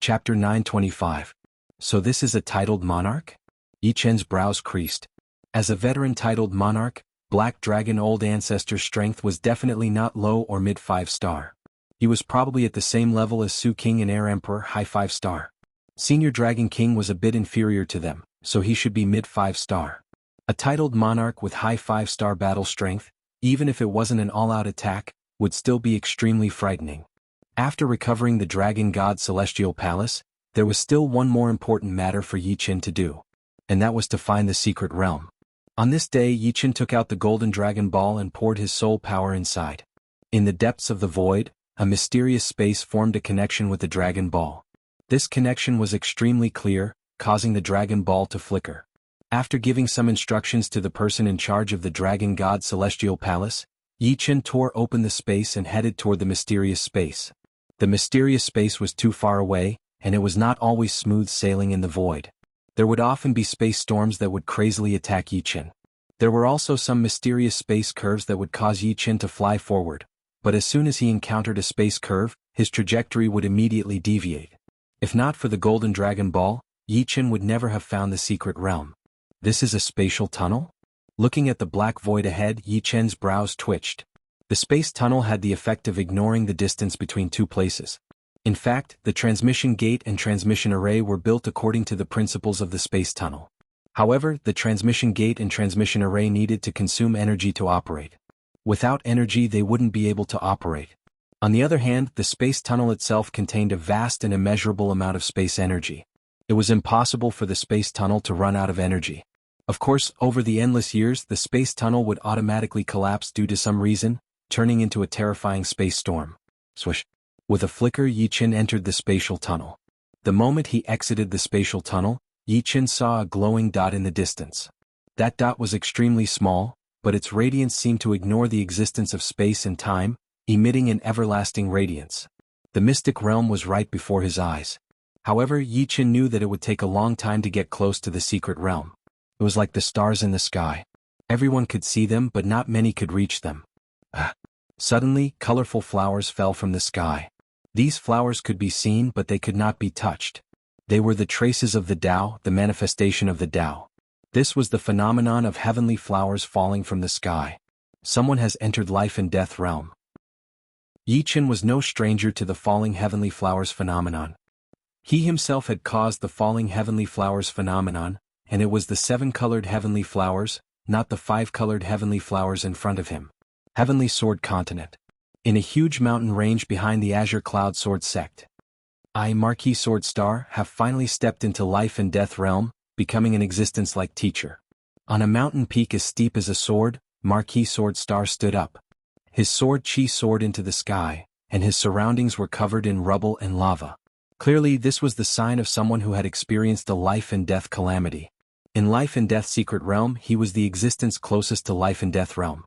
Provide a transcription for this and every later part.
Chapter 925. So this is a titled monarch? Yi Chen's brows creased. As a veteran titled monarch, Black Dragon Old Ancestor's strength was definitely not low or mid 5-star. He was probably at the same level as Su King and Air Emperor, high 5-star. Senior Dragon King was a bit inferior to them, so he should be mid 5-star. A titled monarch with high 5-star battle strength, even if it wasn't an all-out attack, would still be extremely frightening. After recovering the Dragon God's Celestial Palace, there was still one more important matter for Yi Chen to do. And that was to find the secret realm. On this day, Yi Chen took out the Golden Dragon Ball and poured his soul power inside. In the depths of the void, a mysterious space formed a connection with the Dragon Ball. This connection was extremely clear, causing the Dragon Ball to flicker. After giving some instructions to the person in charge of the Dragon God's Celestial Palace, Yi Chen tore open the space and headed toward the mysterious space. The mysterious space was too far away, and it was not always smooth sailing in the void. There would often be space storms that would crazily attack Yi Chen. There were also some mysterious space curves that would cause Yi Chen to fly forward, but as soon as he encountered a space curve, his trajectory would immediately deviate. If not for the Golden Dragon Ball, Yi Chen would never have found the secret realm. This is a spatial tunnel? Looking at the black void ahead, Yi Chen's brows twitched. The space tunnel had the effect of ignoring the distance between two places. In fact, the transmission gate and transmission array were built according to the principles of the space tunnel. However, the transmission gate and transmission array needed to consume energy to operate. Without energy, they wouldn't be able to operate. On the other hand, the space tunnel itself contained a vast and immeasurable amount of space energy. It was impossible for the space tunnel to run out of energy. Of course, over the endless years, the space tunnel would automatically collapse due to some reason, turning into a terrifying space storm. Swish. With a flicker, Yi Chen entered the spatial tunnel. The moment he exited the spatial tunnel, Yi Chen saw a glowing dot in the distance. That dot was extremely small, but its radiance seemed to ignore the existence of space and time, emitting an everlasting radiance. The mystic realm was right before his eyes. However, Yi Chen knew that it would take a long time to get close to the secret realm. It was like the stars in the sky. Everyone could see them, but not many could reach them. Suddenly, colorful flowers fell from the sky. These flowers could be seen, but they could not be touched. They were the traces of the Tao, the manifestation of the Tao. This was the phenomenon of heavenly flowers falling from the sky. Someone has entered life and death realm. Yi Chen was no stranger to the falling heavenly flowers phenomenon. He himself had caused the falling heavenly flowers phenomenon, and it was the 7-colored heavenly flowers, not the 5-colored heavenly flowers in front of him. Heavenly Sword Continent. In a huge mountain range behind the Azure Cloud Sword Sect. I, Marquis Sword Star, have finally stepped into life and death realm, becoming an existence-like teacher. On a mountain peak as steep as a sword, Marquis Sword Star stood up. His sword chi soared into the sky, and his surroundings were covered in rubble and lava. Clearly, this was the sign of someone who had experienced a life and death calamity. In life and death secret realm, he was the existence closest to life and death realm.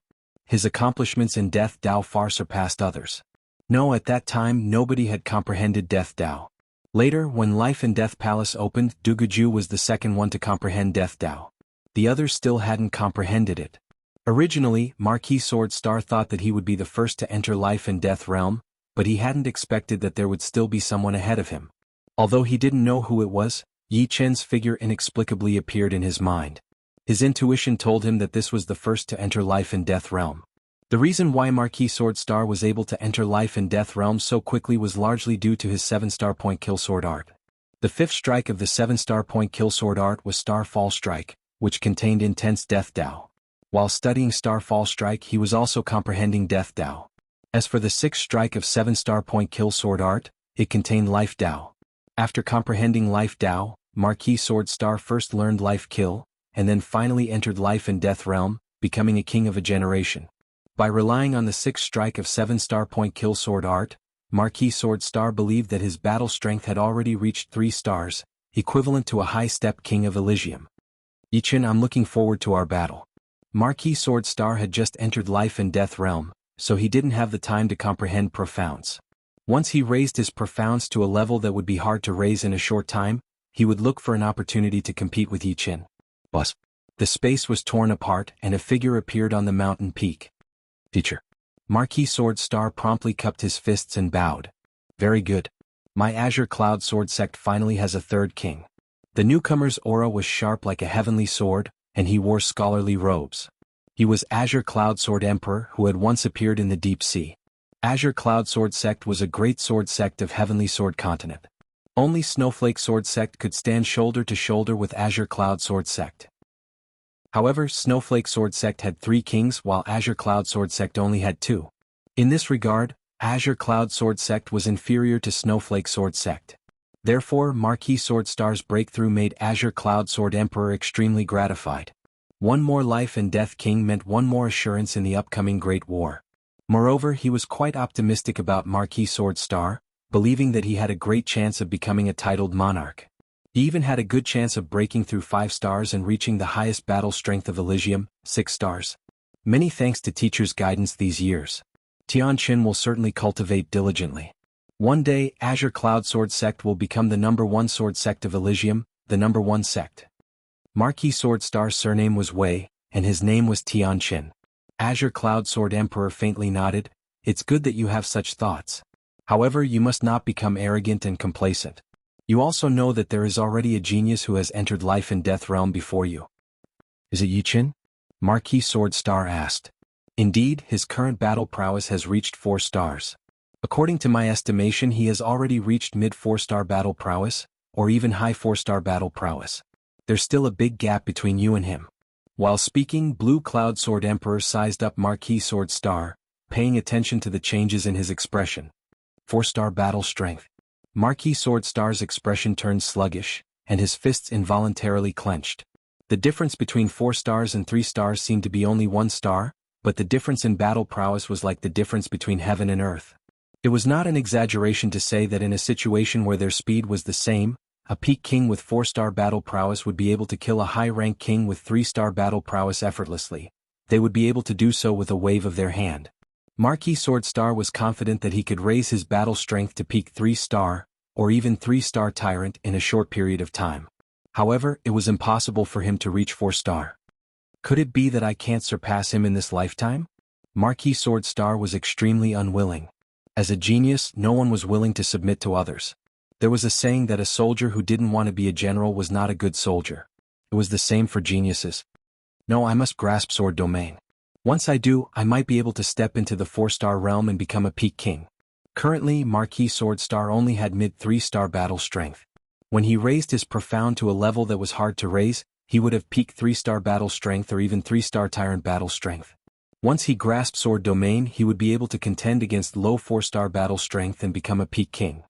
His accomplishments in Death Tao far surpassed others. No, at that time nobody had comprehended Death Tao. Later, when Life and Death Palace opened, Duguju was the second one to comprehend Death Tao. The others still hadn't comprehended it. Originally, Marquis Sword Star thought that he would be the first to enter life and death realm, but he hadn't expected that there would still be someone ahead of him. Although he didn't know who it was, Yi Chen's figure inexplicably appeared in his mind. His intuition told him that this was the first to enter life and death realm. The reason why Marquis Sword Star was able to enter life and death realm so quickly was largely due to his 7-star point kill sword art. The 5th strike of the 7-star point kill sword art was Starfall Strike, which contained intense Death Tao. While studying Starfall Strike, he was also comprehending Death Tao. As for the 6th strike of 7-star point kill sword art, it contained Life Tao. After comprehending Life Tao, Marquis Sword Star first learned Life Kill, and then finally entered life and death realm, becoming a king of a generation. By relying on the 6th strike of 7-star point kill sword art, Marquis Sword Star believed that his battle strength had already reached 3 stars, equivalent to a high-step king of Elysium. Yi Chen, I'm looking forward to our battle. Marquis Sword Star had just entered life and death realm, so he didn't have the time to comprehend profounds. Once he raised his profounds to a level that would be hard to raise in a short time, he would look for an opportunity to compete with Yi Chen. Bus. The space was torn apart and a figure appeared on the mountain peak. Teacher. Marquis Sword Star promptly cupped his fists and bowed. Very good. My Azure Cloud Sword sect finally has a third king. The newcomer's aura was sharp like a heavenly sword, and he wore scholarly robes. He was Azure Cloud Sword Emperor who had once appeared in the deep sea. Azure Cloud Sword sect was a great sword sect of Heavenly Sword Continent. Only Snowflake Sword sect could stand shoulder to shoulder with Azure Cloud Sword sect. However, Snowflake Sword sect had 3 kings while Azure Cloud Sword sect only had 2. In this regard, Azure Cloud Sword sect was inferior to Snowflake Sword sect. Therefore, Marquis Sword Star's breakthrough made Azure Cloud Sword Emperor extremely gratified. One more life and death king meant one more assurance in the upcoming Great War. Moreover, he was quite optimistic about Marquis Sword Star, believing that he had a great chance of becoming a titled monarch. He even had a good chance of breaking through 5 stars and reaching the highest battle strength of Elysium, 6 stars. Many thanks to teacher's guidance these years. Tianqin will certainly cultivate diligently. One day, Azure Cloud Sword sect will become the #1 sword sect of Elysium, the #1 sect. Marquis Sword Star's surname was Wei, and his name was Tianqin. Azure Cloud Sword Emperor faintly nodded. It's good that you have such thoughts. However, you must not become arrogant and complacent. You also know that there is already a genius who has entered life and death realm before you. Is it Yiqin? Marquis Sword Star asked. Indeed, his current battle prowess has reached 4 stars. According to my estimation, he has already reached mid 4-star battle prowess, or even high 4-star battle prowess. There's still a big gap between you and him. While speaking, Blue Cloud Sword Emperor sized up Marquis Sword Star, paying attention to the changes in his expression. 4-star battle strength. Marquis Sword Star's expression turned sluggish, and his fists involuntarily clenched. The difference between 4 stars and 3 stars seemed to be only 1 star, but the difference in battle prowess was like the difference between heaven and earth. It was not an exaggeration to say that in a situation where their speed was the same, a peak king with 4-star battle prowess would be able to kill a high-rank king with 3-star battle prowess effortlessly. They would be able to do so with a wave of their hand. Marquis Sword Star was confident that he could raise his battle strength to peak 3-star, or even 3-star tyrant in a short period of time. However, it was impossible for him to reach 4-star. Could it be that I can't surpass him in this lifetime? Marquis Sword Star was extremely unwilling. As a genius, no one was willing to submit to others. There was a saying that a soldier who didn't want to be a general was not a good soldier. It was the same for geniuses. No, I must grasp sword domain. Once I do, I might be able to step into the 4-star realm and become a peak king. Currently, Marquis Sword Star only had mid 3-star battle strength. When he raised his profound to a level that was hard to raise, he would have peak 3-star battle strength or even 3-star tyrant battle strength. Once he grasped sword domain, he would be able to contend against low 4-star battle strength and become a peak king.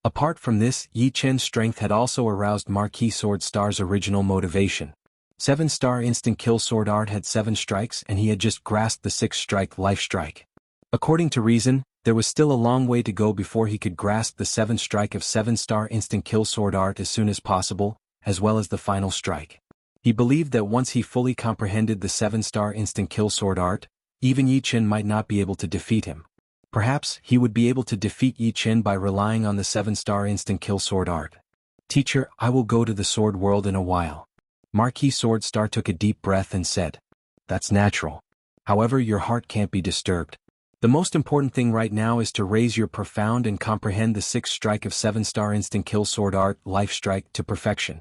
Apart from this, Yi Chen's strength had also aroused Marquis Sword Star's original motivation. 7-star instant kill sword art had 7 strikes and he had just grasped the 6-strike life strike. According to reason, there was still a long way to go before he could grasp the 7th strike of 7-star instant kill sword art as soon as possible, as well as the final strike. He believed that once he fully comprehended the 7-star instant kill sword art, even Yi Chen might not be able to defeat him. Perhaps he would be able to defeat Yi Chen by relying on the 7-star instant kill sword art. Teacher, I will go to the sword world in a while. Marquis Sword Star took a deep breath and said, That's natural. However, your heart can't be disturbed. The most important thing right now is to raise your profound and comprehend the 6th strike of 7-star instant kill sword art life strike to perfection.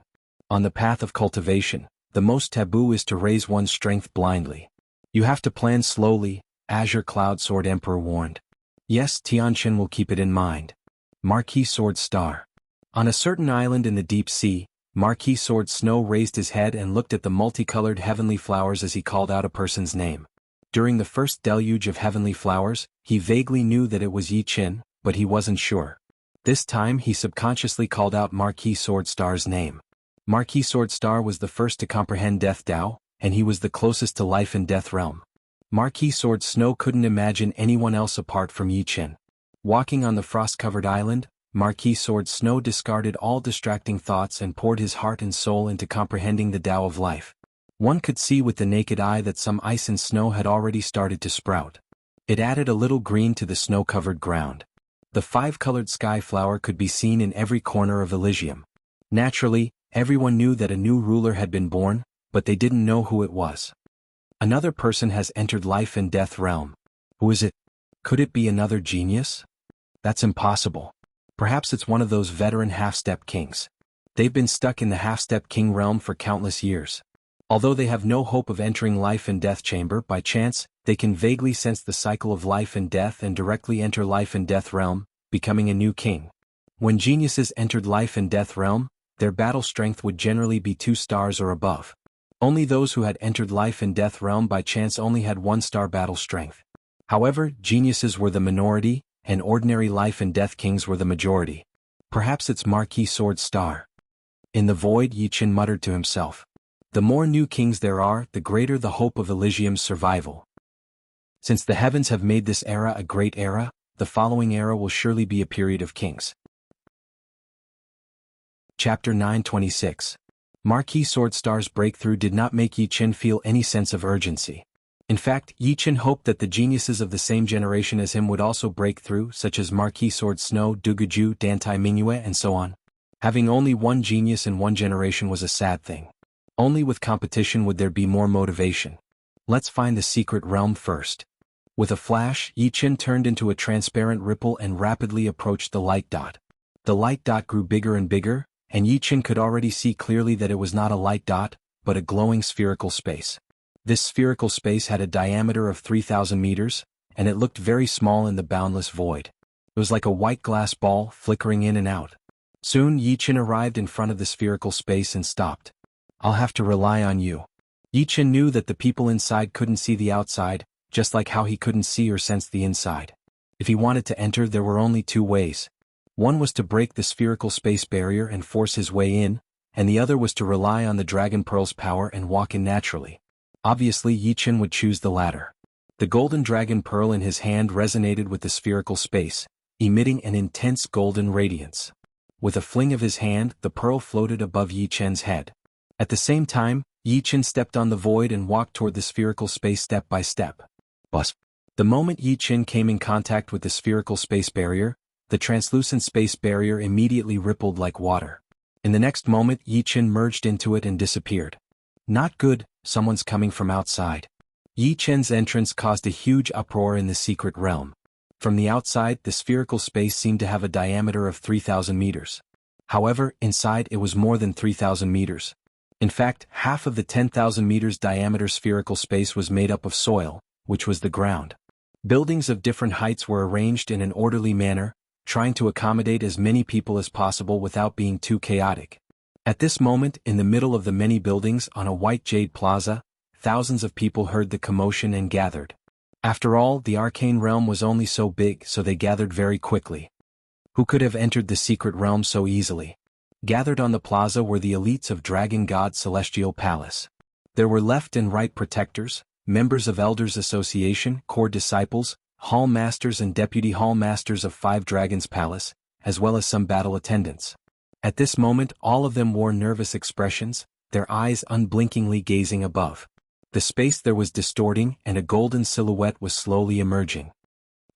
On the path of cultivation, the most taboo is to raise one's strength blindly. You have to plan slowly, Azure Cloud Sword Emperor warned. Yes, Tianqin will keep it in mind. Marquis Sword Star. On a certain island in the deep sea, Marquis Sword Snow raised his head and looked at the multicolored heavenly flowers as he called out a person's name. During the first deluge of heavenly flowers, he vaguely knew that it was Yi Chen, but he wasn't sure. This time he subconsciously called out Marquis Sword Star's name. Marquis Sword Star was the first to comprehend Death Tao, and he was the closest to life and death realm. Marquis Sword Snow couldn't imagine anyone else apart from Yi Chen. Walking on the frost-covered island, Marquis Sword Snow discarded all distracting thoughts and poured his heart and soul into comprehending the Tao of life. One could see with the naked eye that some ice and snow had already started to sprout. It added a little green to the snow-covered ground. The 5-colored sky flower could be seen in every corner of Elysium. Naturally, everyone knew that a new ruler had been born, but they didn't know who it was. Another person has entered life and death realm. Who is it? Could it be another genius? That's impossible. Perhaps it's one of those veteran half-step kings. They've been stuck in the half-step king realm for countless years. Although they have no hope of entering life and death chamber by chance, they can vaguely sense the cycle of life and death and directly enter life and death realm, becoming a new king. When geniuses entered life and death realm, their battle strength would generally be 2 stars or above. Only those who had entered life and death realm by chance only had 1-star battle strength. However, geniuses were the minority, and ordinary life and death kings were the majority. Perhaps it's Marquis Sword Star. In the void, Yi Qin muttered to himself. The more new kings there are, the greater the hope of Elysium's survival. Since the heavens have made this era a great era, the following era will surely be a period of kings. Chapter 926. Marquis Swordstar's breakthrough did not make Yi Qin feel any sense of urgency. In fact, Yi Qin hoped that the geniuses of the same generation as him would also break through, such as Marquis Sword Snow, Duguju, Dantai Mingyue, and so on. Having only one genius in one generation was a sad thing. Only with competition would there be more motivation. Let's find the secret realm first. With a flash, Yi Qin turned into a transparent ripple and rapidly approached the light dot. The light dot grew bigger and bigger, and Yi Qin could already see clearly that it was not a light dot, but a glowing spherical space. This spherical space had a diameter of 3,000 meters, and it looked very small in the boundless void. It was like a white glass ball flickering in and out. Soon Yi Qin arrived in front of the spherical space and stopped. I'll have to rely on you. Yi Qin knew that the people inside couldn't see the outside, just like how he couldn't see or sense the inside. If he wanted to enter, there were only 2 ways. One was to break the spherical space barrier and force his way in, and the other was to rely on the Dragon Pearl's power and walk in naturally. Obviously, Yi Qin would choose the latter. The golden Dragon Pearl in his hand resonated with the spherical space, emitting an intense golden radiance. With a fling of his hand, the pearl floated above Yi Qin's head. At the same time, Yi Qin stepped on the void and walked toward the spherical space step by step. Buzz. The moment Yi Qin came in contact with the spherical space barrier, the translucent space barrier immediately rippled like water. In the next moment, Yi Qin merged into it and disappeared. Not good, someone's coming from outside. Yi Qin's entrance caused a huge uproar in the secret realm. From the outside, the spherical space seemed to have a diameter of 3,000 meters. However, inside it was more than 3,000 meters. In fact, half of the 10,000 meters diameter spherical space was made up of soil, which was the ground. Buildings of different heights were arranged in an orderly manner, trying to accommodate as many people as possible without being too chaotic. At this moment, in the middle of the many buildings on a white jade plaza, thousands of people heard the commotion and gathered. After all, the arcane realm was only so big, so they gathered very quickly. Who could have entered the secret realm so easily? Gathered on the plaza were the elites of Dragon God's Celestial Palace. There were left and right protectors, members of Elders Association, core disciples, hall masters and deputy hall masters of 5 Dragons Palace, as well as some battle attendants. At this moment, all of them wore nervous expressions, their eyes unblinkingly gazing above. The space there was distorting and a golden silhouette was slowly emerging.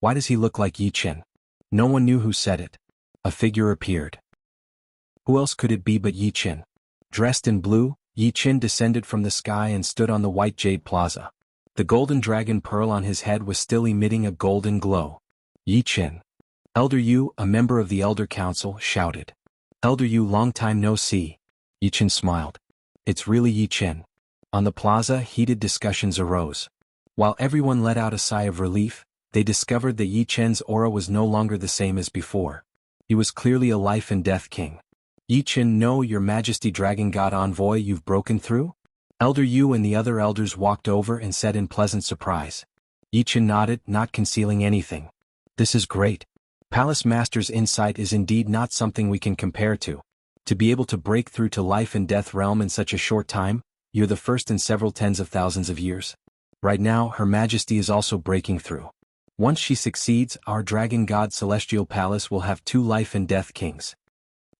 Why does he look like Yi Qin? No one knew who said it. A figure appeared. Who else could it be but Yi Qin? Dressed in blue, Yi Qin descended from the sky and stood on the white jade plaza. The golden dragon pearl on his head was still emitting a golden glow. Yi Qin. Elder Yu, a member of the Elder Council, shouted. Elder Yu, long time no see. Yi Qin smiled. It's really Yi Qin. On the plaza, heated discussions arose. While everyone let out a sigh of relief, they discovered that Yi Qin's aura was no longer the same as before. He was clearly a life and death king. Yi Qin, no, your majesty dragon god envoy, you've broken through? Elder Yu and the other elders walked over and said in pleasant surprise. Yi Qin nodded, not concealing anything. This is great. Palace Master's insight is indeed not something we can compare to. To be able to break through to life and death realm in such a short time, you're the first in several tens of thousands of years. Right now, Her Majesty is also breaking through. Once she succeeds, our Dragon God Celestial Palace will have 2 life and death kings.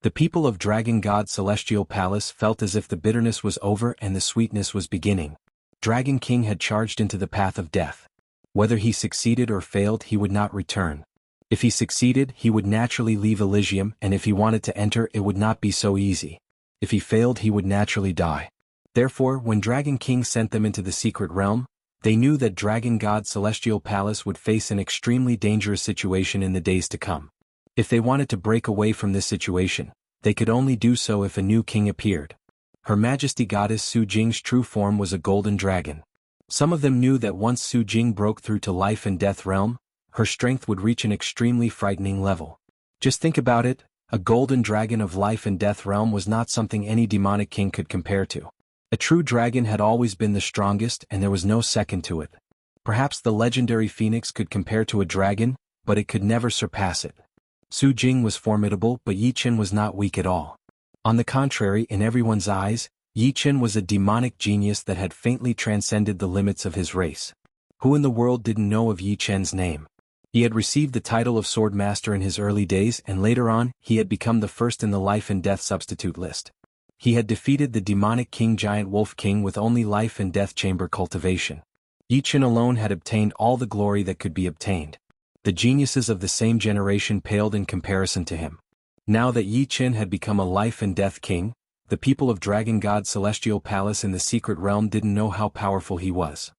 The people of Dragon God Celestial Palace felt as if the bitterness was over and the sweetness was beginning. Dragon King had charged into the path of death. Whether he succeeded or failed, he would not return. If he succeeded, he would naturally leave Elysium, and if he wanted to enter, it would not be so easy. If he failed, he would naturally die. Therefore, when Dragon King sent them into the secret realm, they knew that Dragon God Celestial Palace would face an extremely dangerous situation in the days to come. If they wanted to break away from this situation, they could only do so if a new king appeared. Her Majesty Goddess Su Jing's true form was a golden dragon. Some of them knew that once Su Jing broke through to life and death realm, her strength would reach an extremely frightening level. Just think about it, a golden dragon of life and death realm was not something any demonic king could compare to. A true dragon had always been the strongest and there was no second to it. Perhaps the legendary phoenix could compare to a dragon, but it could never surpass it. Su Jing was formidable, but Yi Chen was not weak at all. On the contrary, in everyone's eyes, Yi Chen was a demonic genius that had faintly transcended the limits of his race. Who in the world didn't know of Yi Chen's name? He had received the title of Swordmaster in his early days, and later on, he had become the first in the life and death substitute list. He had defeated the demonic king Giant Wolf King with only life and death chamber cultivation. Yi Chen alone had obtained all the glory that could be obtained. The geniuses of the same generation paled in comparison to him. Now that Yi Chen had become a life and death king, the people of Dragon God's celestial palace in the secret realm didn't know how powerful he was.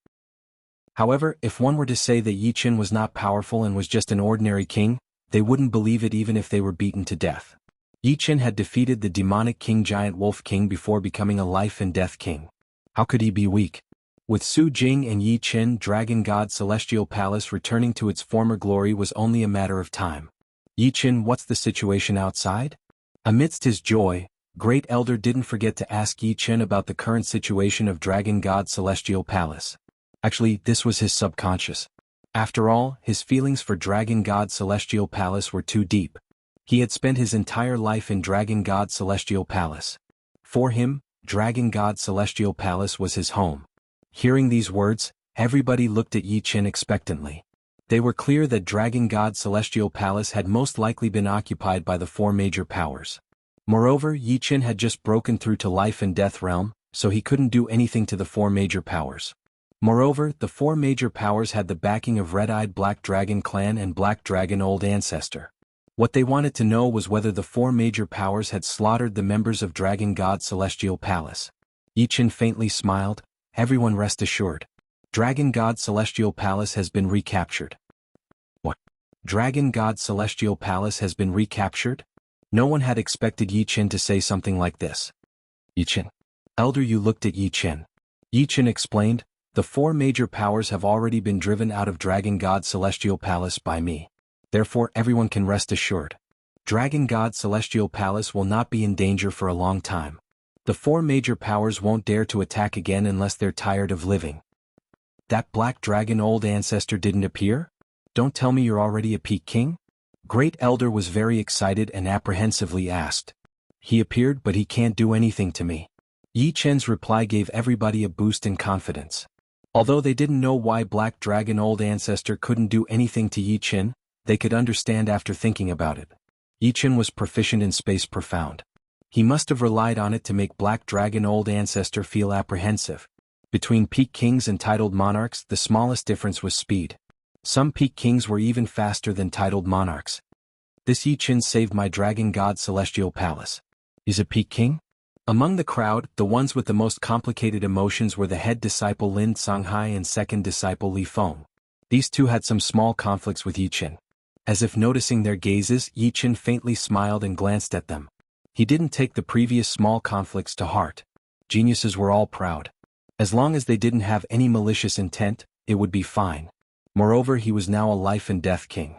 However, if one were to say that Yi Chen was not powerful and was just an ordinary king, they wouldn't believe it even if they were beaten to death. Yi Chen had defeated the demonic king Giant Wolf King before becoming a life and death king. How could he be weak? With Su Jing and Yi Chen, Dragon God's celestial palace returning to its former glory was only a matter of time. Yi Chen, what's the situation outside? Amidst his joy, Great Elder didn't forget to ask Yi Chen about the current situation of Dragon God's celestial palace. Actually, this was his subconscious. After all, his feelings for Dragon God's celestial palace were too deep. He had spent his entire life in Dragon God's celestial palace. For him, Dragon God's celestial palace was his home. Hearing these words, everybody looked at Yi Chen expectantly. They were clear that Dragon God's celestial palace had most likely been occupied by the four major powers. Moreover, Yi Chen had just broken through to life and death realm, so he couldn't do anything to the four major powers. Moreover, the four major powers had the backing of Red-Eyed Black Dragon Clan and Black Dragon Old Ancestor. What they wanted to know was whether the four major powers had slaughtered the members of Dragon God's celestial palace. Yi Chen faintly smiled. Everyone rest assured. Dragon God's celestial palace has been recaptured. What? Dragon God's celestial palace has been recaptured? No one had expected Yi Chen to say something like this. Yi Chen. Elder, you looked at Yi Chen. Yi Chen explained, the four major powers have already been driven out of Dragon God's celestial palace by me. Therefore everyone can rest assured. Dragon God's celestial palace will not be in danger for a long time. The four major powers won't dare to attack again unless they're tired of living. That Black Dragon Old Ancestor didn't appear? Don't tell me you're already a peak king? Great Elder was very excited and apprehensively asked. He appeared, but he can't do anything to me. Yi Chen's reply gave everybody a boost in confidence. Although they didn't know why Black Dragon Old Ancestor couldn't do anything to Yi Chen, they could understand after thinking about it. Yi Chen was proficient in Space Profound. He must have relied on it to make Black Dragon Old Ancestor feel apprehensive. Between peak kings and titled monarchs, the smallest difference was speed. Some peak kings were even faster than titled monarchs. This Yi Chen saved my Dragon God Celestial Palace. Is a peak king? Among the crowd, the ones with the most complicated emotions were the head disciple Lin Songhai and second disciple Li Feng. These two had some small conflicts with Yi Chen. As if noticing their gazes, Yi Chen faintly smiled and glanced at them. He didn't take the previous small conflicts to heart. Geniuses were all proud. As long as they didn't have any malicious intent, it would be fine. Moreover, he was now a life and death king.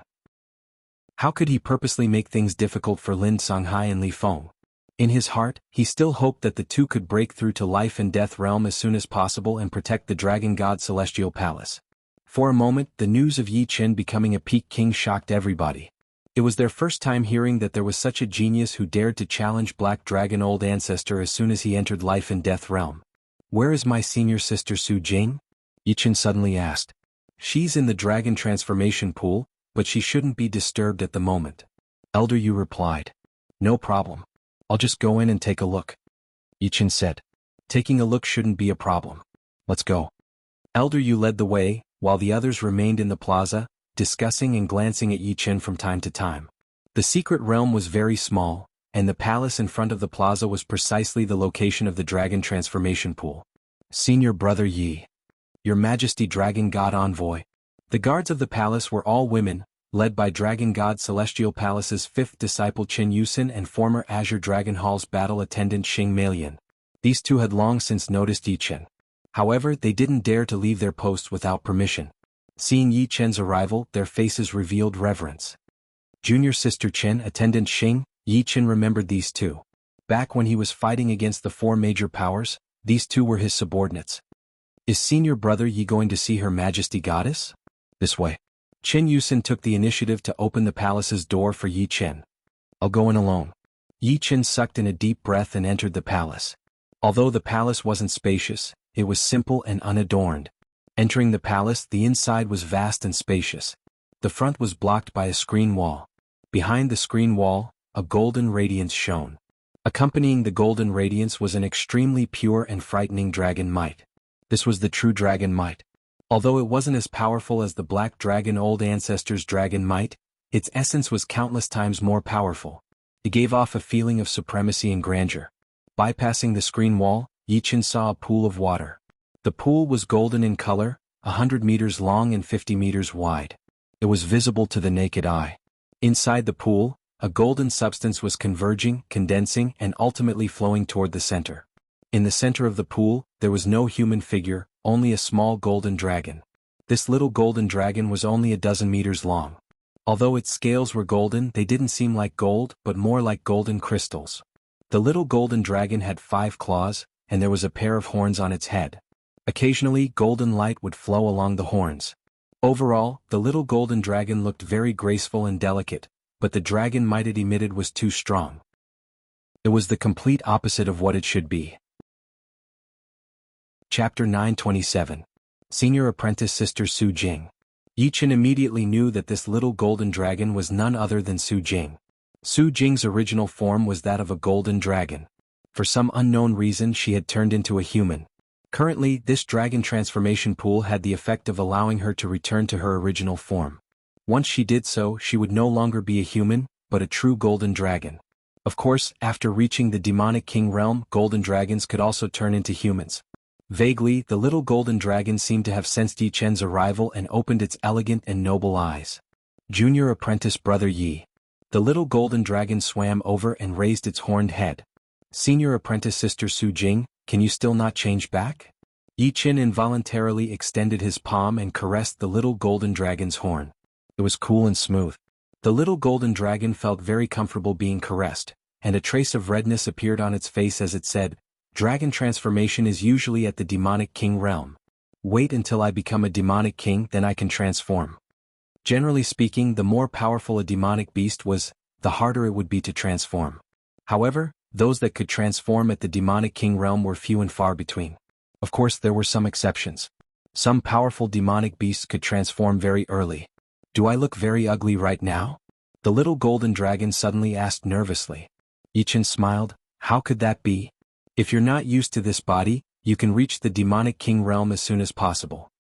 How could he purposely make things difficult for Lin Songhai and Li Feng? In his heart, he still hoped that the two could break through to life and death realm as soon as possible and protect the Dragon God Celestial Palace. For a moment, the news of Yi Chen becoming a peak king shocked everybody. It was their first time hearing that there was such a genius who dared to challenge Black Dragon Old Ancestor as soon as he entered life and death realm. Where is my senior sister Su Jing? Yi Chen suddenly asked. She's in the dragon transformation pool, but she shouldn't be disturbed at the moment. Elder Yu replied. No problem. I'll just go in and take a look. Yi Chen said. Taking a look shouldn't be a problem. Let's go. Elder Yu led the way, while the others remained in the plaza, discussing and glancing at Yi Chen from time to time. The secret realm was very small, and the palace in front of the plaza was precisely the location of the dragon transformation pool. Senior Brother Yi. Your Majesty Dragon God Envoy. The guards of the palace were all women, led by Dragon God Celestial Palace's fifth disciple Qin Yusin and former Azure Dragon Hall's battle attendant Xing Melian. These two had long since noticed Yi Chen. However, they didn't dare to leave their posts without permission. Seeing Yi Chen's arrival, their faces revealed reverence. Junior sister Chen, attendant Xing, Yi Chen remembered these two. Back when he was fighting against the four major powers, these two were his subordinates. Is senior brother Yi going to see Her Majesty Goddess? This way. Qin Yusin took the initiative to open the palace's door for Yi Chen. I'll go in alone. Yi Chen sucked in a deep breath and entered the palace. Although the palace wasn't spacious, it was simple and unadorned. Entering the palace, the inside was vast and spacious. The front was blocked by a screen wall. Behind the screen wall, a golden radiance shone. Accompanying the golden radiance was an extremely pure and frightening dragon might. This was the true dragon might. Although it wasn't as powerful as the black dragon old ancestors' dragon might, its essence was countless times more powerful. It gave off a feeling of supremacy and grandeur. Bypassing the screen wall, Yi Chen saw a pool of water. The pool was golden in color, 100 meters long and 50 meters wide. It was visible to the naked eye. Inside the pool, a golden substance was converging, condensing, and ultimately flowing toward the center. In the center of the pool, there was no human figure, only a small golden dragon. This little golden dragon was only a dozen meters long. Although its scales were golden, they didn't seem like gold, but more like golden crystals. The little golden dragon had 5 claws, and there was a pair of horns on its head. Occasionally, golden light would flow along the horns. Overall, the little golden dragon looked very graceful and delicate, but the dragon might it emitted was too strong. It was the complete opposite of what it should be. Chapter 927. Senior Apprentice Sister Su Jing. Yi Chen immediately knew that this little golden dragon was none other than Su Jing. Su Jing's original form was that of a golden dragon. For some unknown reason she had turned into a human. Currently, this dragon transformation pool had the effect of allowing her to return to her original form. Once she did so, she would no longer be a human, but a true golden dragon. Of course, after reaching the demonic king realm, golden dragons could also turn into humans. Vaguely, the little golden dragon seemed to have sensed Yi Chen's arrival and opened its elegant and noble eyes. Junior Apprentice Brother Yi. The little golden dragon swam over and raised its horned head. Senior Apprentice Sister Su Jing, can you still not change back? Yi Chen involuntarily extended his palm and caressed the little golden dragon's horn. It was cool and smooth. The little golden dragon felt very comfortable being caressed, and a trace of redness appeared on its face as it said, "Dragon transformation is usually at the demonic king realm. Wait until I become a demonic king, then I can transform." Generally speaking, the more powerful a demonic beast was, the harder it would be to transform. However, those that could transform at the demonic king realm were few and far between. Of course, there were some exceptions. Some powerful demonic beasts could transform very early. Do I look very ugly right now? The little golden dragon suddenly asked nervously. Yi Chen smiled. How could that be? If you're not used to this body, you can reach the demonic king realm as soon as possible.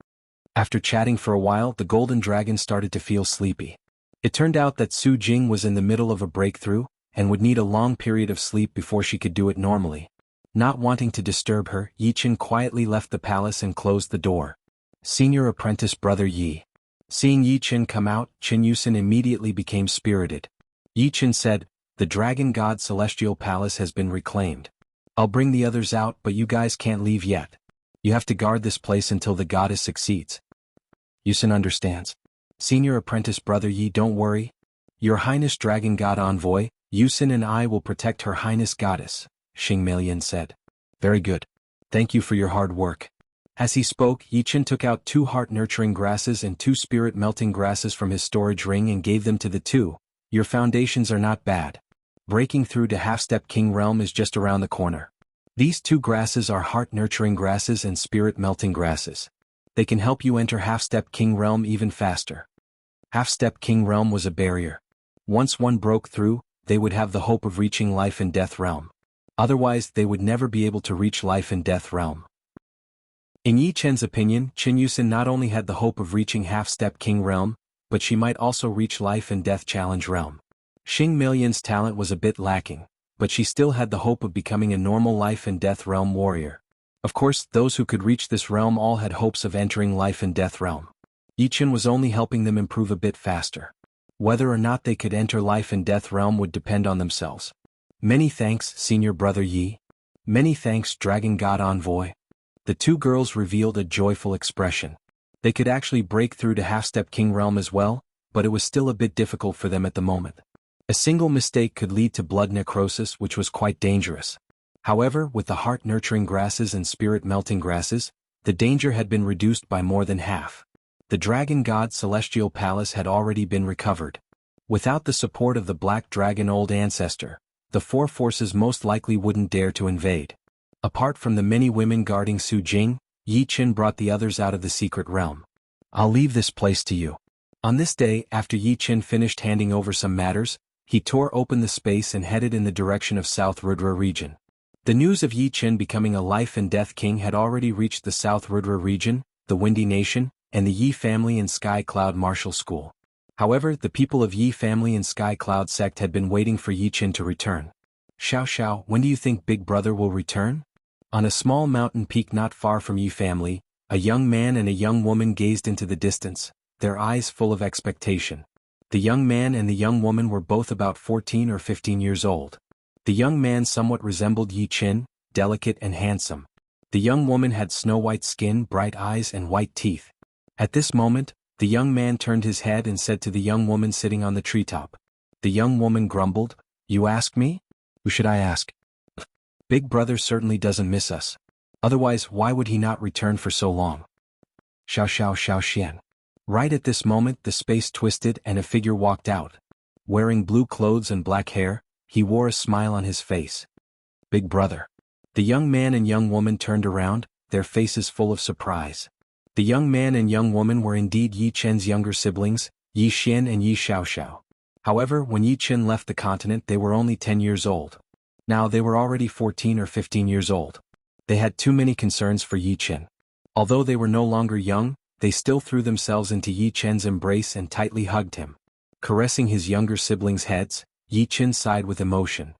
After chatting for a while, the golden dragon started to feel sleepy. It turned out that Su Jing was in the middle of a breakthrough, and would need a long period of sleep before she could do it normally. Not wanting to disturb her, Yi Chen quietly left the palace and closed the door. Senior Apprentice Brother Yi. Seeing Yi Chen come out, Qin Yusin immediately became spirited. Yi Chen said, "The Dragon God Celestial Palace has been reclaimed. I'll bring the others out, but you guys can't leave yet. You have to guard this place until the goddess succeeds." Yusin understands. Senior Apprentice Brother Yi, don't worry. Your Highness Dragon God Envoy, Yusin and I will protect Her Highness Goddess, Xing Melian said. Very good. Thank you for your hard work. As he spoke, Yi Chen took out 2 heart-nurturing grasses and 2 spirit-melting grasses from his storage ring and gave them to the two. Your foundations are not bad. Breaking through to Half-Step King Realm is just around the corner. These 2 grasses are heart-nurturing grasses and spirit-melting grasses. They can help you enter Half-Step King Realm even faster. Half-Step King Realm was a barrier. Once one broke through, they would have the hope of reaching Life and Death Realm. Otherwise, they would never be able to reach Life and Death Realm. In Yi Chen's opinion, Qin Yusin not only had the hope of reaching Half-Step King Realm, but she might also reach Life and Death Challenge Realm. Xing Melian's talent was a bit lacking, but she still had the hope of becoming a normal Life and Death Realm warrior. Of course, those who could reach this realm all had hopes of entering Life and Death Realm. Yi Chen was only helping them improve a bit faster. Whether or not they could enter life and death realm would depend on themselves. Many thanks, Senior Brother Yi. Many thanks, Dragon God Envoy. The two girls revealed a joyful expression. They could actually break through to Half-Step King realm as well, but it was still a bit difficult for them at the moment. A single mistake could lead to blood necrosis, which was quite dangerous. However, with the heart-nurturing grasses and spirit-melting grasses, the danger had been reduced by more than half. The Dragon God's celestial palace had already been recovered. Without the support of the Black Dragon Old Ancestor, the four forces most likely wouldn't dare to invade. Apart from the many women guarding Su Jing, Yi Qin brought the others out of the secret realm. I'll leave this place to you. On this day, after Yi Qin finished handing over some matters, he tore open the space and headed in the direction of South Rudra region. The news of Yi Qin becoming a life and death king had already reached the South Rudra region, the Windy Nation, and the Yi family and Sky Cloud Martial School. However, the people of Yi family and Sky Cloud sect had been waiting for Yi Qin to return. Xiao, when do you think Big Brother will return? On a small mountain peak not far from Yi family, a young man and a young woman gazed into the distance, their eyes full of expectation. The young man and the young woman were both about 14 or 15 years old. The young man somewhat resembled Yi Qin, delicate and handsome. The young woman had snow-white skin, bright eyes and white teeth. At this moment, the young man turned his head and said to the young woman sitting on the treetop. The young woman grumbled, "You ask me? Who should I ask? Big Brother certainly doesn't miss us. Otherwise, why would he not return for so long?" Xiao. Right at this moment the space twisted and a figure walked out. Wearing blue clothes and black hair, he wore a smile on his face. Big Brother. The young man and young woman turned around, their faces full of surprise. The young man and young woman were indeed Yi Qin's younger siblings, Yi Xian and Yi Xiao. However, when Yi Qin left the continent they were only 10 years old. Now they were already 14 or 15 years old. They had too many concerns for Yi Qin. Although they were no longer young, they still threw themselves into Yi Qin's embrace and tightly hugged him. Caressing his younger siblings' heads, Yi Qin sighed with emotion.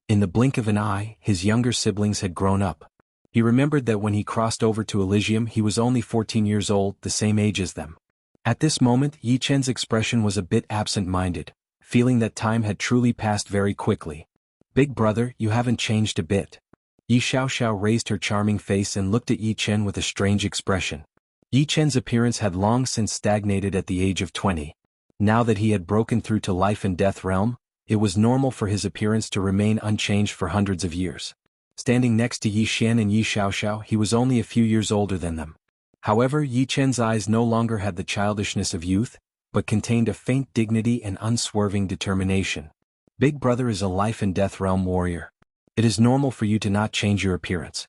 In the blink of an eye, his younger siblings had grown up. He remembered that when he crossed over to Elysium he was only 14 years old, the same age as them. At this moment Yi Qin's expression was a bit absent-minded, feeling that time had truly passed very quickly. Big Brother, you haven't changed a bit. Yi Xiao raised her charming face and looked at Yi Qin with a strange expression. Yi Qin's appearance had long since stagnated at the age of 20. Now that he had broken through to life and death realm, it was normal for his appearance to remain unchanged for hundreds of years. Standing next to Yi Xian and Yi Xiao, he was only a few years older than them. However, Yi Qin's eyes no longer had the childishness of youth, but contained a faint dignity and unswerving determination. Big Brother is a life and death realm warrior. It is normal for you to not change your appearance.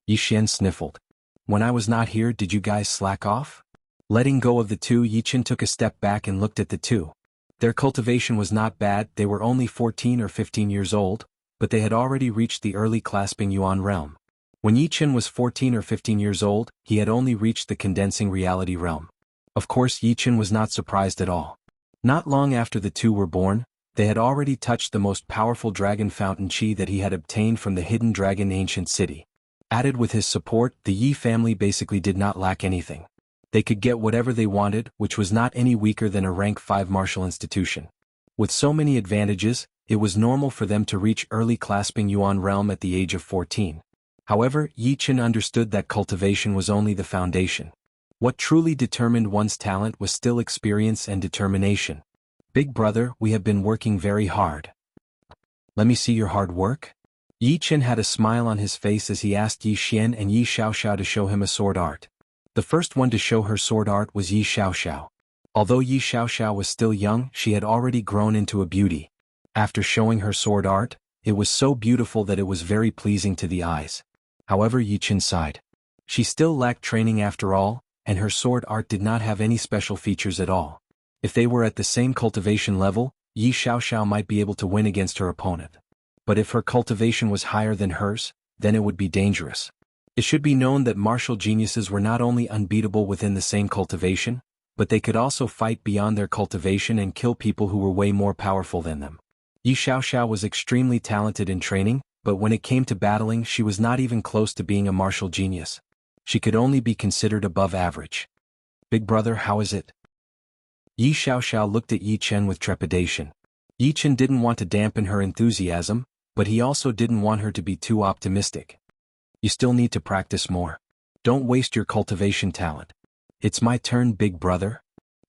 Yi Xian sniffled. When I was not here, did you guys slack off? Letting go of the two, Yi Qin took a step back and looked at the two. Their cultivation was not bad, they were only 14 or 15 years old, but they had already reached the early clasping yuan realm. When Yi Qin was 14 or 15 years old, he had only reached the condensing reality realm. Of course, Yi Qin was not surprised at all. Not long after the two were born, they had already touched the most powerful dragon fountain chi that he had obtained from the hidden dragon ancient city. Added with his support, the Yi family basically did not lack anything. They could get whatever they wanted, which was not any weaker than a rank 5 martial institution. With so many advantages, it was normal for them to reach early clasping yuan realm at the age of 14. However, Yi Qin understood that cultivation was only the foundation. What truly determined one's talent was still experience and determination. Big Brother, we have been working very hard. Let me see your hard work? Yi Qin had a smile on his face as he asked Yi Xian and Yi Xiao to show him a sword art. The first one to show her sword art was Yi Xiao. Although Yi Xiao was still young, she had already grown into a beauty. After showing her sword art, it was so beautiful that it was very pleasing to the eyes. However, Yi Qin sighed. She still lacked training after all, and her sword art did not have any special features at all. If they were at the same cultivation level, Yi Xiao might be able to win against her opponent. But if her cultivation was higher than hers, then it would be dangerous. It should be known that martial geniuses were not only unbeatable within the same cultivation, but they could also fight beyond their cultivation and kill people who were way more powerful than them. Yi Xiao was extremely talented in training, but when it came to battling she was not even close to being a martial genius. She could only be considered above average. Big Brother, how is it? Yi Xiaoxiao looked at Yi Chen with trepidation. Yi Chen didn't want to dampen her enthusiasm, but he also didn't want her to be too optimistic. You still need to practice more. Don't waste your cultivation talent. It's my turn, big brother.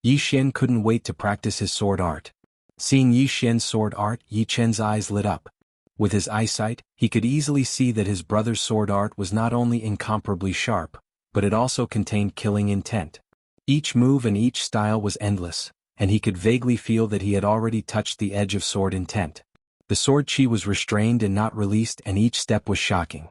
Yi Xian couldn't wait to practice his sword art. Seeing Yi Xian's sword art, Yi Chen's eyes lit up. With his eyesight, he could easily see that his brother's sword art was not only incomparably sharp, but it also contained killing intent. Each move and each style was endless, and he could vaguely feel that he had already touched the edge of sword intent. The sword chi was restrained and not released, and each step was shocking.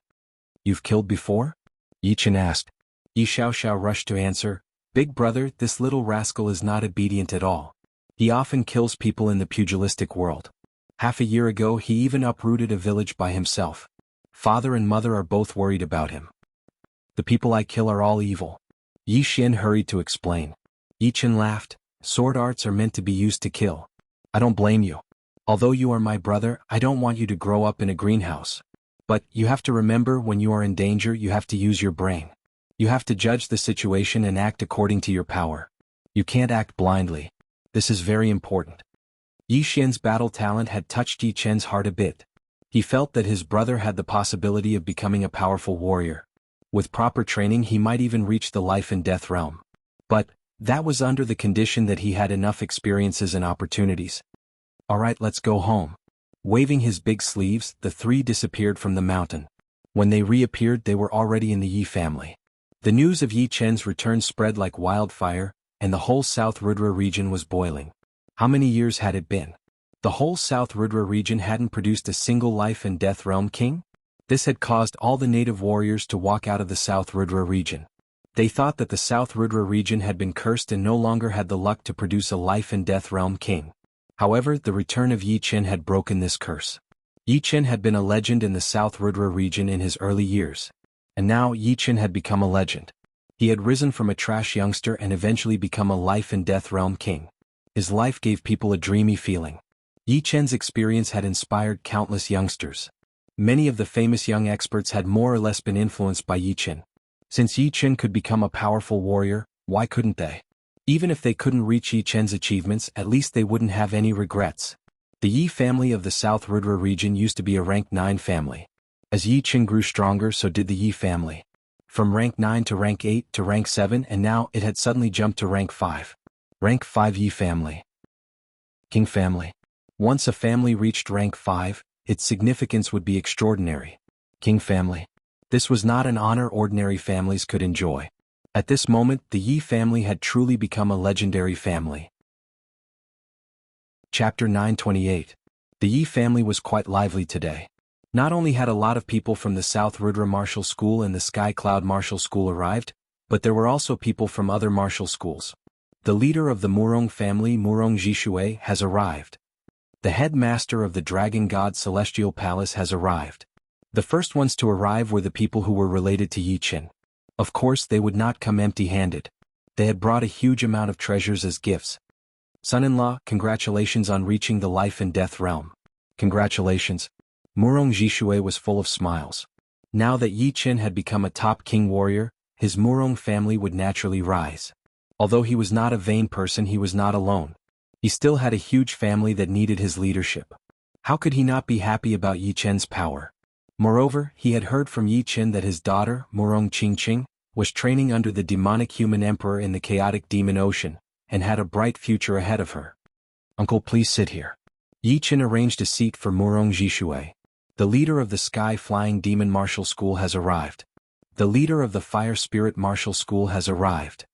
You've killed before? Yi Chen asked. Yi Xiaoxiao rushed to answer, Big brother, this little rascal is not obedient at all. He often kills people in the pugilistic world. Half a year ago he even uprooted a village by himself. Father and mother are both worried about him. The people I kill are all evil. Yi Xian hurried to explain. Yi Chen laughed. Sword arts are meant to be used to kill. I don't blame you. Although you are my brother, I don't want you to grow up in a greenhouse. But you have to remember, when you are in danger you have to use your brain. You have to judge the situation and act according to your power. You can't act blindly. This is very important. Yi Xian's battle talent had touched Yi Chen's heart a bit. He felt that his brother had the possibility of becoming a powerful warrior. With proper training he might even reach the life and death realm. But that was under the condition that he had enough experiences and opportunities. Alright, let's go home. Waving his big sleeves, the three disappeared from the mountain. When they reappeared they were already in the Yi family. The news of Yi Chen's return spread like wildfire, and the whole South Rudra region was boiling. How many years had it been? The whole South Rudra region hadn't produced a single life and death realm king? This had caused all the native warriors to walk out of the South Rudra region. They thought that the South Rudra region had been cursed and no longer had the luck to produce a life and death realm king. However, the return of Yi Chen had broken this curse. Yi Chen had been a legend in the South Rudra region in his early years. And now Yi Chen had become a legend. He had risen from a trash youngster and eventually become a life and death realm king. His life gave people a dreamy feeling. Yi Chen's experience had inspired countless youngsters. Many of the famous young experts had more or less been influenced by Yi Chen. Since Yi Chen could become a powerful warrior, why couldn't they? Even if they couldn't reach Yi Chen's achievements, at least they wouldn't have any regrets. The Yi family of the South Rudra region used to be a rank 9 family. As Yi Chen grew stronger, so did the Yi family. From rank 9 to rank 8 to rank 7, and now it had suddenly jumped to rank 5. Rank 5 Yi family. King family. Once a family reached rank 5, its significance would be extraordinary. King family. This was not an honor ordinary families could enjoy. At this moment, the Yi family had truly become a legendary family. Chapter 928. The Yi family was quite lively today. Not only had a lot of people from the South Rudra Martial School and the Sky Cloud Martial School arrived, but there were also people from other martial schools. The leader of the Murong family, Murong Jishui, has arrived. The headmaster of the Dragon God Celestial Palace has arrived. The first ones to arrive were the people who were related to Yi Chen. Of course they would not come empty-handed. They had brought a huge amount of treasures as gifts. Son-in-law, congratulations on reaching the life and death realm. Congratulations. Murong Jishui was full of smiles. Now that Yi Chen had become a top king warrior, his Murong family would naturally rise. Although he was not a vain person, he was not alone. He still had a huge family that needed his leadership. How could he not be happy about Yi Chen's power? Moreover, he had heard from Yi Chen that his daughter, Murong Qingqing, was training under the demonic human emperor in the chaotic demon ocean, and had a bright future ahead of her. Uncle, please sit here. Yi Chen arranged a seat for Murong Jishui. The leader of the Sky Flying Demon Martial School has arrived. The leader of the Fire Spirit Martial School has arrived.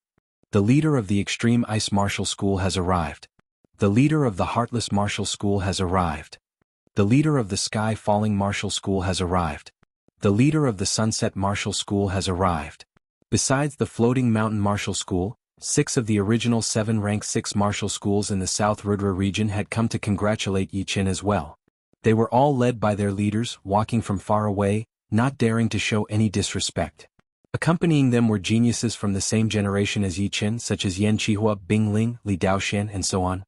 The leader of the Extreme Ice Martial School has arrived. The leader of the Heartless Martial School has arrived. The leader of the Sky Falling Martial School has arrived. The leader of the Sunset Martial School has arrived. Besides the Floating Mountain Martial School, 6 of the original 7 rank 6 martial schools in the South Rudra region had come to congratulate Yi Chen as well. They were all led by their leaders, walking from far away, not daring to show any disrespect. Accompanying them were geniuses from the same generation as Yi Chen, such as Yan Qihua, Bing Ling, Li Daoxian, and so on.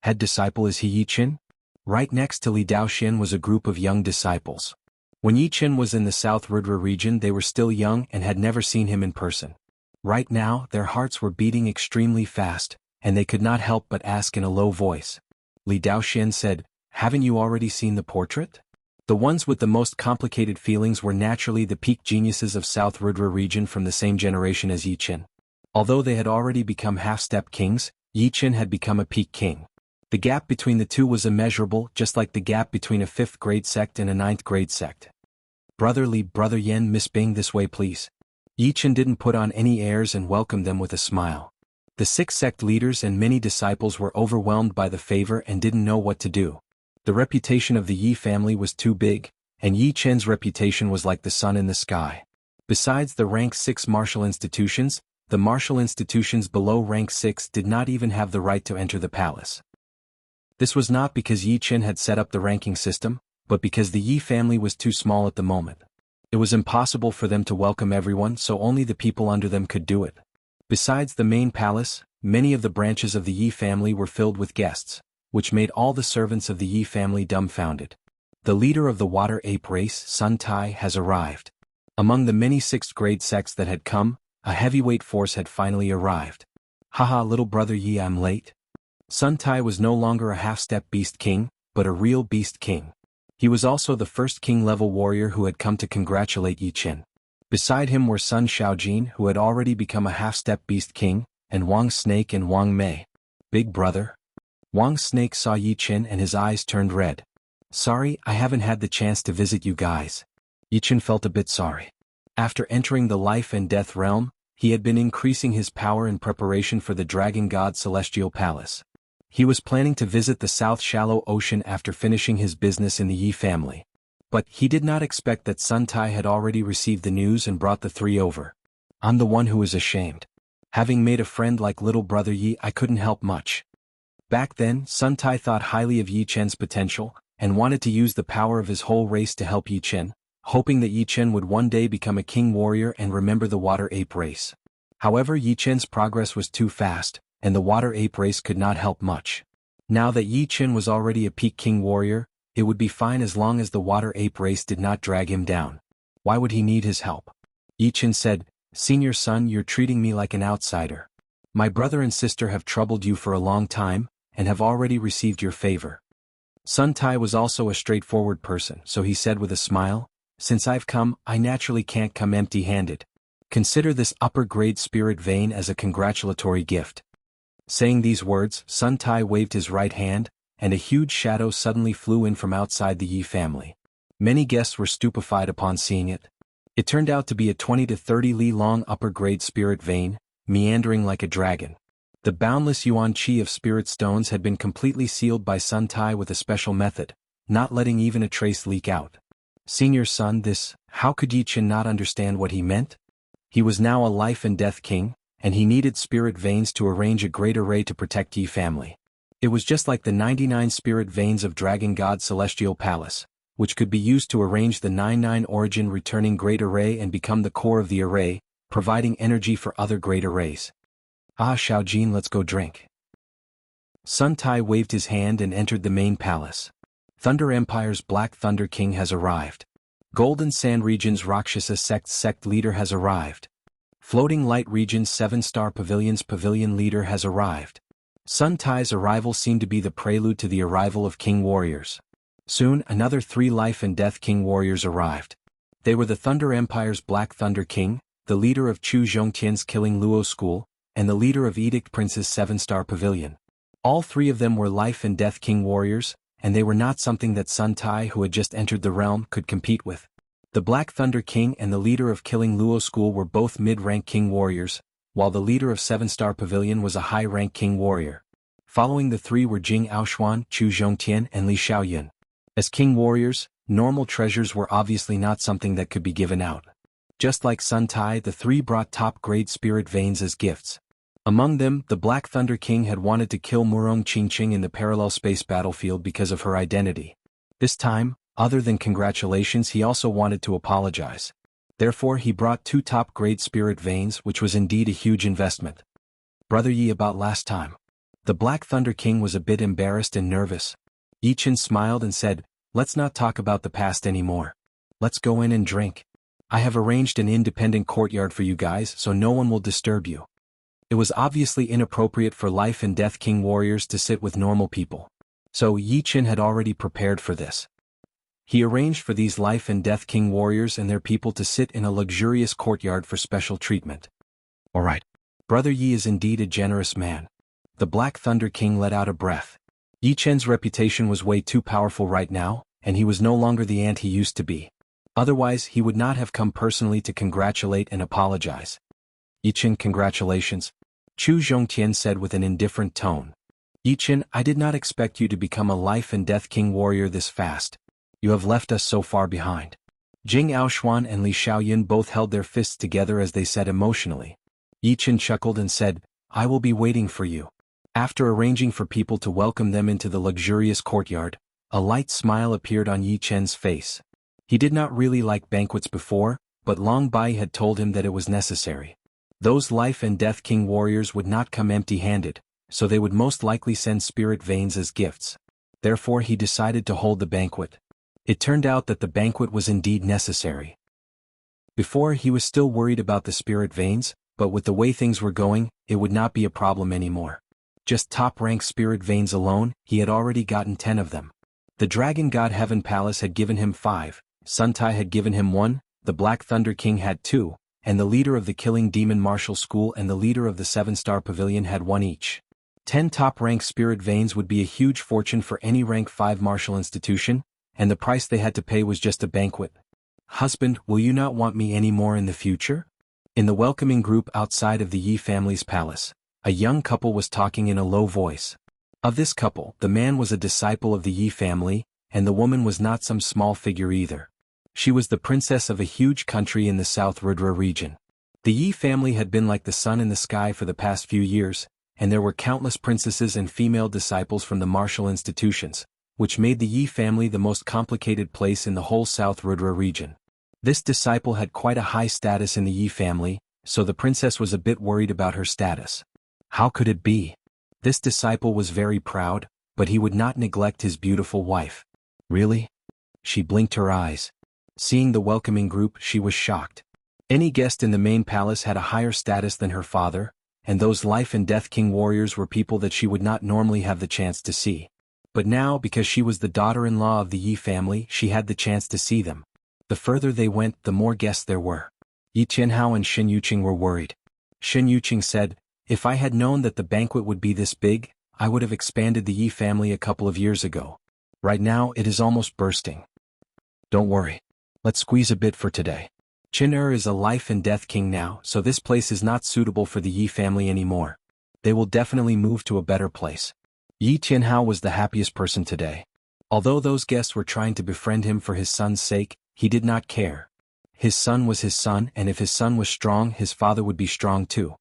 Head disciple, is he Yi Chen? Right next to Li Daoxian was a group of young disciples. When Yi Chen was in the South Rudra region, they were still young and had never seen him in person. Right now, their hearts were beating extremely fast, and they could not help but ask in a low voice. Li Daoxian said, "Haven't you already seen the portrait?" The ones with the most complicated feelings were naturally the peak geniuses of South Rudra region from the same generation as Yi Qin. Although they had already become half-step kings, Yi Qin had become a peak king. The gap between the two was immeasurable, just like the gap between a 5th grade sect and a 9th grade sect. "Brother Li, Brother Yan, Miss Bing, this way please." Yi Qin didn't put on any airs and welcomed them with a smile. The 6 sect leaders and many disciples were overwhelmed by the favor and didn't know what to do. The reputation of the Yi family was too big, and Yi Qin's reputation was like the sun in the sky. Besides the rank 6 martial institutions, the martial institutions below rank 6 did not even have the right to enter the palace. This was not because Yi Qin had set up the ranking system, but because the Yi family was too small at the moment. It was impossible for them to welcome everyone, so only the people under them could do it. Besides the main palace, many of the branches of the Yi family were filled with guests, which made all the servants of the Yi family dumbfounded. The leader of the water ape race, Sun Tai, has arrived. Among the many 6th grade sects that had come, a heavyweight force had finally arrived. "Haha, little brother Yi, I'm late." Sun Tai was no longer a half-step beast king, but a real beast king. He was also the first king-level warrior who had come to congratulate Yi Qin. Beside him were Sun Shaojin, who had already become a half-step beast king, and Wang Snake and Wang Mei. "Big brother?" Wang Snake saw Yi Qin and his eyes turned red. "Sorry, I haven't had the chance to visit you guys." Yi Qin felt a bit sorry. After entering the life and death realm, he had been increasing his power in preparation for the Dragon God Celestial Palace. He was planning to visit the South Shallow Ocean after finishing his business in the Yi family. But he did not expect that Sun Tai had already received the news and brought the 3 over. "I'm the one who is ashamed. Having made a friend like little brother Yi, I couldn't help much." Back then, Sun Tai thought highly of Yi Qin's potential, and wanted to use the power of his whole race to help Yi Qin, hoping that Yi Qin would one day become a king warrior and remember the water ape race. However, Yi Qin's progress was too fast, and the water ape race could not help much. Now that Yi Qin was already a peak king warrior, it would be fine as long as the water ape race did not drag him down. Why would he need his help? Yi Qin said, "Senior son, you're treating me like an outsider. My brother and sister have troubled you for a long time, and have already received your favor." Sun Tai was also a straightforward person, so he said with a smile, "Since I've come, I naturally can't come empty-handed. Consider this upper-grade spirit vein as a congratulatory gift." Saying these words, Sun Tai waved his right hand, and a huge shadow suddenly flew in from outside the Yi family. Many guests were stupefied upon seeing it. It turned out to be a 20 to 30 li long upper-grade spirit vein, meandering like a dragon. The boundless yuan qi of spirit stones had been completely sealed by Sun Tai with a special method, not letting even a trace leak out. Senior son, how could Yi Qin not understand what he meant? He was now a life and death king, and he needed spirit veins to arrange a great array to protect Yi family. It was just like the 99 spirit veins of Dragon God Celestial Palace, which could be used to arrange the 99 origin returning great array and become the core of the array, providing energy for other great arrays. "Ah, Shaojin, let's go drink." Sun Tai waved his hand and entered the main palace. Thunder Empire's Black Thunder King has arrived. Golden Sand Region's Rakshasa sect leader has arrived. Floating Light Region's 7-star pavilion's pavilion leader has arrived. Sun Tai's arrival seemed to be the prelude to the arrival of king warriors. Soon, another 3 life and death king warriors arrived. They were the Thunder Empire's Black Thunder King, the leader of Chu Zhongtian's Killing Luo School, and the leader of Edict Prince's 7-star pavilion. All 3 of them were life and death king warriors, and they were not something that Sun Tai, who had just entered the realm, could compete with. The Black Thunder King and the leader of Killing Luo School were both mid-rank king warriors, while the leader of 7-star pavilion was a high-rank king warrior. Following the 3 were Jing Aoshuan, Chu Zhongtian, and Li Xiaoyun. As king warriors, normal treasures were obviously not something that could be given out. Just like Sun Tai, the 3 brought top-grade spirit veins as gifts. Among them, the Black Thunder King had wanted to kill Murong Qingqing in the parallel space battlefield because of her identity. This time, other than congratulations, he also wanted to apologize. Therefore, he brought 2 top-grade spirit veins, which was indeed a huge investment. "Brother Yi, about last time." The Black Thunder King was a bit embarrassed and nervous. Yi Qin smiled and said, "Let's not talk about the past anymore. Let's go in and drink. I have arranged an independent courtyard for you guys so no one will disturb you." It was obviously inappropriate for Life and Death King warriors to sit with normal people. So Yi Qin had already prepared for this. He arranged for these Life and Death King warriors and their people to sit in a luxurious courtyard for special treatment. Alright. Brother Yi is indeed a generous man. The Black Thunder King let out a breath. Yi Qin's reputation was way too powerful right now, and he was no longer the ant he used to be. Otherwise he would not have come personally to congratulate and apologize. Yi Qin, congratulations, Chu Zhongtian said with an indifferent tone. Yi Qin, I did not expect you to become a Life and Death King warrior this fast. You have left us so far behind. Jing Aoshuan and Li Xiaoyan both held their fists together as they said emotionally. Yi Qin chuckled and said, I will be waiting for you. After arranging for people to welcome them into the luxurious courtyard, a light smile appeared on Yi Qin's face. He did not really like banquets before, but Long Bai had told him that it was necessary. Those Life and Death King warriors would not come empty-handed, so they would most likely send spirit veins as gifts. Therefore he decided to hold the banquet. It turned out that the banquet was indeed necessary. Before he was still worried about the spirit veins, but with the way things were going, it would not be a problem anymore. Just top-rank spirit veins alone, he had already gotten 10 of them. The Dragon God Heaven Palace had given him 5, Sun Tai had given him 1, the Black Thunder King had 2, and the leader of the Killing Demon Martial School and the leader of the 7-Star Pavilion had 1 each. 10 top-rank spirit veins would be a huge fortune for any rank 5 martial institution, and the price they had to pay was just a banquet. Husband, will you not want me any more in the future? In the welcoming group outside of the Yi family's palace, a young couple was talking in a low voice. Of this couple, the man was a disciple of the Yi family, and the woman was not some small figure either. She was the princess of a huge country in the South Rudra region. The Yi family had been like the sun in the sky for the past few years, and there were countless princesses and female disciples from the martial institutions, which made the Yi family the most complicated place in the whole South Rudra region. This disciple had quite a high status in the Yi family, so the princess was a bit worried about her status. How could it be? This disciple was very proud, but he would not neglect his beautiful wife. Really? She blinked her eyes. Seeing the welcoming group, she was shocked. Any guest in the main palace had a higher status than her father, and those Life and Death King warriors were people that she would not normally have the chance to see. But now, because she was the daughter-in-law of the Yi family, she had the chance to see them. The further they went, the more guests there were. Yi Tianhao and Shen Yuqing were worried. Shen Yuqing said, if I had known that the banquet would be this big, I would have expanded the Yi family a couple of years ago. Right now it is almost bursting. Don't worry. Let's squeeze a bit for today. Qin is a Life and Death King now, so this place is not suitable for the Yi family anymore. They will definitely move to a better place. Yi Tianhao was the happiest person today. Although those guests were trying to befriend him for his son's sake, he did not care. His son was his son, and if his son was strong, his father would be strong too.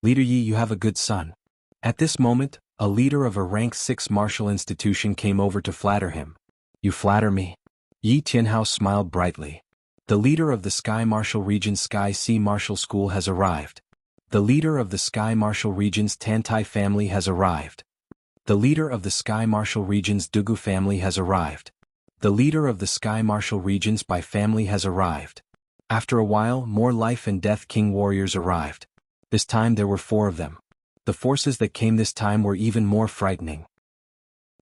Leader Yi, you have a good son. At this moment, a leader of a rank 6 martial institution came over to flatter him. You flatter me? Yi Tianhao smiled brightly. The leader of the Sky Martial Region's Sky Sea Martial School has arrived. The leader of the Sky Martial Region's Tantai family has arrived. The leader of the Sky Martial Region's Dugu family has arrived. The leader of the Sky Martial Region's Bai family has arrived. After a while, more Life and Death King warriors arrived. This time there were 4 of them. The forces that came this time were even more frightening.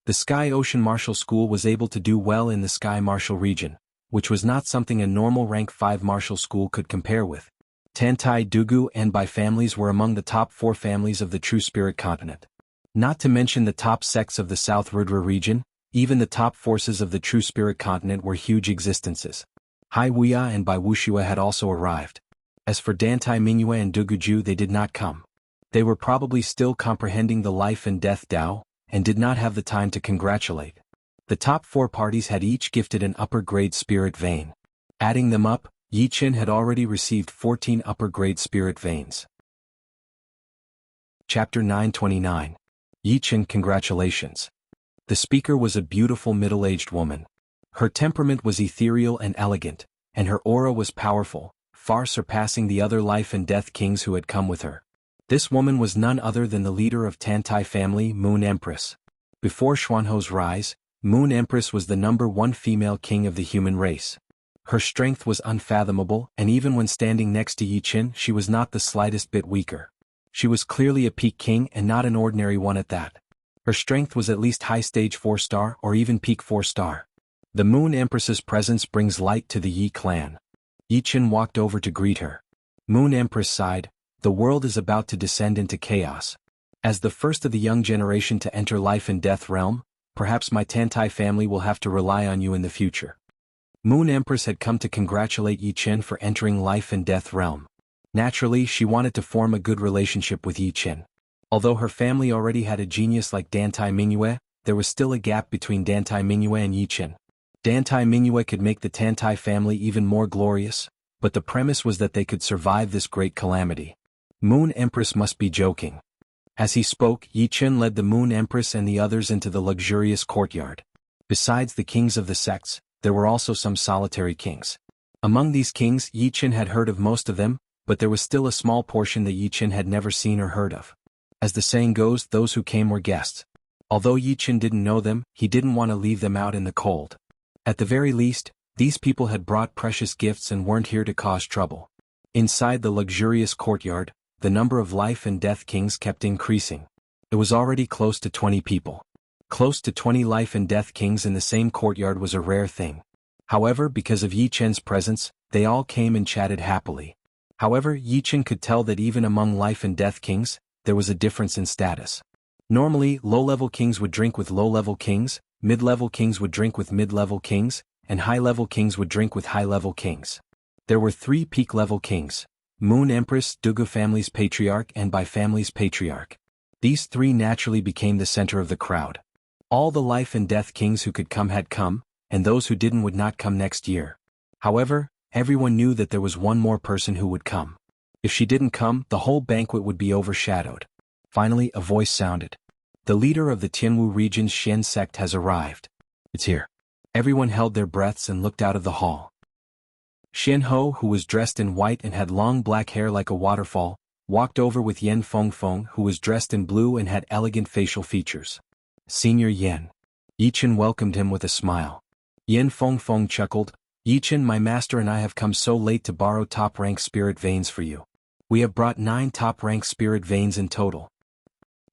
The Sky Ocean Martial School was able to do well in the Sky Martial region, which was not something a normal rank 5 martial school could compare with. Tantai, Dugu, and Bai families were among the top 4 families of the True Spirit continent. Not to mention the top sects of the South Rudra region, even the top forces of the True Spirit continent were huge existences. Hai Wuya and Bai Wuxia had also arrived. As for Dantai Mingyue and Duguju, they did not come. They were probably still comprehending the Life and Death Tao, and did not have the time to congratulate. The top 4 parties had each gifted an upper-grade spirit vein. Adding them up, Yi Qin had already received 14 upper-grade spirit veins. Chapter 929. Yi Qin, congratulations. The speaker was a beautiful middle-aged woman. Her temperament was ethereal and elegant, and her aura was powerful, far surpassing the other Life and Death Kings who had come with her. This woman was none other than the leader of Tantai family, Moon Empress. Before Xuanho's rise, Moon Empress was the #1 female king of the human race. Her strength was unfathomable, and even when standing next to Yi Qin, she was not the slightest bit weaker. She was clearly a peak king and not an ordinary one at that. Her strength was at least high stage 4-star or even peak 4-star. The Moon Empress's presence brings light to the Yi clan. Yi Chen walked over to greet her. Moon Empress sighed, the world is about to descend into chaos. As the first of the young generation to enter life and death realm, perhaps my Tantai family will have to rely on you in the future. Moon Empress had come to congratulate Yi Chen for entering life and death realm. Naturally, she wanted to form a good relationship with Yi Chen. Although her family already had a genius like Dantai Mingyue, there was still a gap between Dantai Mingyue and Yi Chen. Dantai Mingyue could make the Tantai family even more glorious, but the premise was that they could survive this great calamity. Moon Empress must be joking. As he spoke, Yi Chen led the Moon Empress and the others into the luxurious courtyard. Besides the kings of the sects, there were also some solitary kings. Among these kings, Yi Chen had heard of most of them, but there was still a small portion that Yi Chen had never seen or heard of. As the saying goes, those who came were guests. Although Yi Chen didn't know them, he didn't want to leave them out in the cold. At the very least, these people had brought precious gifts and weren't here to cause trouble. Inside the luxurious courtyard, the number of life and death kings kept increasing. It was already close to 20 people. Close to 20 life and death kings in the same courtyard was a rare thing. However, because of Yi Chen's presence, they all came and chatted happily. However, Yi Chen could tell that even among life and death kings, there was a difference in status. Normally, low-level kings would drink with low-level kings, mid-level kings would drink with mid-level kings, and high-level kings would drink with high-level kings. There were 3 peak-level kings: Moon Empress, Dugu family's patriarch and Bai family's patriarch. These 3 naturally became the center of the crowd. All the life and death kings who could come had come, and those who didn't would not come next year. However, everyone knew that there was one more person who would come. If she didn't come, the whole banquet would be overshadowed. Finally, a voice sounded. The leader of the Jianghu region's Xian sect has arrived. It's here. Everyone held their breaths and looked out of the hall. Xian Ho, who was dressed in white and had long black hair like a waterfall, walked over with Yen Fengfeng, who was dressed in blue and had elegant facial features. Senior Yen. Yi Chen welcomed him with a smile. Yen Fengfeng chuckled, Yi Chen, my master and I have come so late to borrow top-rank spirit veins for you. We have brought 9 top-rank spirit veins in total.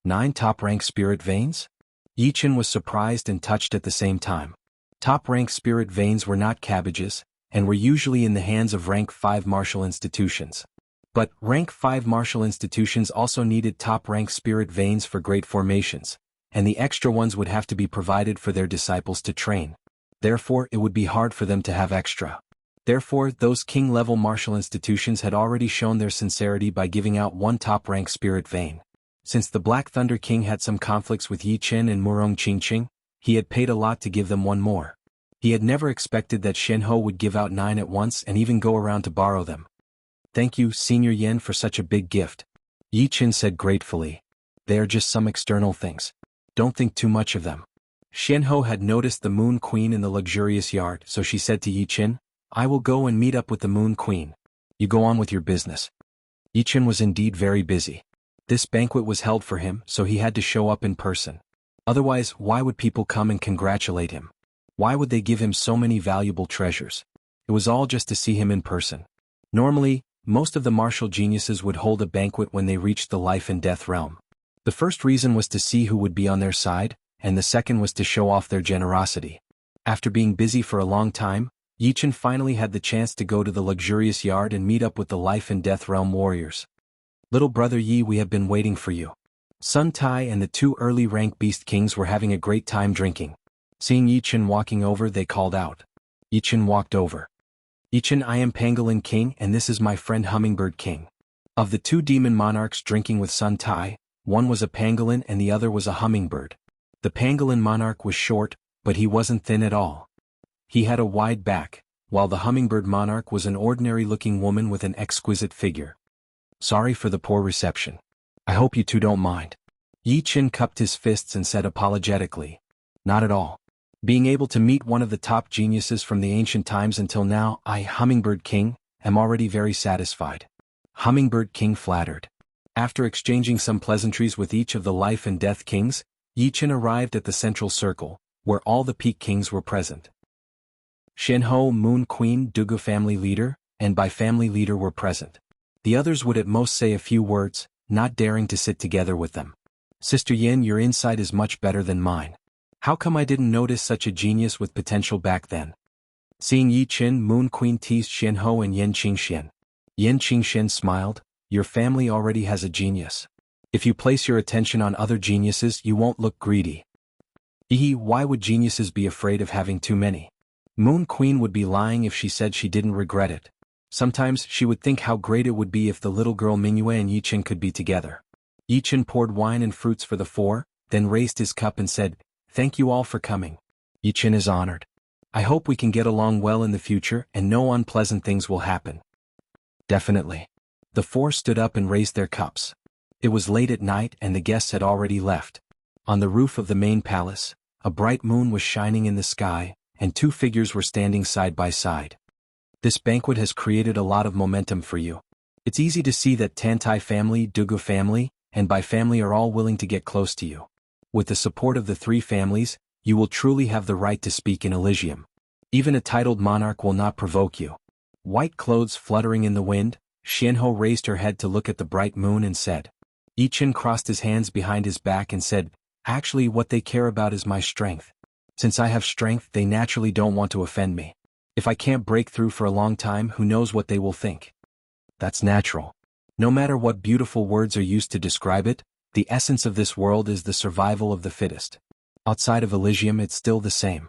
9 top-rank spirit veins? Yi Chen was surprised and touched at the same time. Top-rank spirit veins were not cabbages, and were usually in the hands of rank 5 martial institutions. But rank 5 martial institutions also needed top-rank spirit veins for great formations, and the extra ones would have to be provided for their disciples to train. Therefore, it would be hard for them to have extra. Therefore, those king-level martial institutions had already shown their sincerity by giving out 1 top-rank spirit vein. Since the Black Thunder King had some conflicts with Yi Chen and Murong Qingqing, he had paid a lot to give them 1 more. He had never expected that Xian Ho would give out 9 at once and even go around to borrow them. Thank you, Senior Yen, for such a big gift. Yi Chen said gratefully. They are just some external things. Don't think too much of them. Xian Ho had noticed the Moon Queen in the luxurious yard, so she said to Yi Chen, I will go and meet up with the Moon Queen. You go on with your business. Yi Chen was indeed very busy. This banquet was held for him, so he had to show up in person. Otherwise, why would people come and congratulate him? Why would they give him so many valuable treasures? It was all just to see him in person. Normally, most of the martial geniuses would hold a banquet when they reached the life and death realm. The first reason was to see who would be on their side, and the second was to show off their generosity. After being busy for a long time, Yi Chen finally had the chance to go to the luxurious yard and meet up with the life and death realm warriors. Little brother Yi, we have been waiting for you. Sun Tai and the 2 early rank beast kings were having a great time drinking. Seeing Yi Chen walking over, they called out. Yi Chen walked over. Yi Chen, I am Pangolin King and this is my friend Hummingbird King. Of the 2 demon monarchs drinking with Sun Tai, one was a pangolin and the other was a hummingbird. The pangolin monarch was short, but he wasn't thin at all. He had a wide back, while the hummingbird monarch was an ordinary-looking woman with an exquisite figure. Sorry for the poor reception. I hope you 2 don't mind. Yi Chen cupped his fists and said apologetically. Not at all. Being able to meet one of the top geniuses from the ancient times until now, I, Hummingbird King, am already very satisfied. Hummingbird King flattered. After exchanging some pleasantries with each of the life and death kings, Yi Chen arrived at the central circle, where all the peak kings were present. Xian Ho, Moon Queen, Dugu family leader, and Bai family leader were present. The others would at most say a few words, not daring to sit together with them. Sister Yin, your insight is much better than mine. How come I didn't notice such a genius with potential back then? Seeing Yi Qin, Moon Queen teased Xianhou and Yen Qingxian. Yen Qingxian smiled, your family already has a genius. If you place your attention on other geniuses, you won't look greedy. Why would geniuses be afraid of having too many? Moon Queen would be lying if she said she didn't regret it. Sometimes she would think how great it would be if the little girl Mingyue and Yi Qin could be together. Yi Qin poured wine and fruits for the four, then raised his cup and said, "Thank you all for coming. Yi Qin is honored. I hope we can get along well in the future and no unpleasant things will happen." Definitely. The four stood up and raised their cups. It was late at night and the guests had already left. On the roof of the main palace, a bright moon was shining in the sky, and two figures were standing side by side. This banquet has created a lot of momentum for you. It's easy to see that Tantai family, Dugu family, and Bai family are all willing to get close to you. With the support of the three families, you will truly have the right to speak in Elysium. Even a titled monarch will not provoke you. White clothes fluttering in the wind, Xianhou raised her head to look at the bright moon and said. Yi Qin crossed his hands behind his back and said, "Actually, what they care about is my strength. Since I have strength, they naturally don't want to offend me. If I can't break through for a long time, who knows what they will think?" That's natural. No matter what beautiful words are used to describe it, the essence of this world is the survival of the fittest. Outside of Elysium, it's still the same.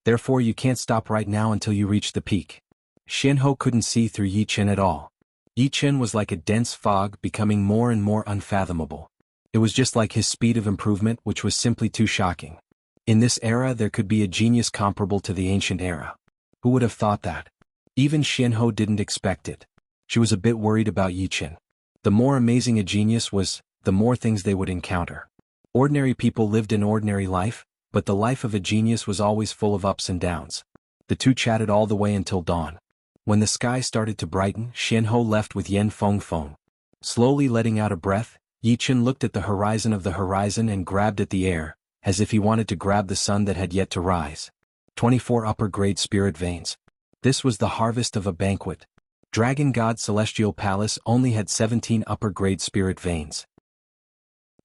Therefore, you can't stop right now until you reach the peak. Xianhou couldn't see through Yi Qin at all. Yi Qin was like a dense fog, becoming more and more unfathomable. It was just like his speed of improvement, which was simply too shocking. In this era, there could be a genius comparable to the ancient era. Who would have thought that? Even Xianhou didn't expect it. She was a bit worried about Yi Qin. The more amazing a genius was, the more things they would encounter. Ordinary people lived an ordinary life, but the life of a genius was always full of ups and downs. The two chatted all the way until dawn. When the sky started to brighten, Xianhou left with Yan Fengfeng. Slowly letting out a breath, Yi Qin looked at the horizon and grabbed at the air, as if he wanted to grab the sun that had yet to rise. 24 upper-grade spirit veins. This was the harvest of a banquet. Dragon God Celestial Palace only had 17 upper-grade spirit veins.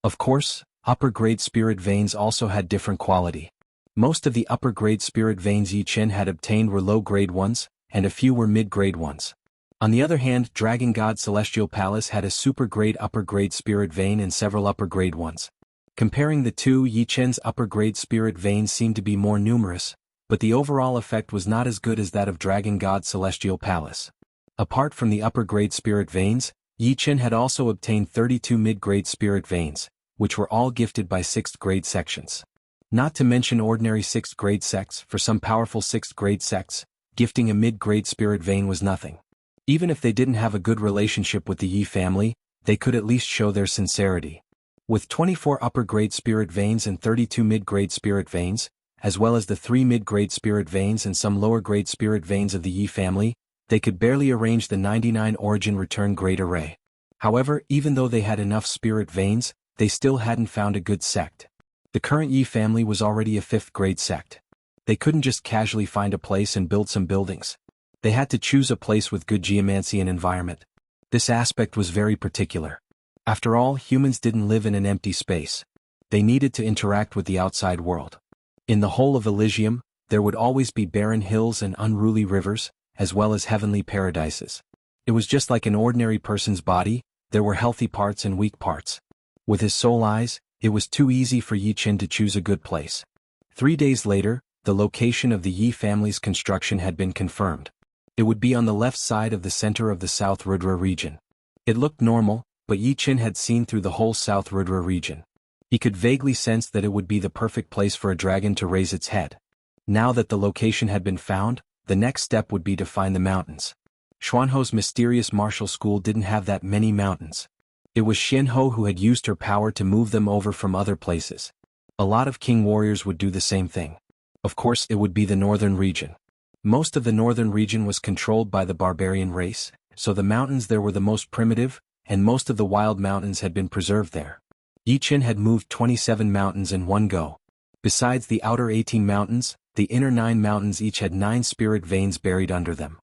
Of course, upper-grade spirit veins also had different quality. Most of the upper-grade spirit veins Yi Qin had obtained were low-grade ones, and a few were mid-grade ones. On the other hand, Dragon God Celestial Palace had a super-grade upper-grade spirit vein and several upper-grade ones. Comparing the two, Yi Qin's upper-grade spirit veins seemed to be more numerous, but the overall effect was not as good as that of Dragon God Celestial Palace. Apart from the upper-grade spirit veins, Yi Qin had also obtained 32 mid-grade spirit veins, which were all gifted by 6th-grade sections. Not to mention ordinary 6th-grade sects. For some powerful 6th-grade sects, gifting a mid-grade spirit vein was nothing. Even if they didn't have a good relationship with the Yi family, they could at least show their sincerity. With 24 upper-grade spirit veins and 32 mid-grade spirit veins, as well as the 3 mid-grade spirit veins and some lower-grade spirit veins of the Yi family, they could barely arrange the 99 origin return grade array. However, even though they had enough spirit veins, they still hadn't found a good sect. The current Yi family was already a 5th-grade sect. They couldn't just casually find a place and build some buildings. They had to choose a place with good geomancy and environment. This aspect was very particular. After all, humans didn't live in an empty space. They needed to interact with the outside world. In the whole of Elysium, there would always be barren hills and unruly rivers, as well as heavenly paradises. It was just like an ordinary person's body, there were healthy parts and weak parts. With his soul eyes, it was too easy for Yi Qin to choose a good place. 3 days later, the location of the Yi family's construction had been confirmed. It would be on the left side of the center of the South Rudra region. It looked normal, but Yi Qin had seen through the whole South Rudra region. He could vaguely sense that it would be the perfect place for a dragon to raise its head. Now that the location had been found, the next step would be to find the mountains. Xuanhou's mysterious martial school didn't have that many mountains. It was Xianhou who had used her power to move them over from other places. A lot of king warriors would do the same thing. Of course, it would be the northern region. Most of the northern region was controlled by the barbarian race, so the mountains there were the most primitive, and most of the wild mountains had been preserved there. Yi Qin had moved 27 mountains in one go. Besides the outer 18 mountains, the inner 9 mountains each had 9 spirit veins buried under them.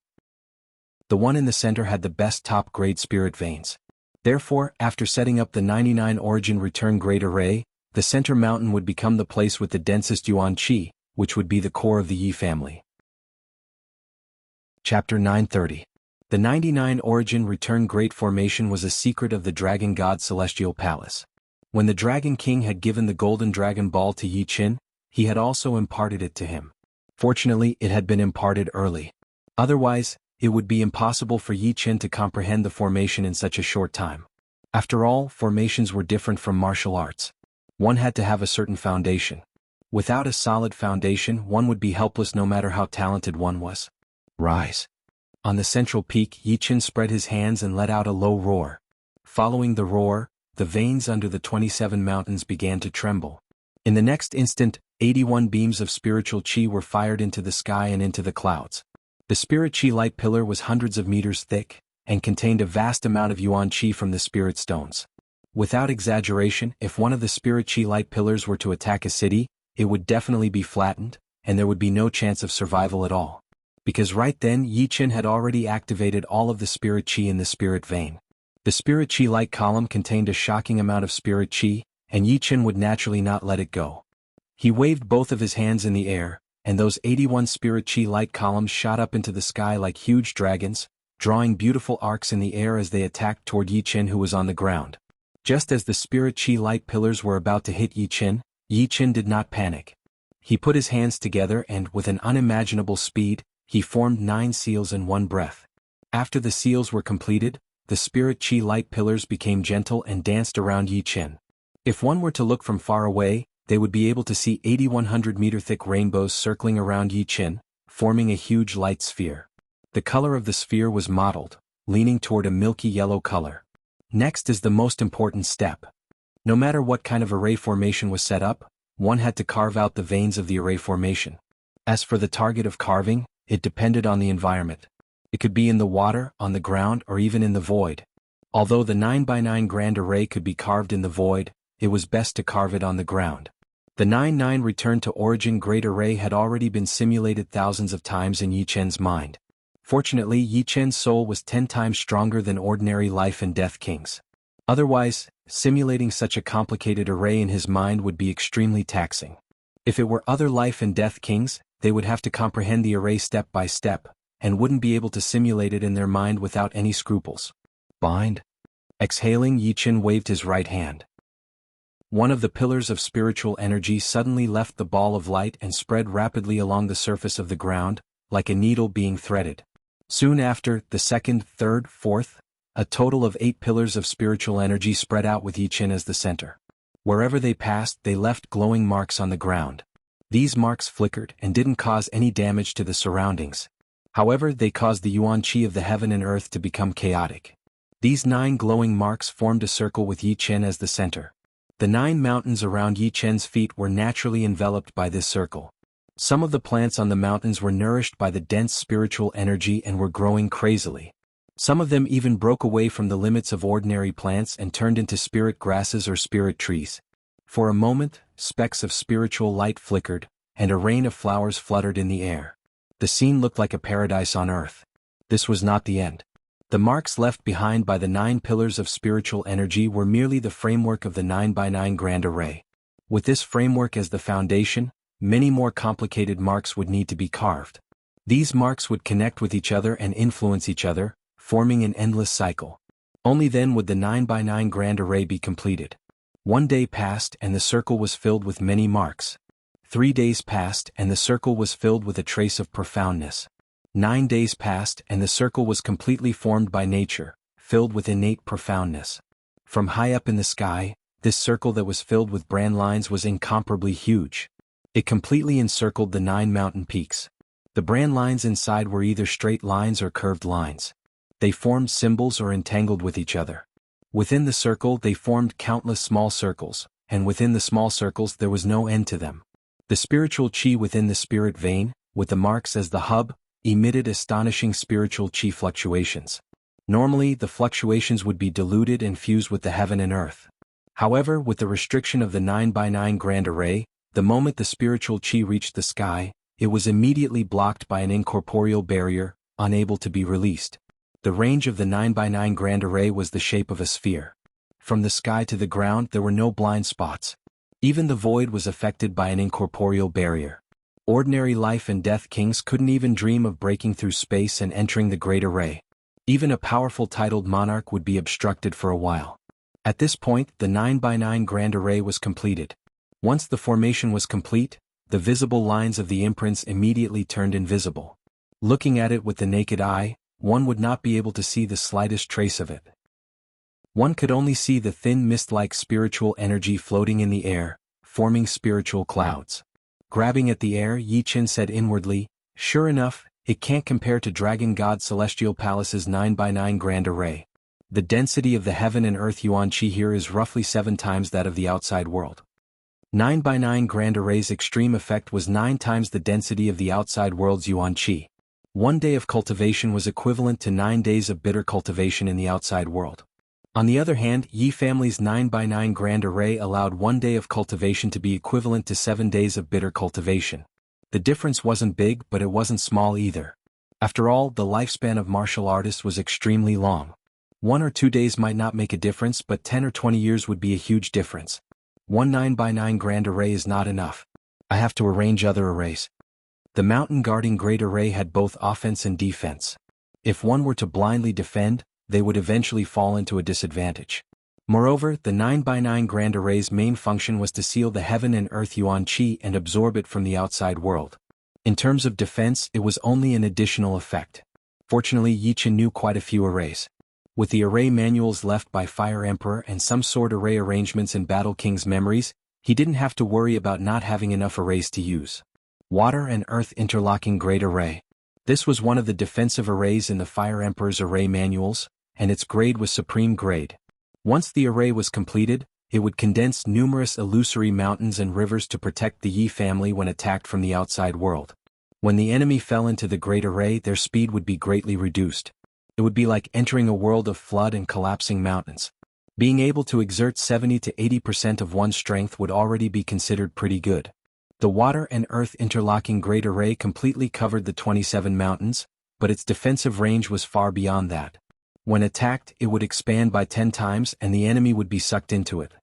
The one in the center had the best top-grade spirit veins. Therefore, after setting up the 99 origin return great array, the center mountain would become the place with the densest yuan qi, which would be the core of the Yi family. Chapter 930. The 99 origin return great formation was a secret of the Dragon God's celestial palace. When the Dragon King had given the golden dragon ball to Yi Qin, he had also imparted it to him. Fortunately, it had been imparted early. Otherwise, it would be impossible for Yi Qin to comprehend the formation in such a short time. After all, formations were different from martial arts. One had to have a certain foundation. Without a solid foundation, one would be helpless no matter how talented one was. Rise. On the central peak, Yi Qin spread his hands and let out a low roar. Following the roar, the veins under the 27 mountains began to tremble. In the next instant, 81 beams of spiritual qi were fired into the sky and into the clouds. The spirit qi light pillar was hundreds of meters thick, and contained a vast amount of yuan qi from the spirit stones. Without exaggeration, if one of the spirit qi light pillars were to attack a city, it would definitely be flattened, and there would be no chance of survival at all. Because right then Yi Qin had already activated all of the spirit qi in the spirit vein. The spirit qi light column contained a shocking amount of spirit qi, and Yi Qin would naturally not let it go. He waved both of his hands in the air, and those 81 spirit qi light columns shot up into the sky like huge dragons, drawing beautiful arcs in the air as they attacked toward Yi Qin, who was on the ground. Just as the spirit qi light pillars were about to hit Yi Qin did not panic. He put his hands together and, with an unimaginable speed, he formed 9 seals in one breath. After the seals were completed, the spirit qi light pillars became gentle and danced around Yi Qin. If one were to look from far away, they would be able to see 8,100-meter thick rainbows circling around Yi Qin, forming a huge light sphere. The color of the sphere was mottled, leaning toward a milky yellow color. Next is the most important step. No matter what kind of array formation was set up, one had to carve out the veins of the array formation. As for the target of carving, it depended on the environment. It could be in the water, on the ground, or even in the void. Although the 9x9 grand array could be carved in the void, it was best to carve it on the ground. The 9-9 return to origin great array had already been simulated thousands of times in Yi Qin's mind. Fortunately, Yi Qin's soul was 10 times stronger than ordinary life and death kings. Otherwise, simulating such a complicated array in his mind would be extremely taxing. If it were other life and death kings, they would have to comprehend the array step by step, and wouldn't be able to simulate it in their mind without any scruples. Bind. Exhaling, Yi Qin waved his right hand. One of the pillars of spiritual energy suddenly left the ball of light and spread rapidly along the surface of the ground, like a needle being threaded. Soon after, the second, third, fourth, a total of 8 pillars of spiritual energy spread out with Yi Qin as the center. Wherever they passed, they left glowing marks on the ground. These marks flickered and didn't cause any damage to the surroundings. However, they caused the yuan qi of the heaven and earth to become chaotic. These 9 glowing marks formed a circle with Yi Qin as the center. The 9 mountains around Yi Qin's feet were naturally enveloped by this circle. Some of the plants on the mountains were nourished by the dense spiritual energy and were growing crazily. Some of them even broke away from the limits of ordinary plants and turned into spirit grasses or spirit trees. For a moment, specks of spiritual light flickered, and a rain of flowers fluttered in the air. The scene looked like a paradise on earth. This was not the end. The marks left behind by the 9 pillars of spiritual energy were merely the framework of the 9x9 grand array. With this framework as the foundation, many more complicated marks would need to be carved. These marks would connect with each other and influence each other, forming an endless cycle. Only then would the 9x9 grand array be completed. 1 day passed and the circle was filled with many marks. 3 days passed and the circle was filled with a trace of profoundness. 9 days passed and the circle was completely formed by nature, filled with innate profoundness. From high up in the sky, this circle that was filled with brand lines was incomparably huge. It completely encircled the 9 mountain peaks. The brand lines inside were either straight lines or curved lines. They formed symbols or entangled with each other. Within the circle they formed countless small circles, and within the small circles there was no end to them. The spiritual qi within the spirit vein, with the marks as the hub, emitted astonishing spiritual qi fluctuations. Normally, the fluctuations would be diluted and fused with the heaven and earth. However, with the restriction of the 9x9 grand array, the moment the spiritual qi reached the sky, it was immediately blocked by an incorporeal barrier, unable to be released. The range of the 9x9 Grand Array was the shape of a sphere. From the sky to the ground there were no blind spots. Even the void was affected by an incorporeal barrier. Ordinary life and death kings couldn't even dream of breaking through space and entering the Great Array. Even a powerful titled monarch would be obstructed for a while. At this point, the 9x9 Grand Array was completed. Once the formation was complete, the visible lines of the imprints immediately turned invisible. Looking at it with the naked eye, one would not be able to see the slightest trace of it. One could only see the thin mist-like spiritual energy floating in the air, forming spiritual clouds. Grabbing at the air, Yi Qin said inwardly, "Sure enough, it can't compare to Dragon God Celestial Palace's 9x9 Grand Array. The density of the heaven and earth yuan qi here is roughly 7 times that of the outside world." 9x9 Grand Array's extreme effect was 9 times the density of the outside world's yuan qi. 1 day of cultivation was equivalent to 9 days of bitter cultivation in the outside world. On the other hand, Yi family's 9x9 Grand Array allowed 1 day of cultivation to be equivalent to 7 days of bitter cultivation. The difference wasn't big, but it wasn't small either. After all, the lifespan of martial artists was extremely long. 1 or 2 days might not make a difference, but 10 or 20 years would be a huge difference. One 9x9 Grand Array is not enough. I have to arrange other arrays. The mountain guarding Great Array had both offense and defense. If one were to blindly defend, they would eventually fall into a disadvantage. Moreover, the 9x9 Grand Array's main function was to seal the heaven and earth yuan qi and absorb it from the outside world. In terms of defense, it was only an additional effect. Fortunately, Yi Qin knew quite a few arrays. With the array manuals left by Fire Emperor and some sword array arrangements in Battle King's memories, he didn't have to worry about not having enough arrays to use. Water and Earth Interlocking Great Array. This was one of the defensive arrays in the Fire Emperor's array manuals, and its grade was Supreme Grade. Once the array was completed, it would condense numerous illusory mountains and rivers to protect the Yi family when attacked from the outside world. When the enemy fell into the Great Array, their speed would be greatly reduced. It would be like entering a world of flood and collapsing mountains. Being able to exert 70 to 80% of one's strength would already be considered pretty good. The Water and Earth Interlocking Great Array completely covered the 27 mountains, but its defensive range was far beyond that. When attacked, it would expand by 10 times and the enemy would be sucked into it.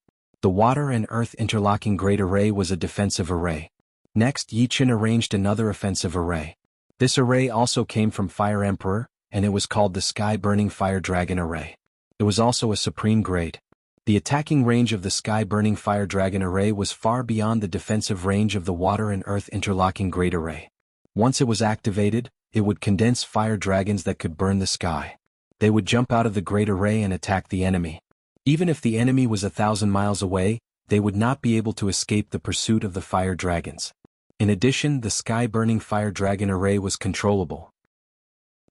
The Water and Earth Interlocking Great Array was a defensive array. Next, Yi Qin arranged another offensive array. This array also came from Fire Emperor, and it was called the Sky Burning Fire Dragon Array. It was also a supreme grade. The attacking range of the Sky Burning Fire Dragon Array was far beyond the defensive range of the Water and Earth Interlocking Great Array. Once it was activated, it would condense fire dragons that could burn the sky. They would jump out of the Great Array and attack the enemy. Even if the enemy was 1,000 miles away, they would not be able to escape the pursuit of the fire dragons. In addition, the Sky Burning Fire Dragon Array was controllable.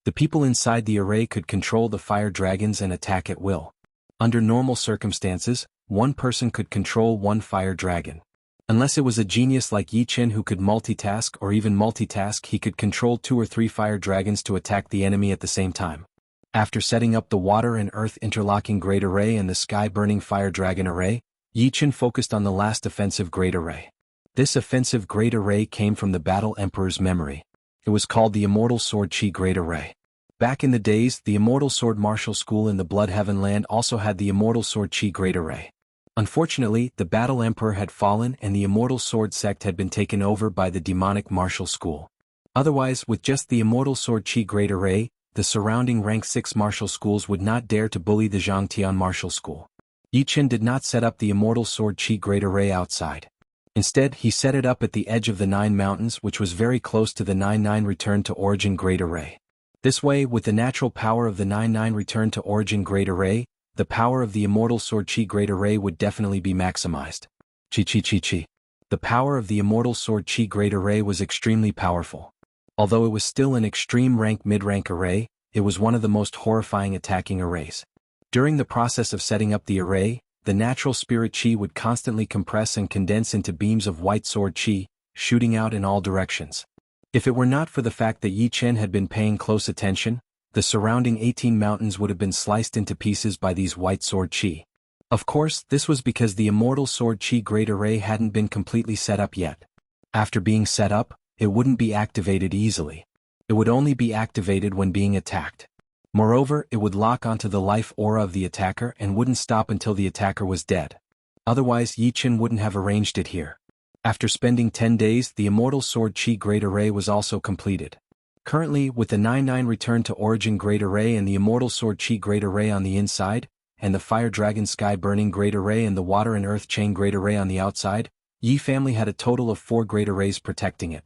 The people inside the array could control the fire dragons and attack at will. Under normal circumstances, one person could control one fire dragon. Unless it was a genius like Yi Qin who could multitask or even multitask, he could control 2 or 3 fire dragons to attack the enemy at the same time. After setting up the Water and Earth Interlocking Great Array and the Sky Burning Fire Dragon Array, Yi Qin focused on the last offensive Great Array. This offensive Great Array came from the Battle Emperor's memory. It was called the Immortal Sword Qi Great Array. Back in the days, the Immortal Sword Martial School in the Blood Heaven Land also had the Immortal Sword Qi Great Array. Unfortunately, the Battle Emperor had fallen and the Immortal Sword sect had been taken over by the demonic martial school. Otherwise, with just the Immortal Sword Qi Great Array, the surrounding rank 6 martial schools would not dare to bully the Zhangtian martial school. Yi Qin did not set up the Immortal Sword Qi Great Array outside. Instead, he set it up at the edge of the 9 mountains, which was very close to the 9-9 Return to Origin Great Array. This way, with the natural power of the 9-9 Return to Origin Great Array, the power of the Immortal Sword Qi Great Array would definitely be maximized. Chi. The power of the Immortal Sword Qi Great Array was extremely powerful. Although it was still an extreme rank mid-rank array, it was one of the most horrifying attacking arrays. During the process of setting up the array, the natural spirit Qi would constantly compress and condense into beams of white sword Qi, shooting out in all directions. If it were not for the fact that Yi Qin had been paying close attention, the surrounding 18 mountains would have been sliced into pieces by these white sword Qi. Of course, this was because the Immortal Sword Qi Great Array hadn't been completely set up yet. After being set up, it wouldn't be activated easily. It would only be activated when being attacked. Moreover, it would lock onto the life aura of the attacker and wouldn't stop until the attacker was dead. Otherwise, Yi Chen wouldn't have arranged it here. After spending 10 days, the Immortal Sword Chi Great Array was also completed. Currently, with the 9-9 Return to Origin Great Array and the Immortal Sword Chi Great Array on the inside, and the Fire Dragon Sky Burning Great Array and the Water and Earth Chain Great Array on the outside, Yi family had a total of 4 Great Arrays protecting it.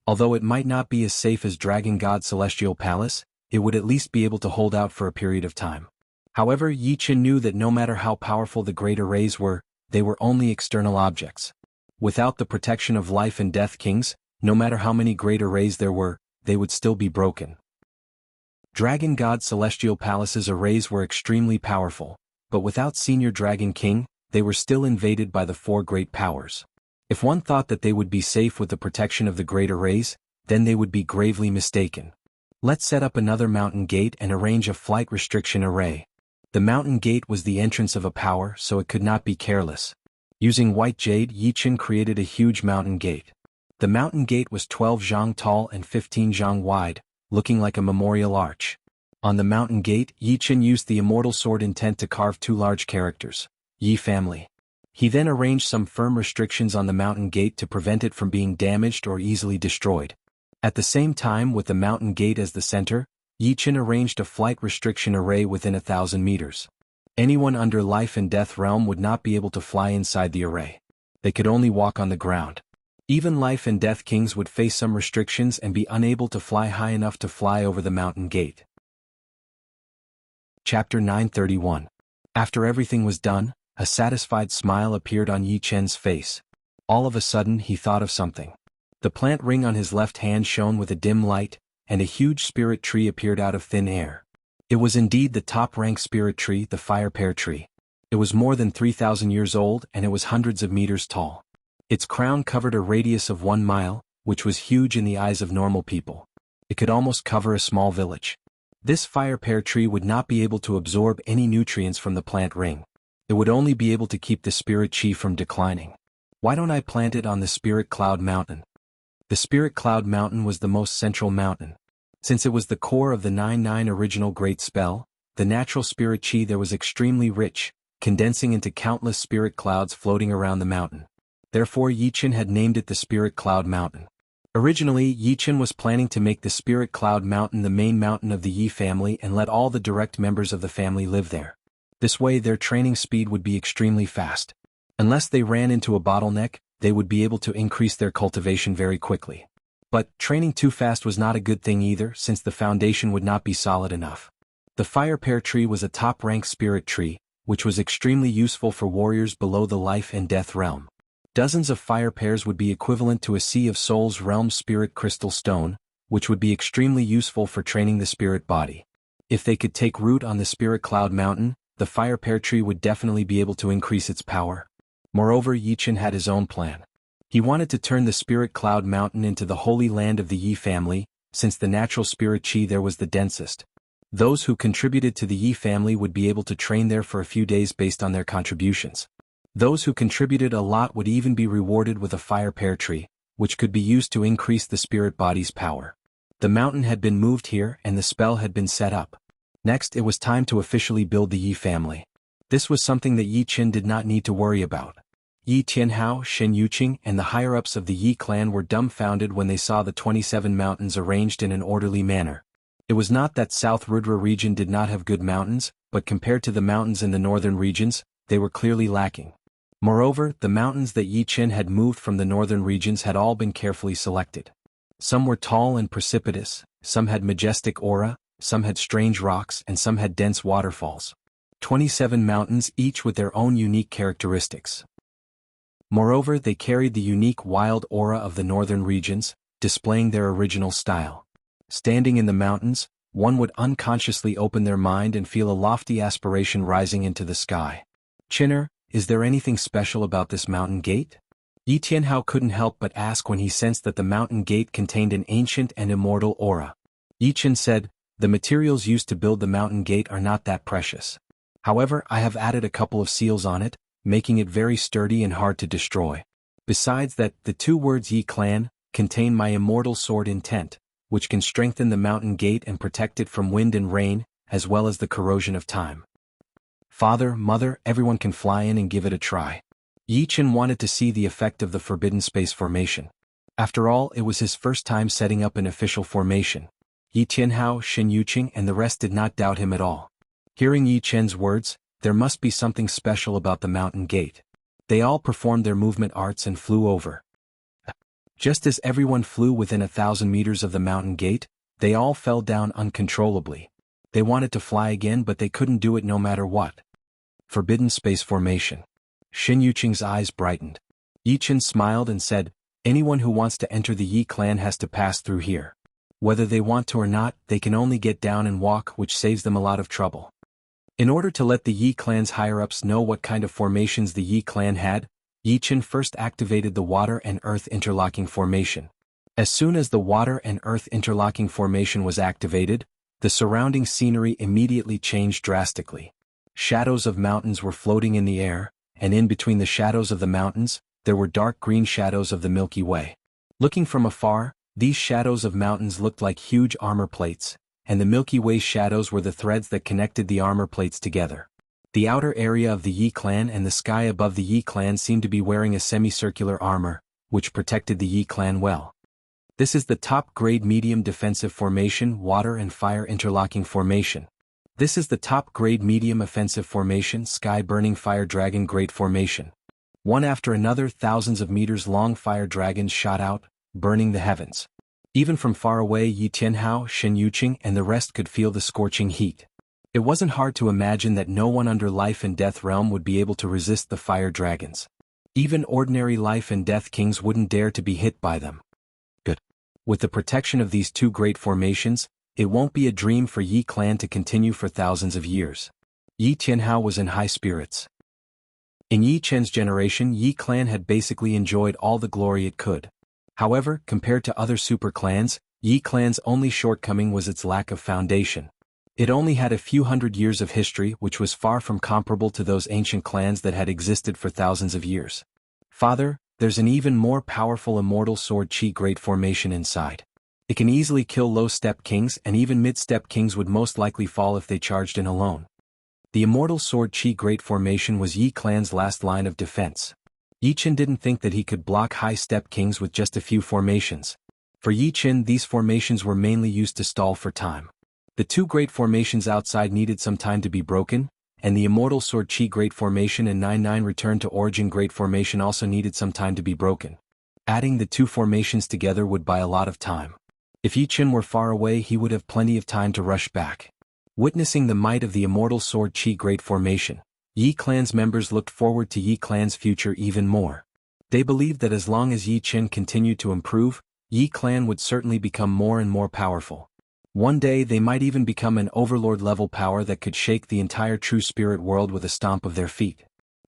Although it might not be as safe as Dragon God Celestial Palace, it would at least be able to hold out for a period of time. However, Yi Chen knew that no matter how powerful the Great Arrays were, they were only external objects. Without the protection of Life and Death Kings, no matter how many Great Arrays there were, they would still be broken. Dragon God Celestial Palace's arrays were extremely powerful, but without Senior Dragon King, they were still invaded by the 4 great powers. If one thought that they would be safe with the protection of the Great Arrays, then they would be gravely mistaken. Let's set up another mountain gate and arrange a flight restriction array. The mountain gate was the entrance of a power, so it could not be careless. Using white jade, Yi Chen created a huge mountain gate. The mountain gate was 12 zhang tall and 15 zhang wide, looking like a memorial arch. On the mountain gate, Yi Chen used the Immortal Sword intent to carve 2 large characters, Yi family. He then arranged some firm restrictions on the mountain gate to prevent it from being damaged or easily destroyed. At the same time, with the mountain gate as the center, Yi Chen arranged a flight restriction array within 1,000 meters. Anyone under Life and Death realm would not be able to fly inside the array. They could only walk on the ground. Even Life and Death Kings would face some restrictions and be unable to fly high enough to fly over the mountain gate. Chapter 931. After everything was done, a satisfied smile appeared on Yi Chen's face. All of a sudden he thought of something. The plant ring on his left hand shone with a dim light, and a huge spirit tree appeared out of thin air. It was indeed the top-ranked spirit tree, the Fire Pear Tree. It was more than 3,000 years old and it was hundreds of meters tall. Its crown covered a radius of 1 mile, which was huge in the eyes of normal people. It could almost cover a small village. This Fire Pear Tree would not be able to absorb any nutrients from the plant ring. It would only be able to keep the spirit chi from declining. Why don't I plant it on the Spirit Cloud Mountain? The Spirit Cloud Mountain was the most central mountain. Since it was the core of the 9-9 original Great Spell, the natural spirit chi there was extremely rich, condensing into countless spirit clouds floating around the mountain. Therefore Yi Chen had named it the Spirit Cloud Mountain. Originally, Yi Chen was planning to make the Spirit Cloud Mountain the main mountain of the Yi family and let all the direct members of the family live there. This way their training speed would be extremely fast. Unless they ran into a bottleneck, they would be able to increase their cultivation very quickly. But training too fast was not a good thing either, since the foundation would not be solid enough. The Fire Pear Tree was a top-ranked spirit tree, which was extremely useful for warriors below the Life and Death realm. Dozens of fire pears would be equivalent to a Sea of Souls realm spirit crystal stone, which would be extremely useful for training the spirit body. If they could take root on the Spirit Cloud Mountain, the Fire Pear Tree would definitely be able to increase its power. Moreover, Yi Chen had his own plan. He wanted to turn the Spirit Cloud Mountain into the holy land of the Yi family, since the natural spirit chi there was the densest. Those who contributed to the Yi family would be able to train there for a few days based on their contributions. Those who contributed a lot would even be rewarded with a Fire Pear Tree, which could be used to increase the spirit body's power. The mountain had been moved here and the spell had been set up. Next, it was time to officially build the Yi family. This was something that Yi Chen did not need to worry about. Yi Tianhao, Shen Yuqing, and the higher-ups of the Yi clan were dumbfounded when they saw the 27 mountains arranged in an orderly manner. It was not that South Rudra region did not have good mountains, but compared to the mountains in the northern regions, they were clearly lacking. Moreover, the mountains that Yi Chen had moved from the northern regions had all been carefully selected. Some were tall and precipitous, some had majestic aura, some had strange rocks, and some had dense waterfalls. 27 mountains, each with their own unique characteristics. Moreover, they carried the unique wild aura of the northern regions, displaying their original style. Standing in the mountains, one would unconsciously open their mind and feel a lofty aspiration rising into the sky. Chinner, is there anything special about this mountain gate? Yi Tianhao couldn't help but ask when he sensed that the mountain gate contained an ancient and immortal aura. Yi Chen said, the materials used to build the mountain gate are not that precious. However, I have added a couple of seals on it, making it very sturdy and hard to destroy. Besides that, the 2 words Yi Clan contain my immortal sword intent, which can strengthen the mountain gate and protect it from wind and rain, as well as the corrosion of time. Father, mother, everyone can fly in and give it a try. Yi Chen wanted to see the effect of the forbidden space formation. After all, it was his first time setting up an official formation. Yi Tianhao, Shen Yuqing and the rest did not doubt him at all. Hearing Yi Chen's words, there must be something special about the mountain gate. They all performed their movement arts and flew over. Just as everyone flew within 1,000 meters of the mountain gate, they all fell down uncontrollably. They wanted to fly again but they couldn't do it no matter what. Forbidden space formation. Shen Yuqing's eyes brightened. Yi Chen smiled and said, anyone who wants to enter the Yi clan has to pass through here. Whether they want to or not, they can only get down and walk, which saves them a lot of trouble. In order to let the Yi clan's higher-ups know what kind of formations the Yi clan had, Yi Chen first activated the water and earth interlocking formation. As soon as the water and earth interlocking formation was activated, the surrounding scenery immediately changed drastically. Shadows of mountains were floating in the air, and in between the shadows of the mountains, there were dark green shadows of the Milky Way. Looking from afar, these shadows of mountains looked like huge armor plates, and the Milky Way shadows were the threads that connected the armor plates together. The outer area of the Yi clan and the sky above the Yi clan seemed to be wearing a semicircular armor, which protected the Yi clan well. This is the top-grade medium defensive formation, water and fire interlocking formation. This is the top-grade medium offensive formation, sky-burning fire dragon grade formation. One after another, thousands of meters-long fire dragons shot out, burning the heavens. Even from far away, Yi Tianhao, Shen Yuqing and the rest could feel the scorching heat. It wasn't hard to imagine that no one under life and death realm would be able to resist the fire dragons. Even ordinary life and death kings wouldn't dare to be hit by them. Good. With the protection of these two great formations, it won't be a dream for Yi clan to continue for thousands of years. Yi Tianhao was in high spirits. In Yi Chen's generation, Yi clan had basically enjoyed all the glory it could. However, compared to other super clans, Yi clan's only shortcoming was its lack of foundation. It only had a few hundred years of history, which was far from comparable to those ancient clans that had existed for thousands of years. Father, there's an even more powerful immortal sword chi great formation inside. It can easily kill low-step kings, and even mid-step kings would most likely fall if they charged in alone. The immortal sword chi great formation was Yi clan's last line of defense. Yi Chen didn't think that he could block high-step kings with just a few formations. For Yi Chen, these formations were mainly used to stall for time. The two great formations outside needed some time to be broken, and the immortal sword chi great formation and 9-9 return to origin great formation also needed some time to be broken. Adding the two formations together would buy a lot of time. If Yi Chen were far away, he would have plenty of time to rush back. Witnessing the might of the immortal sword chi great formation, Yi clan's members looked forward to Yi clan's future even more. They believed that as long as Yi Chen continued to improve, Yi clan would certainly become more and more powerful. One day they might even become an overlord-level power that could shake the entire true spirit world with a stomp of their feet.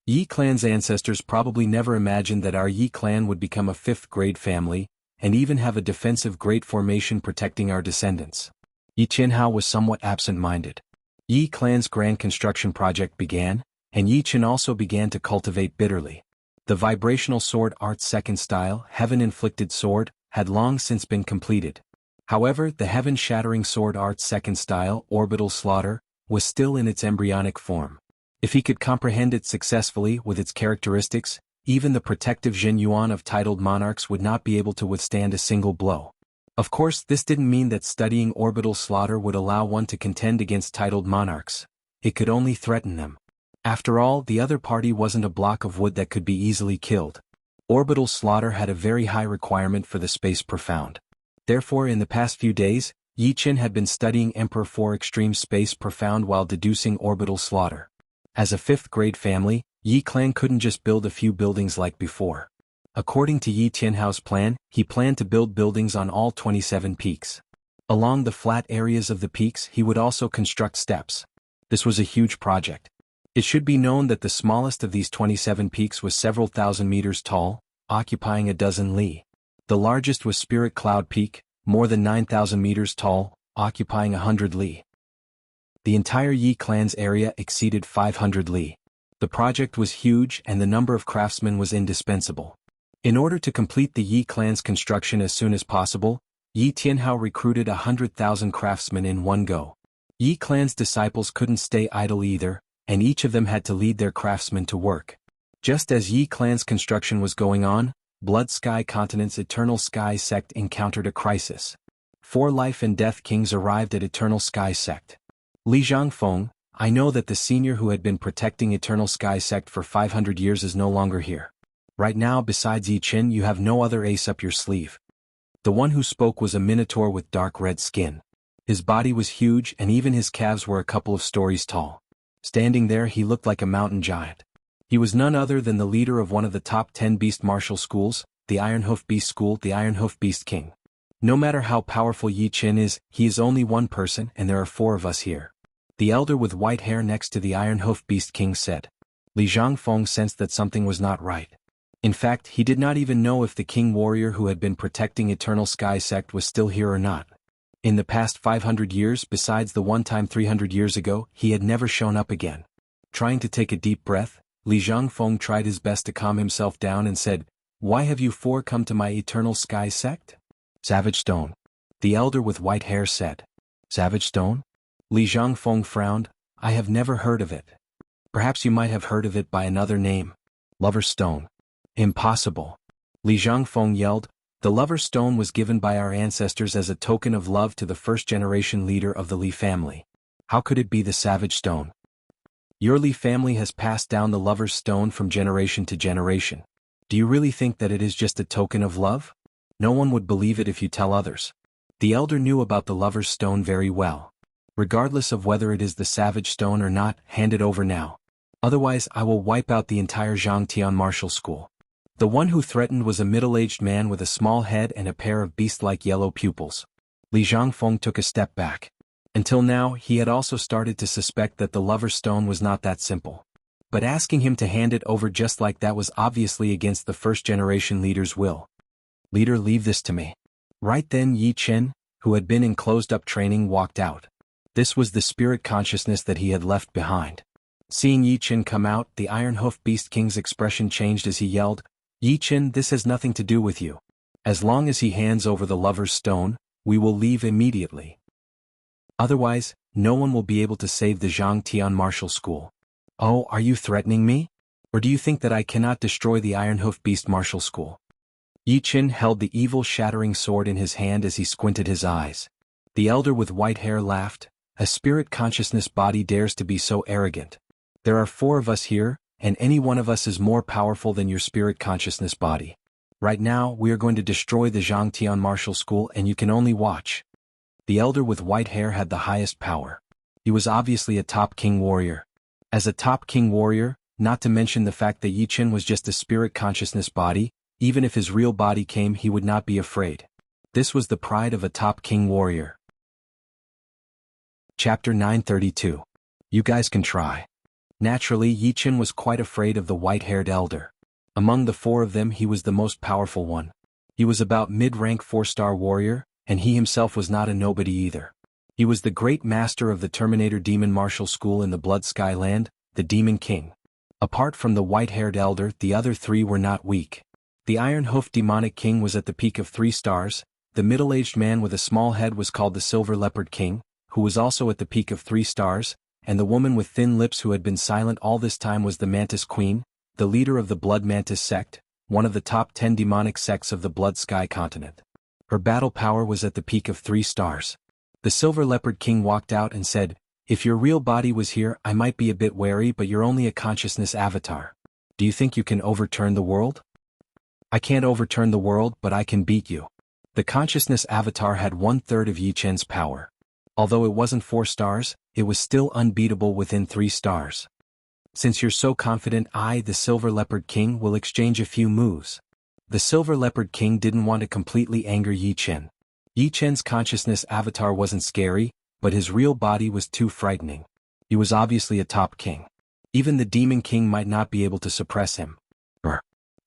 Yi clan's ancestors probably never imagined that our Yi clan would become a fifth-grade family, and even have a defensive great formation protecting our descendants. Yi Tianhao was somewhat absent-minded. Yi clan's grand construction project began, and Yi Chen also began to cultivate bitterly. The vibrational sword art's second style, heaven-inflicted sword, had long since been completed. However, the heaven-shattering sword art's second style, orbital slaughter, was still in its embryonic form. If he could comprehend it successfully with its characteristics, even the protective Zhen Yuan of titled monarchs would not be able to withstand a single blow. Of course, this didn't mean that studying orbital slaughter would allow one to contend against titled monarchs. It could only threaten them. After all, the other party wasn't a block of wood that could be easily killed. Orbital slaughter had a very high requirement for the space profound. Therefore, in the past few days, Yi Chen had been studying Emperor 4 Extreme Space Profound while deducing orbital slaughter. As a fifth-grade family, Yi clan couldn't just build a few buildings like before. According to Yi Tianhao's plan, he planned to build buildings on all 27 peaks. Along the flat areas of the peaks, he would also construct steps. This was a huge project. It should be known that the smallest of these 27 peaks was several thousand meters tall, occupying a dozen li. The largest was Spirit Cloud Peak, more than 9,000 meters tall, occupying 100 li. The entire Yi clan's area exceeded 500 li. The project was huge and the number of craftsmen was indispensable. In order to complete the Yi clan's construction as soon as possible, Yi Tianhao recruited 100,000 craftsmen in one go. Yi clan's disciples couldn't stay idle either, and each of them had to lead their craftsmen to work. Just as Yi clan's construction was going on, Blood Sky Continent's Eternal Sky Sect encountered a crisis. 4 life and death kings arrived at Eternal Sky Sect. Li Zhangfeng, I know that the senior who had been protecting Eternal Sky Sect for 500 years is no longer here. Right now, besides Yi Qin, you have no other ace up your sleeve. The one who spoke was a minotaur with dark red skin. His body was huge and even his calves were a couple of stories tall. Standing there, he looked like a mountain giant. He was none other than the leader of one of the top 10 beast martial schools, the Ironhoof Beast School, the Ironhoof Beast King. No matter how powerful Yi Qin is, he is only one person and there are 4 of us here. The elder with white hair next to the Ironhoof Beast King said. Li Zhangfeng sensed that something was not right. In fact, he did not even know if the king warrior who had been protecting Eternal Sky Sect was still here or not. In the past 500 years, besides the one time 300 years ago, he had never shown up again. Trying to take a deep breath, Li Zhangfeng tried his best to calm himself down and said, "Why have you 4 come to my Eternal Sky Sect?" Savage Stone. The elder with white hair said. Savage Stone? Li Zhangfeng frowned. I have never heard of it. Perhaps you might have heard of it by another name. Lover's Stone. Impossible. Li Zhangfeng yelled. The Lover's Stone was given by our ancestors as a token of love to the first-generation leader of the Li family. How could it be the Savage Stone? Your Li family has passed down the Lover's Stone from generation to generation. Do you really think that it is just a token of love? No one would believe it if you tell others. The elder knew about the Lover's Stone very well. Regardless of whether it is the Savage Stone or not, hand it over now. Otherwise, I will wipe out the entire Zhangtian martial school. The one who threatened was a middle-aged man with a small head and a pair of beast-like yellow pupils. Li Zhangfeng took a step back. Until now, he had also started to suspect that the Lover's Stone was not that simple. But asking him to hand it over just like that was obviously against the first-generation leader's will. Leader, leave this to me. Right then Yi Qin, who had been in closed-up training, walked out. This was the spirit consciousness that he had left behind. Seeing Yi Qin come out, the Ironhoof Beast King's expression changed as he yelled, Yi Qin, this has nothing to do with you. As long as he hands over the Lover's Stone, we will leave immediately. Otherwise, no one will be able to save the Zhangtian martial school. Oh, are you threatening me? Or do you think that I cannot destroy the Ironhoof Beast martial school? Yi Qin held the evil shattering sword in his hand as he squinted his eyes. The elder with white hair laughed. A spirit consciousness body dares to be so arrogant. There are 4 of us here, and any one of us is more powerful than your spirit consciousness body. Right now, we are going to destroy the Zhangtian martial school and you can only watch. The elder with white hair had the highest power. He was obviously a top king warrior. As a top king warrior, not to mention the fact that Yi Qin was just a spirit consciousness body, even if his real body came he would not be afraid. This was the pride of a top king warrior. Chapter 932. You guys can try. Naturally, Yi Qin was quite afraid of the white-haired elder. Among the 4 of them he was the most powerful one. He was about mid-rank 4-star warrior, and he himself was not a nobody either. He was the great master of the Terminator Demon Martial School in the Blood Sky Land, the Demon King. Apart from the white-haired elder, the other 3 were not weak. The Iron-Hoofed Demonic King was at the peak of 3 stars, the middle-aged man with a small head was called the Silver Leopard King, who was also at the peak of 3 stars, and the woman with thin lips who had been silent all this time was the Mantis Queen, the leader of the Blood Mantis sect, one of the top 10 demonic sects of the Blood Sky Continent. Her battle power was at the peak of 3 stars. The Silver Leopard King walked out and said, If your real body was here, I might be a bit wary, but you're only a consciousness avatar. Do you think you can overturn the world? I can't overturn the world, but I can beat you. The consciousness avatar had 1/3 of Yi Qin's power. Although it wasn't 4 stars, it was still unbeatable within 3 stars. Since you're so confident, I, the Silver Leopard King, will exchange a few moves. The Silver Leopard King didn't want to completely anger Yi Qin. Yi Qin's consciousness avatar wasn't scary, but his real body was too frightening. He was obviously a top king. Even the Demon King might not be able to suppress him.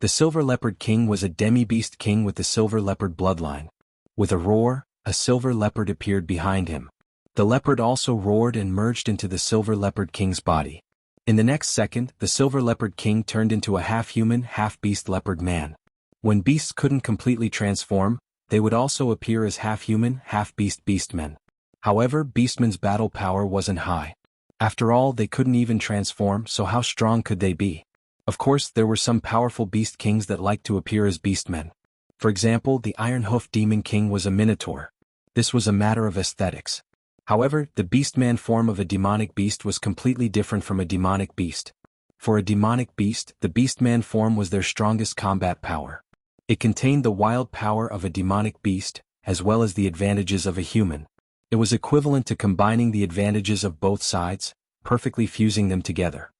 The Silver Leopard King was a demi-beast king with the Silver Leopard bloodline. With a roar, a silver leopard appeared behind him. The leopard also roared and merged into the Silver Leopard King's body. In the next second, the Silver Leopard King turned into a half-human, half-beast leopard man. When beasts couldn't completely transform, they would also appear as half-human, half-beast beastmen. However, Beastmen's battle power wasn't high. After all, they couldn't even transform, so how strong could they be? Of course, there were some powerful beast kings that liked to appear as beastmen. For example, the Iron-Hoof Demon King was a minotaur. This was a matter of aesthetics. However, the beastman form of a demonic beast was completely different from a demonic beast. For a demonic beast, the beastman form was their strongest combat power. It contained the wild power of a demonic beast, as well as the advantages of a human. It was equivalent to combining the advantages of both sides, perfectly fusing them together.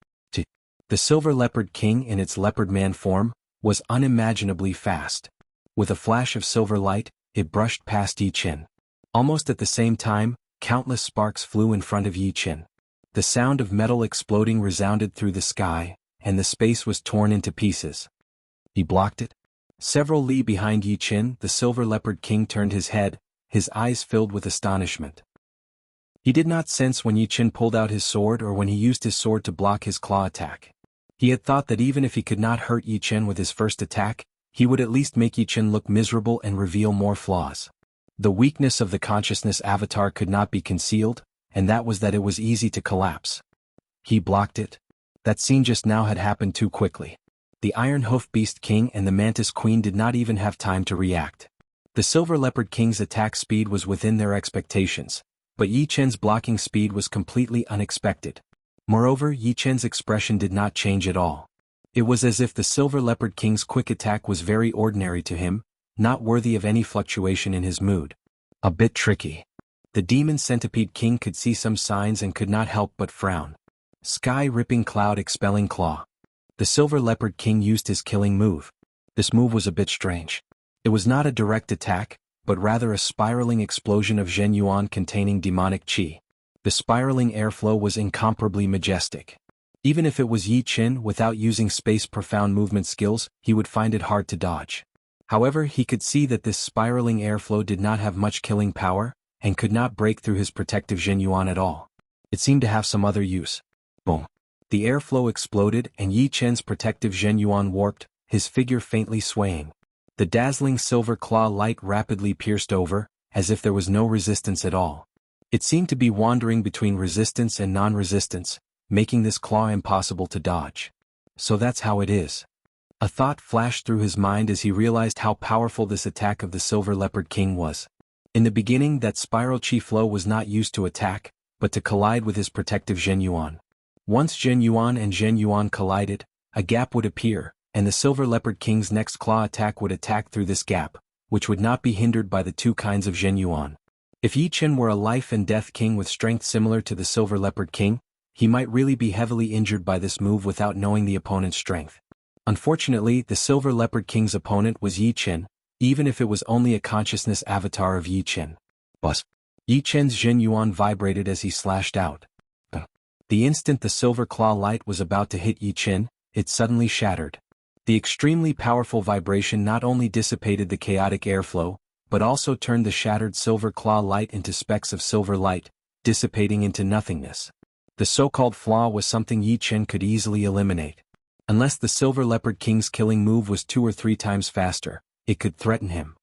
The Silver Leopard King in its leopard man form was unimaginably fast. With a flash of silver light, it brushed past Yi Qin. Almost at the same time, countless sparks flew in front of Yi Qin. The sound of metal exploding resounded through the sky, and the space was torn into pieces. He blocked it. Several li behind Yi Qin, the Silver Leopard King turned his head, his eyes filled with astonishment. He did not sense when Yi Qin pulled out his sword or when he used his sword to block his claw attack. He had thought that even if he could not hurt Yi Qin with his first attack, he would at least make Yi Qin look miserable and reveal more flaws. The weakness of the consciousness avatar could not be concealed, and that was that it was easy to collapse. He blocked it. That scene just now had happened too quickly. The Iron-Hoof Beast King and the Mantis Queen did not even have time to react. The Silver Leopard King's attack speed was within their expectations, but Yi Qin's blocking speed was completely unexpected. Moreover, Yi Qin's expression did not change at all. It was as if the Silver Leopard King's quick attack was very ordinary to him, not worthy of any fluctuation in his mood. A bit tricky. The Demon Centipede King could see some signs and could not help but frown. Sky-ripping cloud expelling claw. The Silver Leopard King used his killing move. This move was a bit strange. It was not a direct attack, but rather a spiraling explosion of Zhen Yuan containing demonic qi. The spiraling airflow was incomparably majestic. Even if it was Yi Qin without using space profound movement skills, he would find it hard to dodge. However, he could see that this spiraling airflow did not have much killing power, and could not break through his protective Zhen Yuan at all. It seemed to have some other use. Boom. The airflow exploded and Yi Qin's protective Zhen Yuan warped, his figure faintly swaying. The dazzling silver claw light rapidly pierced over, as if there was no resistance at all. It seemed to be wandering between resistance and non-resistance, making this claw impossible to dodge. So that's how it is. A thought flashed through his mind as he realized how powerful this attack of the Silver Leopard King was. In the beginning, that spiral chi flow was not used to attack, but to collide with his protective Zhen Yuan. Once Zhen Yuan and Zhen Yuan collided, a gap would appear, and the Silver Leopard King's next claw attack would attack through this gap, which would not be hindered by the two kinds of Zhen Yuan. If Yi Qin were a life and death king with strength similar to the Silver Leopard King, he might really be heavily injured by this move without knowing the opponent's strength. Unfortunately, the Silver Leopard King's opponent was Yi Qin, even if it was only a consciousness avatar of Yi Qin. Buzz. Yi Qin's Zhen Yuan vibrated as he slashed out. The instant the silver claw light was about to hit Yi Qin, it suddenly shattered. The extremely powerful vibration not only dissipated the chaotic airflow, but also turned the shattered silver claw light into specks of silver light, dissipating into nothingness. The so-called flaw was something Yi Qin could easily eliminate. Unless the Silver Leopard King's killing move was 2 or 3 times faster, it could threaten him.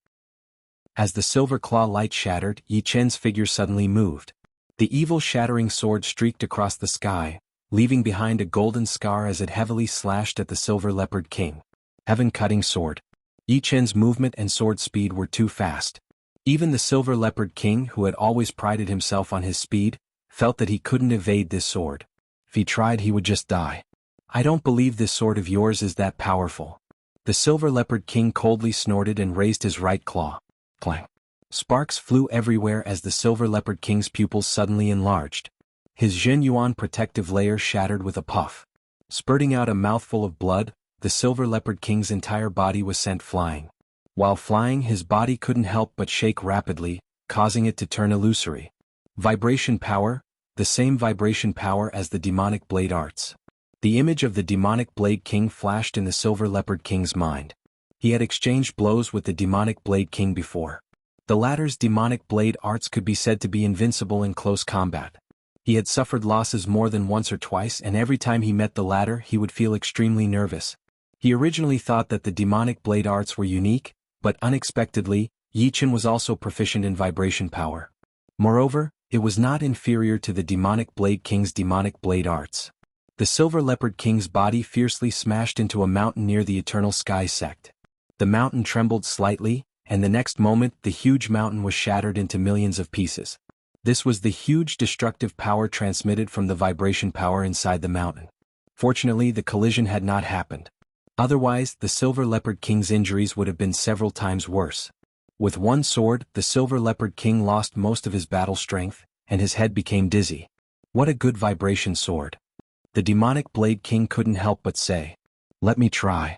As the silver claw light shattered, Yi Qin's figure suddenly moved. The evil shattering sword streaked across the sky, leaving behind a golden scar as it heavily slashed at the Silver Leopard King. Heaven-cutting sword. Yi Qin's movement and sword speed were too fast. Even the Silver Leopard King, who had always prided himself on his speed, felt that he couldn't evade this sword. If he tried, he would just die. I don't believe this sword of yours is that powerful. The Silver Leopard King coldly snorted and raised his right claw. Clang. Sparks flew everywhere as the Silver Leopard King's pupils suddenly enlarged. His Zhen Yuan protective layer shattered with a puff. Spurting out a mouthful of blood, the Silver Leopard King's entire body was sent flying. While flying, his body couldn't help but shake rapidly, causing it to turn illusory. Vibration power, the same vibration power as the demonic blade arts. The image of the demonic Blade King flashed in the Silver Leopard King's mind. He had exchanged blows with the demonic Blade King before. The latter's demonic blade arts could be said to be invincible in close combat. He had suffered losses more than once or twice, and every time he met the latter he would feel extremely nervous. He originally thought that the demonic blade arts were unique, but unexpectedly, Yi Qin was also proficient in vibration power. Moreover, it was not inferior to the Demonic Blade King's demonic blade arts. The Silver Leopard King's body fiercely smashed into a mountain near the Eternal Sky sect. The mountain trembled slightly, and the next moment the huge mountain was shattered into millions of pieces. This was the huge destructive power transmitted from the vibration power inside the mountain. Fortunately, the collision had not happened. Otherwise, the Silver Leopard King's injuries would have been several times worse. With one sword, the Silver Leopard King lost most of his battle strength, and his head became dizzy. What a good vibration sword. The Demonic Blade King couldn't help but say, "Let me try."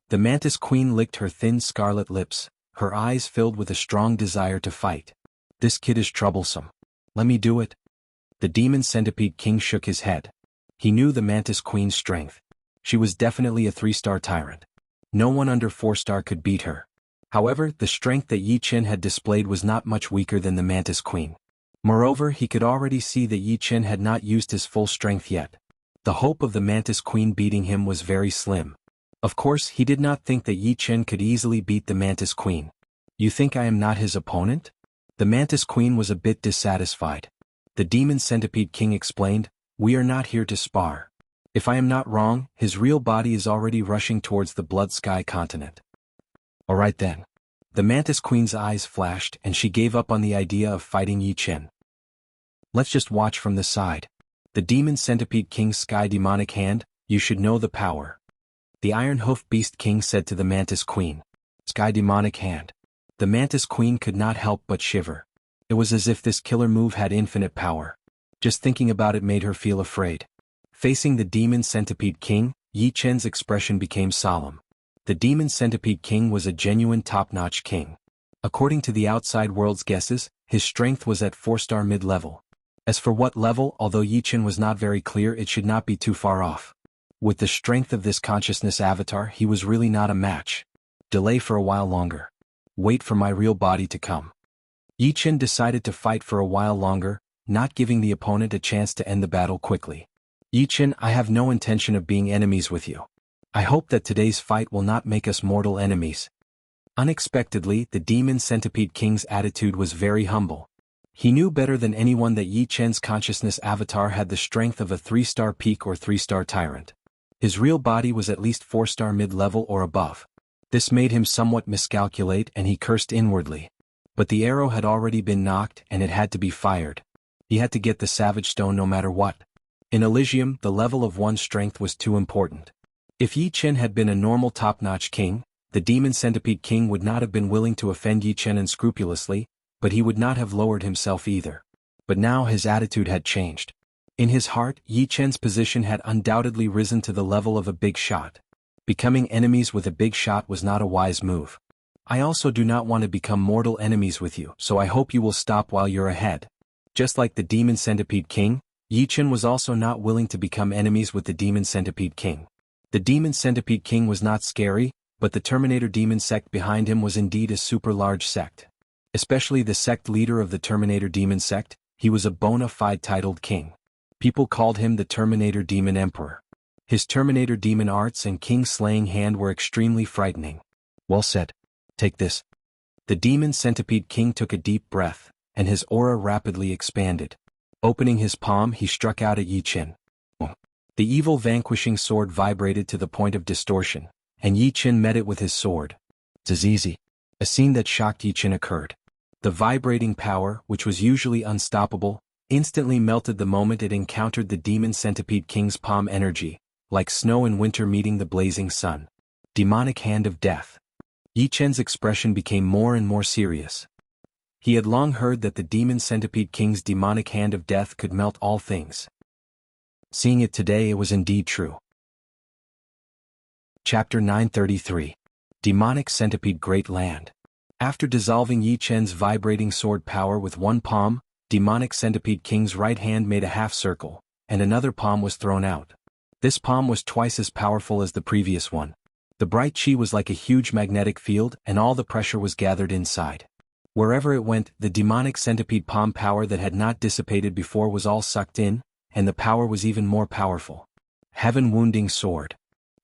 The Mantis Queen licked her thin scarlet lips, her eyes filled with a strong desire to fight. "This kid is troublesome. Let me do it." The Demon Centipede King shook his head. He knew the Mantis Queen's strength. She was definitely a 3-star tyrant. No one under 4-star could beat her. However, the strength that Yi Chen had displayed was not much weaker than the Mantis Queen. Moreover, he could already see that Yi Chen had not used his full strength yet. The hope of the Mantis Queen beating him was very slim. Of course, he did not think that Yi Chen could easily beat the Mantis Queen. "You think I am not his opponent?" The Mantis Queen was a bit dissatisfied. The Demon Centipede King explained, "We are not here to spar. If I am not wrong, his real body is already rushing towards the Blood Sky continent." "Alright then." The Mantis Queen's eyes flashed and she gave up on the idea of fighting Yi Chen. "Let's just watch from the side." The Demon Centipede King's Sky Demonic Hand, "You should know the power." The Iron Hoof Beast King said to the Mantis Queen, "Sky Demonic Hand." The Mantis Queen could not help but shiver. It was as if this killer move had infinite power. Just thinking about it made her feel afraid. Facing the Demon Centipede King, Yi Chen's expression became solemn. The Demon Centipede King was a genuine top-notch king. According to the outside world's guesses, his strength was at 4-star mid-level. As for what level, although Yi Chen was not very clear, it should not be too far off. With the strength of this consciousness avatar, he was really not a match. Delay for a while longer. Wait for my real body to come. Yi Chen decided to fight for a while longer, not giving the opponent a chance to end the battle quickly. "Yi Chen, I have no intention of being enemies with you. I hope that today's fight will not make us mortal enemies." Unexpectedly, the Demon Centipede King's attitude was very humble. He knew better than anyone that Yi Chen's consciousness avatar had the strength of a 3-star peak or 3-star tyrant. His real body was at least 4-star mid-level or above. This made him somewhat miscalculate and he cursed inwardly. But the arrow had already been knocked and it had to be fired. He had to get the Savage Stone no matter what. In Elysium, the level of one's strength was too important. If Yi Chen had been a normal top-notch king, the Demon Centipede King would not have been willing to offend Yi Chen unscrupulously, but he would not have lowered himself either. But now his attitude had changed. In his heart, Yi Chen's position had undoubtedly risen to the level of a big shot. Becoming enemies with a big shot was not a wise move. "I also do not want to become mortal enemies with you, so I hope you will stop while you're ahead." Just like the Demon Centipede King, Yi Chen was also not willing to become enemies with the Demon Centipede King. The Demon Centipede King was not scary, but the Terminator Demon sect behind him was indeed a super large sect. Especially the sect leader of the Terminator Demon sect, he was a bona fide titled king. People called him the Terminator Demon Emperor. His Terminator Demon arts and king-slaying hand were extremely frightening. "Well said. Take this." The Demon Centipede King took a deep breath, and his aura rapidly expanded. Opening his palm, he struck out at Yi Chen. The evil vanquishing sword vibrated to the point of distortion, and Yi Chen met it with his sword. "'Tis easy." A scene that shocked Yi Chen occurred. The vibrating power, which was usually unstoppable, instantly melted the moment it encountered the Demon Centipede King's palm energy, like snow in winter meeting the blazing sun. Demonic Hand of Death. Yi Chen's expression became more and more serious. He had long heard that the Demon Centipede King's demonic hand of death could melt all things. Seeing it today, it was indeed true. Chapter 933. Demonic Centipede Great Land. After dissolving Yi Chen's vibrating sword power with one palm, Demonic Centipede King's right hand made a half circle, and another palm was thrown out. This palm was twice as powerful as the previous one. The bright chi was like a huge magnetic field and all the pressure was gathered inside. Wherever it went, the Demonic Centipede palm power that had not dissipated before was all sucked in, and the power was even more powerful. Heaven Wounding Sword.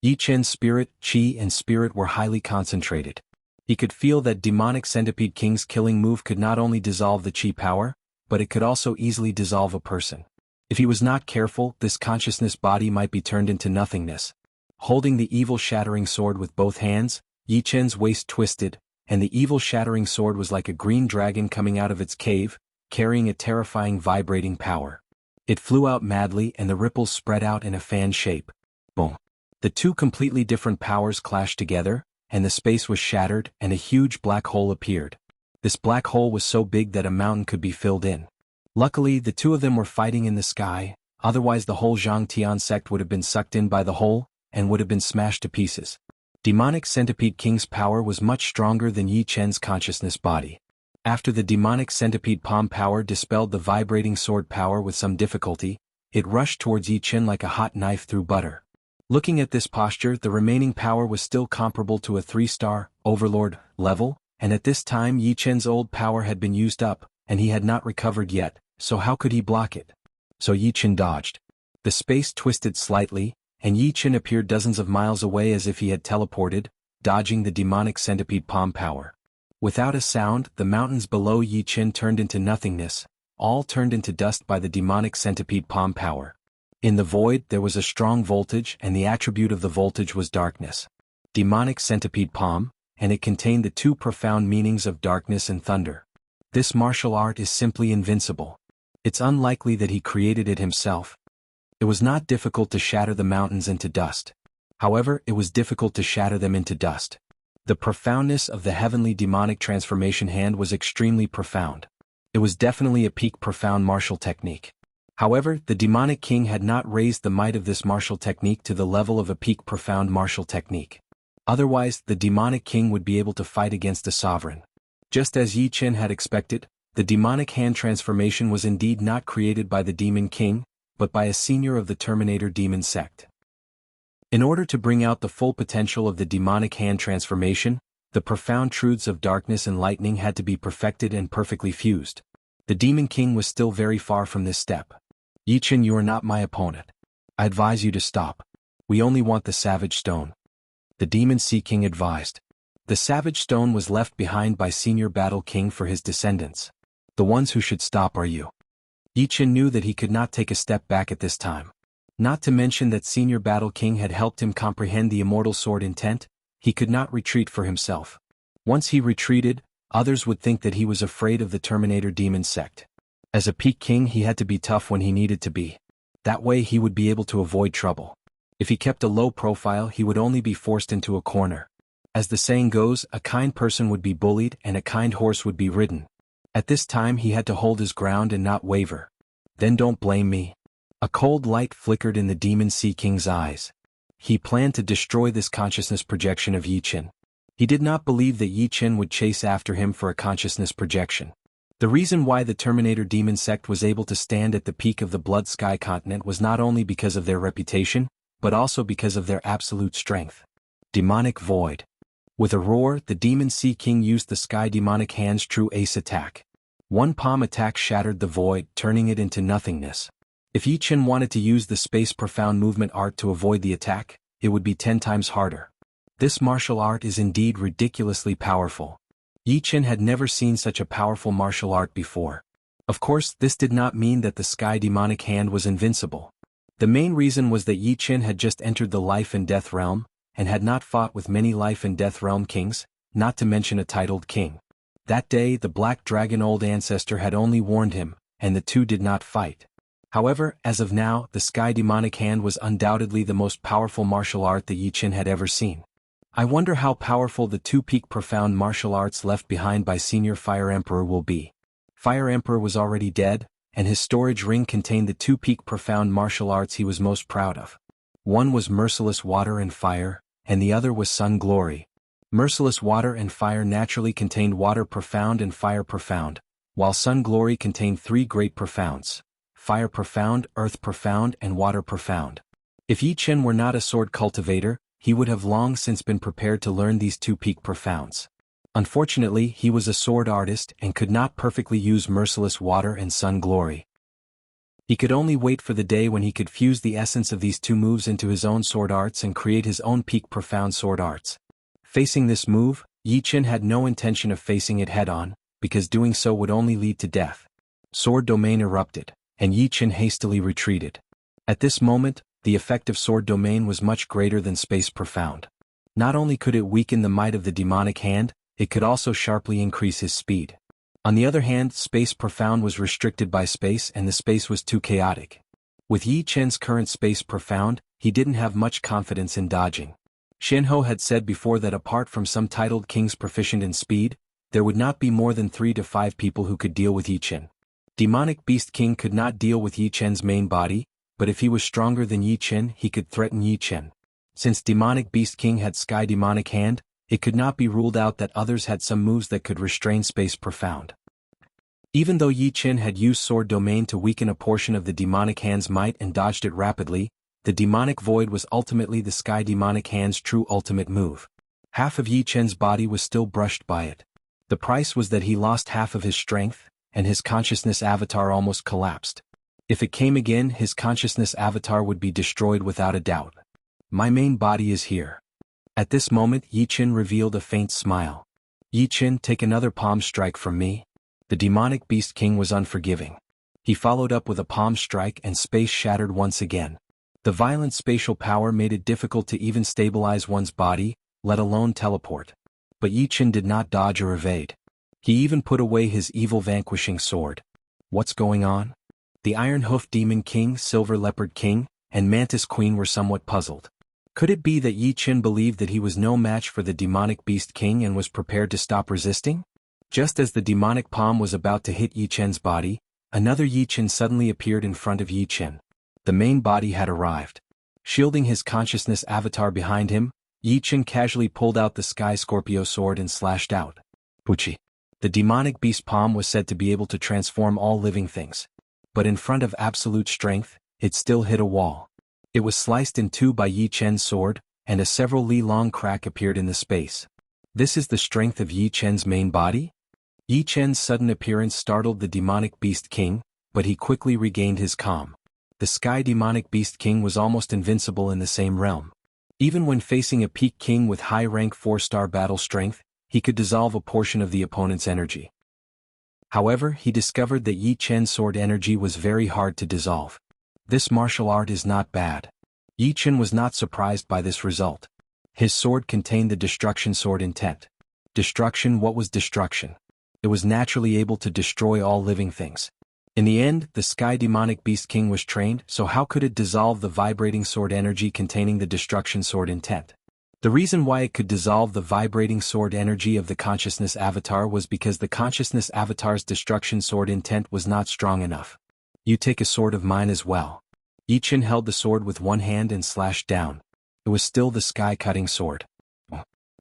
Yi Chen's spirit, chi and spirit were highly concentrated. He could feel that Demonic Centipede King's killing move could not only dissolve the chi power, but it could also easily dissolve a person. If he was not careful, this consciousness body might be turned into nothingness. Holding the evil shattering sword with both hands, Yi Chen's waist twisted, and the evil shattering sword was like a green dragon coming out of its cave, carrying a terrifying vibrating power. It flew out madly and the ripples spread out in a fan shape. Boom. The two completely different powers clashed together, and the space was shattered and a huge black hole appeared. This black hole was so big that a mountain could be filled in. Luckily, the two of them were fighting in the sky, otherwise the whole Zhangtian sect would have been sucked in by the hole, and would have been smashed to pieces. Demonic Centipede King's power was much stronger than Yi Chen's consciousness body. After the Demonic Centipede Palm power dispelled the vibrating sword power with some difficulty, it rushed towards Yi Chen like a hot knife through butter. Looking at this posture, the remaining power was still comparable to a 3-star, Overlord, level, and at this time Yi Chen's old power had been used up, and he had not recovered yet, so how could he block it? So Yi Chen dodged. The space twisted slightly, and Yi Chen appeared dozens of miles away as if he had teleported, dodging the Demonic Centipede Palm power. Without a sound, the mountains below Yi Chen turned into nothingness, all turned into dust by the Demonic Centipede Palm power. In the void there was a strong voltage, and the attribute of the voltage was darkness. Demonic Centipede Palm, and it contained the two profound meanings of darkness and thunder. This martial art is simply invincible. It's unlikely that he created it himself. It was not difficult to shatter the mountains into dust. However, it was difficult to shatter them into dust. The profoundness of the heavenly demonic transformation hand was extremely profound. It was definitely a peak profound martial technique. However, the demonic king had not raised the might of this martial technique to the level of a peak profound martial technique. Otherwise, the demonic king would be able to fight against a sovereign. Just as Yi Chen had expected, the demonic hand transformation was indeed not created by the demon king, but by a senior of the Terminator demon sect. In order to bring out the full potential of the demonic hand transformation, the profound truths of darkness and lightning had to be perfected and perfectly fused. The demon king was still very far from this step. Yi Chen, you are not my opponent. I advise you to stop. We only want the Savage Stone. The Demon Sea King advised. The Savage Stone was left behind by Senior Battle King for his descendants. The ones who should stop are you. Yi Chen knew that he could not take a step back at this time. Not to mention that Senior Battle King had helped him comprehend the immortal sword intent, he could not retreat for himself. Once he retreated, others would think that he was afraid of the Terminator demon sect. As a peak king he had to be tough when he needed to be. That way he would be able to avoid trouble. If he kept a low profile he would only be forced into a corner. As the saying goes, a kind person would be bullied and a kind horse would be ridden. At this time he had to hold his ground and not waver. Then don't blame me. A cold light flickered in the Demon Sea King's eyes. He planned to destroy this consciousness projection of Yi Chen. He did not believe that Yi Chen would chase after him for a consciousness projection. The reason why the Terminator demon sect was able to stand at the peak of the Blood Sky continent was not only because of their reputation, but also because of their absolute strength. Demonic Void. With a roar, the Demon Sea King used the Sky Demonic Hand's true ace attack. One palm attack shattered the void, turning it into nothingness. If Yi Chen wanted to use the space profound movement art to avoid the attack, it would be 10 times harder. This martial art is indeed ridiculously powerful. Yi Chen had never seen such a powerful martial art before. Of course, this did not mean that the Sky Demonic Hand was invincible. The main reason was that Yi Chen had just entered the Life and Death realm, and had not fought with many Life and Death realm kings, not to mention a titled king. That day the Black Dragon Old Ancestor had only warned him, and the two did not fight. However, as of now, the Sky Demonic Hand was undoubtedly the most powerful martial art that Yi Chen had ever seen. I wonder how powerful the two peak profound martial arts left behind by Senior Fire Emperor will be. Fire Emperor was already dead, and his storage ring contained the two peak profound martial arts he was most proud of. One was Merciless Water and Fire, and the other was Sun Glory. Merciless Water and Fire naturally contained Water Profound and Fire Profound, while Sun Glory contained three great profounds: Fire Profound, Earth Profound, and Water Profound. If Yi Chen were not a sword cultivator, he would have long since been prepared to learn these two peak profounds. Unfortunately, he was a sword artist and could not perfectly use Merciless Water and Sun Glory. He could only wait for the day when he could fuse the essence of these two moves into his own sword arts and create his own peak profound sword arts. Facing this move, Yi Chen had no intention of facing it head-on, because doing so would only lead to death. Sword domain erupted, and Yi Chen hastily retreated. At this moment, the effect of sword domain was much greater than space profound. Not only could it weaken the might of the demonic hand, it could also sharply increase his speed. On the other hand, space profound was restricted by space and the space was too chaotic. With Yi Chen's current space profound, he didn't have much confidence in dodging. Shenhe had said before that apart from some titled kings proficient in speed, there would not be more than 3 to 5 people who could deal with Yi Chen. Demonic Beast King could not deal with Yi Chen's main body, but if he was stronger than Yi Chen, he could threaten Yi Chen. Since Demonic Beast King had Sky Demonic Hand, it could not be ruled out that others had some moves that could restrain space profound. Even though Yi Chen had used Sword Domain to weaken a portion of the Demonic Hand's might and dodged it rapidly, the Demonic Void was ultimately the Sky Demonic Hand's true ultimate move. Half of Yi Chen's body was still brushed by it. The price was that he lost half of his strength, and his consciousness avatar almost collapsed. If it came again, his consciousness avatar would be destroyed without a doubt. My main body is here. At this moment, Yi Chen revealed a faint smile. Yi Chen, take another palm strike from me. The Demonic Beast King was unforgiving. He followed up with a palm strike and space shattered once again. The violent spatial power made it difficult to even stabilize one's body, let alone teleport. But Yi Chen did not dodge or evade. He even put away his evil vanquishing sword. What's going on? The Iron Hoof Demon King, Silver Leopard King, and Mantis Queen were somewhat puzzled. Could it be that Yi Chen believed that he was no match for the Demonic Beast King and was prepared to stop resisting? Just as the demonic palm was about to hit Yi Chen's body, another Yi Chen suddenly appeared in front of Yi Chen. The main body had arrived. Shielding his consciousness avatar behind him, Yi Chen casually pulled out the Sky Scorpio sword and slashed out. Wuxia. The demonic beast palm was said to be able to transform all living things. But in front of absolute strength, it still hit a wall. It was sliced in two by Yi Chen's sword, and a several li-long crack appeared in the space. This is the strength of Yi Chen's main body? Yi Chen's sudden appearance startled the Demonic Beast King, but he quickly regained his calm. The Sky Demonic Beast King was almost invincible in the same realm. Even when facing a peak king with high-rank 4-star battle strength, he could dissolve a portion of the opponent's energy. However, he discovered that Yi Chen's sword energy was very hard to dissolve. This martial art is not bad. Yi Chen was not surprised by this result. His sword contained the destruction sword intent. Destruction. What was destruction? It was naturally able to destroy all living things. In the end, the Sky Demonic Beast King was trained, so how could it dissolve the vibrating sword energy containing the destruction sword intent? The reason why it could dissolve the vibrating sword energy of the consciousness avatar was because the consciousness avatar's destruction sword intent was not strong enough. You take a sword of mine as well. Yi Chen held the sword with one hand and slashed down. It was still the sky-cutting sword.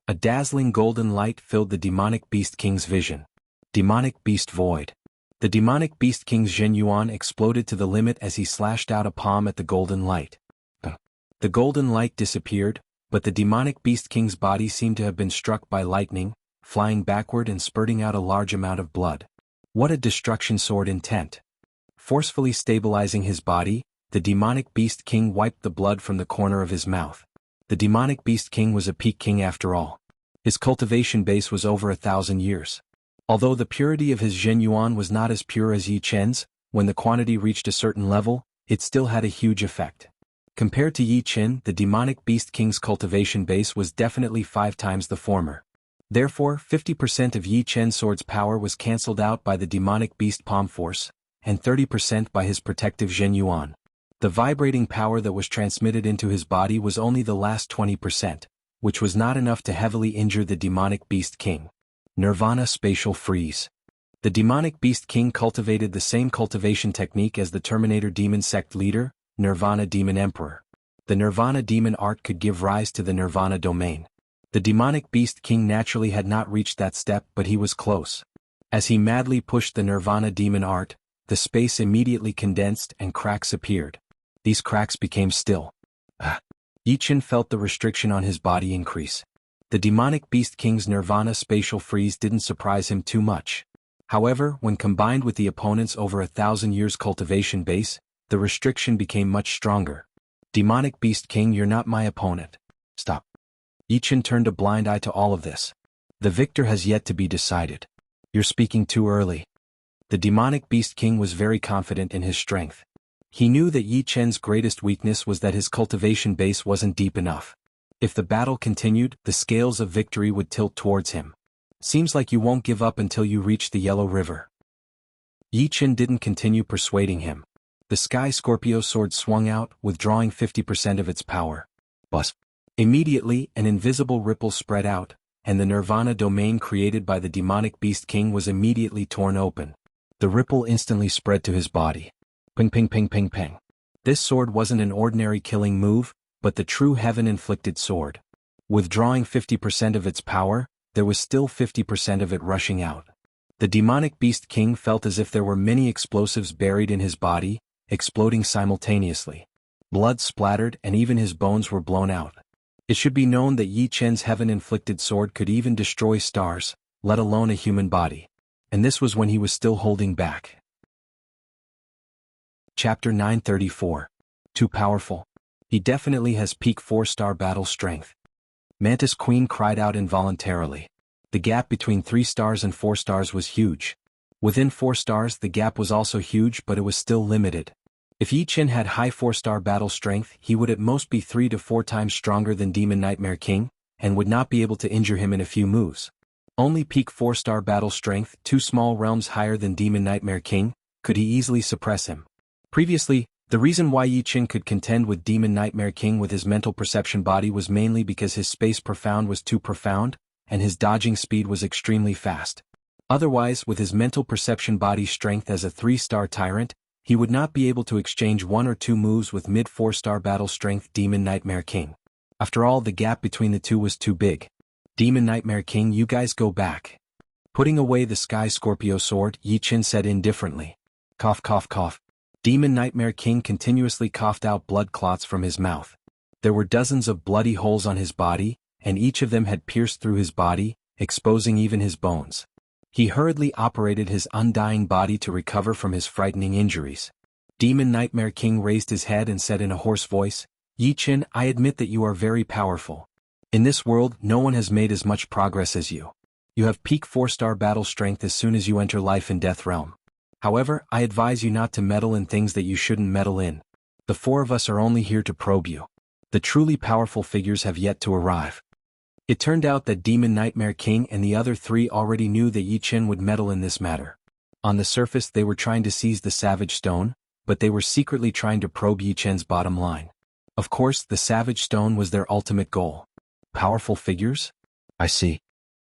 A dazzling golden light filled the Demonic Beast King's vision. Demonic Beast Void. The Demonic Beast King's Zhen Yuan exploded to the limit as he slashed out a palm at the golden light. The golden light disappeared, but the Demonic Beast King's body seemed to have been struck by lightning, flying backward and spurting out a large amount of blood. What a destruction sword intent! Forcefully stabilizing his body, the Demonic Beast King wiped the blood from the corner of his mouth. The Demonic Beast King was a peak king after all. His cultivation base was over 1,000 years. Although the purity of his Zhen Yuan was not as pure as Yi Chen's, when the quantity reached a certain level, it still had a huge effect. Compared to Yi Chen, the Demonic Beast King's cultivation base was definitely 5 times the former. Therefore, 50% of Yi Chen's sword's power was cancelled out by the Demonic Beast Palm Force, and 30% by his protective Zhen Yuan. The vibrating power that was transmitted into his body was only the last 20%, which was not enough to heavily injure the Demonic Beast King. Nirvana Spatial Freeze. The Demonic Beast King cultivated the same cultivation technique as the Terminator Demon Sect leader, Nirvana Demon Emperor. The Nirvana Demon art could give rise to the Nirvana domain. The Demonic Beast King naturally had not reached that step, but he was close. As he madly pushed the Nirvana Demon art, the space immediately condensed and cracks appeared. These cracks became still. Yi Chen felt the restriction on his body increase. The Demonic Beast King's Nirvana Spatial Freeze didn't surprise him too much. However, when combined with the opponent's over 1,000 years cultivation base, the restriction became much stronger. Demonic Beast King, you're not my opponent. Stop. Yi Chen turned a blind eye to all of this. The victor has yet to be decided. You're speaking too early. The demonic beast king was very confident in his strength. He knew that Yi Chen's greatest weakness was that his cultivation base wasn't deep enough. If the battle continued, the scales of victory would tilt towards him. Seems like you won't give up until you reach the Yellow River. Yi Chen didn't continue persuading him. The Sky Scorpio sword swung out, withdrawing 50% of its power. Buzz. Immediately, an invisible ripple spread out, and the Nirvana domain created by the demonic beast king was immediately torn open. The ripple instantly spread to his body. Ping ping ping ping ping. This sword wasn't an ordinary killing move, but the true heaven-inflicted sword. Withdrawing 50% of its power, there was still 50% of it rushing out. The demonic beast king felt as if there were many explosives buried in his body, exploding simultaneously. Blood splattered and even his bones were blown out. It should be known that Yi Chen's heaven-inflicted sword could even destroy stars, let alone a human body. And this was when he was still holding back. Chapter 934. Too powerful. He definitely has peak 4-star battle strength. Mantis Queen cried out involuntarily. The gap between 3 stars and 4 stars was huge. Within 4 stars the gap was also huge, but it was still limited. If Yi Chen had high 4-star battle strength, he would at most be 3 to 4 times stronger than Demon Nightmare King, and would not be able to injure him in a few moves. Only peak 4-star battle strength, 2 small realms higher than Demon Nightmare King, could he easily suppress him. Previously, the reason why Yi Chen could contend with Demon Nightmare King with his mental perception body was mainly because his space profound was too profound, and his dodging speed was extremely fast. Otherwise, with his mental perception body strength as a 3-star tyrant, he would not be able to exchange 1 or 2 moves with mid-4-star battle strength Demon Nightmare King. After all, the gap between the two was too big. Demon Nightmare King, you guys go back. Putting away the Sky Scorpio sword, Yi Chen said indifferently. Cough cough cough. Demon Nightmare King continuously coughed out blood clots from his mouth. There were dozens of bloody holes on his body, and each of them had pierced through his body, exposing even his bones. He hurriedly operated his undying body to recover from his frightening injuries. Demon Nightmare King raised his head and said in a hoarse voice, Yi Chen, I admit that you are very powerful. In this world, no one has made as much progress as you. You have peak 4-star battle strength as soon as you enter life and death realm. However, I advise you not to meddle in things that you shouldn't meddle in. The 4 of us are only here to probe you. The truly powerful figures have yet to arrive. It turned out that Demon Nightmare King and the other 3 already knew that Yi Chen would meddle in this matter. On the surface they were trying to seize the Savage Stone, but they were secretly trying to probe Yi Chen's bottom line. Of course, the Savage Stone was their ultimate goal. Powerful figures? I see.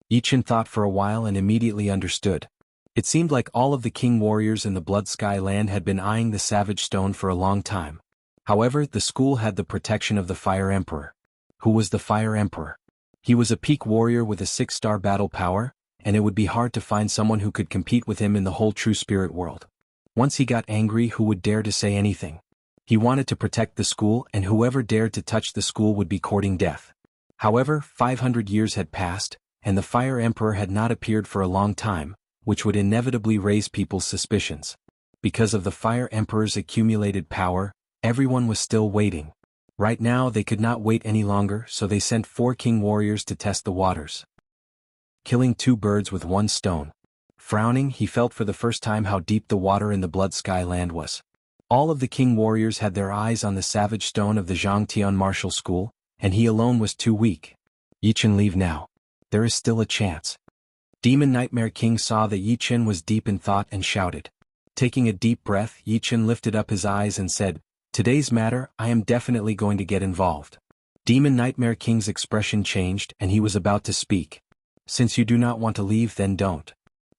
Yi Chen thought for a while and immediately understood. It seemed like all of the king warriors in the Blood Sky land had been eyeing the Savage Stone for a long time. However, the school had the protection of the Fire Emperor. Who was the Fire Emperor? He was a peak warrior with a 6-star battle power, and it would be hard to find someone who could compete with him in the whole true spirit world. Once he got angry, who would dare to say anything? He wanted to protect the school, and whoever dared to touch the school would be courting death. However, 500 years had passed, and the Fire Emperor had not appeared for a long time, which would inevitably raise people's suspicions. Because of the Fire Emperor's accumulated power, everyone was still waiting. Right now they could not wait any longer, so they sent 4 king warriors to test the waters. Killing 2 birds with 1 stone. Frowning, he felt for the first time how deep the water in the Blood Sky land was. All of the king warriors had their eyes on the Savage Stone of the Zhangtian Martial School, and he alone was too weak. Yi Chen, leave now. There is still a chance. Demon Nightmare King saw that Yi Chen was deep in thought and shouted. Taking a deep breath, Yi Chen lifted up his eyes and said, Today's matter, I am definitely going to get involved. Demon Nightmare King's expression changed and he was about to speak. Since you do not want to leave, then don't.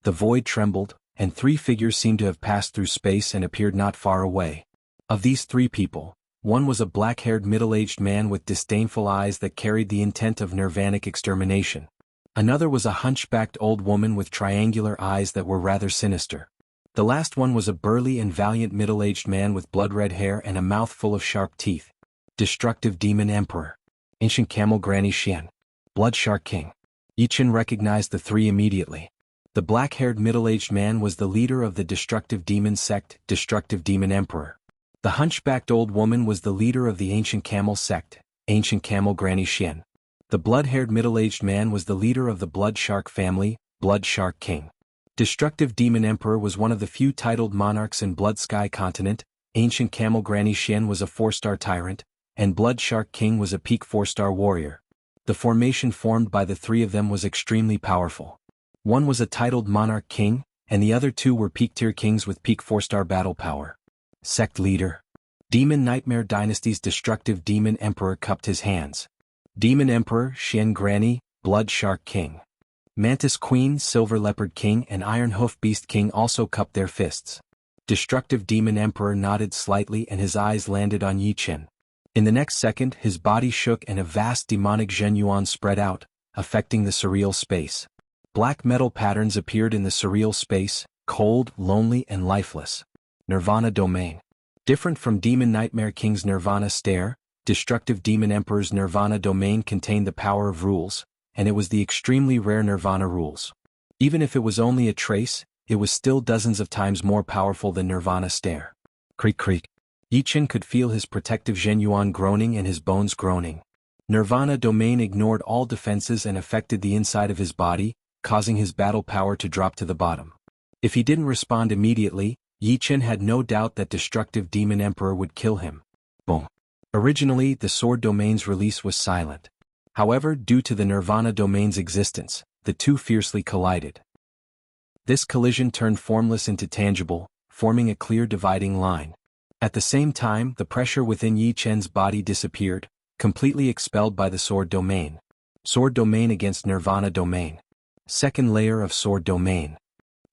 The void trembled, and 3 figures seemed to have passed through space and appeared not far away. Of these 3 people, one was a black-haired middle-aged man with disdainful eyes that carried the intent of nirvanic extermination. Another was a hunchbacked old woman with triangular eyes that were rather sinister. The last one was a burly and valiant middle-aged man with blood-red hair and a mouth full of sharp teeth. Destructive Demon Emperor. Ancient Camel Granny Xian. Blood Shark King. Yi Chen recognized the 3 immediately. The black-haired middle-aged man was the leader of the Destructive Demon sect, Destructive Demon Emperor. The hunchbacked old woman was the leader of the Ancient Camel sect, Ancient Camel Granny Xian. The blood-haired middle-aged man was the leader of the Blood Shark family, Blood Shark King. Destructive Demon Emperor was one of the few titled monarchs in Blood Sky Continent. Ancient Camel Granny Xian was a 4-star tyrant, and Blood Shark King was a peak 4-star warrior. The formation formed by the three of them was extremely powerful. One was a titled monarch king, and the other two were peak tier kings with peak 4-star battle power. Sect Leader. Demon Nightmare Dynasty's Destructive Demon Emperor cupped his hands. Demon Emperor, Xian Granny, Blood Shark King. Mantis Queen, Silver Leopard King and Iron Hoof Beast King also cupped their fists. Destructive Demon Emperor nodded slightly and his eyes landed on Yi Chen. In the next second his body shook and a vast demonic Zhenyuan spread out, affecting the surreal space. Black metal patterns appeared in the surreal space, cold, lonely and lifeless. Nirvana Domain. Different from Demon Nightmare King's Nirvana Stare, Destructive Demon Emperor's Nirvana Domain contained the power of rules, and it was the extremely rare Nirvana rules. Even if it was only a trace, it was still dozens of times more powerful than Nirvana Stare. Creak creak. Yi Chen could feel his protective Zhenyuan groaning and his bones groaning. Nirvana Domain ignored all defenses and affected the inside of his body, causing his battle power to drop to the bottom. If he didn't respond immediately, Yi Chen had no doubt that Destructive Demon Emperor would kill him. Boom. Originally, the Sword Domain's release was silent. However, due to the Nirvana Domain's existence, the two fiercely collided. This collision turned formless into tangible, forming a clear dividing line. At the same time, the pressure within Yi Chen's body disappeared, completely expelled by the Sword Domain. Sword Domain against Nirvana Domain. Second layer of Sword Domain.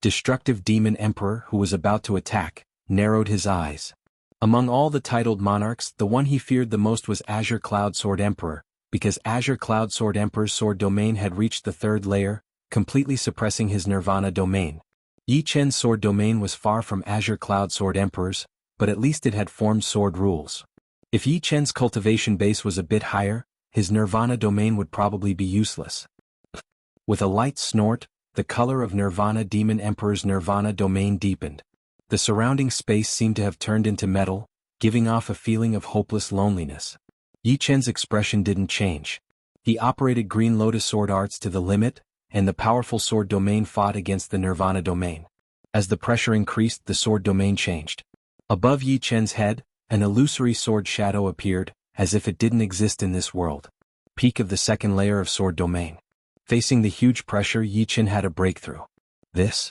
Destructive Demon Emperor, who was about to attack, narrowed his eyes. Among all the titled monarchs, the one he feared the most was Azure Cloud Sword Emperor, because Azure Cloud Sword Emperor's Sword Domain had reached the third layer, completely suppressing his Nirvana Domain. Yi Chen's Sword Domain was far from Azure Cloud Sword Emperor's, but at least it had formed sword rules. If Yi Chen's cultivation base was a bit higher, his Nirvana Domain would probably be useless. With a light snort, the color of Nirvana Demon Emperor's Nirvana Domain deepened. The surrounding space seemed to have turned into metal, giving off a feeling of hopeless loneliness. Yi Chen's expression didn't change. He operated Green Lotus Sword Arts to the limit, and the powerful Sword Domain fought against the Nirvana Domain. As the pressure increased, the Sword Domain changed. Above Yi Chen's head, an illusory sword shadow appeared, as if it didn't exist in this world. Peak of the second layer of Sword Domain. Facing the huge pressure, Yi Chen had a breakthrough. This?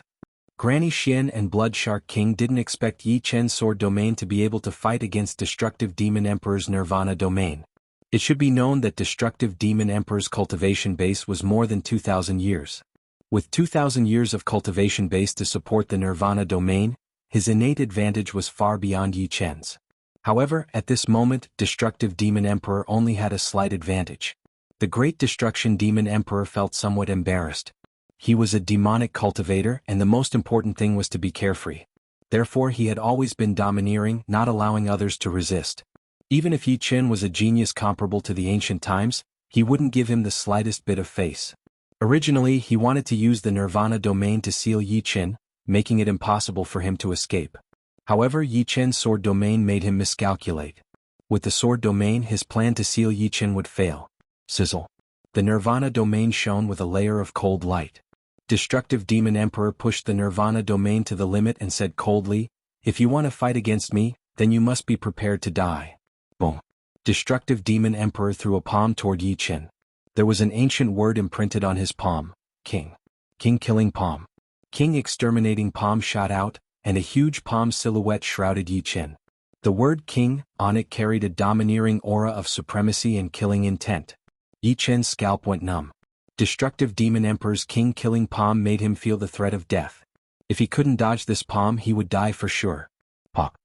Granny Xian and Blood Shark King didn't expect Yi Chen's Sword Domain to be able to fight against Destructive Demon Emperor's Nirvana Domain. It should be known that Destructive Demon Emperor's cultivation base was more than 2,000 years. With 2,000 years of cultivation base to support the Nirvana Domain, his innate advantage was far beyond Yi Chen's. However, at this moment, Destructive Demon Emperor only had a slight advantage. The Great Destruction Demon Emperor felt somewhat embarrassed. He was a demonic cultivator and the most important thing was to be carefree. Therefore he had always been domineering, not allowing others to resist. Even if Yi Chen was a genius comparable to the ancient times, he wouldn't give him the slightest bit of face. Originally he wanted to use the Nirvana Domain to seal Yi Chen, making it impossible for him to escape. However, Yi Chen's Sword Domain made him miscalculate. With the Sword Domain, his plan to seal Yi Chen would fail. Sizzle. The Nirvana Domain shone with a layer of cold light. Destructive Demon Emperor pushed the Nirvana Domain to the limit and said coldly, "If you want to fight against me, then you must be prepared to die." Boom. Destructive Demon Emperor threw a palm toward Yi Chen. There was an ancient word imprinted on his palm, King. King killing palm. King exterminating palm shot out, and a huge palm silhouette shrouded Yi Chen. The word King on it carried a domineering aura of supremacy and killing intent. Yi Chen's scalp went numb. Destructive Demon Emperor's king-killing palm made him feel the threat of death. If he couldn't dodge this palm, he would die for sure. Pop.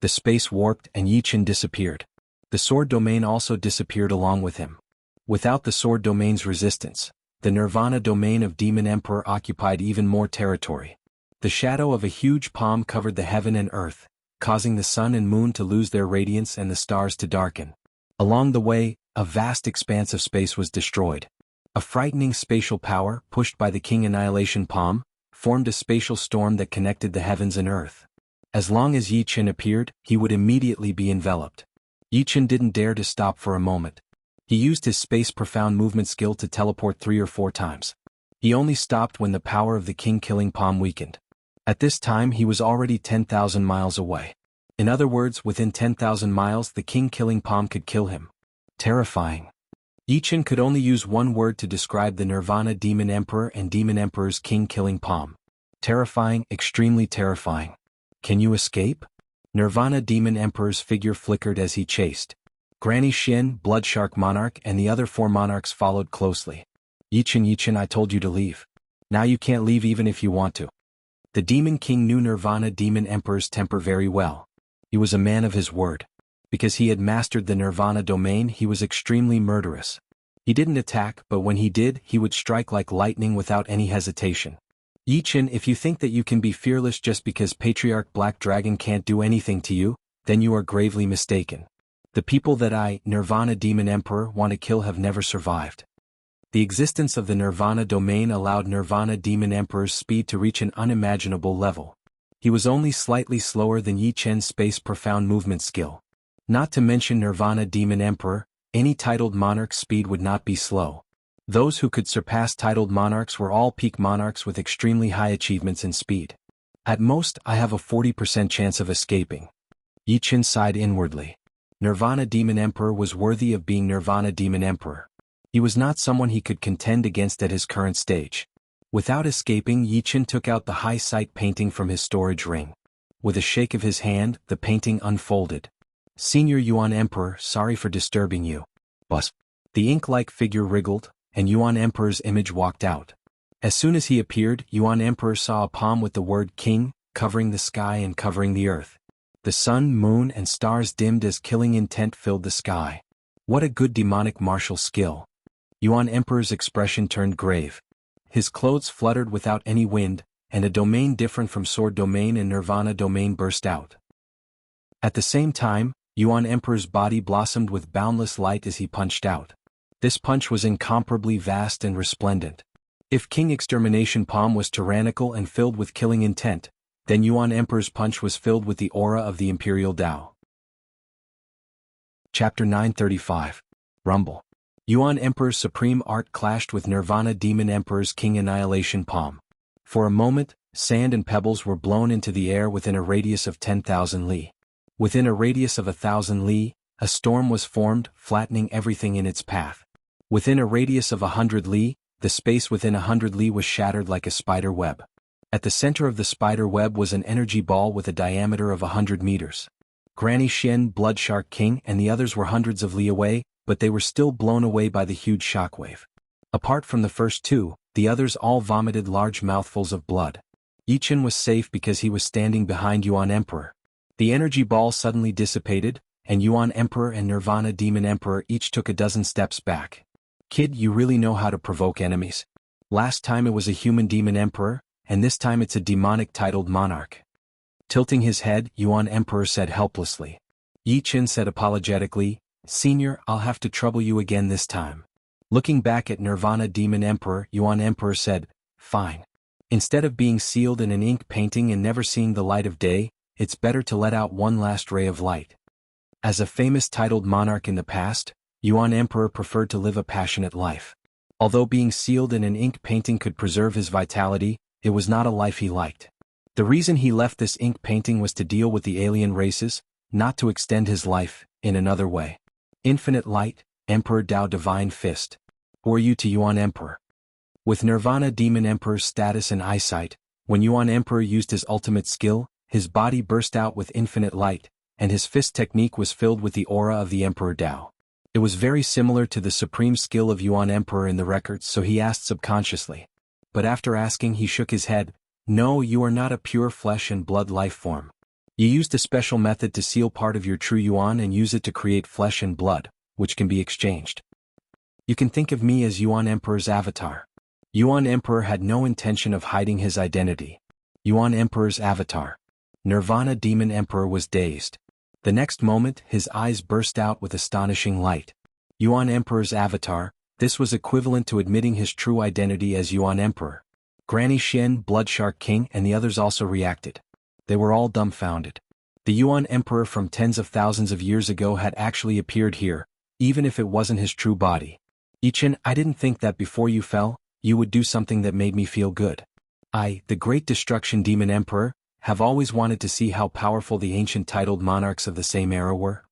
The space warped and Yi Chen disappeared. The Sword Domain also disappeared along with him. Without the Sword Domain's resistance, the Nirvana Domain of Demon Emperor occupied even more territory. The shadow of a huge palm covered the heaven and earth, causing the sun and moon to lose their radiance and the stars to darken. Along the way, a vast expanse of space was destroyed. A frightening spatial power, pushed by the King Annihilation Palm, formed a spatial storm that connected the heavens and earth. As long as Yi Chen appeared, he would immediately be enveloped. Yi Chen didn't dare to stop for a moment. He used his space profound movement skill to teleport 3 or 4 times. He only stopped when the power of the king-killing palm weakened. At this time he was already 10,000 miles away. In other words, within 10,000 miles the king-killing palm could kill him. Terrifying. Yichen could only use one word to describe the Nirvana Demon Emperor and Demon Emperor's king-killing palm. Terrifying, extremely terrifying. Can you escape? Nirvana Demon Emperor's figure flickered as he chased. Granny Xin, Blood Shark Monarch and the other 4 monarchs followed closely. Yichen, I told you to leave. Now you can't leave even if you want to. The Demon King knew Nirvana Demon Emperor's temper very well. He was a man of his word. Because he had mastered the Nirvana domain, he was extremely murderous. He didn't attack, but when he did, he would strike like lightning without any hesitation. Yichen, if you think that you can be fearless just because Patriarch Black Dragon can't do anything to you, then you are gravely mistaken. The people that I, Nirvana Demon Emperor, want to kill have never survived. The existence of the Nirvana domain allowed Nirvana Demon Emperor's speed to reach an unimaginable level. He was only slightly slower than Yichen's space profound movement skill. Not to mention Nirvana Demon Emperor, any titled monarch's speed would not be slow. Those who could surpass titled monarchs were all peak monarchs with extremely high achievements in speed. At most, I have a 40% chance of escaping. Yichen sighed inwardly. Nirvana Demon Emperor was worthy of being Nirvana Demon Emperor. He was not someone he could contend against at his current stage. Without escaping, Yichen took out the high sight painting from his storage ring. With a shake of his hand, the painting unfolded. Senior Yuan Emperor, sorry for disturbing you. Bus. The ink-like figure wriggled, and Yuan Emperor's image walked out. As soon as he appeared, Yuan Emperor saw a palm with the word King, covering the sky and covering the earth. The sun, moon, and stars dimmed as killing intent filled the sky. What a good demonic martial skill. Yuan Emperor's expression turned grave. His clothes fluttered without any wind, and a domain different from Sword Domain and Nirvana Domain burst out. At the same time, Yuan Emperor's body blossomed with boundless light as he punched out. This punch was incomparably vast and resplendent. If King Extermination Palm was tyrannical and filled with killing intent, then Yuan Emperor's punch was filled with the aura of the Imperial Tao. Chapter 935. Rumble. Yuan Emperor's supreme art clashed with Nirvana Demon Emperor's King Annihilation Palm. For a moment, sand and pebbles were blown into the air within a radius of 10,000 li. Within a radius of 1,000 li, a storm was formed, flattening everything in its path. Within a radius of 100 li, the space within 100 li was shattered like a spider web. At the center of the spider web was an energy ball with a diameter of 100 meters. Granny Xin, Blood Shark King, and the others were hundreds of li away, but they were still blown away by the huge shockwave. Apart from the first 2, the others all vomited large mouthfuls of blood. Yichen was safe because he was standing behind Yuan Emperor. The energy ball suddenly dissipated, and Yuan Emperor and Nirvana Demon Emperor each took a dozen steps back. Kid, you really know how to provoke enemies. Last time it was a human demon emperor, and this time it's a demonic titled monarch. Tilting his head, Yuan Emperor said helplessly. Yichen said apologetically, Senior, I'll have to trouble you again this time. Looking back at Nirvana Demon Emperor, Yuan Emperor said, Fine. Instead of being sealed in an ink painting and never seeing the light of day, it's better to let out one last ray of light. As a famous titled monarch in the past, Yuan Emperor preferred to live a passionate life. Although being sealed in an ink painting could preserve his vitality, it was not a life he liked. The reason he left this ink painting was to deal with the alien races, not to extend his life, in another way. Infinite Light, Emperor Tao Divine Fist. Who are you to Yuan Emperor? With Nirvana Demon Emperor's status and eyesight, when Yuan Emperor used his ultimate skill, his body burst out with infinite light, and his fist technique was filled with the aura of the Emperor Tao. It was very similar to the supreme skill of Yuan Emperor in the records, so he asked subconsciously. But after asking, he shook his head. No, you are not a pure flesh and blood life form. You used a special method to seal part of your true Yuan and use it to create flesh and blood, which can be exchanged. You can think of me as Yuan Emperor's avatar. Yuan Emperor had no intention of hiding his identity. Yuan Emperor's avatar. Nirvana Demon Emperor was dazed. The next moment, his eyes burst out with astonishing light. Yuan Emperor's avatar, this was equivalent to admitting his true identity as Yuan Emperor. Granny Xin, Blood Shark King, and the others also reacted. They were all dumbfounded. The Yuan Emperor from tens of thousands of years ago had actually appeared here, even if it wasn't his true body. Yichen, I didn't think that before you fell, you would do something that made me feel good. I, the Great Destruction Demon Emperor, have always wanted to see how powerful the ancient titled monarchs of the same era were.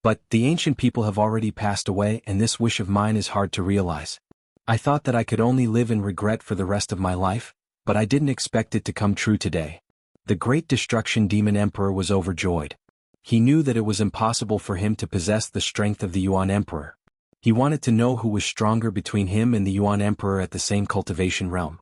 But the ancient people have already passed away, and this wish of mine is hard to realize. I thought that I could only live in regret for the rest of my life, but I didn't expect it to come true today. The Great Destruction Demon Emperor was overjoyed. He knew that it was impossible for him to possess the strength of the Yuan Emperor. He wanted to know who was stronger between him and the Yuan Emperor at the same cultivation realm.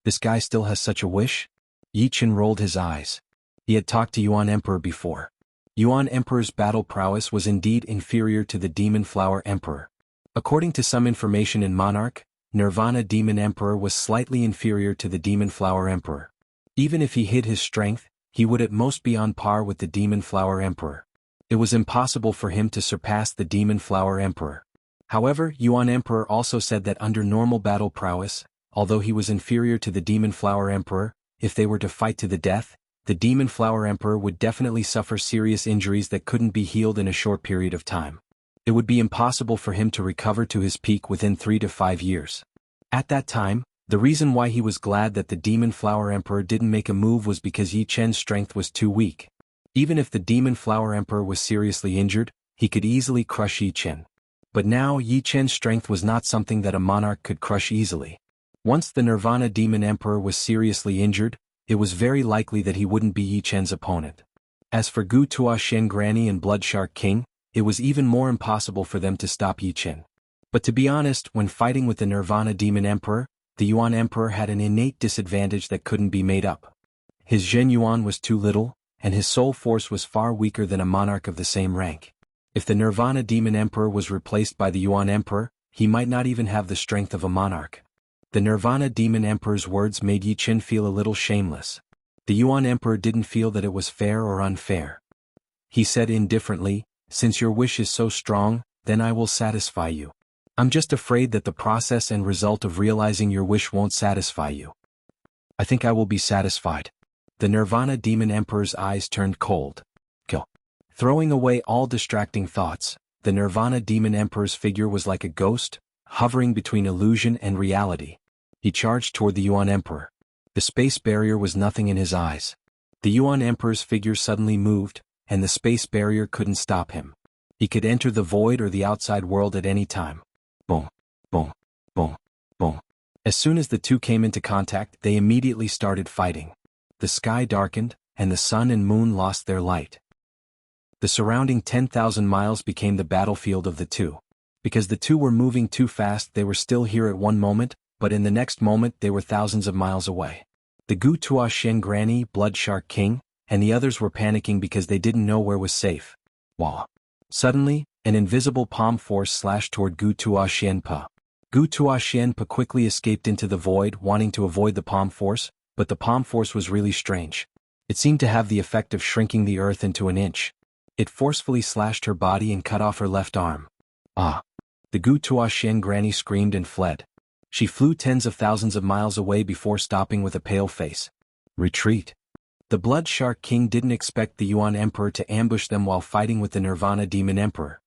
This guy still has such a wish? Yi Chen rolled his eyes. He had talked to Yuan Emperor before. Yuan Emperor's battle prowess was indeed inferior to the Demon Flower Emperor. According to some information in Monarch, Nirvana Demon Emperor was slightly inferior to the Demon Flower Emperor. Even if he hid his strength, he would at most be on par with the Demon Flower Emperor. It was impossible for him to surpass the Demon Flower Emperor. However, Yuan Emperor also said that under normal battle prowess, although he was inferior to the Demon Flower Emperor, if they were to fight to the death, the Demon Flower Emperor would definitely suffer serious injuries that couldn't be healed in a short period of time. It would be impossible for him to recover to his peak within 3 to 5 years. At that time, the reason why he was glad that the Demon Flower Emperor didn't make a move was because Yi Chen's strength was too weak. Even if the Demon Flower Emperor was seriously injured, he could easily crush Yi Chen. But now Yi Chen's strength was not something that a monarch could crush easily. Once the Nirvana Demon Emperor was seriously injured, it was very likely that he wouldn't be Yi Chen's opponent. As for Gu Tuoxian Granny and Blood Shark King, it was even more impossible for them to stop Yi Chen. But to be honest, when fighting with the Nirvana Demon Emperor, the Yuan Emperor had an innate disadvantage that couldn't be made up. His Zhen Yuan was too little, and his soul force was far weaker than a monarch of the same rank. If the Nirvana Demon Emperor was replaced by the Yuan Emperor, he might not even have the strength of a monarch. The Nirvana Demon Emperor's words made Yi Chen feel a little shameless. The Yuan Emperor didn't feel that it was fair or unfair. He said indifferently, "Since your wish is so strong, then I will satisfy you. I'm just afraid that the process and result of realizing your wish won't satisfy you." "I think I will be satisfied." The Nirvana Demon Emperor's eyes turned cold. Go. Throwing away all distracting thoughts, the Nirvana Demon Emperor's figure was like a ghost, hovering between illusion and reality. He charged toward the Yuan Emperor. The space barrier was nothing in his eyes. The Yuan Emperor's figure suddenly moved, and the space barrier couldn't stop him. He could enter the void or the outside world at any time. Boom, boom, boom, boom. As soon as the two came into contact, they immediately started fighting. The sky darkened, and the sun and moon lost their light. The surrounding 10,000 miles became the battlefield of the two. Because the two were moving too fast, they were still here at one moment, but in the next moment they were thousands of miles away. The Gu Tuoxian Granny, Blood Shark King, and the others were panicking because they didn't know where was safe. Wah! Suddenly, an invisible palm force slashed toward Gu Tuoxianpa. Gu Tuoxianpa quickly escaped into the void, wanting to avoid the palm force, but the palm force was really strange. It seemed to have the effect of shrinking the earth into an inch. It forcefully slashed her body and cut off her left arm. Ah! The Gu Tuoxian Granny screamed and fled. She flew tens of thousands of miles away before stopping with a pale face. Retreat. The Blood Shark King didn't expect the Yuan Emperor to ambush them while fighting with the Nirvana Demon Emperor.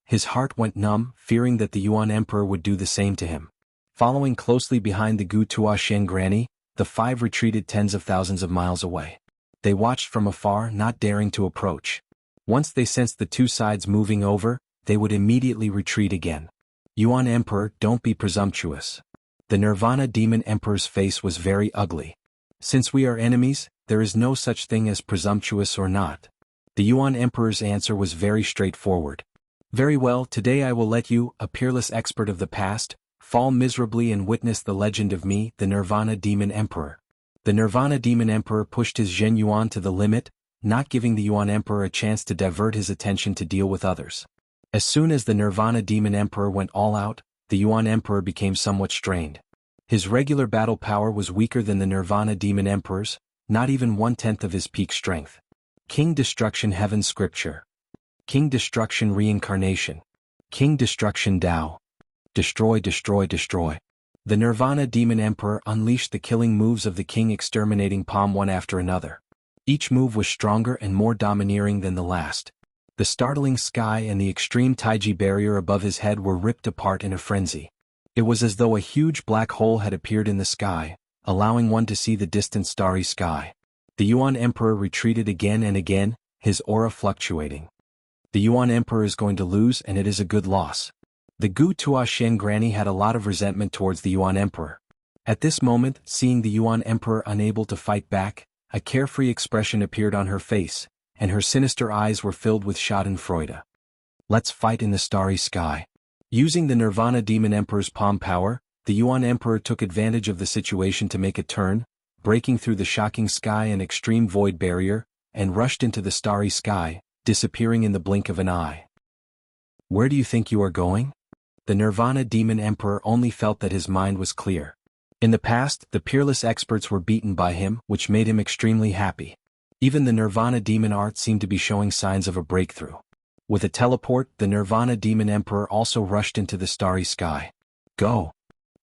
His heart went numb, fearing that the Yuan Emperor would do the same to him. Following closely behind the Gu Tuoxian Granny, the five retreated tens of thousands of miles away. They watched from afar, not daring to approach. Once they sensed the two sides moving over, they would immediately retreat again. Yuan Emperor, don't be presumptuous. The Nirvana Demon Emperor's face was very ugly. Since we are enemies, there is no such thing as presumptuous or not. The Yuan Emperor's answer was very straightforward. Very well, today I will let you, a peerless expert of the past, fall miserably and witness the legend of me, the Nirvana Demon Emperor. The Nirvana Demon Emperor pushed his Zhen Yuan to the limit, not giving the Yuan Emperor a chance to divert his attention to deal with others. As soon as the Nirvana Demon Emperor went all out, the Yuan Emperor became somewhat strained. His regular battle power was weaker than the Nirvana Demon Emperor's, not even 1/10 of his peak strength. King Destruction Heaven Scripture. King Destruction Reincarnation. King Destruction Tao. Destroy, destroy, destroy. The Nirvana Demon Emperor unleashed the killing moves of the King Exterminating Palm one after another. Each move was stronger and more domineering than the last. The startling sky and the extreme Taiji barrier above his head were ripped apart in a frenzy. It was as though a huge black hole had appeared in the sky, allowing one to see the distant starry sky. The Yuan Emperor retreated again and again, his aura fluctuating. The Yuan Emperor is going to lose, and it is a good loss. The Gu Tuashen granny had a lot of resentment towards the Yuan Emperor. At this moment, seeing the Yuan Emperor unable to fight back, a carefree expression appeared on her face, and her sinister eyes were filled with schadenfreude. Let's fight in the starry sky. Using the Nirvana Demon Emperor's palm power, the Yuan Emperor took advantage of the situation to make a turn, breaking through the shocking sky and extreme void barrier, and rushed into the starry sky, disappearing in the blink of an eye. Where do you think you are going? The Nirvana Demon Emperor only felt that his mind was clear. In the past, the peerless experts were beaten by him, which made him extremely happy. Even the Nirvana Demon art seemed to be showing signs of a breakthrough. With a teleport, the Nirvana Demon Emperor also rushed into the starry sky. Go!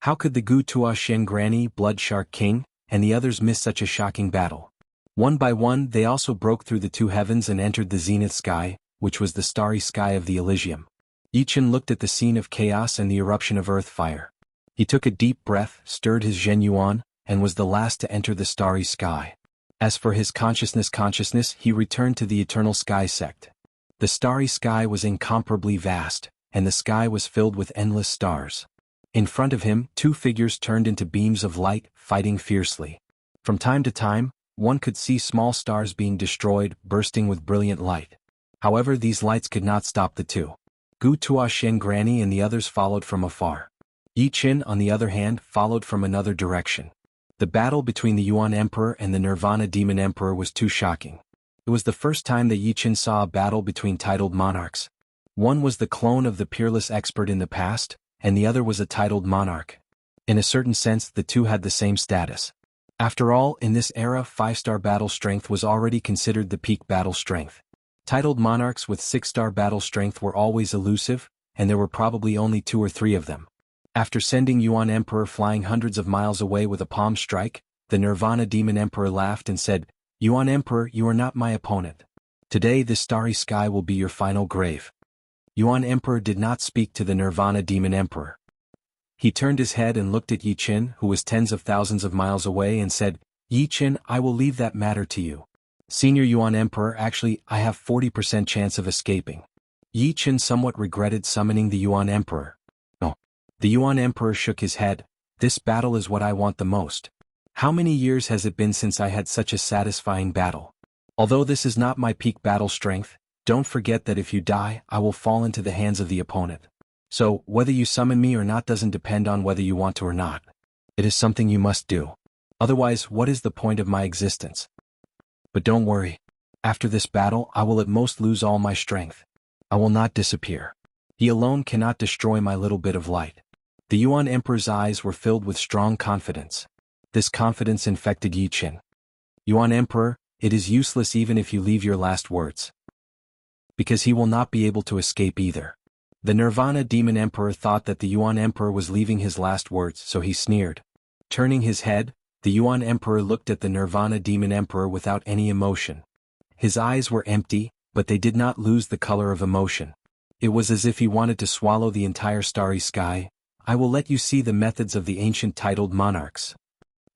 How could the Gu Tuashen Granny, Blood Shark King, and the others miss such a shocking battle? One by one, they also broke through the two heavens and entered the zenith sky, which was the starry sky of the Elysium. Yichen looked at the scene of chaos and the eruption of earth fire. He took a deep breath, stirred his Zhen Yuan, and was the last to enter the starry sky. As for his consciousness, he returned to the eternal sky sect. The starry sky was incomparably vast, and the sky was filled with endless stars. In front of him, two figures turned into beams of light, fighting fiercely. From time to time, one could see small stars being destroyed, bursting with brilliant light. However, these lights could not stop the two. Gu Tuashen Granny and the others followed from afar. Yichen, on the other hand, followed from another direction. The battle between the Yuan Emperor and the Nirvana Demon Emperor was too shocking. It was the first time that Yichen saw a battle between titled monarchs. One was the clone of the peerless expert in the past, and the other was a titled monarch. In a certain sense, the two had the same status. After all, in this era, 5-star battle strength was already considered the peak battle strength. Titled monarchs with 6-star battle strength were always elusive, and there were probably only 2 or 3 of them. After sending Yuan Emperor flying hundreds of miles away with a palm strike, the Nirvana Demon Emperor laughed and said, "Yuan Emperor, you are not my opponent. Today this starry sky will be your final grave." Yuan Emperor did not speak to the Nirvana Demon Emperor. He turned his head and looked at Yichen, who was tens of thousands of miles away, and said, "Yichen, I will leave that matter to you. Senior Yuan Emperor, actually, I have 40% chance of escaping." Yichen somewhat regretted summoning the Yuan Emperor. No. The Yuan Emperor shook his head. "This battle is what I want the most. How many years has it been since I had such a satisfying battle? Although this is not my peak battle strength, don't forget that if you die, I will fall into the hands of the opponent. So, whether you summon me or not doesn't depend on whether you want to or not. It is something you must do. Otherwise, what is the point of my existence? But don't worry. After this battle, I will at most lose all my strength. I will not disappear. He alone cannot destroy my little bit of light." The Yuan Emperor's eyes were filled with strong confidence. This confidence infected Yichen. "Yuan Emperor, it is useless even if you leave your last words. Because he will not be able to escape either." The Nirvana Demon Emperor thought that the Yuan Emperor was leaving his last words, so he sneered. Turning his head, the Yuan Emperor looked at the Nirvana Demon Emperor without any emotion. His eyes were empty, but they did not lose the color of emotion. It was as if he wanted to swallow the entire starry sky. "I will let you see the methods of the ancient titled monarchs."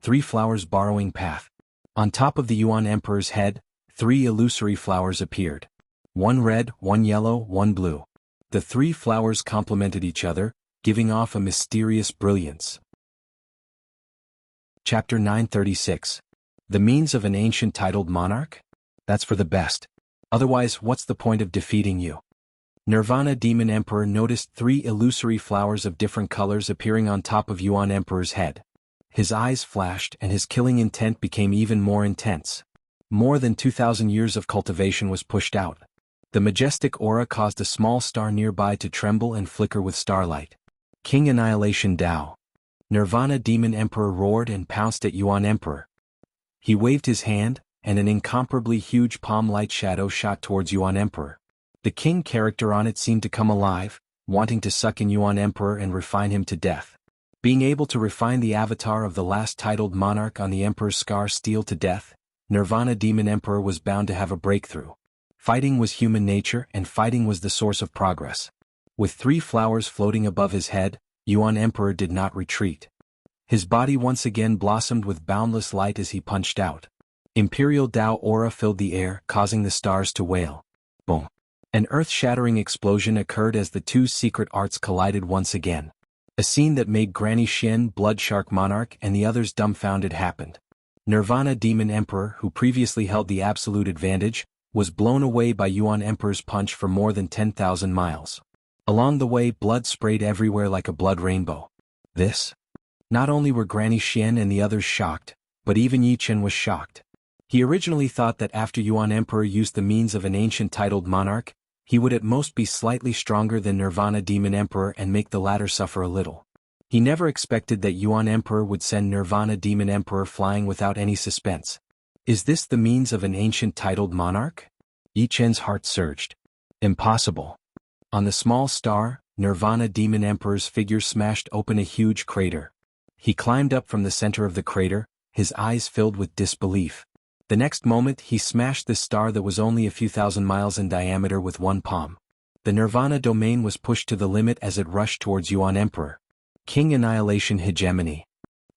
3 flowers borrowing path. On top of the Yuan Emperor's head, 3 illusory flowers appeared. 1 red, 1 yellow, 1 blue. The 3 flowers complemented each other, giving off a mysterious brilliance. Chapter 936. The means of an ancient titled monarch? That's for the best. Otherwise, what's the point of defeating you? Nirvana Demon Emperor noticed 3 illusory flowers of different colors appearing on top of Yuan Emperor's head. His eyes flashed and his killing intent became even more intense. More than 2,000 years of cultivation was pushed out. The majestic aura caused a small star nearby to tremble and flicker with starlight. King Annihilation Dao. Nirvana Demon Emperor roared and pounced at Yuan Emperor. He waved his hand, and an incomparably huge palm light shadow shot towards Yuan Emperor. The king character on it seemed to come alive, wanting to suck in Yuan Emperor and refine him to death. Being able to refine the avatar of the last titled monarch on the Emperor's scar steel to death, Nirvana Demon Emperor was bound to have a breakthrough. Fighting was human nature, and fighting was the source of progress. With 3 flowers floating above his head, Yuan Emperor did not retreat. His body once again blossomed with boundless light as he punched out. Imperial Tao aura filled the air, causing the stars to wail. Boom! An earth-shattering explosion occurred as the two secret arts collided once again. A scene that made Granny Xian, Blood Shark Monarch, and the others dumbfounded happened. Nirvana Demon Emperor, who previously held the absolute advantage, was blown away by Yuan Emperor's punch for more than 10,000 miles. Along the way, blood sprayed everywhere like a blood rainbow. This? Not only were Granny Xian and the others shocked, but even Yi Chen was shocked. He originally thought that after Yuan Emperor used the means of an ancient titled monarch, he would at most be slightly stronger than Nirvana Demon Emperor and make the latter suffer a little. He never expected that Yuan Emperor would send Nirvana Demon Emperor flying without any suspense. Is this the means of an ancient titled monarch? Yi Chen's heart surged. Impossible. On the small star, Nirvana Demon Emperor's figure smashed open a huge crater. He climbed up from the center of the crater, his eyes filled with disbelief. The next moment he smashed the star that was only a few thousand miles in diameter with one palm. The Nirvana domain was pushed to the limit as it rushed towards Yuan Emperor. King Annihilation Hegemony.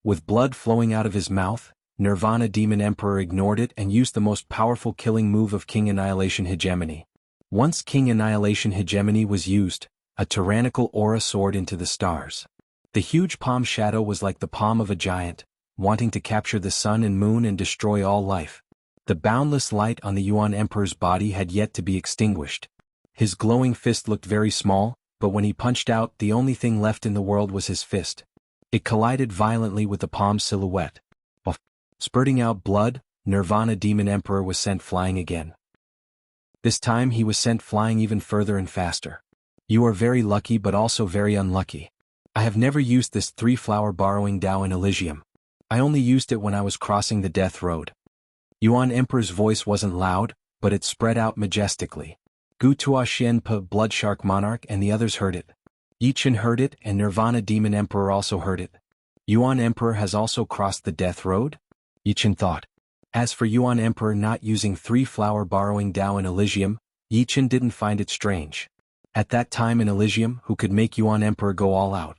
With blood flowing out of his mouth, Nirvana Demon Emperor ignored it and used the most powerful killing move of King Annihilation Hegemony. Once King Annihilation Hegemony was used, a tyrannical aura soared into the stars. The huge palm shadow was like the palm of a giant, wanting to capture the sun and moon and destroy all life. The boundless light on the Yuan Emperor's body had yet to be extinguished. His glowing fist looked very small, but when he punched out, the only thing left in the world was his fist. It collided violently with the palm's silhouette. Spurting out blood, Nirvana Demon Emperor was sent flying again. This time he was sent flying even further and faster. You are very lucky but also very unlucky. I have never used this three-flower borrowing Tao in Elysium. I only used it when I was crossing the death road. Yuan Emperor's voice wasn't loud, but it spread out majestically. Gu Tuoxian Pa Blood Shark Monarch and the others heard it. Yi Chen heard it and Nirvana Demon Emperor also heard it. Yuan Emperor has also crossed the death road? Yi Chen thought. As for Yuan Emperor not using three-flower borrowing Tao in Elysium, Yi Chen didn't find it strange. At that time in Elysium, who could make Yuan Emperor go all out?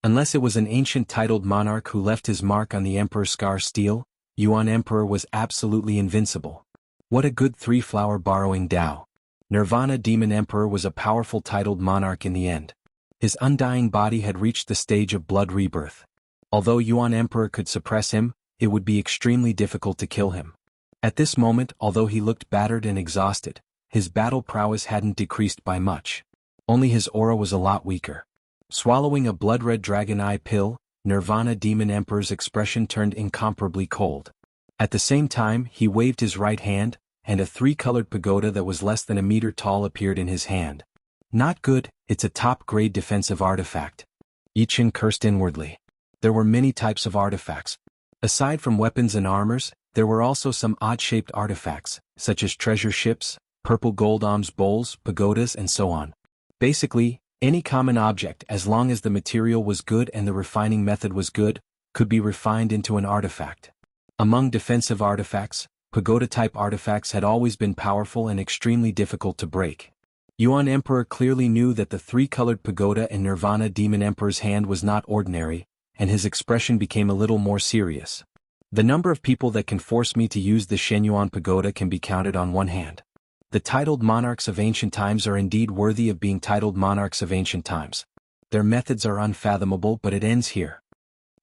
Unless it was an ancient titled monarch who left his mark on the Emperor's scar steel, Yuan Emperor was absolutely invincible. What a good three-flower borrowing Tao. Nirvana Demon Emperor was a powerful titled monarch in the end. His undying body had reached the stage of blood rebirth. Although Yuan Emperor could suppress him, it would be extremely difficult to kill him. At this moment, although he looked battered and exhausted, his battle prowess hadn't decreased by much. Only his aura was a lot weaker. Swallowing a blood-red dragon eye pill, Nirvana Demon Emperor's expression turned incomparably cold. At the same time, he waved his right hand, and a three-colored pagoda that was less than a meter tall appeared in his hand. Not good, it's a top-grade defensive artifact. Yi Chen cursed inwardly. There were many types of artifacts. Aside from weapons and armors, there were also some odd-shaped artifacts, such as treasure ships, purple gold alms bowls, pagodas and so on. Basically, any common object, as long as the material was good and the refining method was good, could be refined into an artifact. Among defensive artifacts, pagoda-type artifacts had always been powerful and extremely difficult to break. Yuan Emperor clearly knew that the three-colored pagoda in Nirvana Demon Emperor's hand was not ordinary, and his expression became a little more serious. The number of people that can force me to use the Shenyuan pagoda can be counted on one hand. The titled monarchs of ancient times are indeed worthy of being titled monarchs of ancient times. Their methods are unfathomable, but it ends here.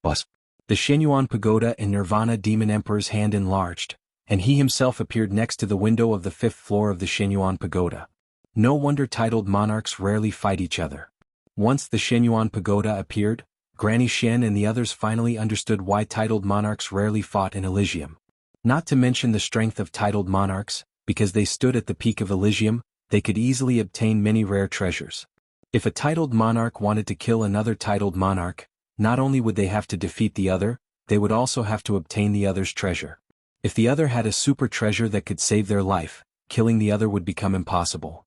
Bus. The Shenyuan pagoda in Nirvana Demon Emperor's hand enlarged, and he himself appeared next to the window of the 5th floor of the Shenyuan pagoda. No wonder titled monarchs rarely fight each other. Once the Shenyuan pagoda appeared, Granny Xian and the others finally understood why titled monarchs rarely fought in Elysium. Not to mention the strength of titled monarchs, because they stood at the peak of Elysium, they could easily obtain many rare treasures. If a titled monarch wanted to kill another titled monarch, not only would they have to defeat the other, they would also have to obtain the other's treasure. If the other had a super treasure that could save their life, killing the other would become impossible.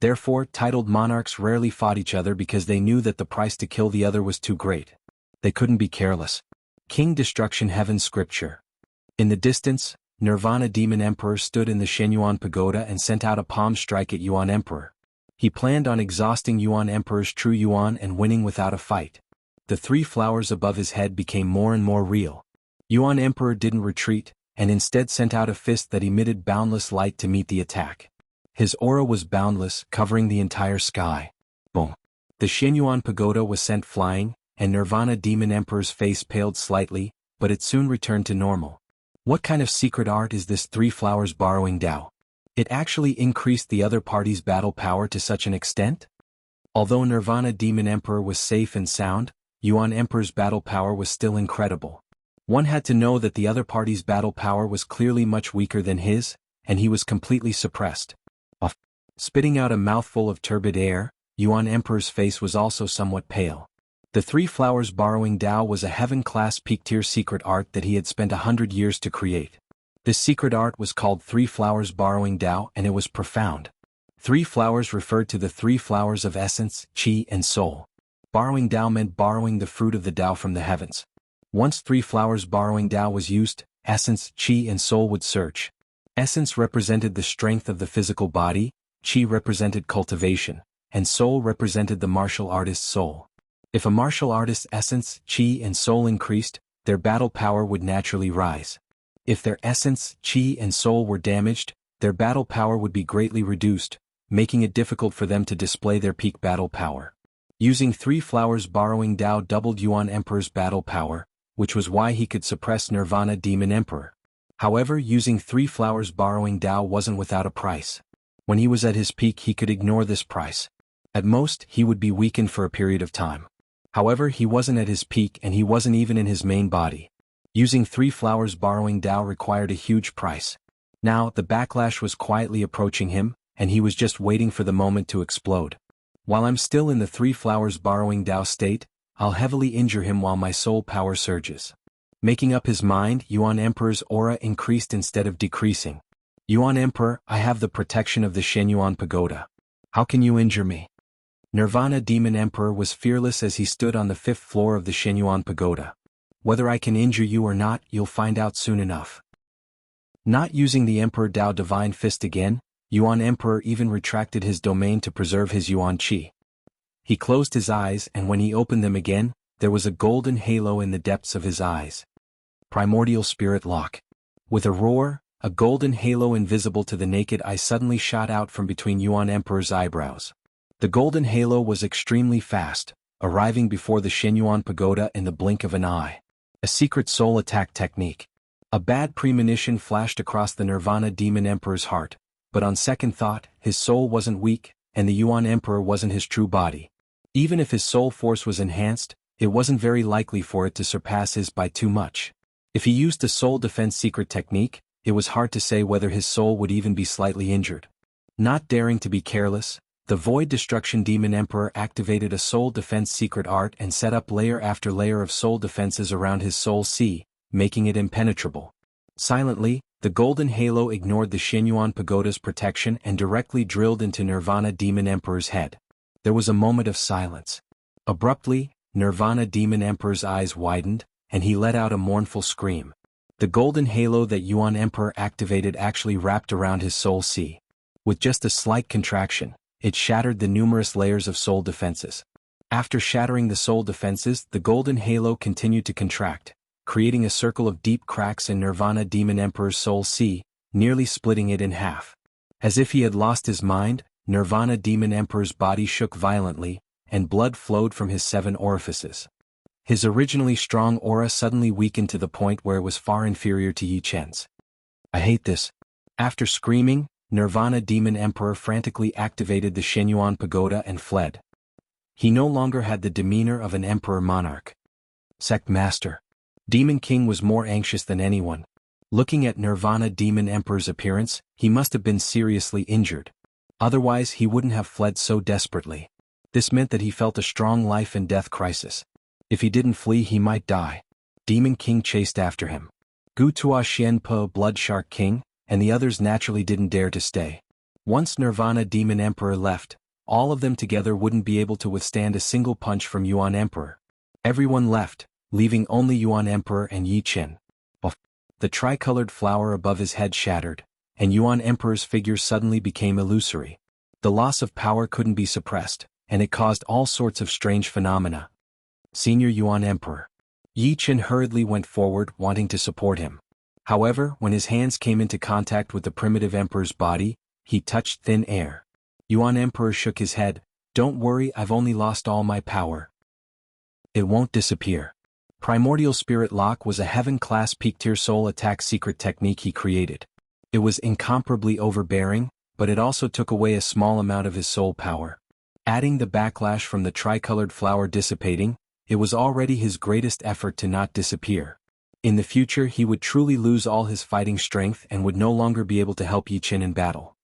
Therefore, titled monarchs rarely fought each other because they knew that the price to kill the other was too great. They couldn't be careless. King Destruction Heaven Scripture. In the distance, Nirvana Demon Emperor stood in the Shenyuan pagoda and sent out a palm strike at Yuan Emperor. He planned on exhausting Yuan Emperor's true Yuan and winning without a fight. The 3 flowers above his head became more and more real. Yuan Emperor didn't retreat, and instead sent out a fist that emitted boundless light to meet the attack. His aura was boundless, covering the entire sky. Boom. The Shenyuan pagoda was sent flying, and Nirvana Demon Emperor's face paled slightly, but it soon returned to normal. What kind of secret art is this 3 flowers borrowing Dao? It actually increased the other party's battle power to such an extent? Although Nirvana Demon Emperor was safe and sound, Yuan Emperor's battle power was still incredible. One had to know that the other party's battle power was clearly much weaker than his, and he was completely suppressed. Spitting out a mouthful of turbid air, Yuan Emperor's face was also somewhat pale. The 3 flowers borrowing Dao was a heaven-class peak-tier secret art that he had spent 100 years to create. This secret art was called 3 flowers borrowing Dao, and it was profound. 3 flowers referred to the 3 flowers of essence, qi and soul. Borrowing Dao meant borrowing the fruit of the Dao from the heavens. Once 3 flowers borrowing Dao was used, essence, qi and soul would search. Essence represented the strength of the physical body, qi represented cultivation, and soul represented the martial artist's soul. If a martial artist's essence, qi and soul increased, their battle power would naturally rise. If their essence, qi and soul were damaged, their battle power would be greatly reduced, making it difficult for them to display their peak battle power. Using 3 flowers borrowing Dao doubled Yuan Emperor's battle power, which was why he could suppress Nirvana Demon Emperor. However, using 3 flowers borrowing Dao wasn't without a price. When he was at his peak, he could ignore this price. At most, he would be weakened for a period of time. However, he wasn't at his peak and he wasn't even in his main body. Using 3 flowers borrowing Dao required a huge price. Now, the backlash was quietly approaching him, and he was just waiting for the moment to explode. While I'm still in the 3 flowers borrowing Dao state, I'll heavily injure him while my soul power surges. Making up his mind, Yuan Emperor's aura increased instead of decreasing. Yuan Emperor, I have the protection of the Shenyuan pagoda. How can you injure me? Nirvana Demon Emperor was fearless as he stood on the 5th floor of the Shenyuan pagoda. Whether I can injure you or not, you'll find out soon enough. Not using the Emperor Dao Divine Fist again, Yuan Emperor even retracted his domain to preserve his Yuan Qi. He closed his eyes, and when he opened them again, there was a golden halo in the depths of his eyes. Primordial Spirit Lock. With a roar, a golden halo invisible to the naked eye suddenly shot out from between Yuan Emperor's eyebrows. The golden halo was extremely fast, arriving before the Shenyuan pagoda in the blink of an eye. A secret soul attack technique. A bad premonition flashed across the Nirvana Demon Emperor's heart, but on second thought, his soul wasn't weak, and the Yuan Emperor wasn't his true body. Even if his soul force was enhanced, it wasn't very likely for it to surpass his by too much. If he used a soul defense secret technique, it was hard to say whether his soul would even be slightly injured. Not daring to be careless, the Void Destruction Demon Emperor activated a soul defense secret art and set up layer after layer of soul defenses around his soul sea, making it impenetrable. Silently, the golden halo ignored the Shenyuan pagoda's protection and directly drilled into Nirvana Demon Emperor's head. There was a moment of silence. Abruptly, Nirvana Demon Emperor's eyes widened, and he let out a mournful scream. The golden halo that Yuan Emperor activated actually wrapped around his soul sea. With just a slight contraction, it shattered the numerous layers of soul defenses. After shattering the soul defenses, the golden halo continued to contract, creating a circle of deep cracks in Nirvana Demon Emperor's soul sea, nearly splitting it in half. As if he had lost his mind, Nirvana Demon Emperor's body shook violently, and blood flowed from his 7 orifices. His originally strong aura suddenly weakened to the point where it was far inferior to Yi Chen's. I hate this. After screaming, Nirvana Demon Emperor frantically activated the Shenyuan pagoda and fled. He no longer had the demeanor of an emperor monarch. Sect Master. Demon King was more anxious than anyone. Looking at Nirvana Demon Emperor's appearance, he must have been seriously injured. Otherwise he wouldn't have fled so desperately. This meant that he felt a strong life and death crisis. If he didn't flee he might die. Demon King chased after him. Gu Tua Xian Po Blood Shark King, and the others naturally didn't dare to stay. Once Nirvana Demon Emperor left, all of them together wouldn't be able to withstand a single punch from Yuan Emperor. Everyone left, leaving only Yuan Emperor and Yi Chen. The tricolored flower above his head shattered, and Yuan Emperor's figure suddenly became illusory. The loss of power couldn't be suppressed, and it caused all sorts of strange phenomena. Senior Yuan Emperor. Yi Qin hurriedly went forward, wanting to support him. However, when his hands came into contact with the primitive emperor's body, he touched thin air. Yuan Emperor shook his head. Don't worry, I've only lost all my power. It won't disappear. Primordial Spirit Lock was a heaven-class peak-tier soul attack secret technique he created. It was incomparably overbearing, but it also took away a small amount of his soul power. Adding the backlash from the tricolored flower dissipating, it was already his greatest effort to not disappear. In the future he would truly lose all his fighting strength and would no longer be able to help Yi Qin in battle.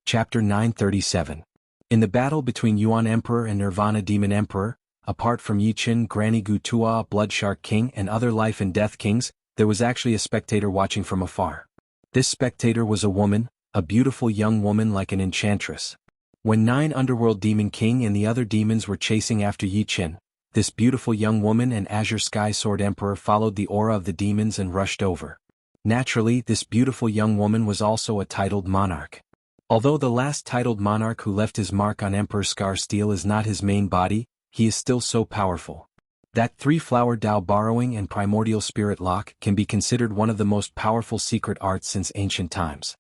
Chapter 937. In the battle between Yuan Emperor and Nirvana Demon Emperor, apart from Yi Qin, Granny Gu Tua, Blood Shark King and other Life and Death Kings, there was actually a spectator watching from afar. This spectator was a woman, a beautiful young woman like an enchantress. When 9 Underworld Demon King and the other demons were chasing after Yi Qin, this beautiful young woman and Azure Sky Sword Emperor followed the aura of the demons and rushed over. Naturally, this beautiful young woman was also a titled monarch. Although the last titled monarch who left his mark on Emperor Scar Steel is not his main body, he is still so powerful. That 3-flower Dao borrowing and primordial spirit lock can be considered one of the most powerful secret arts since ancient times.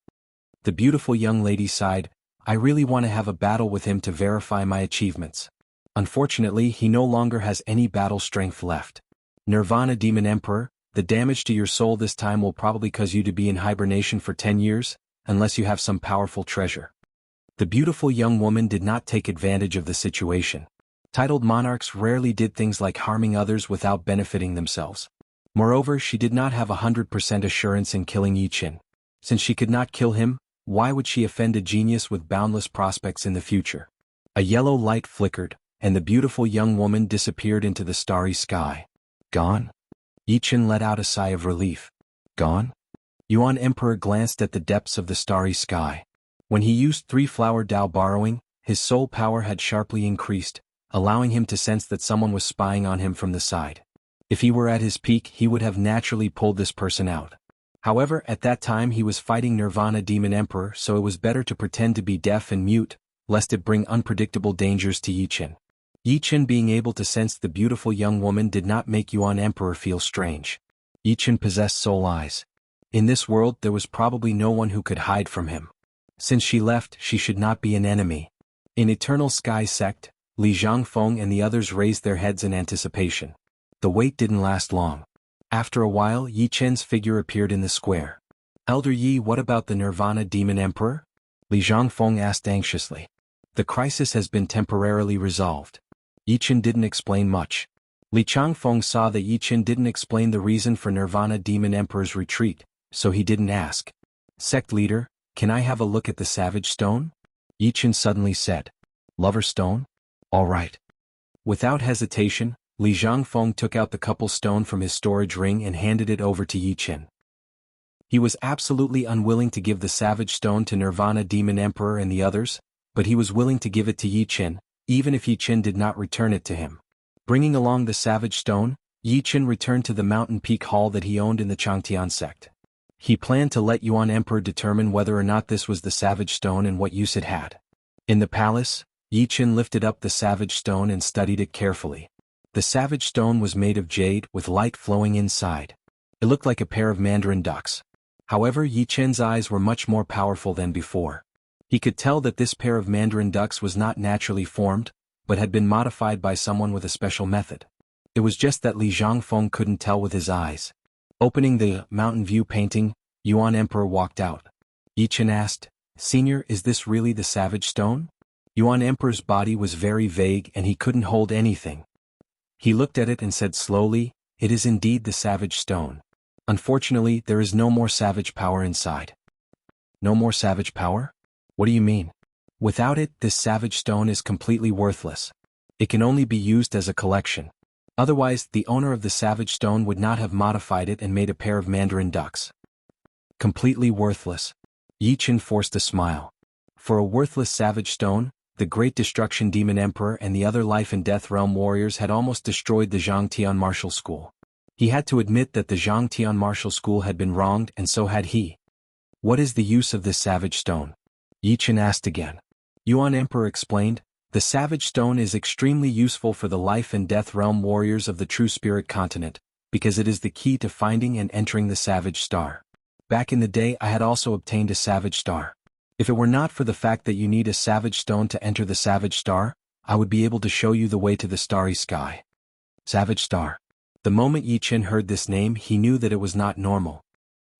The beautiful young lady sighed, I really want to have a battle with him to verify my achievements. Unfortunately, he no longer has any battle strength left. Nirvana Demon Emperor, the damage to your soul this time will probably cause you to be in hibernation for 10 years, unless you have some powerful treasure. The beautiful young woman did not take advantage of the situation. Titled monarchs rarely did things like harming others without benefiting themselves. Moreover, she did not have 100% assurance in killing Yi Qin. Since she could not kill him, why would she offend a genius with boundless prospects in the future? A yellow light flickered, and the beautiful young woman disappeared into the starry sky. Gone? Yi Qin let out a sigh of relief. Gone? Yuan Emperor glanced at the depths of the starry sky. When he used 3-flower Dao borrowing, his soul power had sharply increased, allowing him to sense that someone was spying on him from the side. If he were at his peak, he would have naturally pulled this person out. However, at that time he was fighting Nirvana Demon Emperor, so it was better to pretend to be deaf and mute, lest it bring unpredictable dangers to Yi Qin. Yi Qin being able to sense the beautiful young woman did not make Yuan Emperor feel strange. Yi Qin possessed soul eyes. In this world there was probably no one who could hide from him. Since she left, she should not be an enemy. In Eternal Sky Sect, Li Zhangfeng and the others raised their heads in anticipation. The wait didn't last long. After a while, Yi Qin's figure appeared in the square. Elder Yi, what about the Nirvana Demon Emperor? Li Zhangfeng asked anxiously. The crisis has been temporarily resolved. Yi Qin didn't explain much. Li Changfeng saw that Yi Qin didn't explain the reason for Nirvana Demon Emperor's retreat, so he didn't ask. Sect leader, can I have a look at the Savage Stone? Yi Qin suddenly said. Lover Stone? All right. Without hesitation, Li Zhangfeng took out the couple stone from his storage ring and handed it over to Yi Qin. He was absolutely unwilling to give the Savage Stone to Nirvana Demon Emperor and the others, but he was willing to give it to Yi Qin, even if Yi Qin did not return it to him. Bringing along the Savage Stone, Yi Qin returned to the Mountain Peak Hall that he owned in the Changtian sect. He planned to let Yuan Emperor determine whether or not this was the Savage Stone and what use it had. In the palace, Yi Qin lifted up the Savage Stone and studied it carefully. The Savage Stone was made of jade with light flowing inside. It looked like a pair of mandarin ducks. However, Yi Qin's eyes were much more powerful than before. He could tell that this pair of mandarin ducks was not naturally formed, but had been modified by someone with a special method. It was just that Li Zhangfeng couldn't tell with his eyes. Opening the Mountain View painting, Yuan Emperor walked out. Yi Qin asked, Senior, is this really the Savage Stone? Yuan Emperor's body was very vague and he couldn't hold anything. He looked at it and said slowly, it is indeed the Savage Stone. Unfortunately, there is no more savage power inside. No more savage power? What do you mean? Without it, this Savage Stone is completely worthless. It can only be used as a collection. Otherwise, the owner of the Savage Stone would not have modified it and made a pair of mandarin ducks. Completely worthless. Yi Qin forced a smile. For a worthless Savage Stone, the Great Destruction Demon Emperor and the other Life and Death Realm warriors had almost destroyed the Zhangtian martial school. He had to admit that the Zhangtian martial school had been wronged, and so had he. What is the use of this Savage Stone? Yi Chen asked again. Yuan Emperor explained, the Savage Stone is extremely useful for the life and death realm warriors of the True Spirit continent, because it is the key to finding and entering the Savage Star. Back in the day I had also obtained a Savage Star. If it were not for the fact that you need a Savage Stone to enter the Savage Star, I would be able to show you the way to the starry sky. Savage Star. The moment Yi Chen heard this name he knew that it was not normal.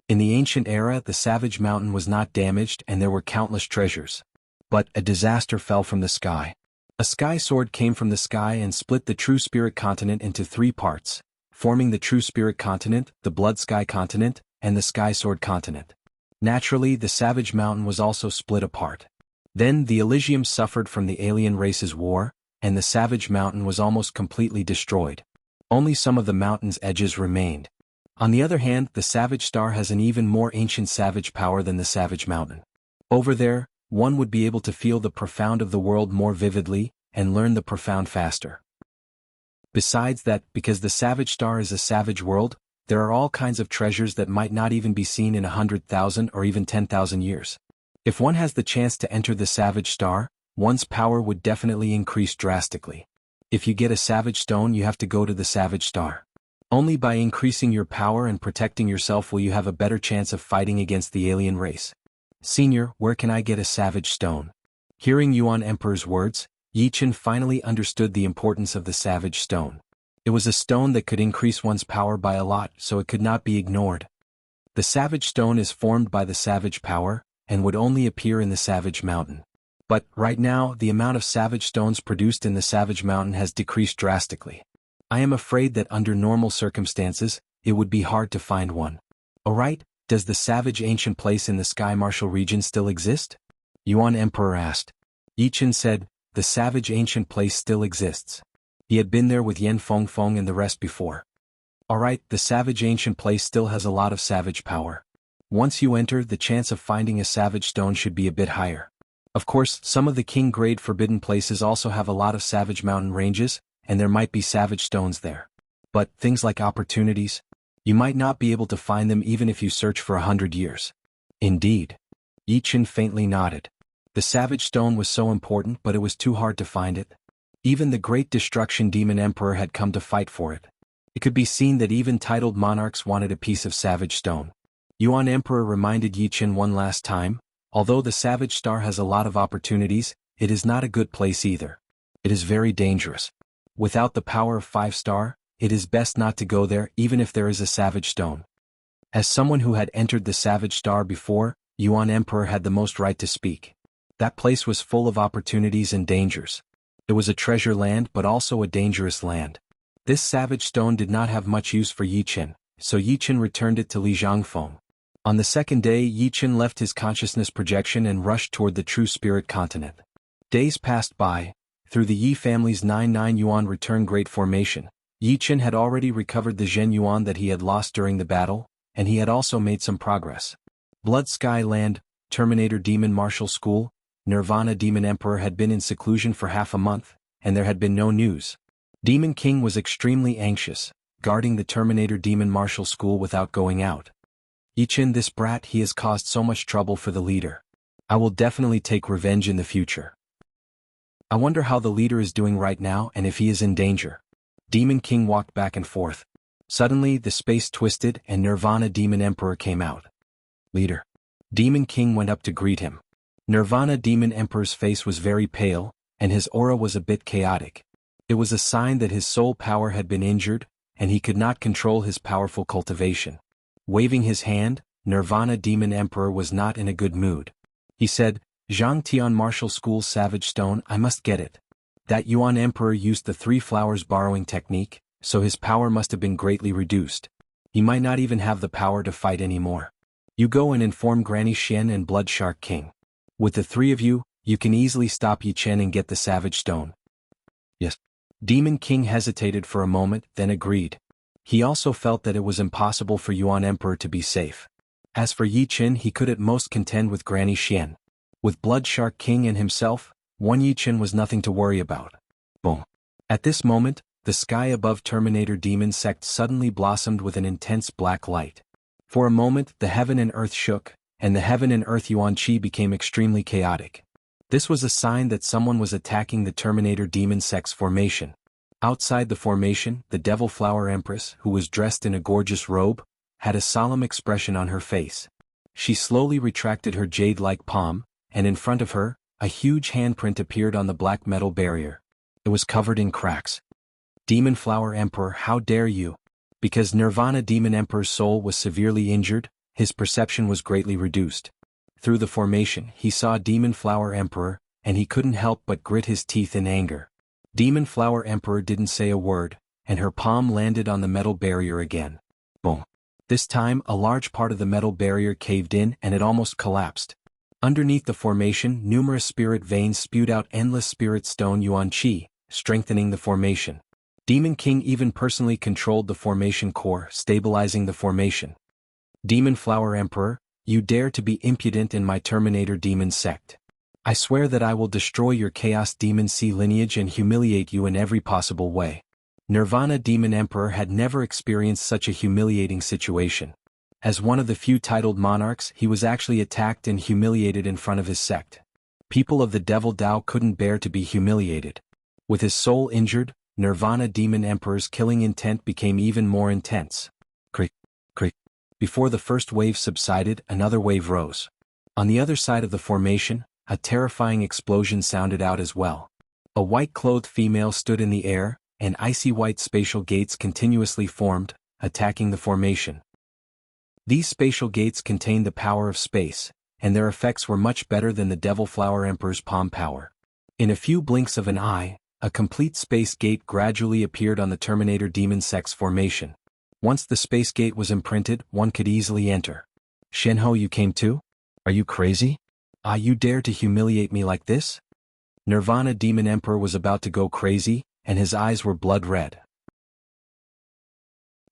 In the ancient era the Savage Mountain was not damaged and there were countless treasures. But a disaster fell from the sky. A sky sword came from the sky and split the True Spirit continent into 3 parts, forming the True Spirit continent, the Blood Sky continent, and the Sky Sword continent. Naturally the Savage Mountain was also split apart. Then the Elysium suffered from the alien race's war, and the Savage Mountain was almost completely destroyed. Only some of the mountain's edges remained. On the other hand, the Savage Star has an even more ancient savage power than the Savage Mountain. Over there, one would be able to feel the profound of the world more vividly, and learn the profound faster. Besides that, because the Savage Star is a savage world, there are all kinds of treasures that might not even be seen in 100,000 or even 10,000 years. If one has the chance to enter the Savage Star, one's power would definitely increase drastically. If you get a Savage Stone you have to go to the Savage Star. Only by increasing your power and protecting yourself will you have a better chance of fighting against the alien race. Senior, where can I get a Savage Stone? Hearing Yuan Emperor's words, Yi Chen finally understood the importance of the Savage Stone. It was a stone that could increase one's power by a lot, so it could not be ignored. The Savage Stone is formed by the Savage power, and would only appear in the Savage Mountain. But, right now, the amount of Savage Stones produced in the Savage Mountain has decreased drastically. I am afraid that under normal circumstances, it would be hard to find one. Alright, does the Savage Ancient Place in the Sky Martial region still exist? Yuan Emperor asked. Yi Chen said, the Savage Ancient Place still exists. He had been there with Yen Fengfeng and the rest before. Alright, the Savage Ancient Place still has a lot of savage power. Once you enter, the chance of finding a Savage Stone should be a bit higher. Of course, some of the King-grade forbidden places also have a lot of Savage Mountain ranges, and there might be Savage Stones there. But, things like opportunities, you might not be able to find them even if you search for 100 years. Indeed. Yi Chen faintly nodded. The Savage Stone was so important but it was too hard to find it. Even the Great Destruction Demon Emperor had come to fight for it. It could be seen that even titled monarchs wanted a piece of Savage Stone. Yuan Emperor reminded Yi Chen one last time, although the Savage Star has a lot of opportunities, it is not a good place either. It is very dangerous. Without the power of 5-star, it is best not to go there even if there is a Savage Stone. As someone who had entered the Savage Star before, Yuan Emperor had the most right to speak. That place was full of opportunities and dangers. It was a treasure land but also a dangerous land. This Savage Stone did not have much use for Yi Chen, so Yi Chen returned it to Li Jiangfeng. On the second day Yi Chen left his consciousness projection and rushed toward the True Spirit continent. Days passed by. Through the Yi family's 99 Yuan return Great Formation, Yi Chen had already recovered the Zhen Yuan that he had lost during the battle, and he had also made some progress. Blood Sky Land, Terminator Demon Martial School, Nirvana Demon Emperor had been in seclusion for half a month, and there had been no news. Demon King was extremely anxious, guarding the Terminator Demon Martial School without going out. Yi Chen, this brat, he has caused so much trouble for the leader. I will definitely take revenge in the future. I wonder how the leader is doing right now and if he is in danger. Demon King walked back and forth. Suddenly the space twisted and Nirvana Demon Emperor came out. Leader. Demon King went up to greet him. Nirvana Demon Emperor's face was very pale, and his aura was a bit chaotic. It was a sign that his soul power had been injured, and he could not control his powerful cultivation. Waving his hand, Nirvana Demon Emperor was not in a good mood. He said, Zhangtian Martial School's Savage Stone, I must get it. That Yuan Emperor used the 3 flowers borrowing technique, so his power must have been greatly reduced. He might not even have the power to fight anymore. You go and inform Granny Xian and Blood Shark King. With the 3 of you, you can easily stop Yi Chen and get the Savage Stone. Yes. Demon King hesitated for a moment, then agreed. He also felt that it was impossible for Yuan Emperor to be safe. As for Yi Chen, he could at most contend with Granny Xian. With Blood Shark King and himself, one Yi Chen was nothing to worry about. Boom. At this moment, the sky above Terminator Demon Sect suddenly blossomed with an intense black light. For a moment the heaven and earth shook, and the heaven and earth yuan qi became extremely chaotic. This was a sign that someone was attacking the Terminator Demon Sex formation. Outside the formation, the Devil Flower Empress, who was dressed in a gorgeous robe, had a solemn expression on her face. She slowly retracted her jade-like palm, and in front of her, a huge handprint appeared on the black metal barrier. It was covered in cracks. Demon Flower Emperor, how dare you? Because Nirvana Demon Emperor's soul was severely injured, his perception was greatly reduced. Through the formation, he saw Demon Flower Emperor, and he couldn't help but grit his teeth in anger. Demon Flower Emperor didn't say a word, and her palm landed on the metal barrier again. Boom. This time, a large part of the metal barrier caved in and it almost collapsed. Underneath the formation, numerous spirit veins spewed out endless spirit stone yuan qi, strengthening the formation. Demon King even personally controlled the formation core, stabilizing the formation. Demon Flower Emperor, you dare to be impudent in my Terminator Demon sect. I swear that I will destroy your Chaos Demon Sea lineage and humiliate you in every possible way. Nirvana Demon Emperor had never experienced such a humiliating situation. As one of the few titled monarchs, he was actually attacked and humiliated in front of his sect. People of the Devil Dao couldn't bear to be humiliated. With his soul injured, Nirvana Demon Emperor's killing intent became even more intense. Crick, crick. Before the first wave subsided, another wave rose. On the other side of the formation, a terrifying explosion sounded out as well. A white-clothed female stood in the air, and icy white spatial gates continuously formed, attacking the formation. These spatial gates contained the power of space, and their effects were much better than the Devil Flower Emperor's palm power. In a few blinks of an eye, a complete space gate gradually appeared on the Terminator Demon Sex formation. Once the space gate was imprinted, one could easily enter. Shenhou, you came too? Are you crazy? You dare to humiliate me like this? Nirvana Demon Emperor was about to go crazy, and his eyes were blood red.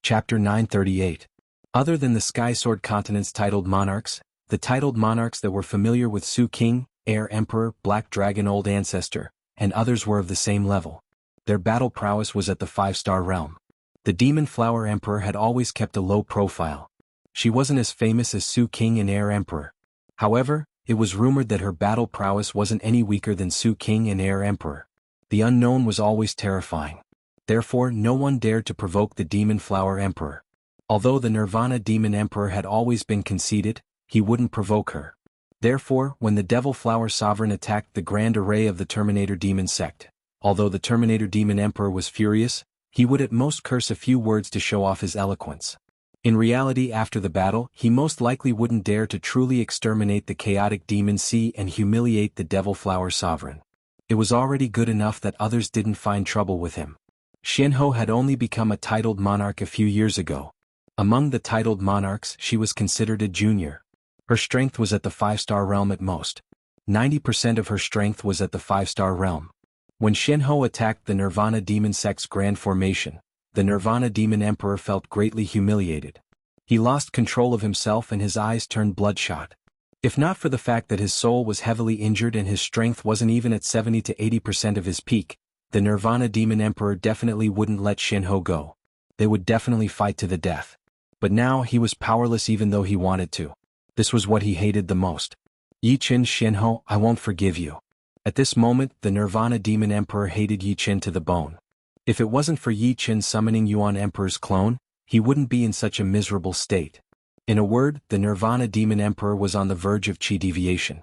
Chapter 938. Other than the Sky Sword Continent's titled monarchs, the titled monarchs that were familiar with Su King, Air Emperor, Black Dragon Old Ancestor, and others were of the same level. Their battle prowess was at the 5-star realm. The Demon Flower Emperor had always kept a low profile. She wasn't as famous as Su King and Air Emperor. However, it was rumored that her battle prowess wasn't any weaker than Su King and Air Emperor. The unknown was always terrifying. Therefore, no one dared to provoke the Demon Flower Emperor. Although the Nirvana Demon Emperor had always been conceited, he wouldn't provoke her. Therefore, when the Devil Flower Sovereign attacked the grand array of the Terminator Demon sect, although the Terminator Demon Emperor was furious, he would at most curse a few words to show off his eloquence. In reality, after the battle, he most likely wouldn't dare to truly exterminate the chaotic Demon Sea and humiliate the Devil Flower Sovereign. It was already good enough that others didn't find trouble with him. Shenhou had only become a titled monarch a few years ago. Among the titled monarchs, she was considered a junior. Her strength was at the 5-star realm at most. 90% of her strength was at the 5-star realm. When Shenhou attacked the Nirvana Demon Sect's grand formation, the Nirvana Demon Emperor felt greatly humiliated. He lost control of himself and his eyes turned bloodshot. If not for the fact that his soul was heavily injured and his strength wasn't even at 70 to 80% of his peak, the Nirvana Demon Emperor definitely wouldn't let Shenhou go. They would definitely fight to the death. But now he was powerless even though he wanted to. This was what he hated the most. Yi Qin, Shenhou, I won't forgive you. At this moment, the Nirvana Demon Emperor hated Yi Qin to the bone. If it wasn't for Yi Qin summoning Yuan Emperor's clone, he wouldn't be in such a miserable state. In a word, the Nirvana Demon Emperor was on the verge of chi deviation.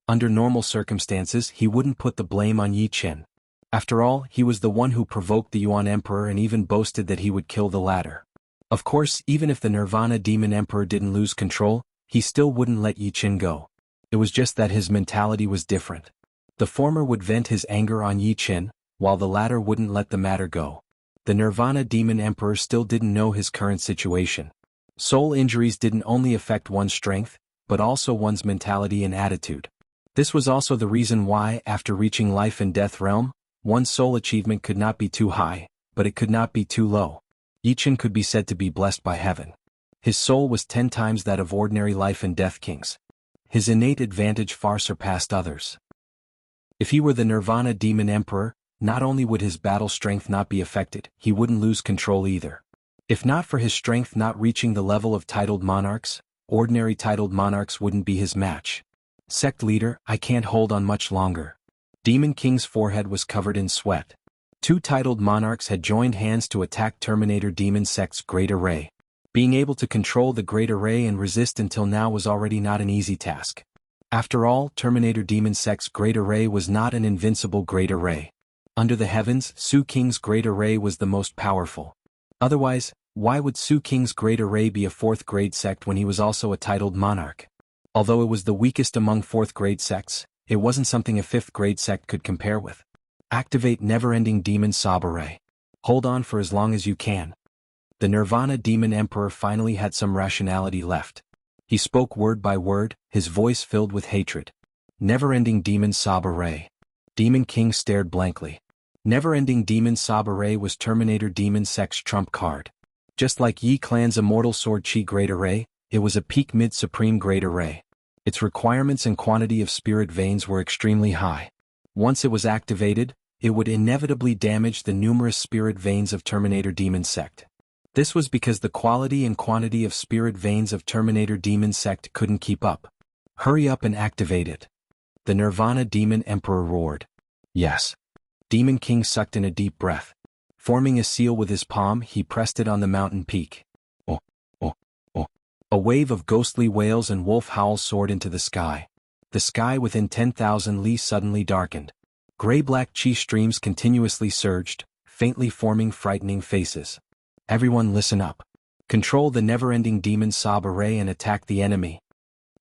Under normal circumstances, he wouldn't put the blame on Yi Qin. After all, he was the one who provoked the Yuan Emperor and even boasted that he would kill the latter. Of course, even if the Nirvana Demon Emperor didn't lose control, he still wouldn't let Yi Qin go. It was just that his mentality was different. The former would vent his anger on Yi Qin, while the latter wouldn't let the matter go. The Nirvana Demon Emperor still didn't know his current situation. Soul injuries didn't only affect one's strength, but also one's mentality and attitude. This was also the reason why, after reaching life and death realm, one's soul achievement could not be too high, but it could not be too low. Yi Qin could be said to be blessed by heaven. His soul was 10 times that of ordinary life and death kings. His innate advantage far surpassed others. If he were the Nirvana Demon Emperor, not only would his battle strength not be affected, he wouldn't lose control either. If not for his strength not reaching the level of titled monarchs, ordinary titled monarchs wouldn't be his match. Sect leader, I can't hold on much longer. Demon King's forehead was covered in sweat. 2 titled monarchs had joined hands to attack Terminator Demon Sect's Great Array. Being able to control the Great Array and resist until now was already not an easy task. After all, Terminator Demon Sect's Great Array was not an invincible Great Array. Under the heavens, Su King's Great Array was the most powerful. Otherwise, why would Su King's Great Array be a 4th grade sect when he was also a titled monarch? Although it was the weakest among 4th grade sects, it wasn't something a 5th grade sect could compare with. Activate Never-Ending Demon Sob Array. Hold on for as long as you can. The Nirvana Demon Emperor finally had some rationality left. He spoke word by word, his voice filled with hatred. Never-Ending Demon Sob Array. Demon King stared blankly. Never-Ending Demon Sob Array was Terminator Demon Sect's trump card. Just like Yi Clan's Immortal Sword Chi Great Array, it was a peak mid-supreme Great Array. Its requirements and quantity of spirit veins were extremely high. Once it was activated, it would inevitably damage the numerous spirit veins of Terminator Demon Sect. This was because the quality and quantity of spirit veins of Terminator Demon Sect couldn't keep up. Hurry up and activate it. The Nirvana Demon Emperor roared. Yes. Demon King sucked in a deep breath. Forming a seal with his palm, he pressed it on the mountain peak. Oh, oh, oh. A wave of ghostly wails and wolf howls soared into the sky. The sky within 10,000 li suddenly darkened. Gray-black chi streams continuously surged, faintly forming frightening faces. Everyone listen up. Control the never-ending Demon Sob Array and attack the enemy.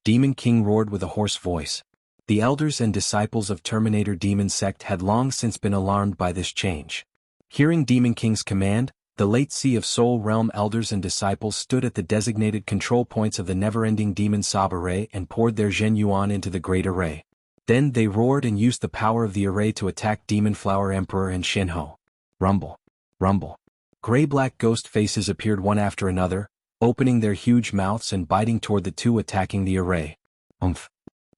Demon King roared with a hoarse voice. The elders and disciples of Terminator Demon Sect had long since been alarmed by this change. Hearing Demon King's command, the late Sea of Soul Realm elders and disciples stood at the designated control points of the never-ending Demon Sob Array and poured their Zhen Yuan into the Great Array. Then they roared and used the power of the array to attack Demon Flower Emperor and Shinho. Rumble. Rumble. Gray-black ghost faces appeared one after another, opening their huge mouths and biting toward the 2 attacking the array. Umph.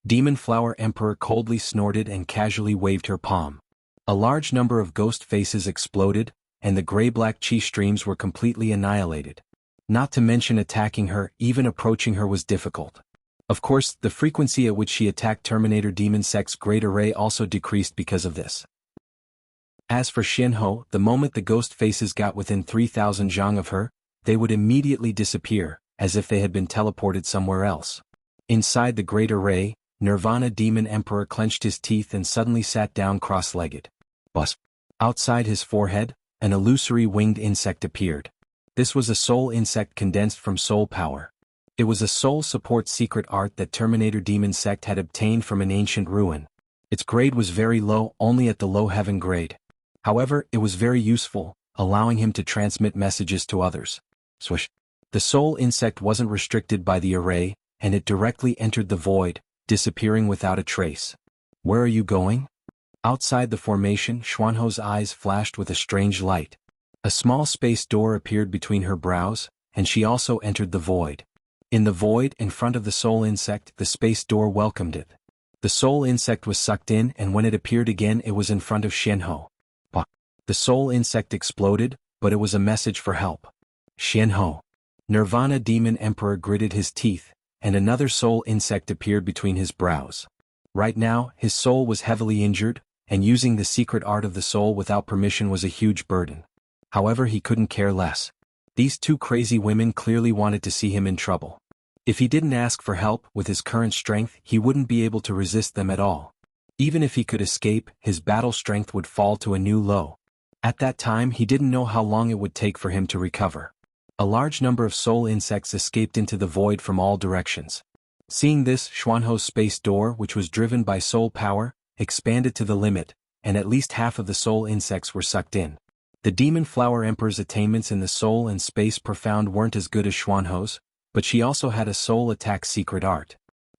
Demon Flower Emperor coldly snorted and casually waved her palm. A large number of ghost faces exploded, and the gray-black chi streams were completely annihilated. Not to mention attacking her, even approaching her was difficult. Of course, the frequency at which she attacked Terminator Demon Sect's Great Array also decreased because of this. As for Shinho, the moment the ghost faces got within 3,000 zhang of her, they would immediately disappear, as if they had been teleported somewhere else. Inside the Great Array, Nirvana Demon Emperor clenched his teeth and suddenly sat down cross-legged. Buzz. Outside his forehead, an illusory winged insect appeared. This was a soul insect condensed from soul power. It was a soul support secret art that Terminator Demon Sect had obtained from an ancient ruin. Its grade was very low, only at the low heaven grade. However, it was very useful, allowing him to transmit messages to others. Swish. The soul insect wasn't restricted by the array, and it directly entered the void, disappearing without a trace. Where are you going? Outside the formation, Xuanho's eyes flashed with a strange light. A small space door appeared between her brows, and she also entered the void. In the void, in front of the soul insect, the space door welcomed it. The soul insect was sucked in, and when it appeared again it was in front of Shinho. The soul insect exploded, but it was a message for help. Shinho. Nirvana Demon Emperor gritted his teeth, and another soul insect appeared between his brows. Right now, his soul was heavily injured, and using the secret art of the soul without permission was a huge burden. However, he couldn't care less. These 2 crazy women clearly wanted to see him in trouble. If he didn't ask for help, with his current strength, he wouldn't be able to resist them at all. Even if he could escape, his battle strength would fall to a new low. At that time, he didn't know how long it would take for him to recover. A large number of soul insects escaped into the void from all directions. Seeing this, Xuanho's space door, which was driven by soul power, expanded to the limit, and at least half of the soul insects were sucked in. The Demon Flower Emperor's attainments in the soul and space profound weren't as good as Xuanho's, but she also had a soul attack secret art.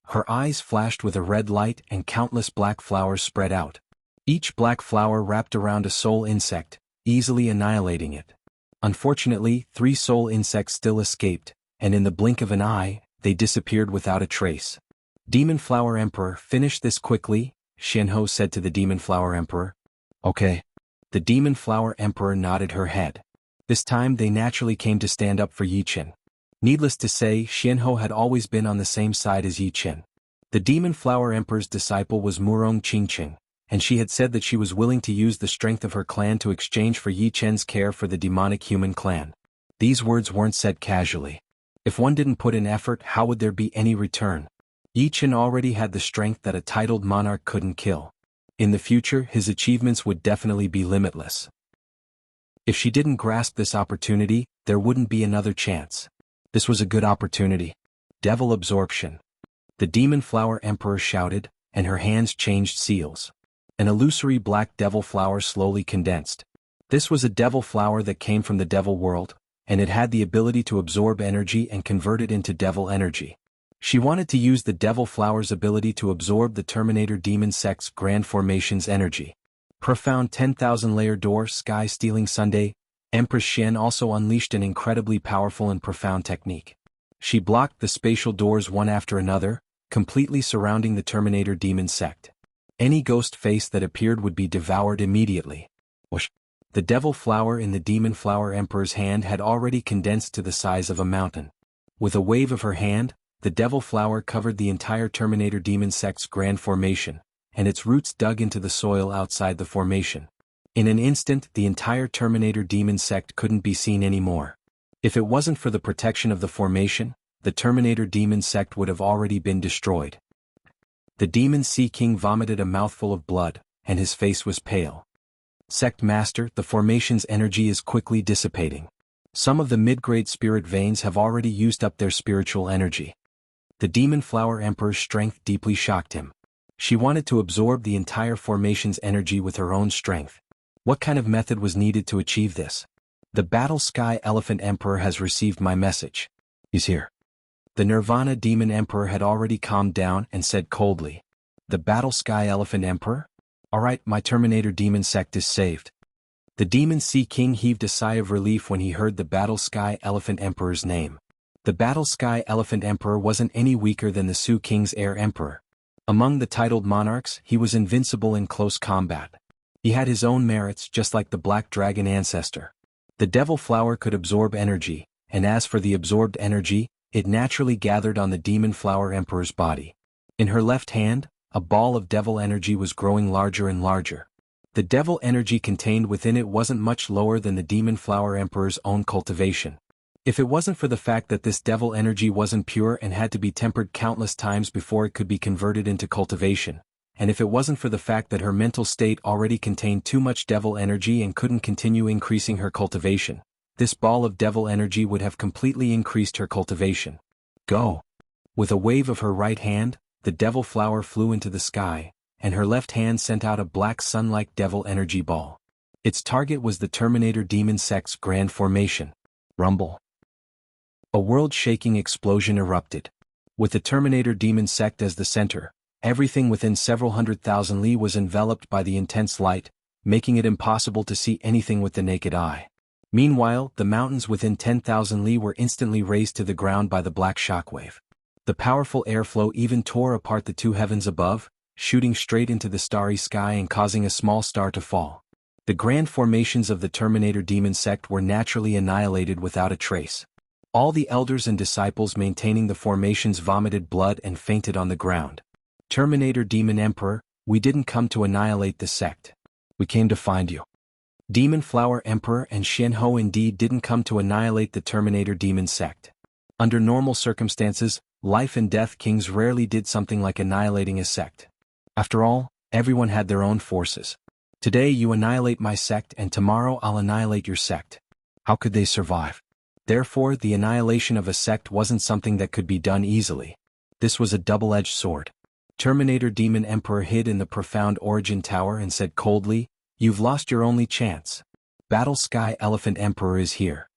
Her eyes flashed with a red light and countless black flowers spread out. Each black flower wrapped around a soul insect, easily annihilating it. Unfortunately, 3 soul insects still escaped, and in the blink of an eye, they disappeared without a trace. Demon Flower Emperor, finish this quickly, Shinho said to the Demon Flower Emperor. Okay. The Demon Flower Emperor nodded her head. This time they naturally came to stand up for Yichen. Needless to say, Xianhou had always been on the same side as Yi Chen. The Demon Flower Emperor's disciple was Murong Qingqing, and she had said that she was willing to use the strength of her clan to exchange for Yi Chen's care for the demonic human clan. These words weren't said casually. If one didn't put in effort, how would there be any return? Yi Chen already had the strength that a titled monarch couldn't kill. In the future, his achievements would definitely be limitless. If she didn't grasp this opportunity, there wouldn't be another chance. This was a good opportunity. Devil absorption. The Demon Flower Emperor shouted, and her hands changed seals. An illusory black devil flower slowly condensed. This was a devil flower that came from the devil world, and it had the ability to absorb energy and convert it into devil energy. She wanted to use the devil flower's ability to absorb the Terminator Demon Sect's Grand Formation's energy. Profound 10,000-layer door sky-stealing Sunday. Empress Xian also unleashed an incredibly powerful and profound technique. She blocked the spatial doors one after another, completely surrounding the Terminator Demon Sect. Any ghost face that appeared would be devoured immediately. Whoosh! The devil flower in the Demon Flower Emperor's hand had already condensed to the size of a mountain. With a wave of her hand, the devil flower covered the entire Terminator Demon Sect's Grand Formation, and its roots dug into the soil outside the formation. In an instant, the entire Terminator Demon Sect couldn't be seen anymore. If it wasn't for the protection of the formation, the Terminator Demon Sect would have already been destroyed. The Demon Sea King vomited a mouthful of blood, and his face was pale. Sect Master, the formation's energy is quickly dissipating. Some of the mid-grade spirit veins have already used up their spiritual energy. The Demon Flower Emperor's strength deeply shocked him. She wanted to absorb the entire formation's energy with her own strength. What kind of method was needed to achieve this? The Battle Sky Elephant Emperor has received my message. He's here. The Nirvana Demon Emperor had already calmed down and said coldly. The Battle Sky Elephant Emperor? Alright, my Terminator Demon Sect is saved. The Demon Sea King heaved a sigh of relief when he heard the Battle Sky Elephant Emperor's name. The Battle Sky Elephant Emperor wasn't any weaker than the Su King's Air Emperor. Among the titled monarchs, he was invincible in close combat. He had his own merits just like the Black Dragon Ancestor. The Devil Flower could absorb energy, and as for the absorbed energy, it naturally gathered on the Demon Flower Emperor's body. In her left hand, a ball of devil energy was growing larger and larger. The devil energy contained within it wasn't much lower than the Demon Flower Emperor's own cultivation. If it wasn't for the fact that this devil energy wasn't pure and had to be tempered countless times before it could be converted into cultivation, and if it wasn't for the fact that her mental state already contained too much devil energy and couldn't continue increasing her cultivation, this ball of devil energy would have completely increased her cultivation. Go! With a wave of her right hand, the devil flower flew into the sky, and her left hand sent out a black sun-like devil energy ball. Its target was the Terminator Demon Sect's Grand Formation. Rumble. A world-shaking explosion erupted. With the Terminator Demon Sect as the center, everything within several 100,000 li was enveloped by the intense light, making it impossible to see anything with the naked eye. Meanwhile, the mountains within 10,000 li were instantly razed to the ground by the black shockwave. The powerful airflow even tore apart the two heavens above, shooting straight into the starry sky and causing a small star to fall. The grand formations of the Terminator Demon Sect were naturally annihilated without a trace. All the elders and disciples maintaining the formations vomited blood and fainted on the ground. Terminator Demon Emperor, we didn't come to annihilate the sect. We came to find you. Demon Flower Emperor and Xianhou indeed didn't come to annihilate the Terminator Demon Sect. Under normal circumstances, life and death kings rarely did something like annihilating a sect. After all, everyone had their own forces. Today you annihilate my sect and tomorrow I'll annihilate your sect. How could they survive? Therefore, the annihilation of a sect wasn't something that could be done easily. This was a double-edged sword. Terminator Demon Emperor hid in the profound Origin Tower and said coldly, "You've lost your only chance. Battle Sky Elephant Emperor is here."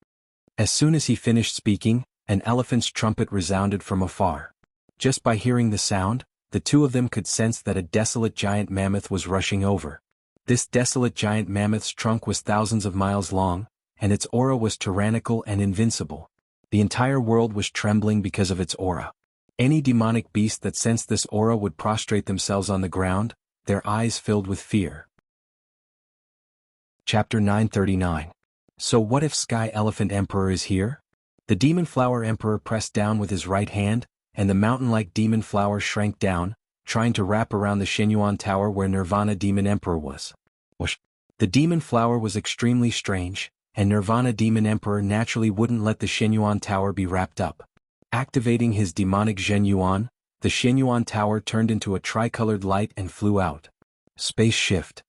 As soon as he finished speaking, an elephant's trumpet resounded from afar. Just by hearing the sound, the two of them could sense that a desolate giant mammoth was rushing over. This desolate giant mammoth's trunk was thousands of miles long, and its aura was tyrannical and invincible. The entire world was trembling because of its aura. Any demonic beast that sensed this aura would prostrate themselves on the ground, their eyes filled with fear. Chapter 939. So what if Sky Elephant Emperor is here? The Demon Flower Emperor pressed down with his right hand, and the mountain-like demon flower shrank down, trying to wrap around the Xinyuan Tower where Nirvana Demon Emperor was. The demon flower was extremely strange, and Nirvana Demon Emperor naturally wouldn't let the Xinyuan Tower be wrapped up. Activating his demonic Zhenyuan, the Xinyuan Tower turned into a tricolored light and flew out. Space shift.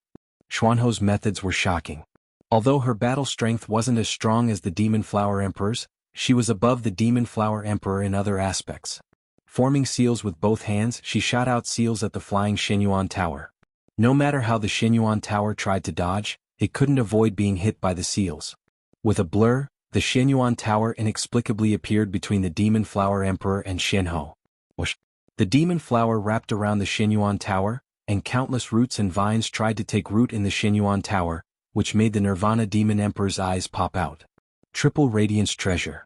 Xuanho's methods were shocking. Although her battle strength wasn't as strong as the Demon Flower Emperor's, she was above the Demon Flower Emperor in other aspects. Forming seals with both hands, she shot out seals at the flying Xinyuan Tower. No matter how the Xinyuan Tower tried to dodge, it couldn't avoid being hit by the seals. With a blur, the Xinyuan Tower inexplicably appeared between the Demon Flower Emperor and Xianho. The demon flower wrapped around the Xinyuan Tower, and countless roots and vines tried to take root in the Xinyuan Tower, which made the Nirvana Demon Emperor's eyes pop out. Triple Radiance Treasure.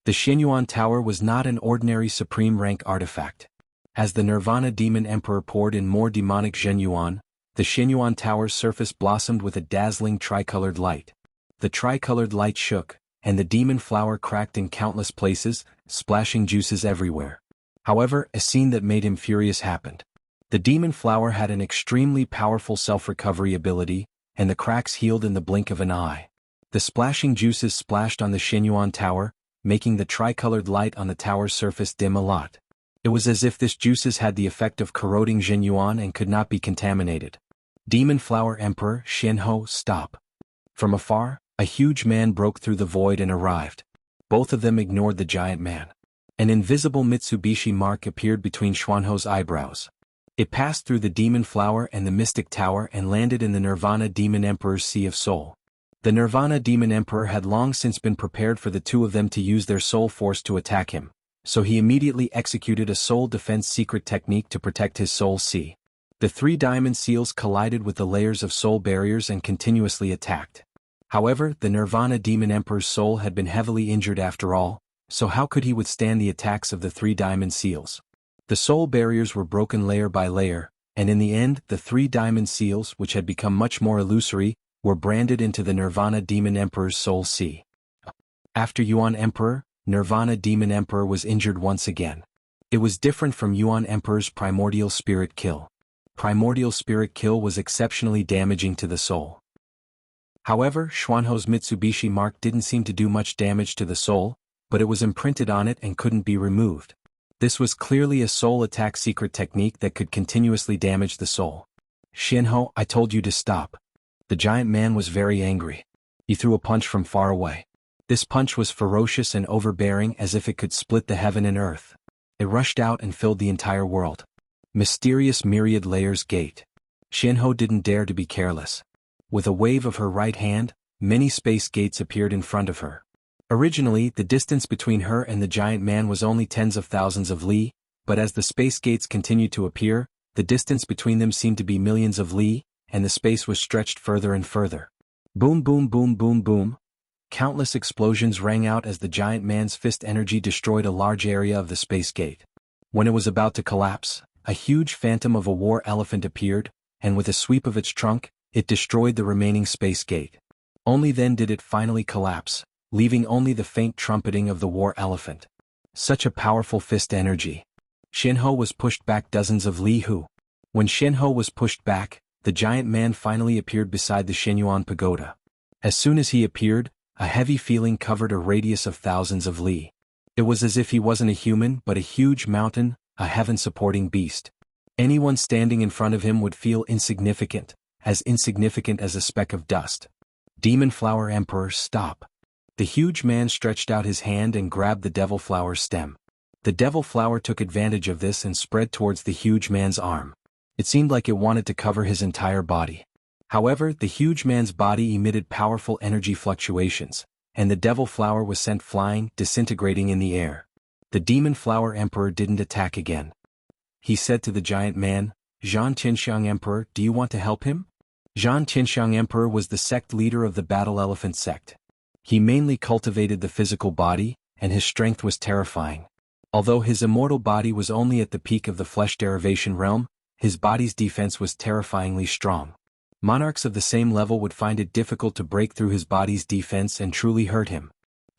The Xinyuan Tower was not an ordinary supreme rank artifact. As the Nirvana Demon Emperor poured in more demonic Zhenyuan, the Xinyuan Tower's surface blossomed with a dazzling tricolored light. The tricolored light shook, and the demon flower cracked in countless places, splashing juices everywhere. However, a scene that made him furious happened. The demon flower had an extremely powerful self-recovery ability, and the cracks healed in the blink of an eye. The splashing juices splashed on the Xinyuan Tower, making the tricolored light on the tower's surface dim a lot. It was as if this juices had the effect of corroding Zhenyuan and could not be contaminated. Demon Flower Emperor, Xianho, stop. From afar, a huge man broke through the void and arrived. Both of them ignored the giant man. An invisible Mitsubishi mark appeared between Xuanho's eyebrows. It passed through the demon flower and the mystic tower and landed in the Nirvana Demon Emperor's Sea of Soul. The Nirvana Demon Emperor had long since been prepared for the two of them to use their soul force to attack him, so he immediately executed a soul defense secret technique to protect his soul sea. The three diamond seals collided with the layers of soul barriers and continuously attacked. However, the Nirvana Demon Emperor's soul had been heavily injured after all, so how could he withstand the attacks of the three diamond seals? The soul barriers were broken layer by layer, and in the end, the three diamond seals, which had become much more illusory, were branded into the Nirvana Demon Emperor's soul sea. After Yuan Emperor, Nirvana Demon Emperor was injured once again. It was different from Yuan Emperor's Primordial Spirit Kill. Primordial Spirit Kill was exceptionally damaging to the soul. However, Xuanho's Mitsubishi mark didn't seem to do much damage to the soul, but it was imprinted on it and couldn't be removed. This was clearly a soul attack secret technique that could continuously damage the soul. Xianho, I told you to stop. The giant man was very angry. He threw a punch from far away. This punch was ferocious and overbearing as if it could split the heaven and earth. It rushed out and filled the entire world. Mysterious Myriad Layers Gate. Xianho didn't dare to be careless. With a wave of her right hand, many space gates appeared in front of her. Originally, the distance between her and the giant man was only tens of thousands of li, but as the space gates continued to appear, the distance between them seemed to be millions of li, and the space was stretched further and further. Boom boom boom boom boom. Countless explosions rang out as the giant man's fist energy destroyed a large area of the space gate. When it was about to collapse, a huge phantom of a war elephant appeared, and with a sweep of its trunk, it destroyed the remaining space gate. Only then did it finally collapse, leaving only the faint trumpeting of the war elephant. Such a powerful fist energy. Xianho was pushed back dozens of li hu. When Xianho was pushed back, the giant man finally appeared beside the Xinyuan pagoda. As soon as he appeared, a heavy feeling covered a radius of thousands of li. It was as if he wasn't a human but a huge mountain, a heaven-supporting beast. Anyone standing in front of him would feel insignificant as a speck of dust. Demon Flower Emperor, stop. The huge man stretched out his hand and grabbed the devil flower stem. The devil flower took advantage of this and spread towards the huge man's arm. It seemed like it wanted to cover his entire body. However, the huge man's body emitted powerful energy fluctuations, and the devil flower was sent flying, disintegrating in the air. The Demon Flower Emperor didn't attack again. He said to the giant man, Zhan Tianxiang Emperor, do you want to help him? Zhan Tianxiang Emperor was the sect leader of the Battle Elephant sect. He mainly cultivated the physical body, and his strength was terrifying. Although his immortal body was only at the peak of the flesh derivation realm, his body's defense was terrifyingly strong. Monarchs of the same level would find it difficult to break through his body's defense and truly hurt him.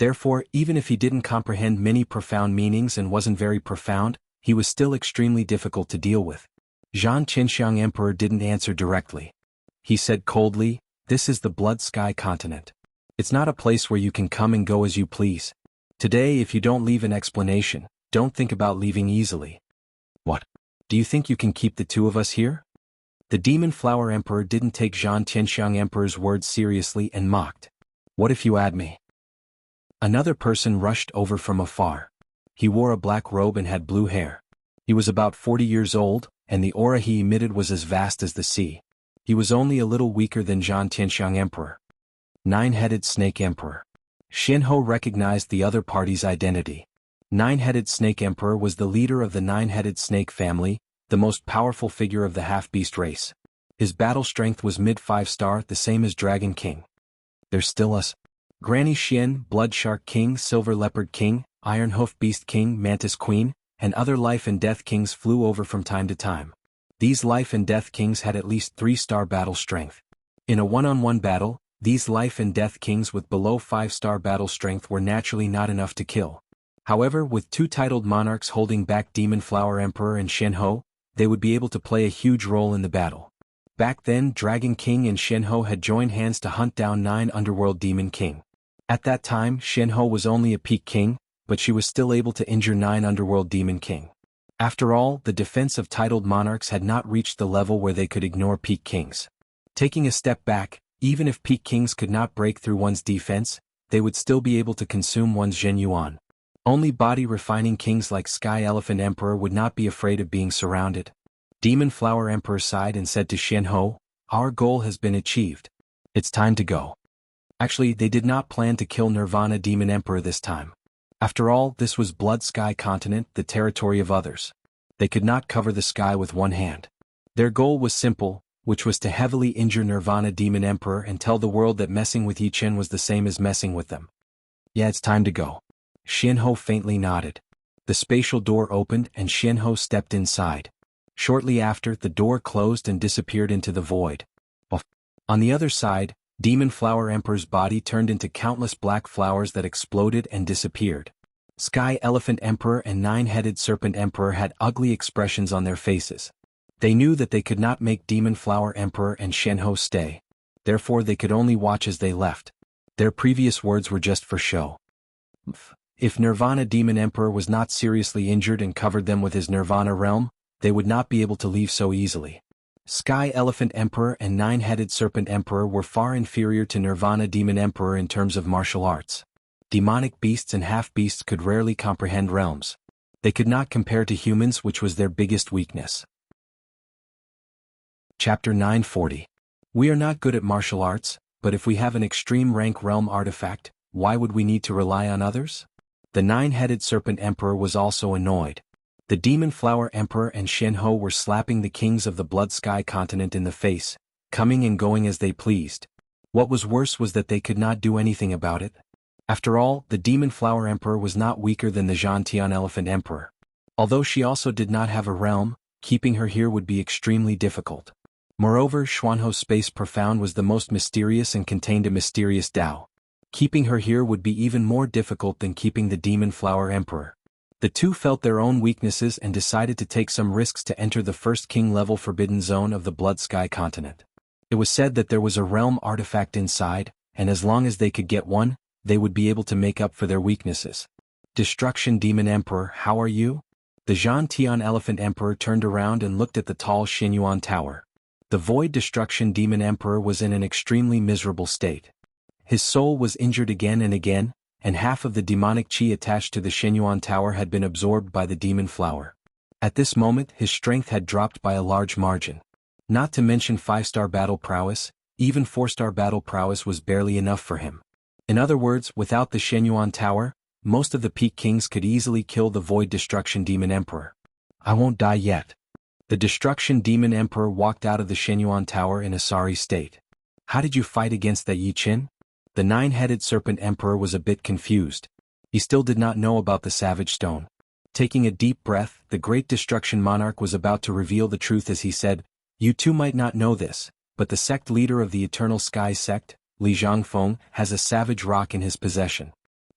Therefore, even if he didn't comprehend many profound meanings and wasn't very profound, he was still extremely difficult to deal with. Zhang Qinxiang Emperor didn't answer directly. He said coldly, "This is the Blood Sky continent. It's not a place where you can come and go as you please. Today, if you don't leave an explanation, don't think about leaving easily." "What? Do you think you can keep the two of us here?" The Demon Flower Emperor didn't take Zhang Tianxiang Emperor's words seriously and mocked. "What if you add me?" Another person rushed over from afar. He wore a black robe and had blue hair. He was about 40 years old, and the aura he emitted was as vast as the sea. He was only a little weaker than Zhang Tianxiang Emperor. Nine-Headed Snake Emperor. Xianhou recognized the other party's identity. Nine-Headed Snake Emperor was the leader of the Nine-Headed Snake family, the most powerful figure of the half-beast race. His battle strength was mid-5-star, the same as Dragon King. "There's still us. Granny Xian, Blood Shark King, Silver Leopard King, Iron Hoof Beast King, Mantis Queen, and other Life and Death Kings flew over from time to time. These Life and Death Kings had at least 3-star battle strength. In a one-on-one battle, these Life and Death Kings with below 5-star battle strength were naturally not enough to kill. However, with two titled monarchs holding back Demon Flower Emperor and Xianhou, they would be able to play a huge role in the battle. Back then, Dragon King and Xianhou had joined hands to hunt down 9 Underworld Demon King. At that time, Xianhou was only a peak king, but she was still able to injure 9 Underworld Demon King. After all, the defense of titled monarchs had not reached the level where they could ignore peak kings. Taking a step back, even if peak kings could not break through one's defense, they would still be able to consume one's Zhen Yuan. Only body-refining kings like Sky Elephant Emperor would not be afraid of being surrounded. Demon Flower Emperor sighed and said to Xianhou, "Our goal has been achieved. It's time to go." Actually, they did not plan to kill Nirvana Demon Emperor this time. After all, this was Blood Sky Continent, the territory of others. They could not cover the sky with one hand. Their goal was simple, which was to heavily injure Nirvana Demon Emperor and tell the world that messing with Yi Chen was the same as messing with them. "Yeah, it's time to go." Xianhou faintly nodded. The spatial door opened and Xianhou stepped inside. Shortly after, the door closed and disappeared into the void. On the other side, Demon Flower Emperor's body turned into countless black flowers that exploded and disappeared. Sky Elephant Emperor and Nine-Headed Serpent Emperor had ugly expressions on their faces. They knew that they could not make Demon Flower Emperor and Xianhou stay. Therefore they could only watch as they left. Their previous words were just for show. If Nirvana Demon Emperor was not seriously injured and covered them with his Nirvana realm, they would not be able to leave so easily. Sky Elephant Emperor and Nine-Headed Serpent Emperor were far inferior to Nirvana Demon Emperor in terms of martial arts. Demonic beasts and half-beasts could rarely comprehend realms. They could not compare to humans, which was their biggest weakness. Chapter 940. We are not good at martial arts, but if we have an extreme rank realm artifact, why would we need to rely on others? The Nine-Headed Serpent Emperor was also annoyed. The Demon Flower Emperor and Xianhou were slapping the kings of the Blood Sky Continent in the face, coming and going as they pleased. What was worse was that they could not do anything about it. After all, the Demon Flower Emperor was not weaker than the Zhantian Elephant Emperor. Although she also did not have a realm, keeping her here would be extremely difficult. Moreover, Xuanhou's space profound was the most mysterious and contained a mysterious Tao. Keeping her here would be even more difficult than keeping the Demon Flower Emperor. The two felt their own weaknesses and decided to take some risks to enter the first king-level forbidden zone of the Blood Sky Continent. It was said that there was a realm artifact inside, and as long as they could get one, they would be able to make up for their weaknesses. Destruction Demon Emperor, how are you? The Zhantian Elephant Emperor turned around and looked at the tall Xinyuan Tower. The Void Destruction Demon Emperor was in an extremely miserable state. His soul was injured again and again, and half of the demonic qi attached to the Xinyuan Tower had been absorbed by the demon flower. At this moment, his strength had dropped by a large margin. Not to mention 5-star battle prowess, even 4-star battle prowess was barely enough for him. In other words, without the Xinyuan Tower, most of the peak kings could easily kill the Void Destruction Demon Emperor. "I won't die yet." The Destruction Demon Emperor walked out of the Xinyuan Tower in a sorry state. "How did you fight against that Yi Chen?" The Nine-Headed Serpent Emperor was a bit confused. He still did not know about the Savage Stone. Taking a deep breath, the Great Destruction Monarch was about to reveal the truth as he said, "You two might not know this, but the sect leader of the Eternal Sky sect, Li Zhangfeng, has a savage rock in his possession.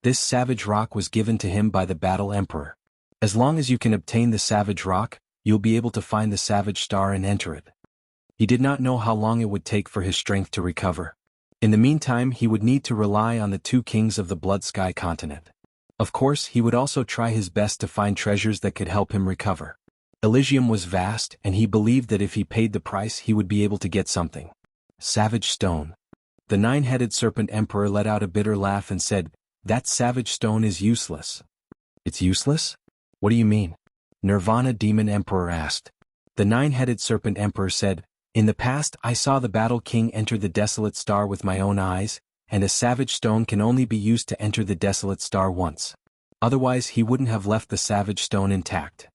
This savage rock was given to him by the battle emperor. As long as you can obtain the savage rock, you'll be able to find the savage star and enter it. He did not know how long it would take for his strength to recover. In the meantime, he would need to rely on the two kings of the Blood Sky continent. Of course, he would also try his best to find treasures that could help him recover. Elysium was vast, and he believed that if he paid the price he would be able to get something. Savage stone. The nine-headed serpent emperor let out a bitter laugh and said, "That savage stone is useless." "It's useless? What do you mean?" Nirvana demon emperor asked. The nine-headed serpent emperor said, "In the past I saw the battle king enter the desolate star with my own eyes, and a savage stone can only be used to enter the desolate star once. Otherwise he wouldn't have left the savage stone intact.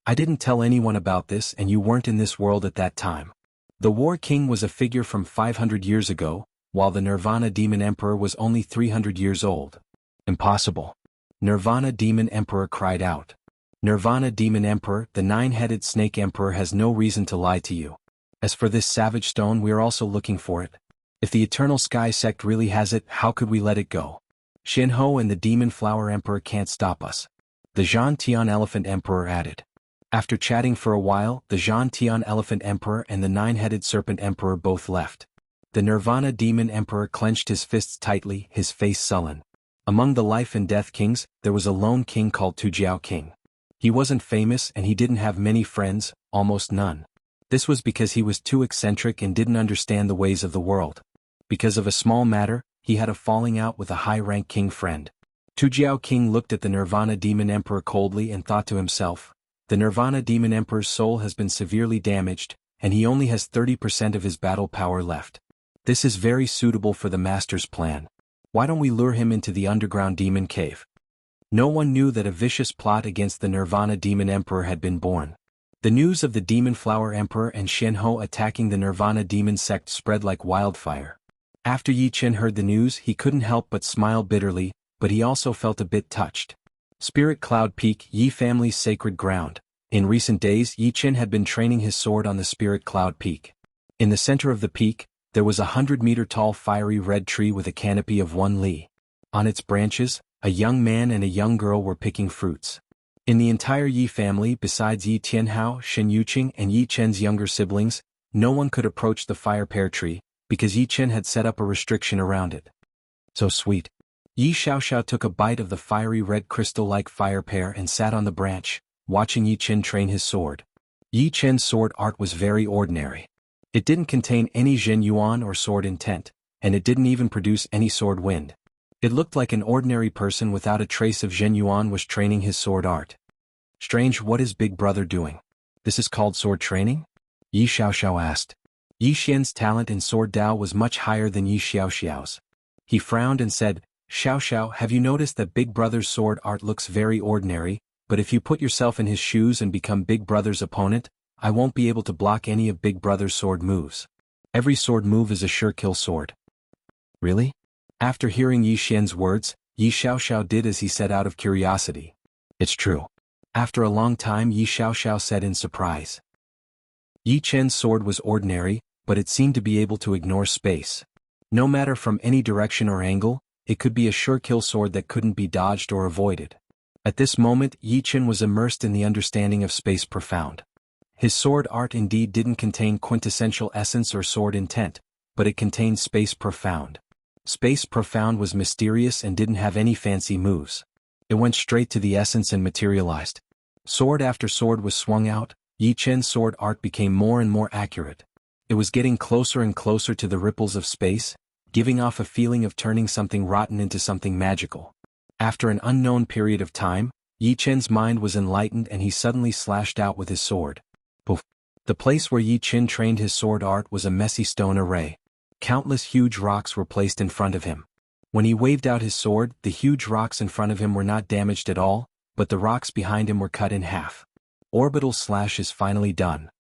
I didn't tell anyone about this, and you weren't in this world at that time. The War King was a figure from 500 years ago, while the Nirvana Demon Emperor was only 300 years old." "Impossible!" Nirvana Demon Emperor cried out. "Nirvana Demon Emperor, the nine-headed snake emperor has no reason to lie to you. As for this savage stone, we are also looking for it. If the Eternal Sky sect really has it, how could we let it go? Jianghu and the Demon Flower Emperor can't stop us," the Zhantian Elephant Emperor added. After chatting for a while, the Zhantian Elephant Emperor and the Nine-Headed Serpent Emperor both left. The Nirvana Demon Emperor clenched his fists tightly, his face sullen. Among the Life and Death Kings, there was a lone king called Tujiao King. He wasn't famous and he didn't have many friends, almost none. This was because he was too eccentric and didn't understand the ways of the world. Because of a small matter, he had a falling out with a high-rank king friend. Tujiao King looked at the Nirvana Demon Emperor coldly and thought to himself, "The Nirvana Demon Emperor's soul has been severely damaged, and he only has 30% of his battle power left. This is very suitable for the Master's plan. Why don't we lure him into the underground demon cave?" No one knew that a vicious plot against the Nirvana Demon Emperor had been born. The news of the Demon Flower Emperor and Jianghu attacking the Nirvana Demon sect spread like wildfire. After Yi Chen heard the news, he couldn't help but smile bitterly, but he also felt a bit touched. Spirit Cloud Peak, Yi family's sacred ground. In recent days, Yi Chen had been training his sword on the Spirit Cloud Peak. In the center of the peak, there was a 100-meter-tall fiery red tree with a canopy of 1 li. On its branches, a young man and a young girl were picking fruits. In the entire Yi family, besides Yi Tianhao, Shen Yuqing, and Yi Chen's younger siblings, no one could approach the fire pear tree, because Yi Chen had set up a restriction around it. So sweet. Yi Xiaoxiao took a bite of the fiery red crystal-like fire pear and sat on the branch, watching Yi Chen train his sword. Yi Chen's sword art was very ordinary. It didn't contain any Zhen Yuan or sword intent, and it didn't even produce any sword wind. It looked like an ordinary person without a trace of Zhen Yuan was training his sword art. "Strange, what is Big Brother doing? This is called sword training?" Yi Xiaoxiao asked. Yi Xian's talent in sword Dao was much higher than Yi Xiaoxiao's. He frowned and said, "Xiaoxiao, have you noticed that Big Brother's sword art looks very ordinary, but if you put yourself in his shoes and become Big Brother's opponent, I won't be able to block any of Big Brother's sword moves. Every sword move is a sure kill sword." "Really?" After hearing Yi Xian's words, Yi Xiaoxiao did as he said out of curiosity. "It's true." After a long time, Yi Xiaoxiao said in surprise. Yi Chen's sword was ordinary, but it seemed to be able to ignore space. No matter from any direction or angle, it could be a sure kill sword that couldn't be dodged or avoided. At this moment, Yi Chen was immersed in the understanding of space profound. His sword art indeed didn't contain quintessential essence or sword intent, but it contained space profound. Space profound was mysterious and didn't have any fancy moves. It went straight to the essence and materialized. Sword after sword was swung out, Yi Chen's sword art became more and more accurate. It was getting closer and closer to the ripples of space, giving off a feeling of turning something rotten into something magical. After an unknown period of time, Yi Chen's mind was enlightened and he suddenly slashed out with his sword. Poof! The place where Yi Chen trained his sword art was a messy stone array. Countless huge rocks were placed in front of him. When he waved out his sword, the huge rocks in front of him were not damaged at all, but the rocks behind him were cut in half. Orbital slash is finally done.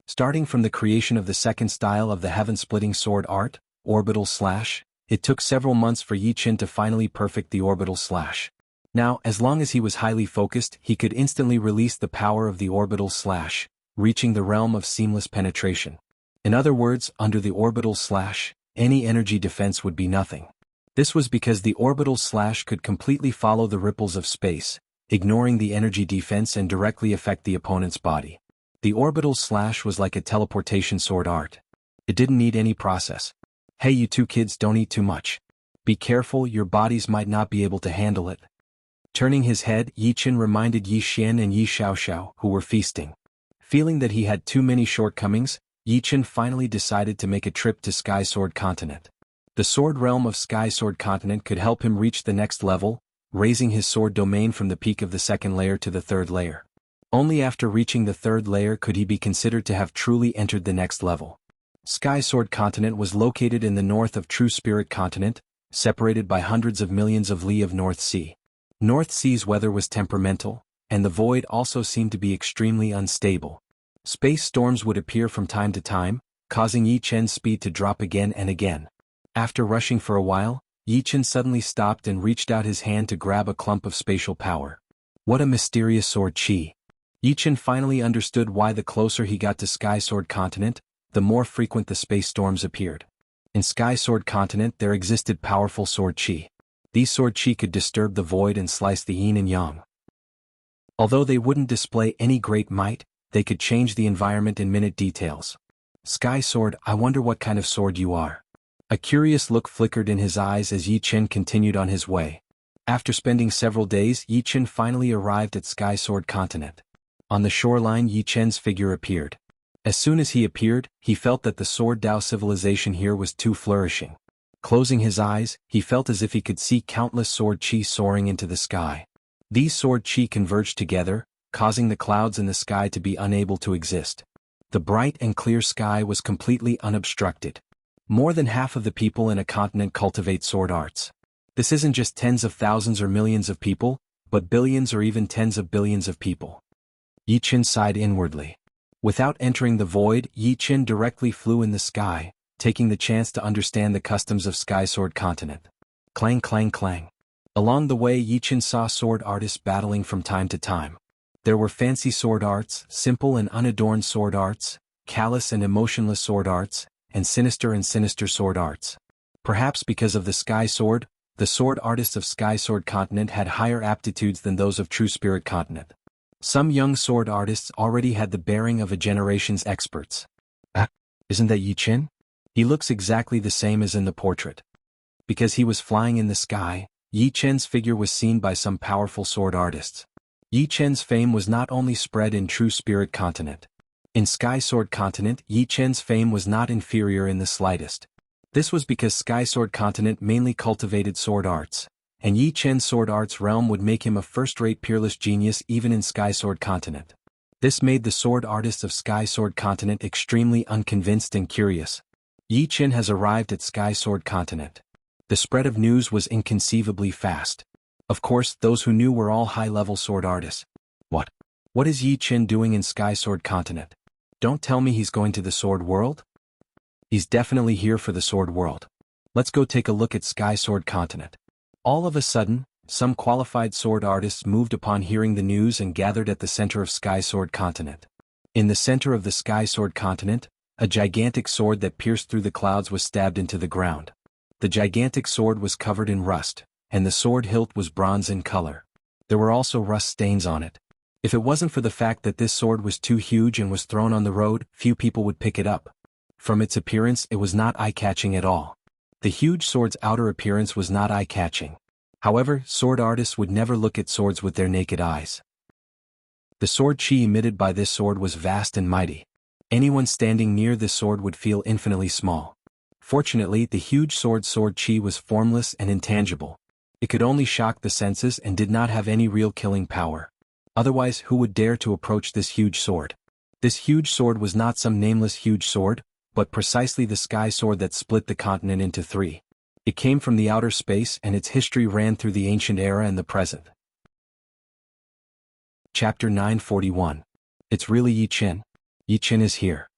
Starting from the creation of the second style of the heaven-splitting sword art, orbital slash, it took several months for Yi Chen to finally perfect the orbital slash. Now, as long as he was highly focused, he could instantly release the power of the orbital slash, reaching the realm of seamless penetration. In other words, under the orbital slash, any energy defense would be nothing. This was because the orbital slash could completely follow the ripples of space, ignoring the energy defense and directly affect the opponent's body. The orbital slash was like a teleportation sword art. It didn't need any process. Hey, you two kids, don't eat too much. Be careful, your bodies might not be able to handle it. Turning his head, Yi Chen reminded Yi Xian and Yi Xiaoxiao, who were feasting. Feeling that he had too many shortcomings, Yi Chen finally decided to make a trip to Sky Sword Continent. The sword realm of Sky Sword Continent could help him reach the next level, raising his sword domain from the peak of the second layer to the third layer. Only after reaching the third layer could he be considered to have truly entered the next level. Sky Sword Continent was located in the north of True Spirit Continent, separated by hundreds of millions of li of North Sea. North Sea's weather was temperamental, and the void also seemed to be extremely unstable. Space storms would appear from time to time, causing Yi Chen's speed to drop again and again. After rushing for a while, Yi Chen suddenly stopped and reached out his hand to grab a clump of spatial power. What a mysterious sword chi! Yi Chen finally understood why the closer he got to Sky Sword Continent, the more frequent the space storms appeared. In Sky Sword Continent there existed powerful sword chi. These sword chi could disturb the void and slice the yin and yang. Although they wouldn't display any great might, they could change the environment in minute details. Sky Sword, I wonder what kind of sword you are. A curious look flickered in his eyes as Yi Chen continued on his way. After spending several days, Yi Chen finally arrived at Sky Sword Continent. On the shoreline, Yi Chen's figure appeared. As soon as he appeared, he felt that the Sword Dao civilization here was too flourishing. Closing his eyes, he felt as if he could see countless sword chi soaring into the sky. These sword chi converged together, causing the clouds in the sky to be unable to exist. The bright and clear sky was completely unobstructed. More than half of the people in a continent cultivate sword arts. This isn't just tens of thousands or millions of people, but billions or even tens of billions of people. Yi Chen sighed inwardly. Without entering the void, Yi Chen directly flew in the sky, taking the chance to understand the customs of Sky Sword Continent. Clang clang clang. Along the way, Yi Chen saw sword artists battling from time to time. There were fancy sword arts, simple and unadorned sword arts, callous and emotionless sword arts, and sinister sword arts. Perhaps because of the Sky Sword, the sword artists of Sky Sword Continent had higher aptitudes than those of True Spirit Continent. Some young sword artists already had the bearing of a generation's experts. Isn't that Yi Chen? He looks exactly the same as in the portrait. Because he was flying in the sky, Yi Chen's figure was seen by some powerful sword artists. Yi Chen's fame was not only spread in True Spirit Continent. In Sky Sword Continent, Yi Chen's fame was not inferior in the slightest. This was because Sky Sword Continent mainly cultivated sword arts, and Yi Chen's sword arts realm would make him a first-rate peerless genius even in Sky Sword Continent. This made the sword artists of Sky Sword Continent extremely unconvinced and curious. Yi Chen has arrived at Sky Sword Continent. The spread of news was inconceivably fast. Of course, those who knew were all high-level sword artists. What is Yi Chen doing in Sky Sword Continent? Don't tell me he's going to the Sword World? He's definitely here for the Sword World. Let's go take a look at Sky Sword Continent. All of a sudden, some qualified sword artists moved upon hearing the news and gathered at the center of Sky Sword Continent. In the center of the Sky Sword Continent, a gigantic sword that pierced through the clouds was stabbed into the ground. The gigantic sword was covered in rust, and the sword hilt was bronze in color. There were also rust stains on it. If it wasn't for the fact that this sword was too huge and was thrown on the road, few people would pick it up. From its appearance, it was not eye-catching at all. The huge sword's outer appearance was not eye-catching. However, sword artists would never look at swords with their naked eyes. The sword chi emitted by this sword was vast and mighty. Anyone standing near this sword would feel infinitely small. Fortunately, the huge sword chi was formless and intangible. It could only shock the senses and did not have any real killing power. Otherwise, who would dare to approach this huge sword? This huge sword was not some nameless huge sword, but precisely the Sky Sword that split the continent into three. It came from the outer space and its history ran through the ancient era and the present. Chapter 941. It's really Yi Chen. Yi Chen is here.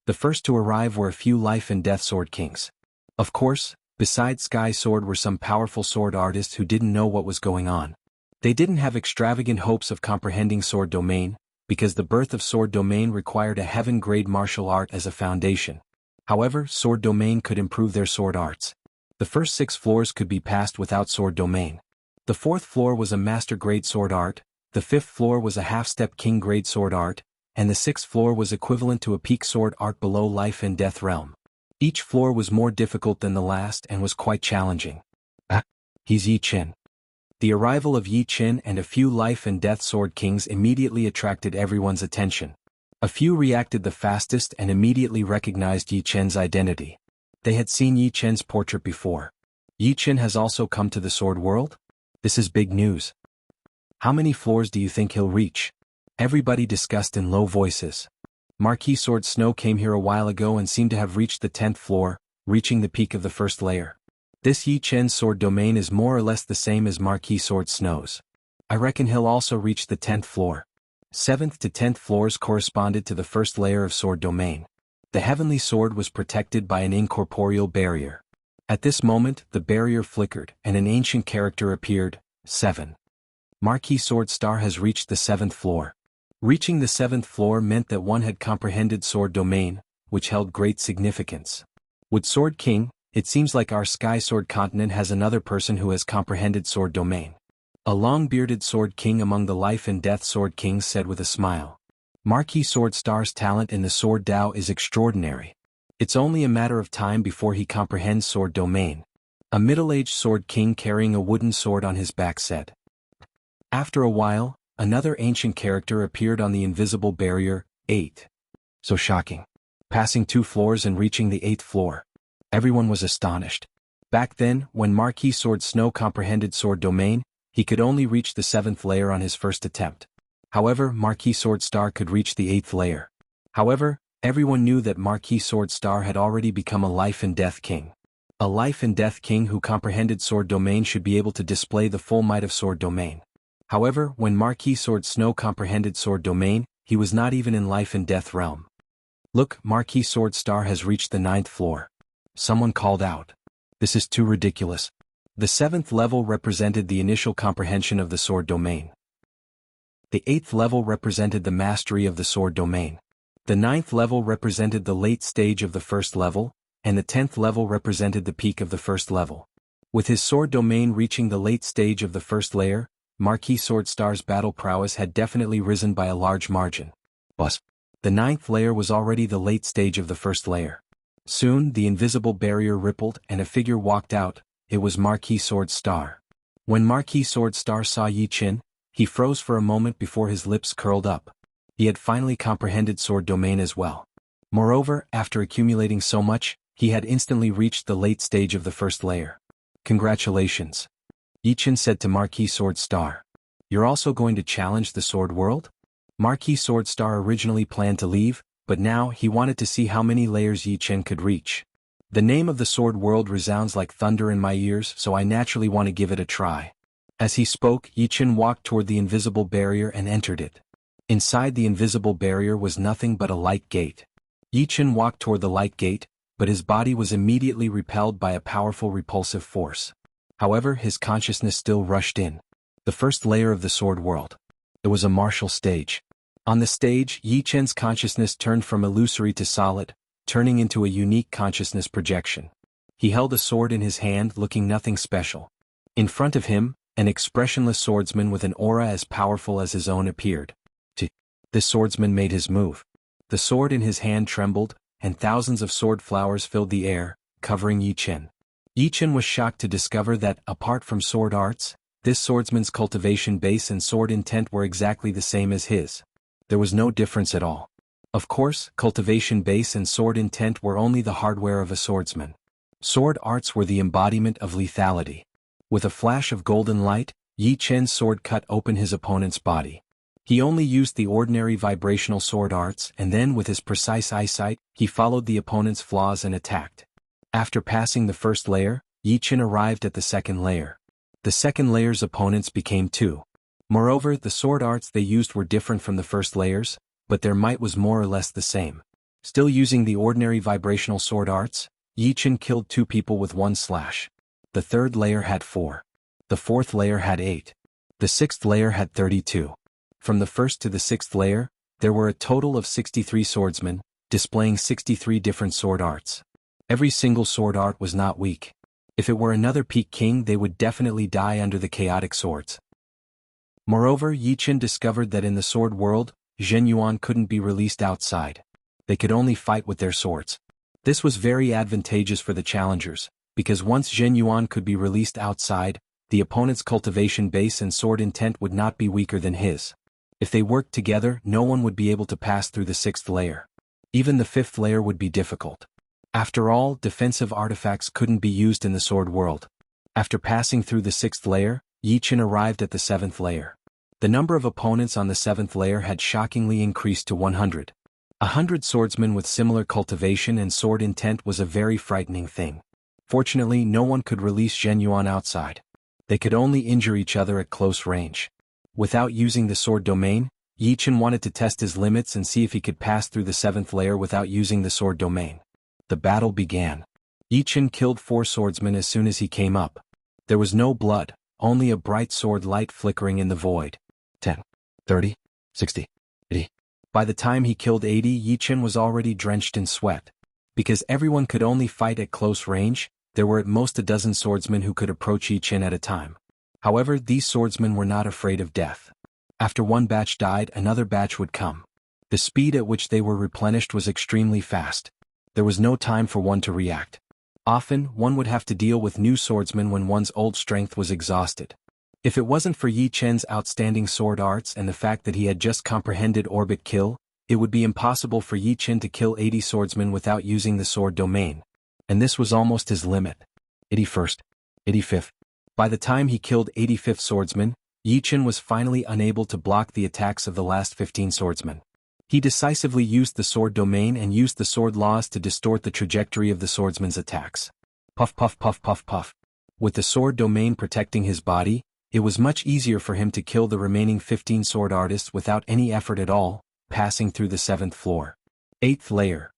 The first to arrive were a few life and death sword kings. Of course, beside Sky Sword were some powerful sword artists who didn't know what was going on. They didn't have extravagant hopes of comprehending sword domain, because the birth of sword domain required a heaven-grade martial art as a foundation. However, sword domain could improve their sword arts. The first 6 floors could be passed without sword domain. The 4th floor was a master-grade sword art, the 5th floor was a half-step king-grade sword art, and the 6th floor was equivalent to a peak sword art below life and death realm. Each floor was more difficult than the last and was quite challenging. He's Yi Qin. The arrival of Yi Qin and a few life and death sword kings immediately attracted everyone's attention. A few reacted the fastest and immediately recognized Yi Qin's identity. They had seen Yi Qin's portrait before. Yi Qin has also come to the sword world? This is big news. How many floors do you think he'll reach? Everybody discussed in low voices. Marquis Sword Snow came here a while ago and seemed to have reached the 10th floor, reaching the peak of the 1st layer. This Yi Qin's sword domain is more or less the same as Marquis Sword Snow's. I reckon he'll also reach the 10th floor. 7th to 10th floors corresponded to the 1st layer of sword domain. The heavenly sword was protected by an incorporeal barrier. At this moment, the barrier flickered and an ancient character appeared. 7. Marquis Sword Star has reached the 7th floor. Reaching the 7th floor meant that one had comprehended sword domain, which held great significance. With Sword King, it seems like our Sky Sword continent has another person who has comprehended sword domain. A long-bearded Sword King among the life and death Sword Kings said with a smile. Marquis Sword Star's talent in the Sword Dao is extraordinary. It's only a matter of time before he comprehends sword domain. A middle-aged Sword King carrying a wooden sword on his back said. After a while, another ancient character appeared on the invisible barrier. 8. So shocking. Passing 2 floors and reaching the 8th floor. Everyone was astonished. Back then, when Marquis Sword Snow comprehended sword domain, he could only reach the 7th layer on his first attempt. However, Marquis Sword Star could reach the 8th layer. However, everyone knew that Marquis Sword Star had already become a life and death king. A life and death king who comprehended sword domain should be able to display the full might of sword domain. However, when Marquis Sword Snow comprehended sword domain, he was not even in life and death realm. Look, Marquis Sword Star has reached the 9th floor. Someone called out. This is too ridiculous. The 7th level represented the initial comprehension of the sword domain. The 8th level represented the mastery of the sword domain. The 9th level represented the late stage of the 1st level, and the 10th level represented the peak of the 1st level. With his sword domain reaching the late stage of the 1st layer, Marquis Sword Star's battle prowess had definitely risen by a large margin. But the 9th layer was already the late stage of the 1st layer. Soon, the invisible barrier rippled and a figure walked out. It was Marquis Sword Star. When Marquis Sword Star saw Yi Qin, he froze for a moment before his lips curled up. He had finally comprehended sword domain as well. Moreover, after accumulating so much, he had instantly reached the late stage of the 1st layer. Congratulations. Yi Qin said to Marquis Sword Star. You're also going to challenge the sword world? Marquis Sword Star originally planned to leave, but now he wanted to see how many layers Yi Qin could reach. The name of the sword world resounds like thunder in my ears, so I naturally want to give it a try. As he spoke, Yi Qin walked toward the invisible barrier and entered it. Inside the invisible barrier was nothing but a light gate. Yi Qin walked toward the light gate, but his body was immediately repelled by a powerful repulsive force. However, his consciousness still rushed in. The 1st layer of the sword world. It was a martial stage. On the stage, Yi Qin's consciousness turned from illusory to solid, turning into a unique consciousness projection. He held a sword in his hand, looking nothing special. In front of him, an expressionless swordsman with an aura as powerful as his own appeared. This swordsman made his move. The sword in his hand trembled, and thousands of sword flowers filled the air, covering Yi Qin. Yi Qin was shocked to discover that, apart from sword arts, this swordsman's cultivation base and sword intent were exactly the same as his. There was no difference at all. Of course, cultivation base and sword intent were only the hardware of a swordsman. Sword arts were the embodiment of lethality. With a flash of golden light, Yi Qin's sword cut open his opponent's body. He only used the ordinary vibrational sword arts and then with his precise eyesight, he followed the opponent's flaws and attacked. After passing the 1st layer, Yi Qin arrived at the 2nd layer. The 2nd layer's opponents became 2. Moreover, the sword arts they used were different from the 1st layers, but their might was more or less the same. Still using the ordinary vibrational sword arts, Yi Qin killed 2 people with 1 slash. The 3rd layer had 4. The 4th layer had 8. The 6th layer had 32. From the 1st to the 6th layer, there were a total of 63 swordsmen, displaying 63 different sword arts. Every single sword art was not weak. If it were another peak king, they would definitely die under the chaotic swords. Moreover, Yi Chen discovered that in the sword world, Zhen Yuan couldn't be released outside. They could only fight with their swords. This was very advantageous for the challengers, because once Zhen Yuan could be released outside, the opponent's cultivation base and sword intent would not be weaker than his. If they worked together, no one would be able to pass through the 6th layer. Even the 5th layer would be difficult. After all, defensive artifacts couldn't be used in the sword world. After passing through the 6th layer, Yi Chen arrived at the 7th layer. The number of opponents on the 7th layer had shockingly increased to 100. 100 swordsmen with similar cultivation and sword intent was a very frightening thing. Fortunately, no one could release Zhen Yuan outside. They could only injure each other at close range. Without using the sword domain, Yi Chen wanted to test his limits and see if he could pass through the 7th layer without using the sword domain. The battle began. Yi Chen killed 4 swordsmen as soon as he came up. There was no blood, only a bright sword light flickering in the void. 10, 30, 60, 80. By the time he killed 80, Yi Chen was already drenched in sweat. Because everyone could only fight at close range, there were at most a dozen swordsmen who could approach Yi Chen at a time. However, these swordsmen were not afraid of death. After one batch died, another batch would come. The speed at which they were replenished was extremely fast. There was no time for one to react. Often, one would have to deal with new swordsmen when one's old strength was exhausted. If it wasn't for Yi Chen's outstanding sword arts and the fact that he had just comprehended orbit kill, it would be impossible for Yi Chen to kill 80 swordsmen without using the sword domain. And this was almost his limit. 81st, 85th. By the time he killed 85th swordsman, Yi Chen was finally unable to block the attacks of the last 15 swordsmen. He decisively used the sword domain and used the sword laws to distort the trajectory of the swordsman's attacks. Puff puff puff puff puff. With the sword domain protecting his body, it was much easier for him to kill the remaining 15 sword artists without any effort at all, passing through the 7th floor. 8th layer.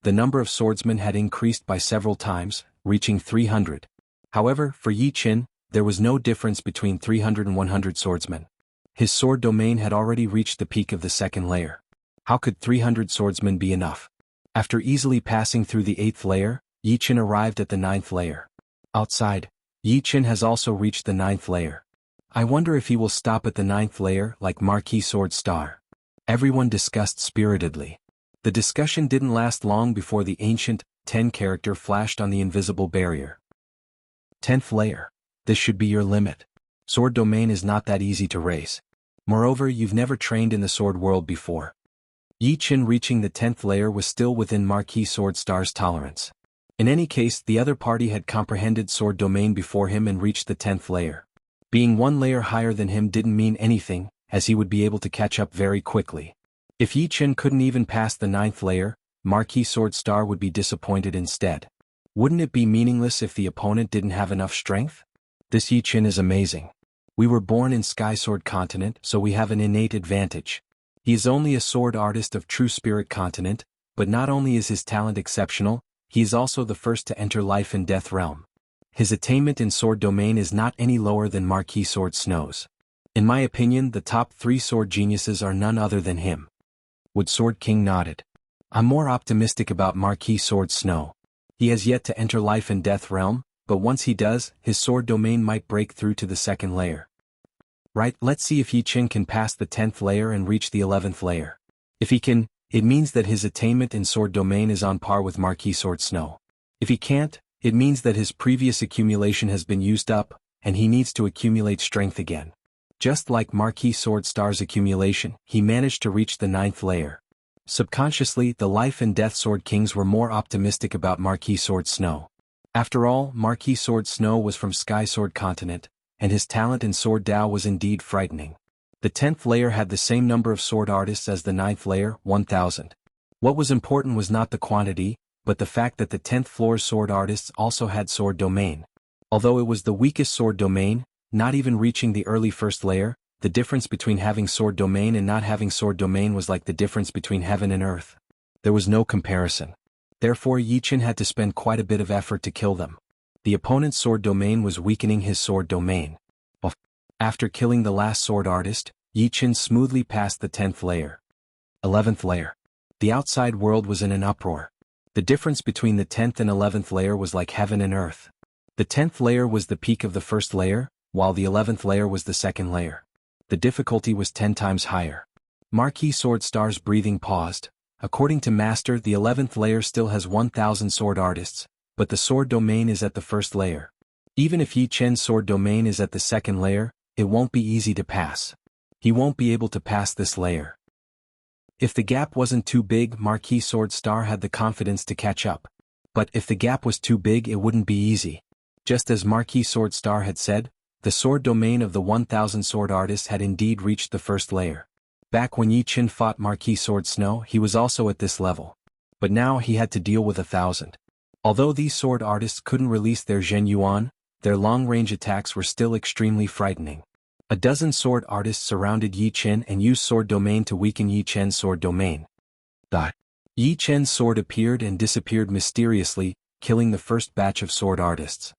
The number of swordsmen had increased by several times, reaching 300. However, for Yi Chen, there was no difference between 300 and 100 swordsmen. His sword domain had already reached the peak of the 2nd layer. How could 300 swordsmen be enough? After easily passing through the 8th layer, Yi Chen arrived at the 9th layer. Outside, Yi Chen has also reached the 9th layer. I wonder if he will stop at the 9th layer like Marquis Sword Star. Everyone discussed spiritedly. The discussion didn't last long before the ancient 10 character flashed on the invisible barrier. 10th layer. This should be your limit. Sword domain is not that easy to raise. Moreover, you've never trained in the sword world before. Yi Chen reaching the 10th layer was still within Marquis Sword Star's tolerance. In any case, the other party had comprehended sword domain before him and reached the 10th layer. Being one layer higher than him didn't mean anything, as he would be able to catch up very quickly. If Yi Chen couldn't even pass the 9th layer, Marquis Sword Star would be disappointed instead. Wouldn't it be meaningless if the opponent didn't have enough strength? This Yi Chen is amazing. We were born in Sky Sword Continent, so we have an innate advantage. He is only a sword artist of True Spirit Continent, but not only is his talent exceptional, he is also the first to enter Life and Death realm. His attainment in sword domain is not any lower than Marquis Sword Snow's. In my opinion, the top 3 sword geniuses are none other than him. Wood Sword King nodded. I'm more optimistic about Marquis Sword Snow. He has yet to enter Life and Death realm, but once he does, his sword domain might break through to the 2nd layer. Right, let's see if Yi Chen can pass the 10th layer and reach the 11th layer. If he can, it means that his attainment in sword domain is on par with Marquis Sword Snow. If he can't, it means that his previous accumulation has been used up, and he needs to accumulate strength again. Just like Marquis Sword Star's accumulation, he managed to reach the 9th layer. Subconsciously, the Life and Death Sword Kings were more optimistic about Marquis Sword Snow. After all, Marquis Sword Snow was from Sky Sword Continent, and his talent in Sword Dao was indeed frightening. The 10th layer had the same number of sword artists as the 9th layer, 1,000. What was important was not the quantity, but the fact that the 10th floor's sword artists also had sword domain. Although it was the weakest sword domain, not even reaching the early 1st layer, the difference between having sword domain and not having sword domain was like the difference between heaven and earth. There was no comparison. Therefore, Yi Chen had to spend quite a bit of effort to kill them. The opponent's sword domain was weakening his sword domain. After killing the last sword artist, Yi Chen smoothly passed the 10th layer. 11th layer. The outside world was in an uproar. The difference between the 10th and 11th layer was like heaven and earth. The 10th layer was the peak of the first layer, while the 11th layer was the second layer. The difficulty was 10 times higher. Marquis Sword Star's breathing paused. According to Master, the 11th layer still has 1,000 sword artists, but the sword domain is at the first layer. Even if Yi Chen's sword domain is at the second layer, it won't be easy to pass. He won't be able to pass this layer. If the gap wasn't too big, Marquis Sword Star had the confidence to catch up. But if the gap was too big, it wouldn't be easy. Just as Marquis Sword Star had said, the sword domain of the 1,000 sword artists had indeed reached the first layer. Back when Yi Chen fought Marquis Sword Snow, he was also at this level. But now he had to deal with 1,000. Although these sword artists couldn't release their Zhen Yuan, their long-range attacks were still extremely frightening. A dozen sword artists surrounded Yi Chen and used sword domain to weaken Yi Chen's sword domain. Yi Chen's sword appeared and disappeared mysteriously, killing the first batch of sword artists.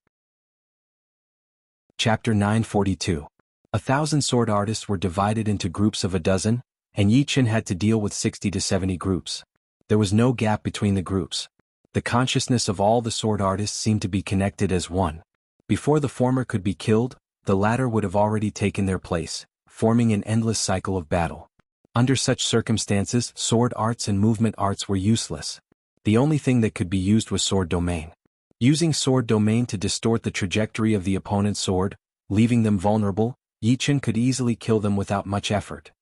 Chapter 942. 1,000 sword artists were divided into groups of a dozen, and Yi Chen had to deal with 60 to 70 groups. There was no gap between the groups. The consciousness of all the sword artists seemed to be connected as one. Before the former could be killed, the latter would have already taken their place, forming an endless cycle of battle. Under such circumstances, sword arts and movement arts were useless. The only thing that could be used was sword domain. Using sword domain to distort the trajectory of the opponent's sword, leaving them vulnerable, Yi Chen could easily kill them without much effort.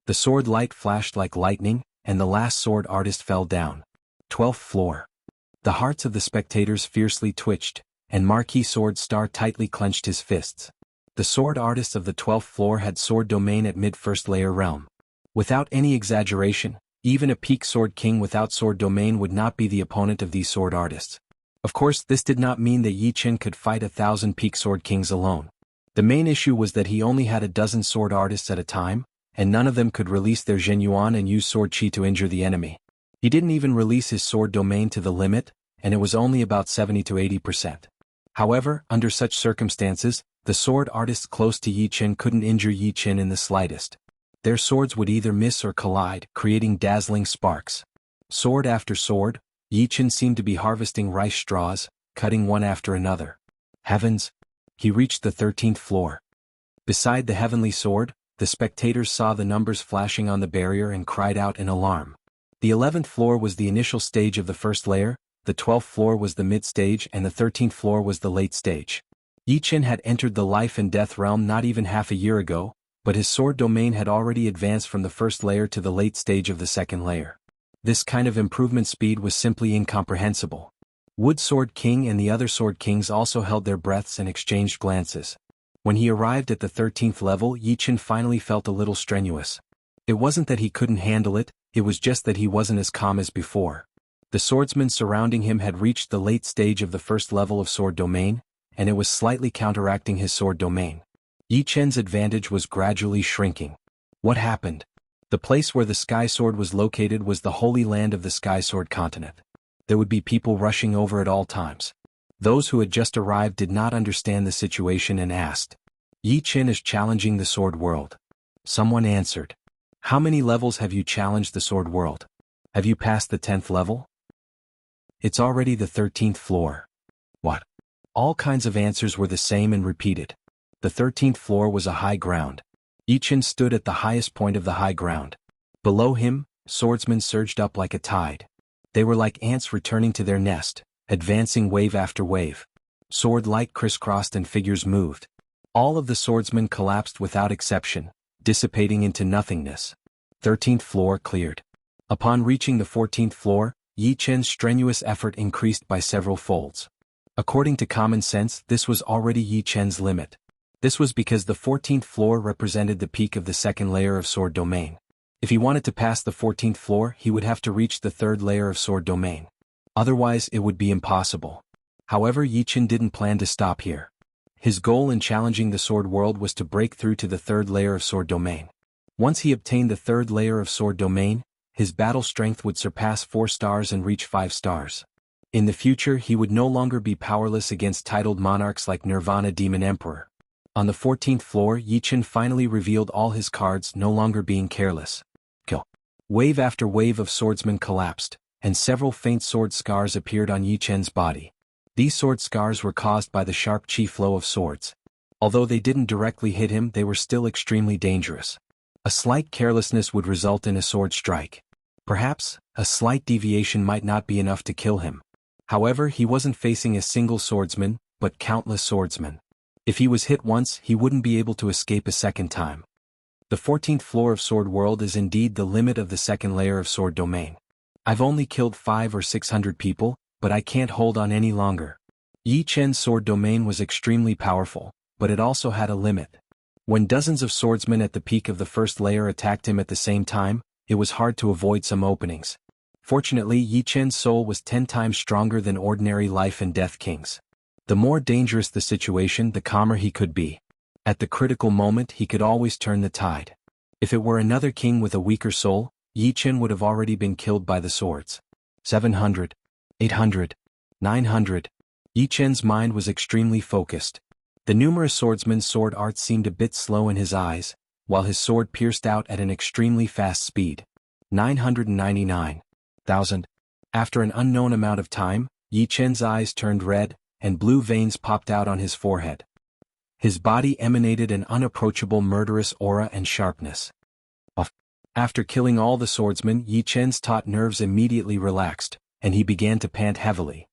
The sword light flashed like lightning, and the last sword artist fell down. 12th floor. The hearts of the spectators fiercely twitched, and Marquis Sword Star tightly clenched his fists. The sword artists of the 12th floor had sword domain at mid-first layer realm. Without any exaggeration, even a peak sword king without sword domain would not be the opponent of these sword artists. Of course, this did not mean that Yi Chen could fight 1,000 peak sword kings alone. The main issue was that he only had a dozen sword artists at a time, and none of them could release their Zhen Yuan and use sword chi to injure the enemy. He didn't even release his sword domain to the limit, and it was only about 70 to 80%. However, under such circumstances, the sword artists close to Yi Chen couldn't injure Yi Chen in the slightest. Their swords would either miss or collide, creating dazzling sparks. Sword after sword, Yi Chen seemed to be harvesting rice straws, cutting one after another. Heavens! He reached the 13th floor. Beside the heavenly sword, the spectators saw the numbers flashing on the barrier and cried out in alarm. The 11th floor was the initial stage of the first layer, the 12th floor was the mid-stage, and the 13th floor was the late stage. Yi Chen had entered the life and death realm not even half a year ago, but his sword domain had already advanced from the first layer to the late stage of the second layer. This kind of improvement speed was simply incomprehensible. Wood Sword King and the other Sword Kings also held their breaths and exchanged glances. When he arrived at the 13th level, Yi Chen finally felt a little strenuous. It wasn't that he couldn't handle it, it was just that he wasn't as calm as before. The swordsmen surrounding him had reached the late stage of the first level of sword domain, and it was slightly counteracting his sword domain. Yi Chen's advantage was gradually shrinking. What happened? The place where the Sky Sword was located was the holy land of the Sky Sword continent. There would be people rushing over at all times. Those who had just arrived did not understand the situation and asked, "Yi Chen is challenging the sword world." Someone answered, "How many levels have you challenged the sword world? Have you passed the 10th level?" "It's already the 13th floor." What? All kinds of answers were the same and repeated. The 13th floor was a high ground. Yi Chen stood at the highest point of the high ground. Below him, swordsmen surged up like a tide. They were like ants returning to their nest, advancing wave after wave. Sword light crisscrossed and figures moved. All of the swordsmen collapsed without exception, dissipating into nothingness. 13th floor cleared. Upon reaching the 14th floor, Yi Chen's strenuous effort increased by several folds. According to common sense, this was already Yi Chen's limit. This was because the 14th floor represented the peak of the second layer of sword domain. If he wanted to pass the 14th floor, he would have to reach the third layer of sword domain. Otherwise, it would be impossible. However, Yi Chen didn't plan to stop here. His goal in challenging the sword world was to break through to the third layer of sword domain. Once he obtained the third layer of sword domain, his battle strength would surpass 4 stars and reach 5 stars. In the future, he would no longer be powerless against titled monarchs like Nirvana Demon Emperor. On the 14th floor, Yi Chen finally revealed all his cards, no longer being careless. Kill. Wave after wave of swordsmen collapsed, and several faint sword scars appeared on Yi Chen's body. These sword scars were caused by the sharp chi flow of swords. Although they didn't directly hit him, they were still extremely dangerous. A slight carelessness would result in a sword strike. Perhaps, a slight deviation might not be enough to kill him. However, he wasn't facing a single swordsman, but countless swordsmen. If he was hit once, he wouldn't be able to escape a second time. The 14th floor of Sword World is indeed the limit of the second layer of Sword Domain. I've only killed 500 or 600 people, but I can't hold on any longer. Yi Chen's Sword Domain was extremely powerful, but it also had a limit. When dozens of swordsmen at the peak of the first layer attacked him at the same time, it was hard to avoid some openings. Fortunately, Yi Chen's soul was 10 times stronger than ordinary life and death kings. The more dangerous the situation, the calmer he could be. At the critical moment, he could always turn the tide. If it were another king with a weaker soul, Yi Chen would have already been killed by the swords. 700, 800, 900. Yi Chen's mind was extremely focused. The numerous swordsmen's sword arts seemed a bit slow in his eyes, while his sword pierced out at an extremely fast speed. 999,000. After an unknown amount of time, Yi Chen's eyes turned red, and blue veins popped out on his forehead. His body emanated an unapproachable murderous aura and sharpness. After killing all the swordsmen, Yi Chen's taut nerves immediately relaxed, and he began to pant heavily.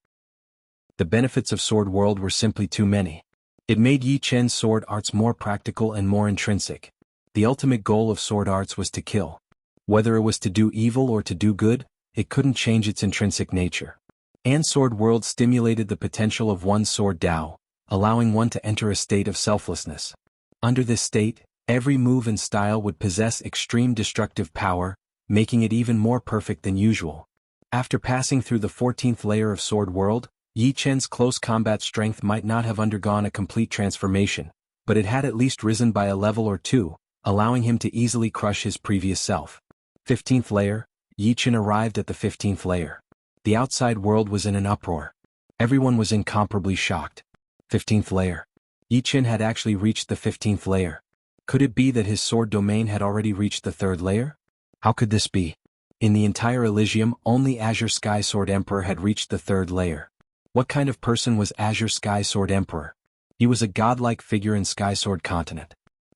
The benefits of Sword World were simply too many. It made Yi Chen's sword arts more practical and more intrinsic. The ultimate goal of sword arts was to kill. Whether it was to do evil or to do good, it couldn't change its intrinsic nature. And Sword World stimulated the potential of one's sword Dao, allowing one to enter a state of selflessness. Under this state, every move and style would possess extreme destructive power, making it even more perfect than usual. After passing through the 14th layer of Sword World, Yi Chen's close combat strength might not have undergone a complete transformation, but it had at least risen by a level or two, allowing him to easily crush his previous self. 15th layer, Yi Chen arrived at the 15th layer. The outside world was in an uproar. Everyone was incomparably shocked. 15th layer. Yi Chen had actually reached the 15th layer. Could it be that his sword domain had already reached the 3rd layer? How could this be? In the entire Elysium, only Azure Sky Sword Emperor had reached the 3rd layer. What kind of person was Azure Sky Sword Emperor? He was a godlike figure in Sky Sword Continent.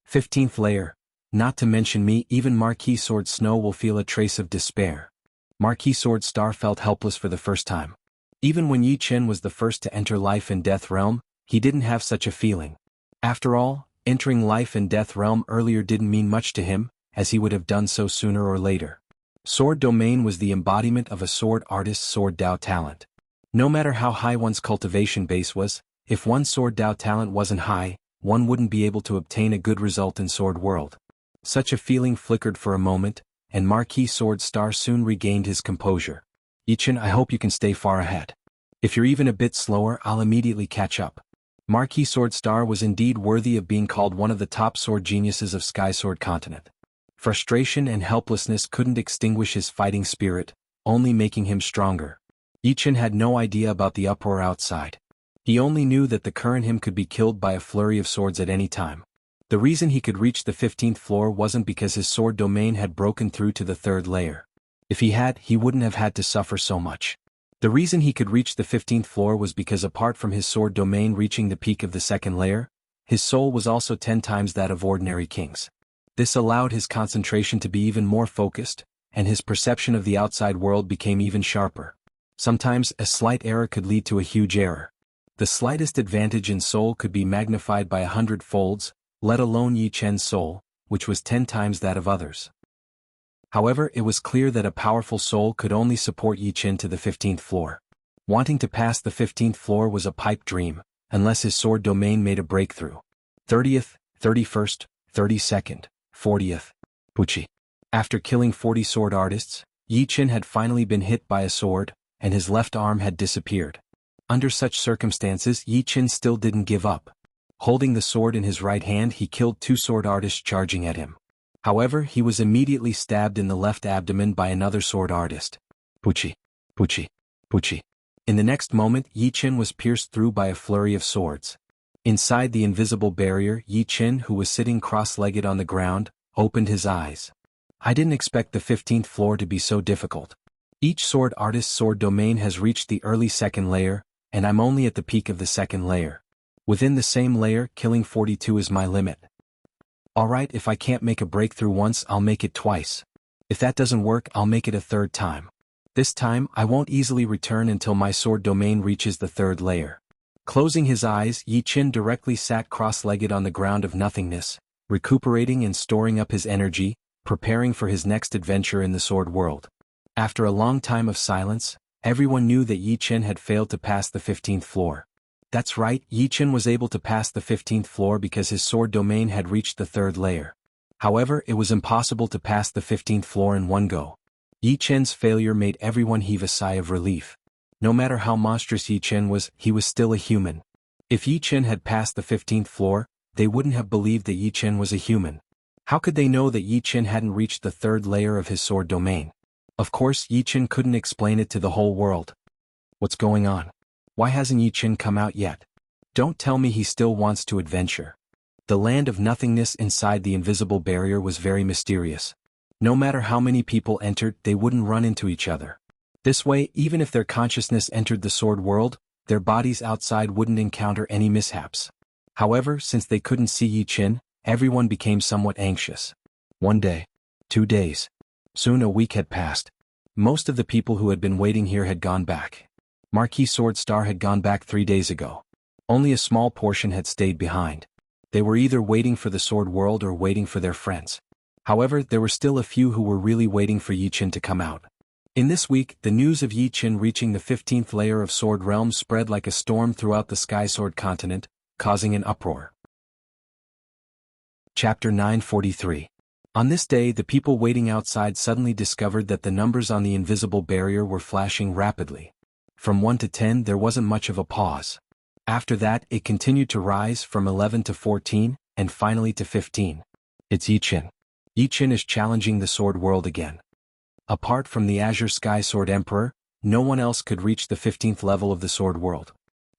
15th layer. Not to mention me, even Marquis Sword Snow will feel a trace of despair. Marquis Sword Star felt helpless for the first time. Even when Yi Chen was the first to enter Life and Death Realm, he didn't have such a feeling. After all, entering Life and Death Realm earlier didn't mean much to him, as he would have done so sooner or later. Sword Domain was the embodiment of a sword artist's sword Dao talent. No matter how high one's cultivation base was, if one's sword Dao talent wasn't high, one wouldn't be able to obtain a good result in Sword World. Such a feeling flickered for a moment, and Marquis Sword Star soon regained his composure. Yi Chen, I hope you can stay far ahead. If you're even a bit slower, I'll immediately catch up. Marquis Sword Star was indeed worthy of being called one of the top sword geniuses of Sky Sword Continent. Frustration and helplessness couldn't extinguish his fighting spirit, only making him stronger. Yi Chen had no idea about the uproar outside. He only knew that the current him could be killed by a flurry of swords at any time. The reason he could reach the 15th floor wasn't because his sword domain had broken through to the 3rd layer. If he had, he wouldn't have had to suffer so much. The reason he could reach the 15th floor was because apart from his sword domain reaching the peak of the 2nd layer, his soul was also 10 times that of ordinary kings. This allowed his concentration to be even more focused, and his perception of the outside world became even sharper. Sometimes, a slight error could lead to a huge error. The slightest advantage in soul could be magnified by 100 folds, let alone Yi Chen's soul, which was 10 times that of others. However, it was clear that a powerful soul could only support Yi Chen to the 15th floor. Wanting to pass the 15th floor was a pipe dream, unless his sword domain made a breakthrough. 30th, 31st, 32nd, 40th. Pucci. After killing 40 sword artists, Yi Chen had finally been hit by a sword, and his left arm had disappeared. Under such circumstances, Yi Chen still didn't give up. Holding the sword in his right hand, he killed 2 sword artists charging at him. However, he was immediately stabbed in the left abdomen by another sword artist. Pucci. Pucci. Pucci. In the next moment, Yi Chen was pierced through by a flurry of swords. Inside the invisible barrier, Yi Chen, who was sitting cross-legged on the ground, opened his eyes. I didn't expect the 15th floor to be so difficult. Each sword artist's sword domain has reached the early 2nd layer, and I'm only at the peak of the second layer. Within the same layer, killing 42 is my limit. Alright, if I can't make a breakthrough once, I'll make it twice. If that doesn't work, I'll make it a third time. This time, I won't easily return until my sword domain reaches the third layer. Closing his eyes, Yi Qin directly sat cross-legged on the ground of nothingness, recuperating and storing up his energy, preparing for his next adventure in the sword world. After a long time of silence, everyone knew that Yi Qin had failed to pass the 15th floor. That's right, Yi Qin was able to pass the 15th floor because his sword domain had reached the third layer. However, it was impossible to pass the 15th floor in one go. Yi Qin's failure made everyone heave a sigh of relief. No matter how monstrous Yi Qin was, he was still a human. If Yi Qin had passed the 15th floor, they wouldn't have believed that Yi Qin was a human. How could they know that Yi Qin hadn't reached the third layer of his sword domain? Of course, Yi Qin couldn't explain it to the whole world. What's going on? Why hasn't Yi Qin come out yet? Don't tell me he still wants to adventure. The land of nothingness inside the invisible barrier was very mysterious. No matter how many people entered, they wouldn't run into each other. This way, even if their consciousness entered the sword world, their bodies outside wouldn't encounter any mishaps. However, since they couldn't see Yi Qin, everyone became somewhat anxious. 1 day. 2 days. Soon a week had passed. Most of the people who had been waiting here had gone back. Marquis Swordstar had gone back 3 days ago. Only a small portion had stayed behind. They were either waiting for the sword world or waiting for their friends. However, there were still a few who were really waiting for Yi Qin to come out. In this week, the news of Yi Qin reaching the 15th layer of Sword Realm spread like a storm throughout the Skysword continent, causing an uproar. Chapter 943. On this day, the people waiting outside suddenly discovered that the numbers on the invisible barrier were flashing rapidly. From 1 to 10, there wasn't much of a pause. After that, it continued to rise from 11 to 14, and finally to 15. It's Yi Qin. Yi Qin is challenging the sword world again. Apart from the Azure Sky Sword Emperor, no one else could reach the 15th level of the sword world.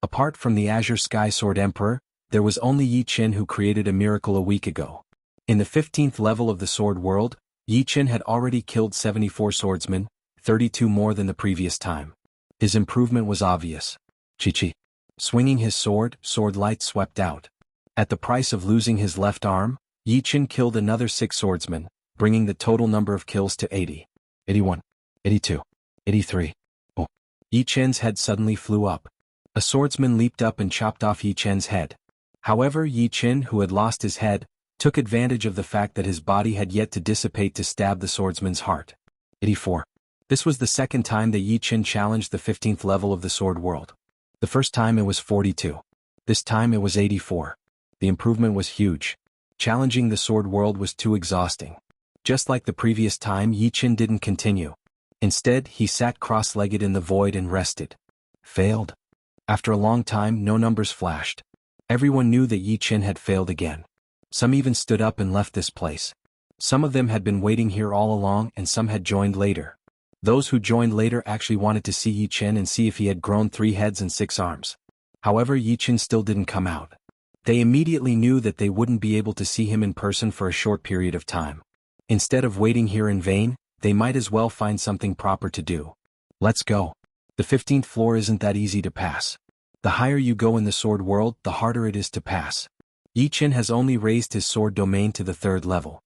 Apart from the Azure Sky Sword Emperor, there was only Yi Qin who created a miracle a week ago. In the 15th level of the sword world, Yi Qin had already killed 74 swordsmen, 32 more than the previous time. His improvement was obvious. Chi-chi. Swinging his sword, sword light swept out. At the price of losing his left arm, Yi Qin killed another 6 swordsmen, bringing the total number of kills to 80. 81. 82. 83. Oh. Yi Qin's head suddenly flew up. A swordsman leaped up and chopped off Yi Qin's head. However, Yi Qin, who had lost his head, took advantage of the fact that his body had yet to dissipate to stab the swordsman's heart. 84. This was the second time that Yi Qin challenged the 15th level of the sword world. The first time it was 42. This time it was 84. The improvement was huge. Challenging the sword world was too exhausting. Just like the previous time, Yi Qin didn't continue. Instead, he sat cross-legged in the void and rested. Failed? After a long time, no numbers flashed. Everyone knew that Yi Qin had failed again. Some even stood up and left this place. Some of them had been waiting here all along and some had joined later. Those who joined later actually wanted to see Yi Qin and see if he had grown 3 heads and 6 arms. However, Yi Qin still didn't come out. They immediately knew that they wouldn't be able to see him in person for a short period of time. Instead of waiting here in vain, they might as well find something proper to do. Let's go. The 15th floor isn't that easy to pass. The higher you go in the sword world, the harder it is to pass. Yi Qin has only raised his sword domain to the 3rd level.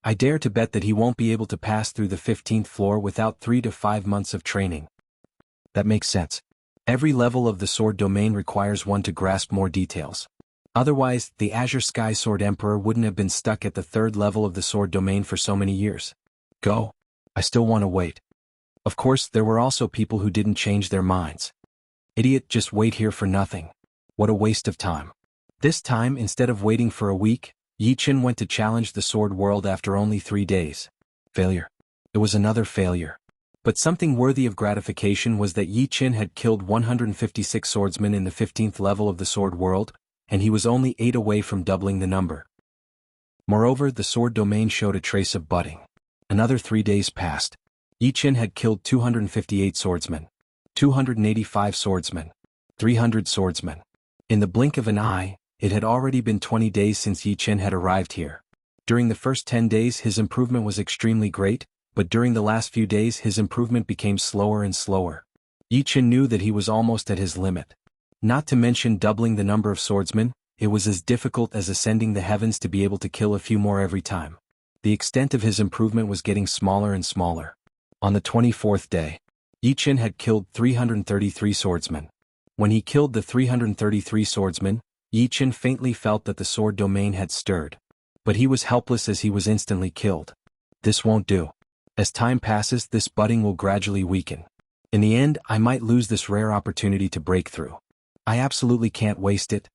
I dare to bet that he won't be able to pass through the 15th floor without 3 to 5 months of training. That makes sense. Every level of the sword domain requires one to grasp more details. Otherwise, the Azure Sky Sword Emperor wouldn't have been stuck at the 3rd level of the sword domain for so many years. Go. I still want to wait. Of course, there were also people who didn't change their minds. Idiot, just wait here for nothing. What a waste of time. This time, instead of waiting for a week, Yi Qin went to challenge the sword world after only 3 days. Failure. It was another failure. But something worthy of gratification was that Yi Qin had killed 156 swordsmen in the 15th level of the sword world, and he was only 8 away from doubling the number. Moreover, the sword domain showed a trace of budding. Another 3 days passed. Yi Qin had killed 258 swordsmen, 285 swordsmen, 300 swordsmen. In the blink of an eye, it had already been 20 days since Yi Qin had arrived here. During the first 10 days his improvement was extremely great, but during the last few days his improvement became slower and slower. Yi Qin knew that he was almost at his limit. Not to mention doubling the number of swordsmen, it was as difficult as ascending the heavens to be able to kill a few more every time. The extent of his improvement was getting smaller and smaller. On the 24th day, Yi Chen had killed 333 swordsmen. When he killed the 333 swordsmen, Yi Chen faintly felt that the sword domain had stirred. But he was helpless as he was instantly killed. This won't do. As time passes, this budding will gradually weaken. In the end, I might lose this rare opportunity to break through. I absolutely can't waste it.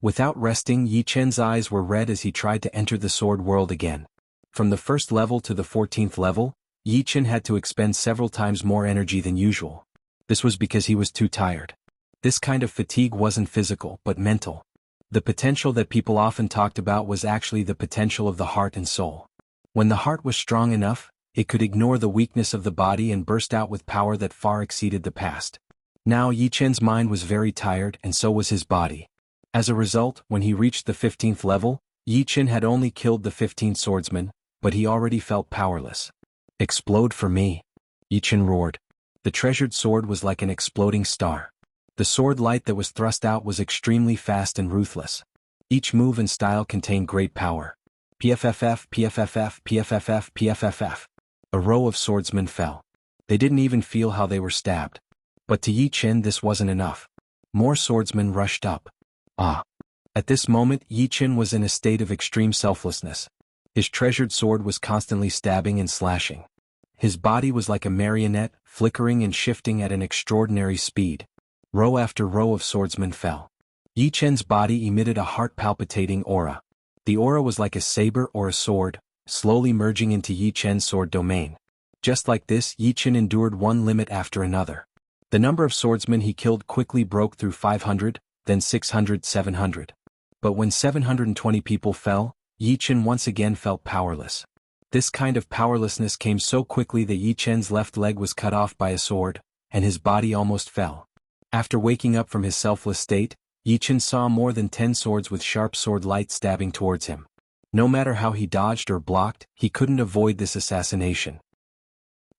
Without resting, Yi Chen's eyes were red as he tried to enter the sword world again. From the first level to the 14th level, Yi Chen had to expend several times more energy than usual. This was because he was too tired. This kind of fatigue wasn't physical, but mental. The potential that people often talked about was actually the potential of the heart and soul. When the heart was strong enough, it could ignore the weakness of the body and burst out with power that far exceeded the past. Now Yi Chen's mind was very tired and so was his body. As a result, when he reached the 15th level, Yi Chen had only killed the 15th swordsman, but he already felt powerless. Explode for me! Yi Chen roared. The treasured sword was like an exploding star. The sword light that was thrust out was extremely fast and ruthless. Each move and style contained great power. PFFF, PFFF, PFFF, PFFF. A row of swordsmen fell. They didn't even feel how they were stabbed. But to Yi Chen this wasn't enough. More swordsmen rushed up. At this moment Yi Chen was in a state of extreme selflessness. His treasured sword was constantly stabbing and slashing. His body was like a marionette, flickering and shifting at an extraordinary speed. Row after row of swordsmen fell. Yi Chen's body emitted a heart-palpitating aura. The aura was like a saber or a sword, slowly merging into Yi Chen's sword domain. Just like this, Yi Chen endured one limit after another. The number of swordsmen he killed quickly broke through 500, then 600, 700. But when 720 people fell, Yi Chen once again felt powerless. This kind of powerlessness came so quickly that Yi Chen's left leg was cut off by a sword, and his body almost fell. After waking up from his selfless state, Yi Chen saw more than 10 swords with sharp sword light stabbing towards him. No matter how he dodged or blocked, he couldn't avoid this assassination.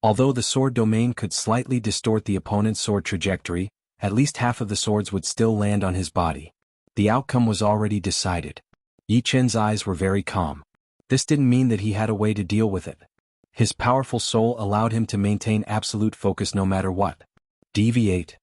Although the sword domain could slightly distort the opponent's sword trajectory, at least half of the swords would still land on his body. The outcome was already decided. Yi Chen's eyes were very calm. This didn't mean that he had a way to deal with it. His powerful soul allowed him to maintain absolute focus no matter what. Deviate.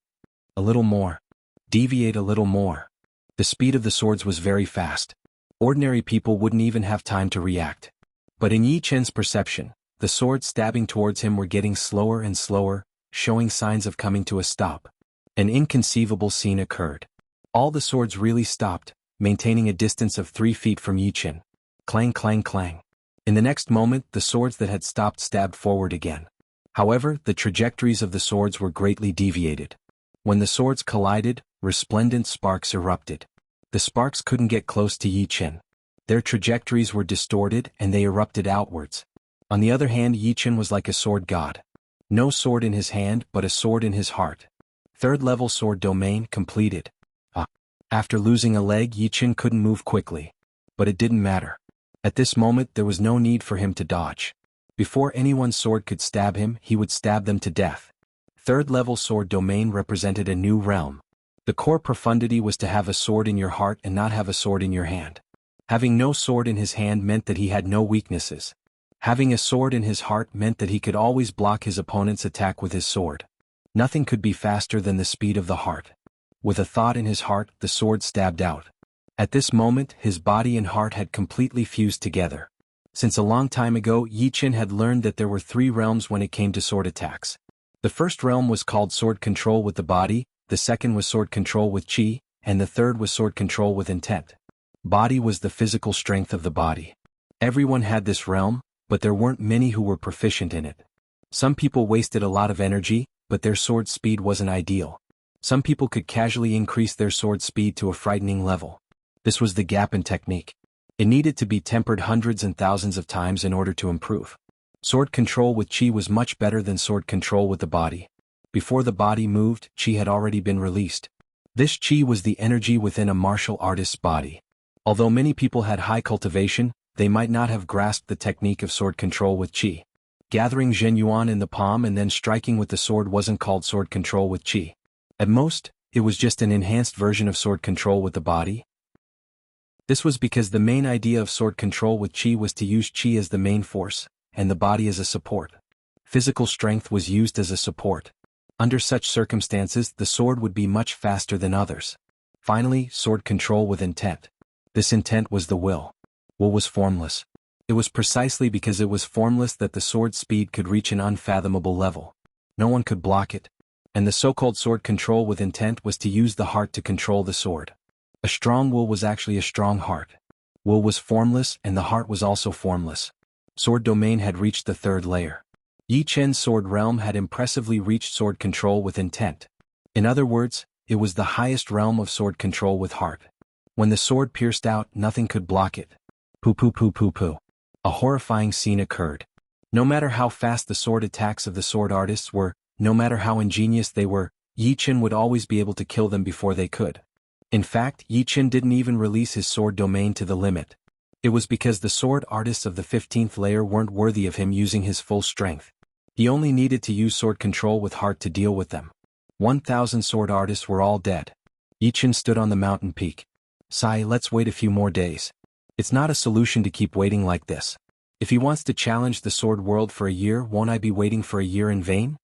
A little more. Deviate a little more. The speed of the swords was very fast. Ordinary people wouldn't even have time to react. But in Yi Chen's perception, the swords stabbing towards him were getting slower and slower, showing signs of coming to a stop. An inconceivable scene occurred. All the swords really stopped, maintaining a distance of 3 feet from Yi Chen. Clang, clang, clang. In the next moment, the swords that had stopped stabbed forward again. However, the trajectories of the swords were greatly deviated. When the swords collided, resplendent sparks erupted. The sparks couldn't get close to Yi Chen. Their trajectories were distorted and they erupted outwards. On the other hand, Yi Chen was like a sword god. No sword in his hand, but a sword in his heart. Third level sword domain completed. After losing a leg, Yi Chen couldn't move quickly. But it didn't matter. At this moment, there was no need for him to dodge. Before anyone's sword could stab him, he would stab them to death. Third level sword domain represented a new realm. The core profundity was to have a sword in your heart and not have a sword in your hand. Having no sword in his hand meant that he had no weaknesses. Having a sword in his heart meant that he could always block his opponent's attack with his sword. Nothing could be faster than the speed of the heart. With a thought in his heart, the sword stabbed out. At this moment, his body and heart had completely fused together. Since a long time ago, Yi Chen had learned that there were 3 realms when it came to sword attacks. The first realm was called sword control with the body, the second was sword control with chi, and the third was sword control with intent. Body was the physical strength of the body. Everyone had this realm, but there weren't many who were proficient in it. Some people wasted a lot of energy, but their sword speed wasn't ideal. Some people could casually increase their sword speed to a frightening level. This was the gap in technique. It needed to be tempered hundreds and thousands of times in order to improve. Sword control with chi was much better than sword control with the body. Before the body moved, chi had already been released. This chi was the energy within a martial artist's body. Although many people had high cultivation, they might not have grasped the technique of sword control with chi. Gathering Zhen Yuan in the palm and then striking with the sword wasn't called sword control with chi. At most, it was just an enhanced version of sword control with the body? This was because the main idea of sword control with Qi was to use Qi as the main force, and the body as a support. Physical strength was used as a support. Under such circumstances, the sword would be much faster than others. Finally, sword control with intent. This intent was the will. Will was formless. It was precisely because it was formless that the sword's speed could reach an unfathomable level. No one could block it. And the so-called sword control with intent was to use the heart to control the sword. A strong will was actually a strong heart. Will was formless and the heart was also formless. Sword domain had reached the third layer. Yi Chen's sword realm had impressively reached sword control with intent. In other words, it was the highest realm of sword control with heart. When the sword pierced out, nothing could block it. Poo poo poo poo poo. A horrifying scene occurred. No matter how fast the sword attacks of the sword artists were, no matter how ingenious they were, Yi Chen would always be able to kill them before they could. In fact, Yi Chen didn't even release his sword domain to the limit. It was because the sword artists of the 15th layer weren't worthy of him using his full strength. He only needed to use sword control with heart to deal with them. 1,000 sword artists were all dead. Yi Chen stood on the mountain peak. Sigh, let's wait a few more days. It's not a solution to keep waiting like this. If he wants to challenge the sword world for a year, won't I be waiting for a year in vain?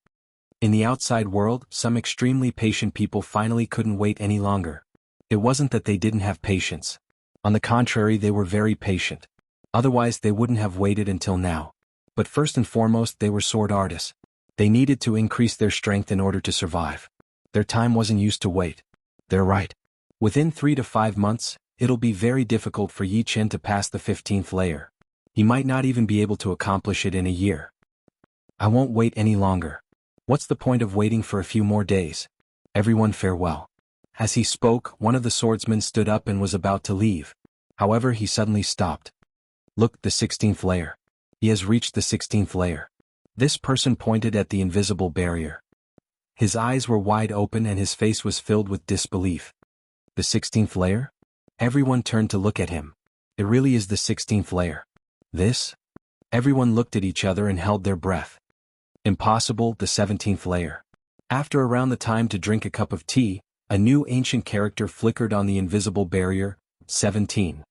In the outside world, some extremely patient people finally couldn't wait any longer. It wasn't that they didn't have patience. On the contrary, they were very patient. Otherwise, they wouldn't have waited until now. But first and foremost, they were sword artists. They needed to increase their strength in order to survive. Their time wasn't used to wait. They're right. Within 3 to 5 months, it'll be very difficult for Yi Chen to pass the 15th layer. He might not even be able to accomplish it in a year. I won't wait any longer. What's the point of waiting for a few more days? Everyone farewell. As he spoke, one of the swordsmen stood up and was about to leave. However, he suddenly stopped. Look, the 16th layer. He has reached the 16th layer. This person pointed at the invisible barrier. His eyes were wide open and his face was filled with disbelief. The 16th layer? Everyone turned to look at him. It really is the 16th layer. This? Everyone looked at each other and held their breath. Impossible, the 17th layer. After around the time to drink a cup of tea, a new ancient character flickered on the invisible barrier. 17.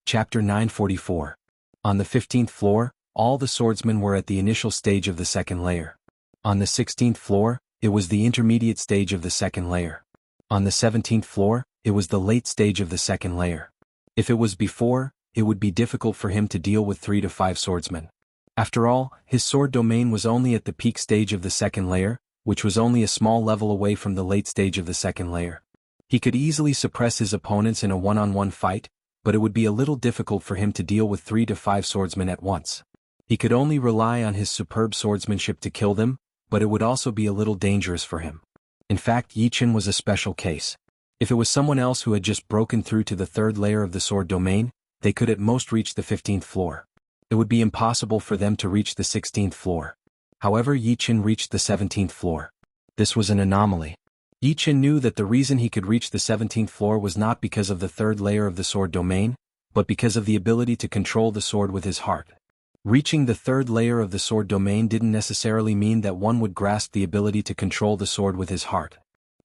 Chapter 944. On the 15th floor, all the swordsmen were at the initial stage of the second layer. On the 16th floor, it was the intermediate stage of the second layer. On the 17th floor, it was the late stage of the second layer. If it was before, it would be difficult for him to deal with 3 to 5 swordsmen. After all, his sword domain was only at the peak stage of the second layer, which was only a small level away from the late stage of the second layer. He could easily suppress his opponents in a one-on-one fight, but it would be a little difficult for him to deal with 3 to 5 swordsmen at once. He could only rely on his superb swordsmanship to kill them, but it would also be a little dangerous for him. In fact, Yi Chen was a special case. If it was someone else who had just broken through to the third layer of the sword domain, they could at most reach the 15th floor. It would be impossible for them to reach the 16th floor. However, Yi Chen reached the 17th floor. This was an anomaly. Yi Chen knew that the reason he could reach the 17th floor was not because of the third layer of the sword domain, but because of the ability to control the sword with his heart. Reaching the third layer of the sword domain didn't necessarily mean that one would grasp the ability to control the sword with his heart.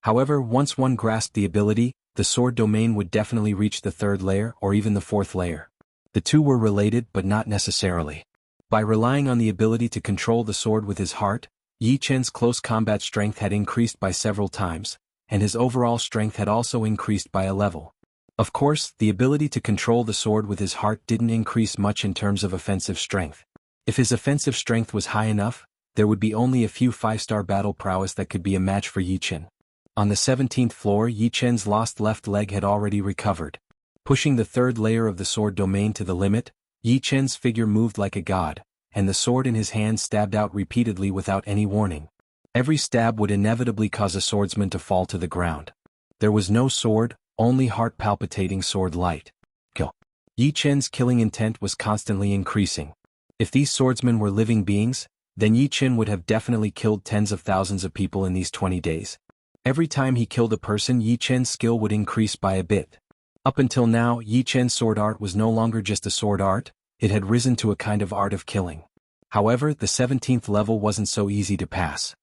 However, once one grasped the ability, the sword domain would definitely reach the third layer or even the fourth layer. The two were related but not necessarily. By relying on the ability to control the sword with his heart, Yi Chen's close combat strength had increased by several times, and his overall strength had also increased by a level. Of course, the ability to control the sword with his heart didn't increase much in terms of offensive strength. If his offensive strength was high enough, there would be only a few 5-star battle prowess that could be a match for Yi Chen. On the 17th floor, Yi Chen's lost left leg had already recovered. Pushing the third layer of the sword domain to the limit, Yi Chen's figure moved like a god, and the sword in his hand stabbed out repeatedly without any warning. Every stab would inevitably cause a swordsman to fall to the ground. There was no sword, only heart-palpitating sword light. Kill. Yi Chen's killing intent was constantly increasing. If these swordsmen were living beings, then Yi Chen would have definitely killed tens of thousands of people in these 20 days. Every time he killed a person, Yi Chen's skill would increase by a bit. Up until now, Yi Chen's sword art was no longer just a sword art, it had risen to a kind of art of killing. However, the 17th level wasn't so easy to pass.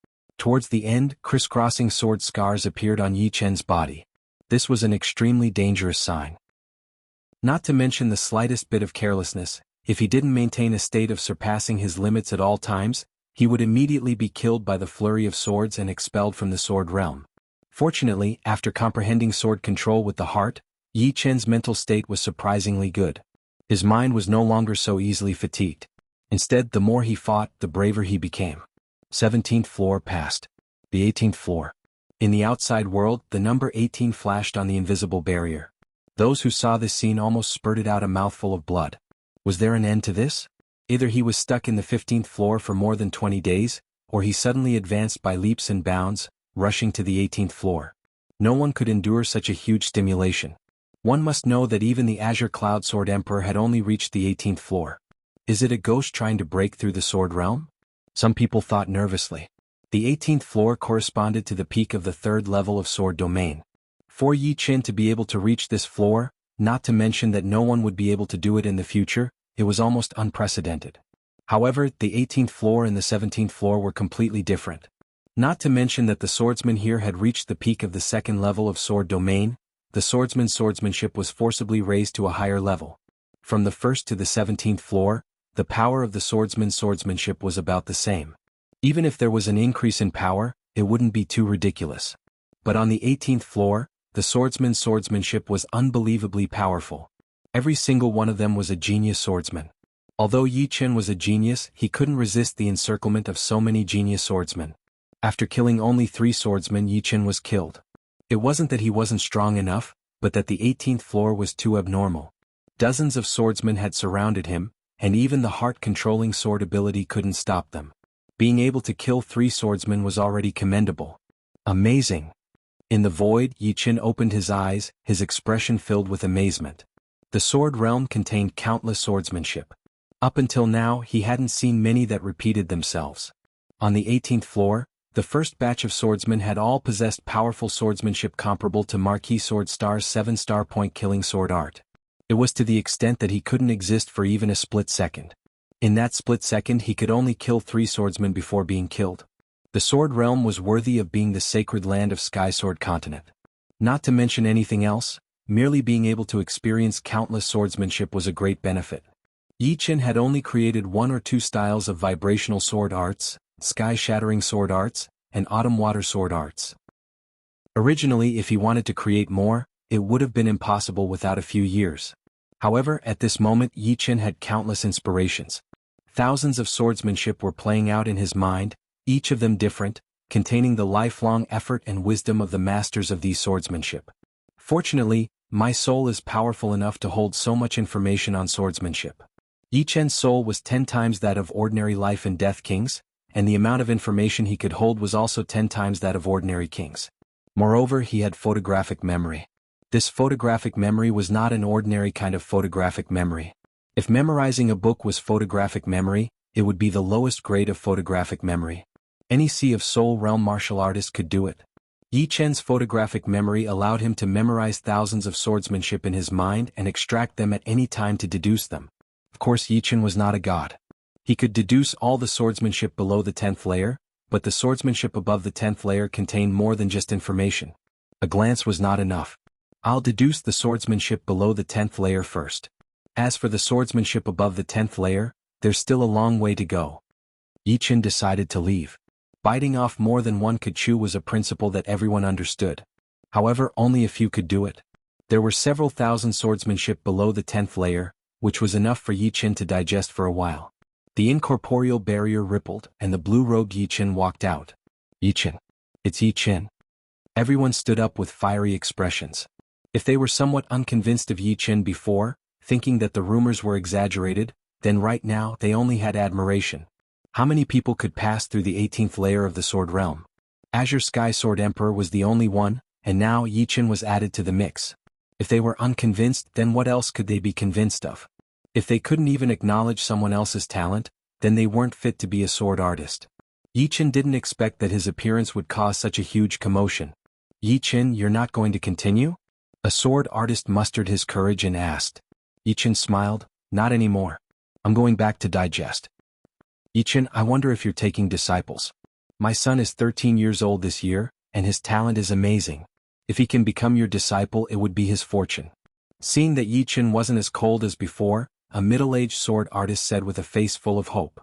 Towards the end, crisscrossing sword scars appeared on Yi Chen's body. This was an extremely dangerous sign. Not to mention the slightest bit of carelessness, if he didn't maintain a state of surpassing his limits at all times, he would immediately be killed by the flurry of swords and expelled from the sword realm. Fortunately, after comprehending sword control with the heart, Yi Chen's mental state was surprisingly good. His mind was no longer so easily fatigued. Instead, the more he fought, the braver he became. 17th floor passed. The 18th floor. In the outside world, the number 18 flashed on the invisible barrier. Those who saw this scene almost spurted out a mouthful of blood. Was there an end to this? Either he was stuck in the 15th floor for more than 20 days, or he suddenly advanced by leaps and bounds, rushing to the 18th floor. No one could endure such a huge stimulation. One must know that even the Azure Cloud Sword Emperor had only reached the 18th floor. Is it a ghost trying to break through the sword realm? Some people thought nervously. The 18th floor corresponded to the peak of the 3rd level of sword domain. For Yi Chen to be able to reach this floor, not to mention that no one would be able to do it in the future, it was almost unprecedented. However, the 18th floor and the 17th floor were completely different. Not to mention that the swordsman here had reached the peak of the 2nd level of sword domain, the swordsman's swordsmanship was forcibly raised to a higher level. From the 1st to the 17th floor, the power of the swordsman's swordsmanship was about the same. Even if there was an increase in power, it wouldn't be too ridiculous. But on the 18th floor, the swordsman's swordsmanship was unbelievably powerful. Every single one of them was a genius swordsman. Although Yi Chen was a genius, he couldn't resist the encirclement of so many genius swordsmen. After killing only 3 swordsmen, Yi Chen was killed. It wasn't that he wasn't strong enough, but that the 18th floor was too abnormal. Dozens of swordsmen had surrounded him, and even the heart-controlling sword ability couldn't stop them. Being able to kill 3 swordsmen was already commendable. Amazing. In the void, Yi Chen opened his eyes, his expression filled with amazement. The sword realm contained countless swordsmanship. Up until now, he hadn't seen many that repeated themselves. On the 18th floor, the first batch of swordsmen had all possessed powerful swordsmanship comparable to Marquis Sword Star's 7-star point killing sword art. It was to the extent that he couldn't exist for even a split second. In that split second he could only kill 3 swordsmen before being killed. The sword realm was worthy of being the sacred land of Skysword Continent. Not to mention anything else, merely being able to experience countless swordsmanship was a great benefit. Yi Chen had only created 1 or 2 styles of vibrational sword arts, sky-shattering sword arts, and autumn water sword arts. Originally, if he wanted to create more, it would have been impossible without a few years. However, at this moment Yi Chen had countless inspirations. Thousands of swordsmanship were playing out in his mind, each of them different, containing the lifelong effort and wisdom of the masters of these swordsmanship. Fortunately, my soul is powerful enough to hold so much information on swordsmanship. Yi Chen's soul was 10 times that of ordinary life and death kings, and the amount of information he could hold was also 10 times that of ordinary kings. Moreover, he had photographic memory. This photographic memory was not an ordinary kind of photographic memory. If memorizing a book was photographic memory, it would be the lowest grade of photographic memory. Any Sea of Soul realm martial artist could do it. Yi Chen's photographic memory allowed him to memorize thousands of swordsmanship in his mind and extract them at any time to deduce them. Of course, Yi Chen was not a god. He could deduce all the swordsmanship below the 10th layer, but the swordsmanship above the 10th layer contained more than just information. A glance was not enough. I'll deduce the swordsmanship below the 10th layer first. As for the swordsmanship above the 10th layer, there's still a long way to go. Yi Chen decided to leave. Biting off more than one could chew was a principle that everyone understood. However, only a few could do it. There were several thousand swordsmanship below the 10th layer, which was enough for Yi Chen to digest for a while. The incorporeal barrier rippled, and the blue-robed Yi Chen walked out. Yi Chen. It's Yi Chen. Everyone stood up with fiery expressions. If they were somewhat unconvinced of Yi Chen before, thinking that the rumors were exaggerated, then right now they only had admiration. How many people could pass through the 18th layer of the sword realm? Azure Sky Sword Emperor was the only one, and now Yi Chen was added to the mix. If they were unconvinced, then what else could they be convinced of? If they couldn't even acknowledge someone else's talent, then they weren't fit to be a sword artist. Yi Chen didn't expect that his appearance would cause such a huge commotion. Yi Chen, you're not going to continue? A sword artist mustered his courage and asked. Yi Chen smiled, not anymore. I'm going back to digest. Yi Chen, I wonder if you're taking disciples. My son is 13 years old this year, and his talent is amazing. If he can become your disciple, it would be his fortune." Seeing that Yi Chen wasn't as cold as before, a middle-aged sword artist said with a face full of hope.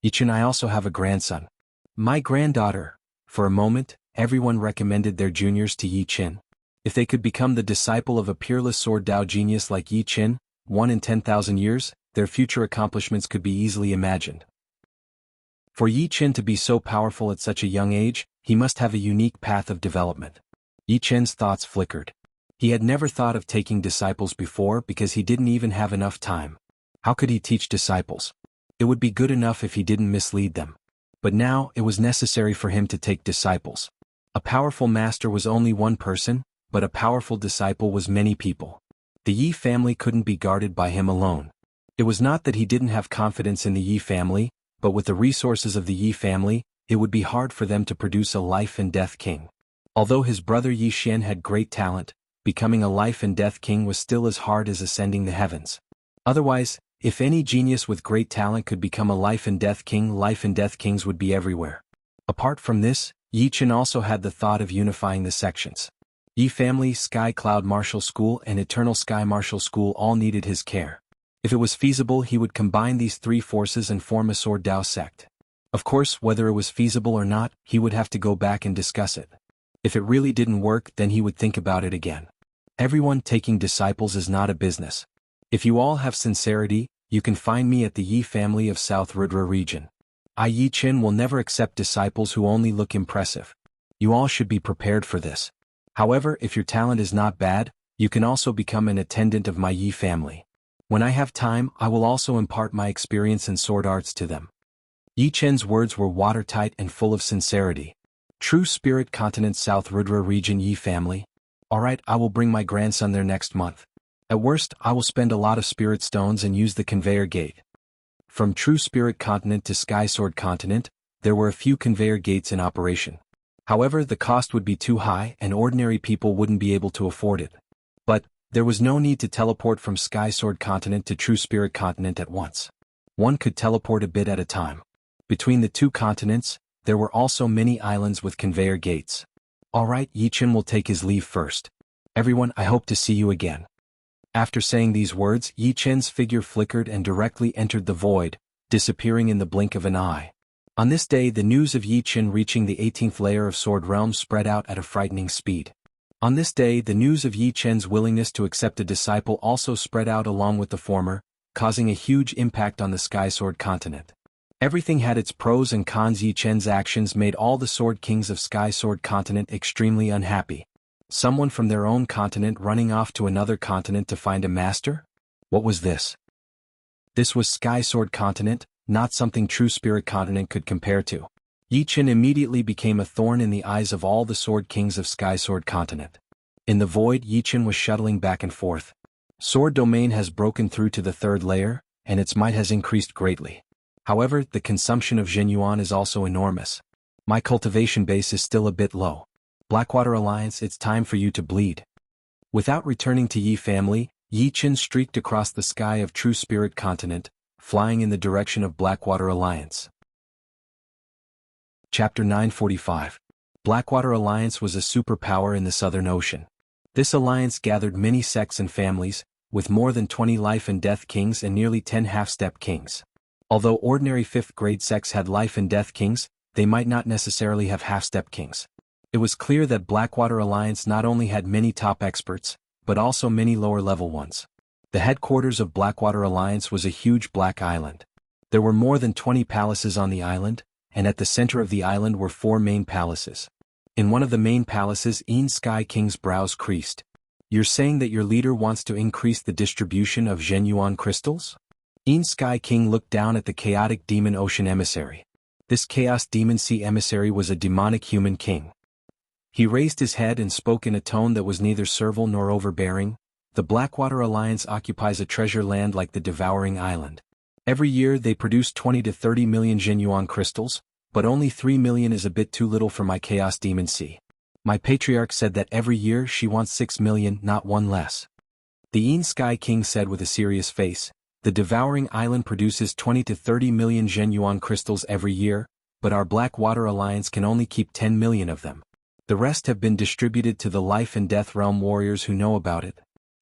"Yi Chen, I also have a grandson." "My granddaughter." For a moment, everyone recommended their juniors to Yi Chen. If they could become the disciple of a peerless sword Dao genius like Yi Chen, 1 in 10,000 years, their future accomplishments could be easily imagined. For Yi Chen to be so powerful at such a young age, he must have a unique path of development. Yi Chen's thoughts flickered. He had never thought of taking disciples before because he didn't even have enough time. How could he teach disciples? It would be good enough if he didn't mislead them. But now, it was necessary for him to take disciples. A powerful master was only one person, but a powerful disciple was many people. The Yi family couldn't be guarded by him alone. It was not that he didn't have confidence in the Yi family, but with the resources of the Yi family, it would be hard for them to produce a life-and-death king. Although his brother Yi Xian had great talent, becoming a life-and-death king was still as hard as ascending the heavens. Otherwise, if any genius with great talent could become a life-and-death king, life-and-death kings would be everywhere. Apart from this, Yi Chen also had the thought of unifying the sections. Yi family, Sky Cloud Martial School and Eternal Sky Martial School all needed his care. If it was feasible, he would combine these three forces and form a Sword Dao sect. Of course, whether it was feasible or not, he would have to go back and discuss it. If it really didn't work, then he would think about it again. Everyone taking disciples is not a business. If you all have sincerity, you can find me at the Yi family of South Rudra region. I, Yi Chen, will never accept disciples who only look impressive. You all should be prepared for this. However, if your talent is not bad, you can also become an attendant of my Yi family. When I have time, I will also impart my experience in sword arts to them. Yi Chen's words were watertight and full of sincerity. True Spirit Continent South Rudra region Yi family. Alright, I will bring my grandson there next month. At worst, I will spend a lot of spirit stones and use the conveyor gate. From True Spirit Continent to Sky Sword Continent, there were a few conveyor gates in operation. However, the cost would be too high and ordinary people wouldn't be able to afford it. But there was no need to teleport from Sky Sword Continent to True Spirit Continent at once. One could teleport a bit at a time. Between the two continents, there were also many islands with conveyor gates. Alright, Yi Chen will take his leave first. Everyone, I hope to see you again. After saying these words, Yi Chen's figure flickered and directly entered the void, disappearing in the blink of an eye. On this day, the news of Yi Chen reaching the 18th layer of Sword Realm spread out at a frightening speed. On this day, the news of Yi Chen's willingness to accept a disciple also spread out along with the former, causing a huge impact on the Sky Sword Continent. Everything had its pros and cons. Yi Chen's actions made all the Sword Kings of Sky Sword Continent extremely unhappy. Someone from their own continent running off to another continent to find a master? What was this? This was Sky Sword Continent, not something True Spirit Continent could compare to. Yi Chen immediately became a thorn in the eyes of all the Sword Kings of Sky Sword Continent. In the void, Yi Chen was shuttling back and forth. Sword Domain has broken through to the 3rd layer, and its might has increased greatly. However, the consumption of Zhenyuan is also enormous. My cultivation base is still a bit low. Blackwater Alliance, it's time for you to bleed. Without returning to Yi family, Yi Chen streaked across the sky of True Spirit Continent, flying in the direction of Blackwater Alliance. Chapter 945. Blackwater Alliance was a superpower in the Southern Ocean. This alliance gathered many sects and families, with more than 20 life and death kings and nearly 10 half-step kings. Although ordinary 5th-grade sects had life and death kings, they might not necessarily have half-step kings. It was clear that Blackwater Alliance not only had many top experts, but also many lower-level ones. The headquarters of Blackwater Alliance was a huge black island. There were more than 20 palaces on the island, and at the center of the island were 4 main palaces. In one of the main palaces, Een Sky King's brows creased. You're saying that your leader wants to increase the distribution of Zhenyuan crystals? Een Sky King looked down at the chaotic demon ocean emissary. This chaos demon sea emissary was a demonic human king. He raised his head and spoke in a tone that was neither servile nor overbearing. The Blackwater Alliance occupies a treasure land like the Devouring Island. Every year they produce 20 to 30 million Zhenyuan crystals, but only 3 million is a bit too little for my chaos demon sea. My patriarch said that every year she wants 6 million, not one less. The Een Sky King said with a serious face. The Devouring Island produces 20 to 30 million Zhenyuan crystals every year, but our Blackwater Alliance can only keep 10 million of them. The rest have been distributed to the Life and Death Realm warriors who know about it.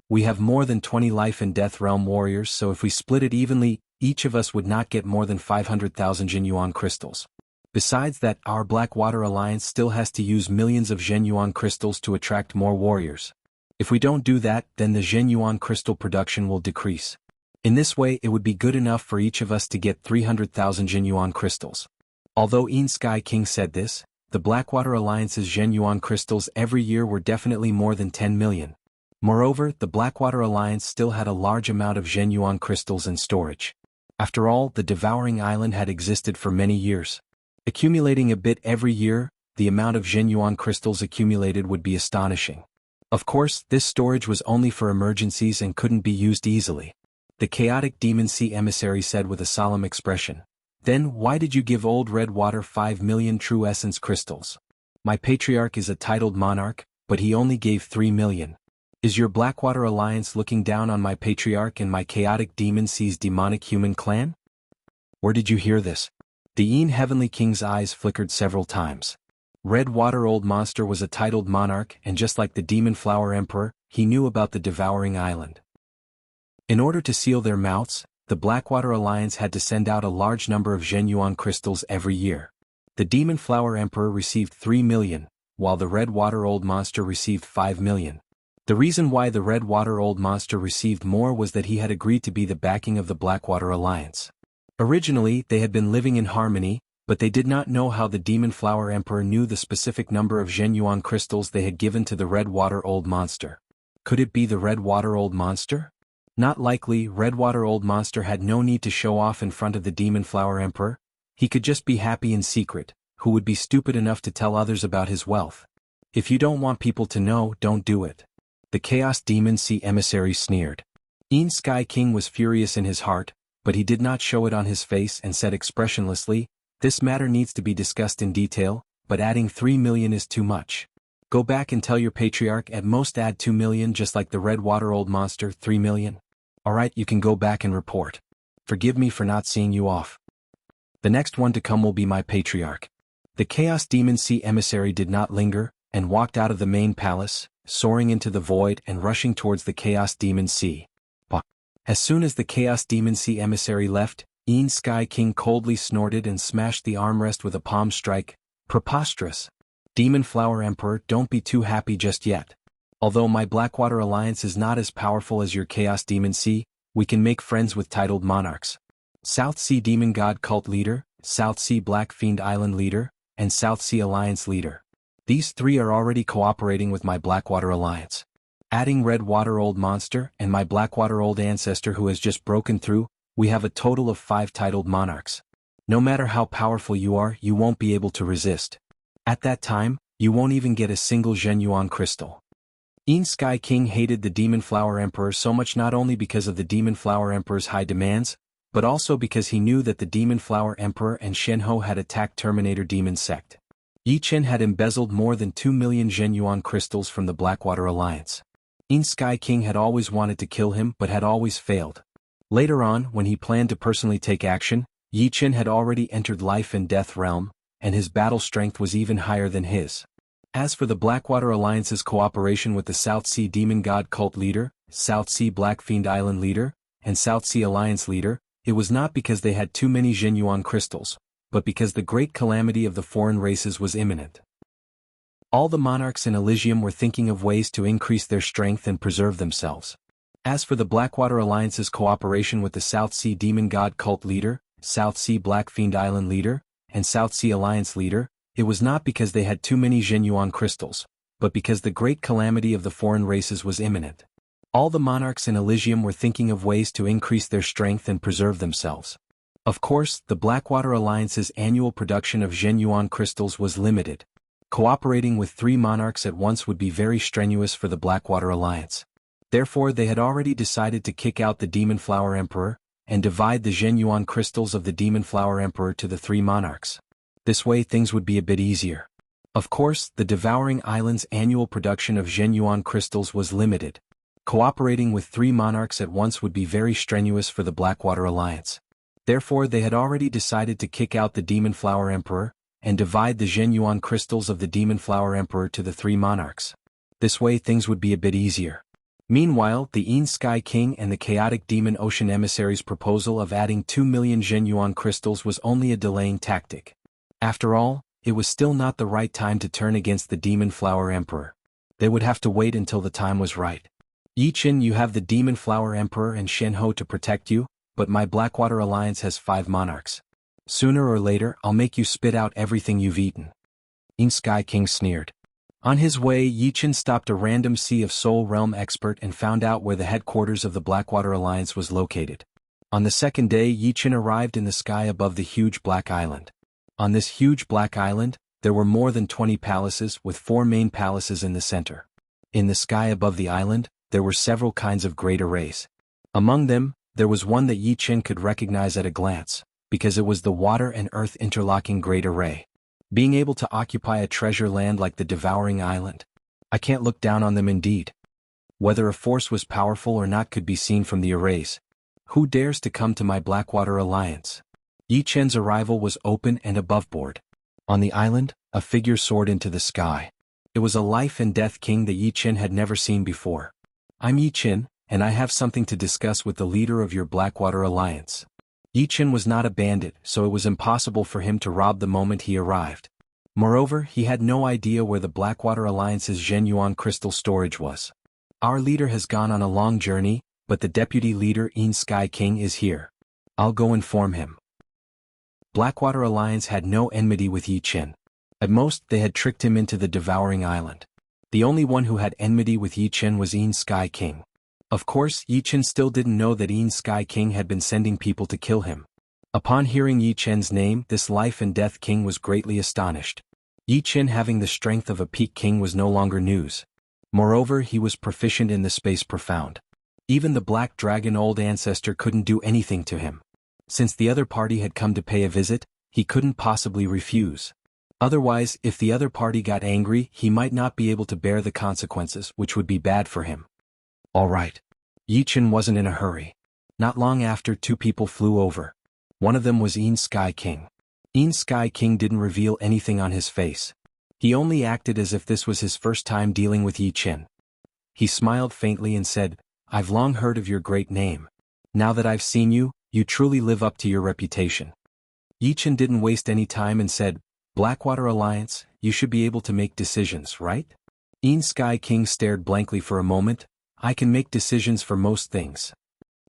We have more than 20 Life and Death Realm warriors, so if we split it evenly, each of us would not get more than 500,000 Jianyuan crystals. Besides that, our Blackwater Alliance still has to use millions of Jianyuan crystals to attract more warriors. If we don't do that, then the Jianyuan crystal production will decrease. In this way, it would be good enough for each of us to get 300,000 Jianyuan crystals. Although Sky King said this, the Blackwater Alliance's Jianyuan crystals every year were definitely more than 10 million. Moreover, the Blackwater Alliance still had a large amount of Jianyuan crystals in storage. After all, the Devouring Island had existed for many years. Accumulating a bit every year, the amount of Jianyuan crystals accumulated would be astonishing. Of course, this storage was only for emergencies and couldn't be used easily. The chaotic Demon Sea emissary said with a solemn expression. Then why did you give Old Redwater 5 million true essence crystals? My patriarch is a titled monarch, but he only gave 3 million. Is your Blackwater Alliance looking down on my patriarch and my chaotic Demon Sea's demonic human clan? Where did you hear this? The Heavenly King's eyes flickered several times. Redwater Old Monster was a titled monarch, and just like the Demon Flower Emperor, he knew about the Devouring Island. In order to seal their mouths, the Blackwater Alliance had to send out a large number of Jianyuan crystals every year. The Demon Flower Emperor received 3 million, while the Redwater Old Monster received 5 million. The reason why the Redwater Old Monster received more was that he had agreed to be the backing of the Blackwater Alliance. Originally, they had been living in harmony, but they did not know how the Demon Flower Emperor knew the specific number of Jianyuan crystals they had given to the Redwater Old Monster. Could it be the Redwater Old Monster? Not likely. Redwater Old Monster had no need to show off in front of the Demon Flower Emperor. He could just be happy in secret. Who would be stupid enough to tell others about his wealth? If you don't want people to know, don't do it. The Chaos Demon Sea emissary sneered. Sky King was furious in his heart, but he did not show it on his face and said expressionlessly, "This matter needs to be discussed in detail, but adding 3 million is too much. Go back and tell your patriarch at most add 2 million just like the Redwater Old Monster 3 million. Alright, you can go back and report. Forgive me for not seeing you off. The next one to come will be my patriarch." The Chaos Demon Sea emissary did not linger, and walked out of the main palace, soaring into the void and rushing towards the Chaos Demon Sea. As soon as the Chaos Demon Sea emissary left, Sky King coldly snorted and smashed the armrest with a palm strike. Preposterous. Demon Flower Emperor, don't be too happy just yet. Although my Blackwater Alliance is not as powerful as your Chaos Demon Sea, we can make friends with titled monarchs. South Sea Demon God Cult Leader, South Sea Black Fiend Island Leader, and South Sea Alliance Leader. These three are already cooperating with my Blackwater Alliance. Adding Redwater Old Monster and my Blackwater Old Ancestor who has just broken through, we have a total of 5 titled monarchs. No matter how powerful you are, you won't be able to resist. At that time, you won't even get a single Jianyuan crystal. Sky King hated the Demon Flower Emperor so much not only because of the Demon Flower Emperor's high demands, but also because he knew that the Demon Flower Emperor and Shenhe had attacked Terminator Demon Sect. Yichen had embezzled more than 2 million Jianyuan crystals from the Blackwater Alliance. Sky King had always wanted to kill him but had always failed. Later on, when he planned to personally take action, Yichen had already entered Life and Death Realm, and his battle strength was even higher than his. As for the Blackwater Alliance's cooperation with the South Sea Demon God Cult Leader, South Sea Black Fiend Island Leader, and South Sea Alliance Leader, it was not because they had too many Jianyuan crystals, but because the great calamity of the foreign races was imminent. All the monarchs in Elysium were thinking of ways to increase their strength and preserve themselves. As for the Blackwater Alliance's cooperation with the South Sea Demon God Cult Leader, South Sea Black Fiend Island Leader, and South Sea Alliance Leader, it was not because they had too many Jianyuan crystals, but because the great calamity of the foreign races was imminent. All the monarchs in Elysium were thinking of ways to increase their strength and preserve themselves. Of course, the Blackwater Alliance's annual production of Jianyuan crystals was limited. Cooperating with 3 monarchs at once would be very strenuous for the Blackwater Alliance. Therefore they had already decided to kick out the Demon Flower Emperor, and divide the Jianyuan crystals of the Demon Flower Emperor to the 3 monarchs. This way things would be a bit easier. Of course, the Devouring Island's annual production of Jianyuan crystals was limited. Cooperating with 3 monarchs at once would be very strenuous for the Blackwater Alliance. Therefore they had already decided to kick out the Demon Flower Emperor, and divide the Zhenyuan crystals of the Demon Flower Emperor to the 3 monarchs. This way things would be a bit easier. Meanwhile, the Yin Sky King and the Chaotic Demon Ocean Emissary's proposal of adding 2 million Zhenyuan crystals was only a delaying tactic. After all, it was still not the right time to turn against the Demon Flower Emperor. They would have to wait until the time was right. Yi Qin, you have the Demon Flower Emperor and Shen Ho to protect you, but my Blackwater Alliance has 5 monarchs. Sooner or later I'll make you spit out everything you've eaten. Yin Sky King sneered. On his way, Yi Qin stopped a random Sea of Soul Realm expert and found out where the headquarters of the Blackwater Alliance was located. On the second day, Yi Qin arrived in the sky above the huge Black Island. On this huge Black Island, there were more than 20 palaces with 4 main palaces in the center. In the sky above the island, there were several kinds of great arrays. Among them, there was one that Yi Qin could recognize at a glance, because it was the Water and Earth Interlocking Great Array. Being able to occupy a treasure land like the Devouring Island. I can't look down on them indeed. Whether a force was powerful or not could be seen from the arrays. Who dares to come to my Blackwater Alliance? Yi Qin's arrival was open and aboveboard. On the island, a figure soared into the sky. It was a life and death king that Yi Qin had never seen before. I'm Yi Qin, and I have something to discuss with the leader of your Blackwater Alliance. Yi Qin was not a bandit, so it was impossible for him to rob the moment he arrived. Moreover, he had no idea where the Blackwater Alliance's Zhenyuan crystal storage was. Our leader has gone on a long journey, but the deputy leader Yin Sky King is here. I'll go inform him. Blackwater Alliance had no enmity with Yi Qin. At most, they had tricked him into the Devouring Island. The only one who had enmity with Yi Qin was Yin Sky King. Of course, Yi Qin still didn't know that Yin Sky King had been sending people to kill him. Upon hearing Yi Qin's name, this life and death king was greatly astonished. Yi Qin having the strength of a peak king was no longer news. Moreover, he was proficient in the space profound. Even the Black Dragon Old Ancestor couldn't do anything to him. Since the other party had come to pay a visit, he couldn't possibly refuse. Otherwise, if the other party got angry, he might not be able to bear the consequences, which would be bad for him. All right. Yi Qin wasn't in a hurry. Not long after, 2 people flew over. One of them was Yin Sky King. Yin Sky King didn't reveal anything on his face. He only acted as if this was his first time dealing with Yi Qin. He smiled faintly and said, I've long heard of your great name. Now that I've seen you, you truly live up to your reputation. Yi Qin didn't waste any time and said, Blackwater Alliance, you should be able to make decisions, right? Yin Sky King stared blankly for a moment. I can make decisions for most things.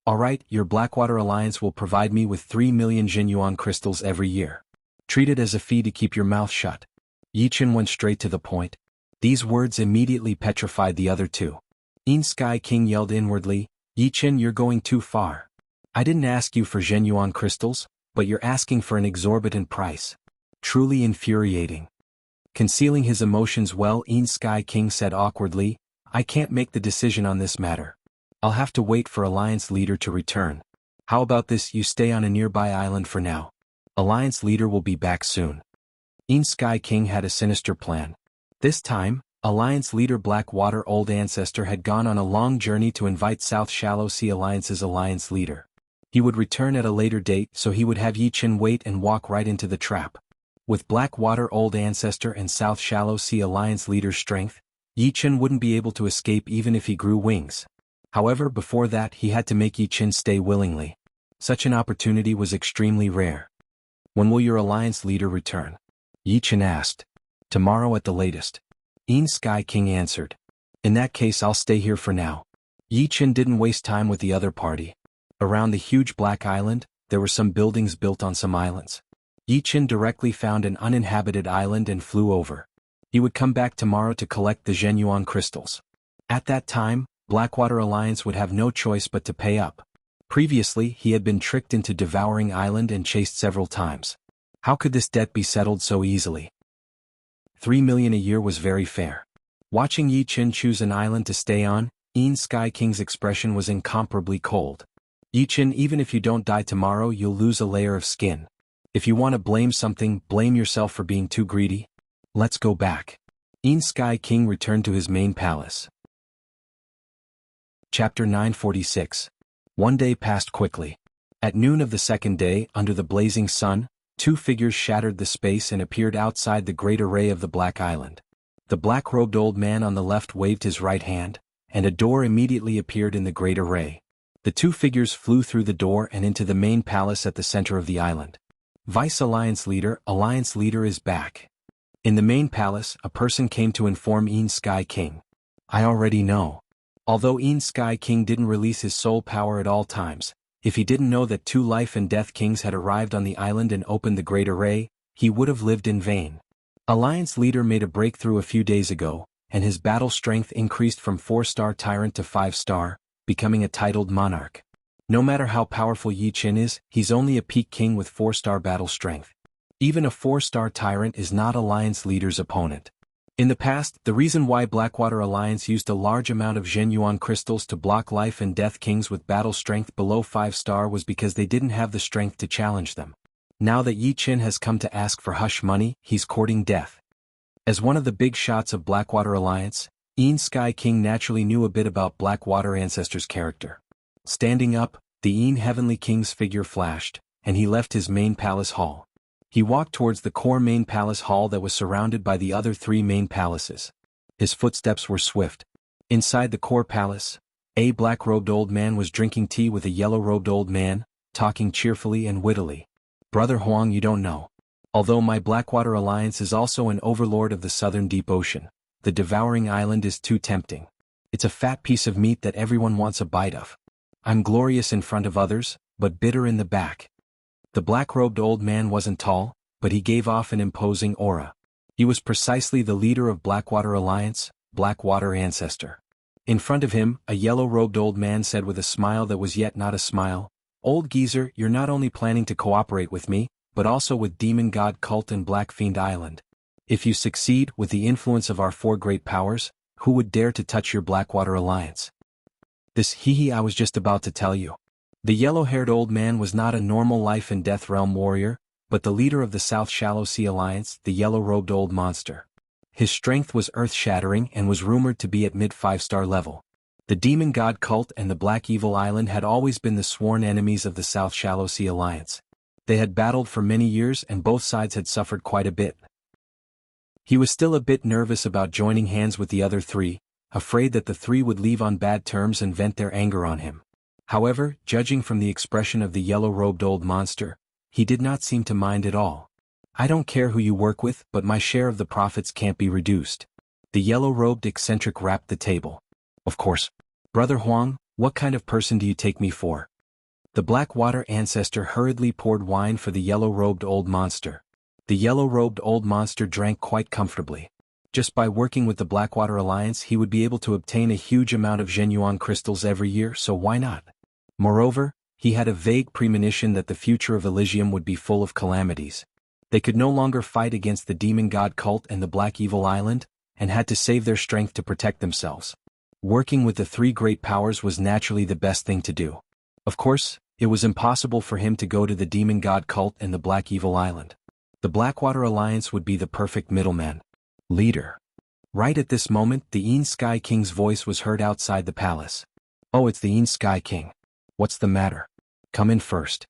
Alright, your Blackwater Alliance will provide me with 3 million Zhenyuan crystals every year. Treat it as a fee to keep your mouth shut. Yi Qin went straight to the point. These words immediately petrified the other 2. Yin Sky King yelled inwardly, Yi Qin, you're going too far. I didn't ask you for Zhenyuan crystals, but you're asking for an exorbitant price. Truly infuriating. Concealing his emotions well, Yin Sky King said awkwardly, I can't make the decision on this matter. I'll have to wait for Alliance Leader to return. How about this, you stay on a nearby island for now. Alliance Leader will be back soon. Yin Sky King had a sinister plan. This time, Alliance Leader Blackwater Old Ancestor had gone on a long journey to invite South Shallow Sea Alliance's Alliance Leader. He would return at a later date, so he would have Yi Qin wait and walk right into the trap. With Blackwater Old Ancestor and South Shallow Sea Alliance Leader's strength, Yi Qin wouldn't be able to escape even if he grew wings. However, before that he had to make Yi Qin stay willingly. Such an opportunity was extremely rare. When will your Alliance Leader return? Yi Qin asked. Tomorrow at the latest. Yin Sky King answered. In that case I'll stay here for now. Yi Qin didn't waste time with the other party. Around the huge Black Island, there were some buildings built on some islands. Yi Qin directly found an uninhabited island and flew over. He would come back tomorrow to collect the Zhenyuan crystals. At that time, Blackwater Alliance would have no choice but to pay up. Previously, he had been tricked into Devouring Island and chased several times. How could this debt be settled so easily? 3 million a year was very fair. Watching Yi Qin choose an island to stay on, Yin Sky King's expression was incomparably cold. Yi Qin, even if you don't die tomorrow, you'll lose a layer of skin. If you want to blame something, blame yourself for being too greedy. Let's go back. Yin Sky King returned to his main palace. Chapter 946. One day passed quickly. At noon of the second day, under the blazing sun, two figures shattered the space and appeared outside the great array of the Black Island. The black-robed old man on the left waved his right hand, and a door immediately appeared in the great array. The two figures flew through the door and into the main palace at the center of the island. Vice Alliance Leader is back. In the main palace, a person came to inform Een Sky King. I already know. Although Een Sky King didn't release his soul power at all times, if he didn't know that two life and death kings had arrived on the island and opened the great array, he would have lived in vain. Alliance Leader made a breakthrough a few days ago, and his battle strength increased from 4-star tyrant to 5-star, becoming a titled monarch. No matter how powerful Yi Qin is, he's only a peak king with 4-star battle strength. Even a 4-star tyrant is not Alliance Leader's opponent. In the past, the reason why Blackwater Alliance used a large amount of Zhenyuan crystals to block life and death kings with battle strength below 5-star was because they didn't have the strength to challenge them. Now that Yi Qin has come to ask for hush money, he's courting death. As one of the big shots of Blackwater Alliance, Een Sky King naturally knew a bit about Blackwater Ancestor's character. Standing up, the Een Heavenly King's figure flashed, and he left his main palace hall. He walked towards the core main palace hall that was surrounded by the other 3 main palaces. His footsteps were swift. Inside the core palace, a black-robed old man was drinking tea with a yellow-robed old man, talking cheerfully and wittily. Brother Huang, you don't know. Although my Blackwater Alliance is also an overlord of the southern deep ocean, the devouring island is too tempting. It's a fat piece of meat that everyone wants a bite of. I'm glorious in front of others, but bitter in the back. The black-robed old man wasn't tall, but he gave off an imposing aura. He was precisely the leader of Blackwater Alliance, Blackwater Ancestor. In front of him, a yellow-robed old man said with a smile that was yet not a smile, "Old geezer, you're not only planning to cooperate with me, but also with Demon God Cult and Black Fiend Island. If you succeed with the influence of our 4 great powers, who would dare to touch your Blackwater Alliance?" This hee I was just about to tell you. The yellow-haired old man was not a normal life and death realm warrior, but the leader of the South Shallow Sea Alliance, the yellow-robed old monster. His strength was earth-shattering and was rumored to be at mid-5-star level. The Demon God Cult and the Black Evil Island had always been the sworn enemies of the South Shallow Sea Alliance. They had battled for many years and both sides had suffered quite a bit. He was still a bit nervous about joining hands with the other 3, afraid that the 3 would leave on bad terms and vent their anger on him. However, judging from the expression of the yellow-robed old monster, he did not seem to mind at all. "I don't care who you work with, but my share of the profits can't be reduced." The yellow-robed eccentric rapped the table. "Of course. Brother Huang, what kind of person do you take me for?" The Blackwater Ancestor hurriedly poured wine for the yellow-robed old monster. The yellow-robed old monster drank quite comfortably. Just by working with the Blackwater Alliance he would be able to obtain a huge amount of Zhenyuan crystals every year, so why not? Moreover, he had a vague premonition that the future of Elysium would be full of calamities. They could no longer fight against the Demon God Cult and the Black Evil Island, and had to save their strength to protect themselves. Working with the 3 great powers was naturally the best thing to do. Of course, it was impossible for him to go to the Demon God Cult and the Black Evil Island. The Blackwater Alliance would be the perfect middleman. Leader. Right at this moment, the Een Sky King's voice was heard outside the palace. "Oh, it's the Een Sky King. What's the matter? Come in first."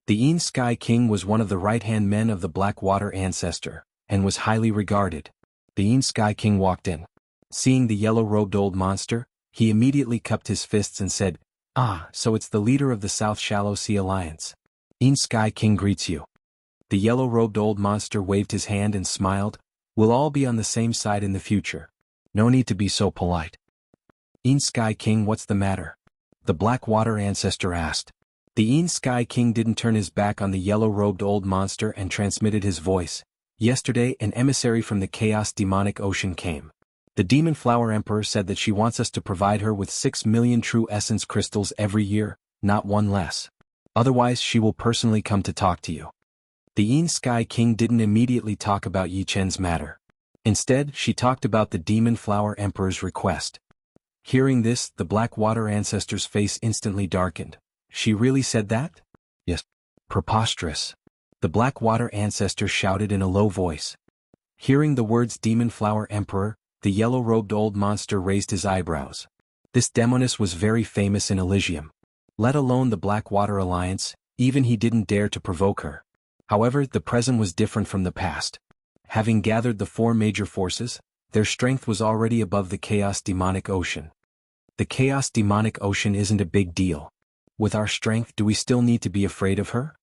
The Een Sky King was one of the right-hand men of the Blackwater Ancestor, and was highly regarded. The Een Sky King walked in. Seeing the yellow-robed old monster, he immediately cupped his fists and said, "Ah, so it's the leader of the South Shallow Sea Alliance. Een Sky King greets you." The yellow-robed old monster waved his hand and smiled. "We'll all be on the same side in the future. No need to be so polite." "Een Sky King, what's the matter?" the Blackwater Ancestor asked. The Een Sky King didn't turn his back on the yellow-robed old monster and transmitted his voice. "Yesterday an emissary from the Chaos Demonic Ocean came. The Demon Flower Emperor said that she wants us to provide her with 6 million true essence crystals every year, not one less. Otherwise she will personally come to talk to you." The Een Sky King didn't immediately talk about Yi Chen's matter. Instead, she talked about the Demon Flower Emperor's request. Hearing this, the Blackwater Ancestor's face instantly darkened. She really said that? Yes. Preposterous. The Blackwater Ancestor shouted in a low voice. Hearing the words Demon Flower Emperor, the yellow-robed old monster raised his eyebrows. This demoness was very famous in Elysium. Let alone the Blackwater Alliance, even he didn't dare to provoke her. However, the present was different from the past. Having gathered the 4 major forces, their strength was already above the Chaos Demonic Ocean. The Chaos Demonic Ocean isn't a big deal. With our strength, do we still need to be afraid of her?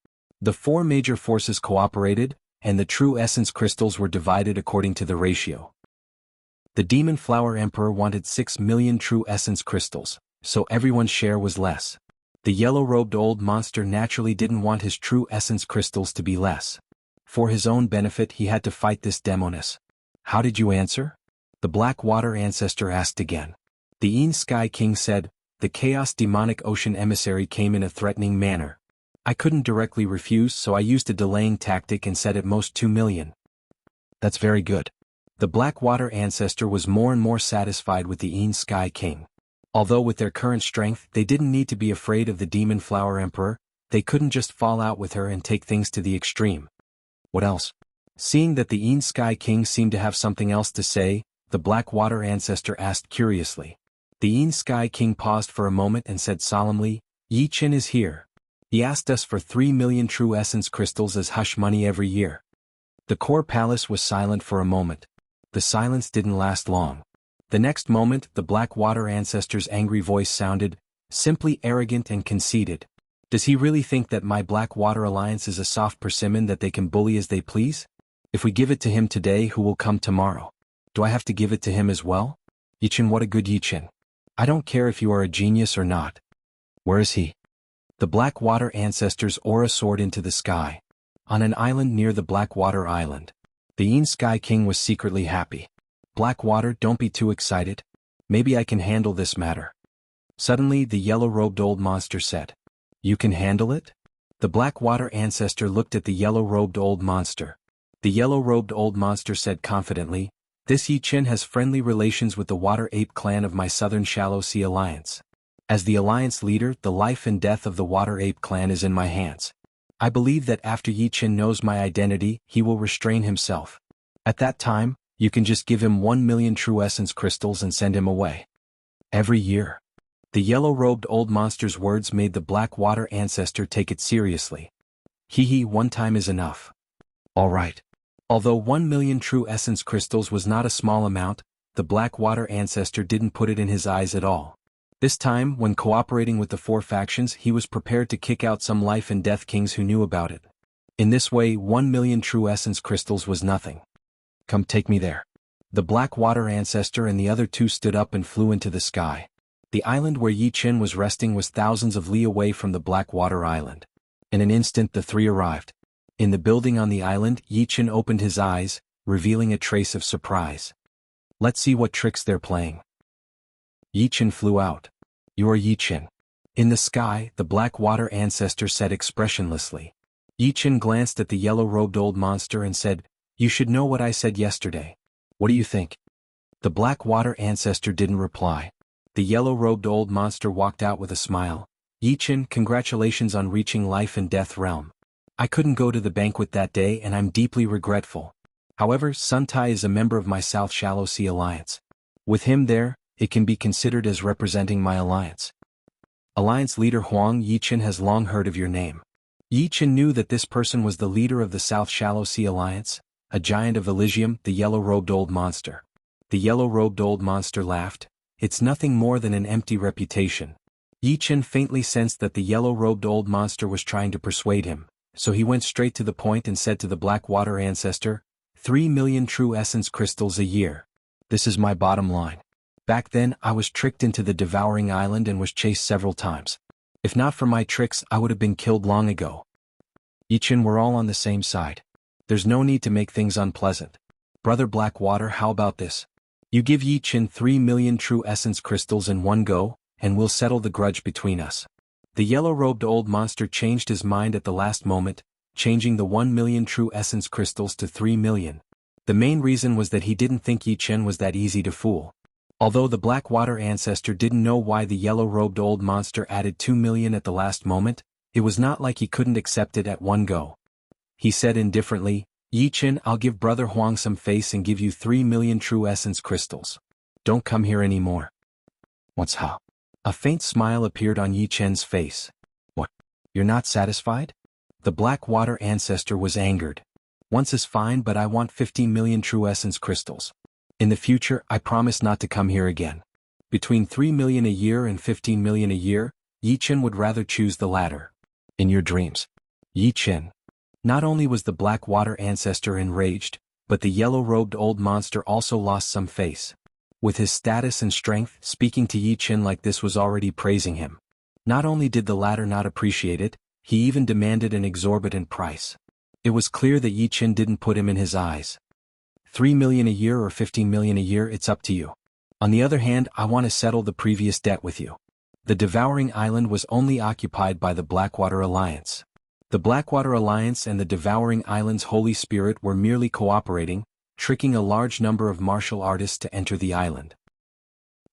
The 4 major forces cooperated, and the true essence crystals were divided according to the ratio. The Demon Flower Emperor wanted 6 million true essence crystals, so everyone's share was less. The yellow-robed old monster naturally didn't want his true essence crystals to be less. For his own benefit, he had to fight this demoness. How did you answer? The Black Water Ancestor asked again. The Een Sky King said, the Chaos Demonic Ocean Emissary came in a threatening manner. I couldn't directly refuse, so I used a delaying tactic and said at most 2 million. That's very good. The Black Water Ancestor was more and more satisfied with the Een Sky King. Although with their current strength they didn't need to be afraid of the Demon Flower Emperor, they couldn't just fall out with her and take things to the extreme. What else? Seeing that the Een Sky King seemed to have something else to say, the Black Water Ancestor asked curiously. The Een Sky King paused for a moment and said solemnly, Yi Qin is here. He asked us for 3 million true essence crystals as hush money every year. The core palace was silent for a moment. The silence didn't last long. The next moment, the Black Water Ancestor's angry voice sounded, simply arrogant and conceited. Does he really think that my Black Water Alliance is a soft persimmon that they can bully as they please? If we give it to him today, who will come tomorrow? Do I have to give it to him as well? Yi Qin, what a good Yi Qin. I don't care if you are a genius or not. Where is he? The Black Water Ancestor's aura soared into the sky. On an island near the Black Water Island. The Een Sky King was secretly happy. Black Water, don't be too excited. Maybe I can handle this matter. Suddenly the yellow-robed old monster said. You can handle it? The Black Water Ancestor looked at the yellow-robed old monster. The yellow-robed old monster said confidently, This Yi Qin has friendly relations with the Water Ape clan of my Southern Shallow Sea Alliance. As the alliance leader, the life and death of the Water Ape clan is in my hands. I believe that after Yi Qin knows my identity, he will restrain himself. At that time, you can just give him 1 million true essence crystals and send him away. Every year. The yellow-robed old monster's words made the Black Water Ancestor take it seriously. Hee, one time is enough. All right. Although 1 million true essence crystals was not a small amount, the Black Water Ancestor didn't put it in his eyes at all. This time, when cooperating with the 4 factions, he was prepared to kick out some life and death kings who knew about it. In this way, 1 million true essence crystals was nothing. Come take me there. The Black Water Ancestor and the other 2 stood up and flew into the sky. The island where Yi Qin was resting was thousands of li away from the Black Water Island. In an instant the 3 arrived. In the building on the island, Yi Qin opened his eyes, revealing a trace of surprise. Let's see what tricks they're playing. Yi Qin flew out. You are Yi Qin. In the sky, the Black Water Ancestor said expressionlessly. Yi Qin glanced at the yellow-robed old monster and said, You should know what I said yesterday. What do you think? The Black Water Ancestor didn't reply. The yellow-robed old monster walked out with a smile. Yi Qin, congratulations on reaching life and death realm. I couldn't go to the banquet that day and I'm deeply regretful. However, Sun Tai is a member of my South Shallow Sea Alliance. With him there, it can be considered as representing my alliance. Alliance leader Huang, Yi Qin has long heard of your name. Yi Qin knew that this person was the leader of the South Shallow Sea Alliance, a giant of Elysium, the yellow-robed old monster. The yellow-robed old monster laughed. It's nothing more than an empty reputation. Yi Qin faintly sensed that the yellow-robed old monster was trying to persuade him, so he went straight to the point and said to the Black Water Ancestor, 3 million true essence crystals a year. This is my bottom line. Back then, I was tricked into the Devouring Island and was chased several times. If not for my tricks, I would have been killed long ago. Yi Qin, we're all on the same side. There's no need to make things unpleasant. Brother Blackwater, how about this? You give Yi Qin 3 million true essence crystals in one go, and we'll settle the grudge between us. The yellow-robed old monster changed his mind at the last moment, changing the 1 million true essence crystals to 3 million. The main reason was that he didn't think Yi Qin was that easy to fool. Although the Blackwater Ancestor didn't know why the yellow-robed old monster added 2 million at the last moment, it was not like he couldn't accept it at one go. He said indifferently, Yi Qin, I'll give Brother Huang some face and give you 3 million true essence crystals. Don't come here anymore. What's how? A faint smile appeared on Yi Qin's face. What? You're not satisfied? The Blackwater ancestor was angered. Once is fine, but I want 15 million true essence crystals. In the future, I promise not to come here again. Between 3 million a year and 15 million a year, Yi Chen would rather choose the latter. In your dreams. Yi Chen. Not only was the Blackwater ancestor enraged, but the yellow-robed old monster also lost some face. With his status and strength, speaking to Yi Chen like this was already praising him. Not only did the latter not appreciate it, he even demanded an exorbitant price. It was clear that Yi Chen didn't put him in his eyes. 3 million a year or 15 million a year, it's up to you. On the other hand, I want to settle the previous debt with you. The Devouring Island was only occupied by the Blackwater Alliance. The Blackwater Alliance and the Devouring Island's Holy Spirit were merely cooperating, tricking a large number of martial artists to enter the island.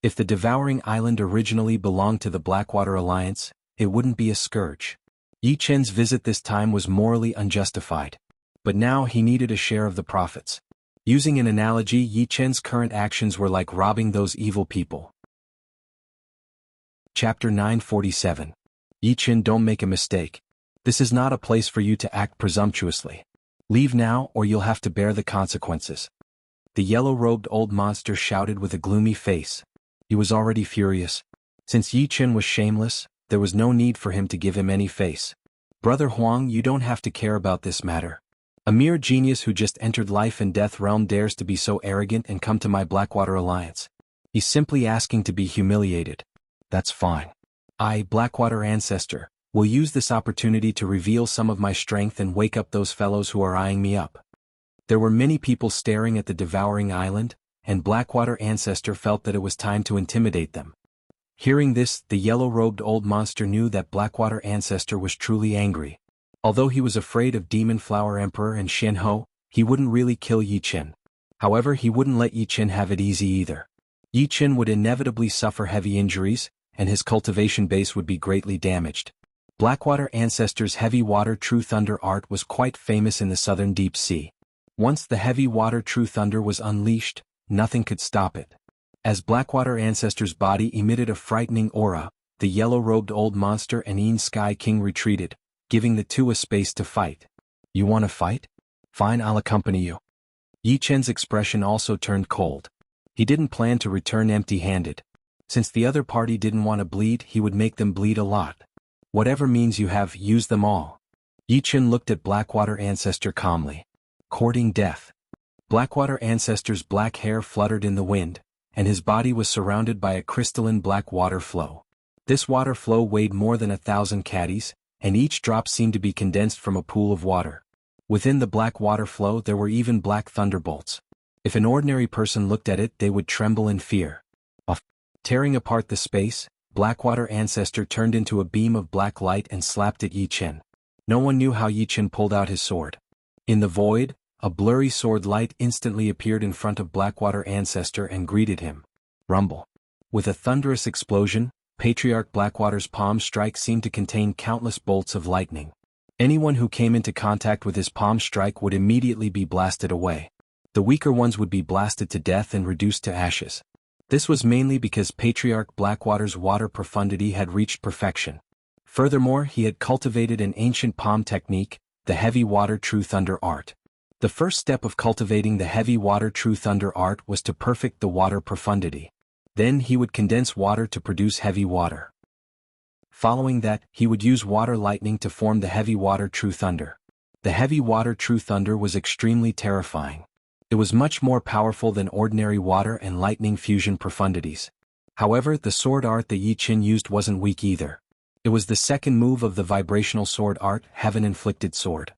If the Devouring Island originally belonged to the Blackwater Alliance, it wouldn't be a scourge. Yi Chen's visit this time was morally unjustified. But now he needed a share of the profits. Using an analogy, Yi Chen's current actions were like robbing those evil people. Chapter 947. Yi Chen, don't make a mistake. This is not a place for you to act presumptuously. Leave now or you'll have to bear the consequences. The yellow-robed old monster shouted with a gloomy face. He was already furious. Since Yi Chen was shameless, there was no need for him to give him any face. Brother Huang, you don't have to care about this matter. A mere genius who just entered life and death realm dares to be so arrogant and come to my Blackwater Alliance. He's simply asking to be humiliated. That's fine. I, Blackwater Ancestor, will use this opportunity to reveal some of my strength and wake up those fellows who are eyeing me up. There were many people staring at the Devouring Island, and Blackwater Ancestor felt that it was time to intimidate them. Hearing this, the yellow-robed old monster knew that Blackwater Ancestor was truly angry. Although he was afraid of Demon Flower Emperor and Xianhou, he wouldn't really kill Yi Chen. However, he wouldn't let Yi Chen have it easy either. Yi Chen would inevitably suffer heavy injuries, and his cultivation base would be greatly damaged. Blackwater Ancestor's heavy water true thunder art was quite famous in the southern deep sea. Once the heavy water true thunder was unleashed, nothing could stop it. As Blackwater Ancestor's body emitted a frightening aura, the yellow-robed old monster and Yin Sky King retreated, giving the two a space to fight. You want to fight? Fine, I'll accompany you. Yi Chen's expression also turned cold. He didn't plan to return empty-handed. Since the other party didn't want to bleed, he would make them bleed a lot. Whatever means you have, use them all. Yi Chen looked at Blackwater Ancestor calmly. Courting death. Blackwater Ancestor's black hair fluttered in the wind, and his body was surrounded by a crystalline black water flow. This water flow weighed more than 1,000 caddies, and each drop seemed to be condensed from a pool of water. Within the black water flow there were even black thunderbolts. If an ordinary person looked at it, they would tremble in fear. Tearing apart the space, Blackwater Ancestor turned into a beam of black light and slapped at Yi Chen. No one knew how Yi Chen pulled out his sword. In the void, a blurry sword light instantly appeared in front of Blackwater Ancestor and greeted him. Rumble. With a thunderous explosion, Patriarch Blackwater's palm strike seemed to contain countless bolts of lightning. Anyone who came into contact with his palm strike would immediately be blasted away. The weaker ones would be blasted to death and reduced to ashes. This was mainly because Patriarch Blackwater's water profundity had reached perfection. Furthermore, he had cultivated an ancient palm technique, the heavy water true thunder art. The first step of cultivating the heavy water true thunder art was to perfect the water profundity. Then he would condense water to produce heavy water. Following that, he would use water lightning to form the heavy water true thunder. The heavy water true thunder was extremely terrifying. It was much more powerful than ordinary water and lightning fusion profundities. However, the sword art that Yi Chen used wasn't weak either. It was the second move of the vibrational sword art, Heaven-Inflicted Sword.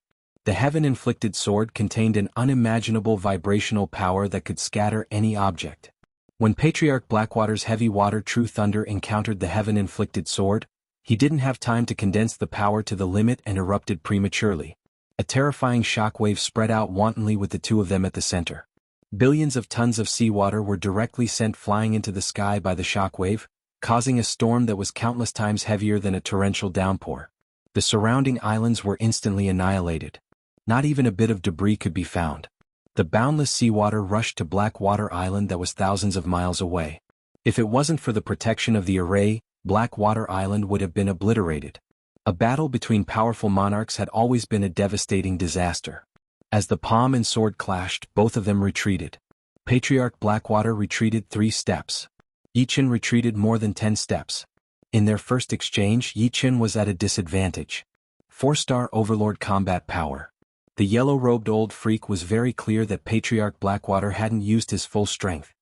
The Heaven-Inflicted Sword contained an unimaginable vibrational power that could scatter any object. When Patriarch Blackwater's heavy water true thunder encountered the Heaven-Inflicted Sword, he didn't have time to condense the power to the limit and erupted prematurely. A terrifying shockwave spread out wantonly with the two of them at the center. Billions of tons of seawater were directly sent flying into the sky by the shockwave, causing a storm that was countless times heavier than a torrential downpour. The surrounding islands were instantly annihilated. Not even a bit of debris could be found. The boundless seawater rushed to Blackwater Island that was thousands of miles away. If it wasn't for the protection of the array, Blackwater Island would have been obliterated. A battle between powerful monarchs had always been a devastating disaster. As the palm and sword clashed, both of them retreated. Patriarch Blackwater retreated 3 steps. Yi Qin retreated more than 10 steps. In their first exchange, Yi Qin was at a disadvantage. 4-star Overlord combat power. The yellow-robed old freak was very clear that Patriarch Blackwater hadn't used his full strength.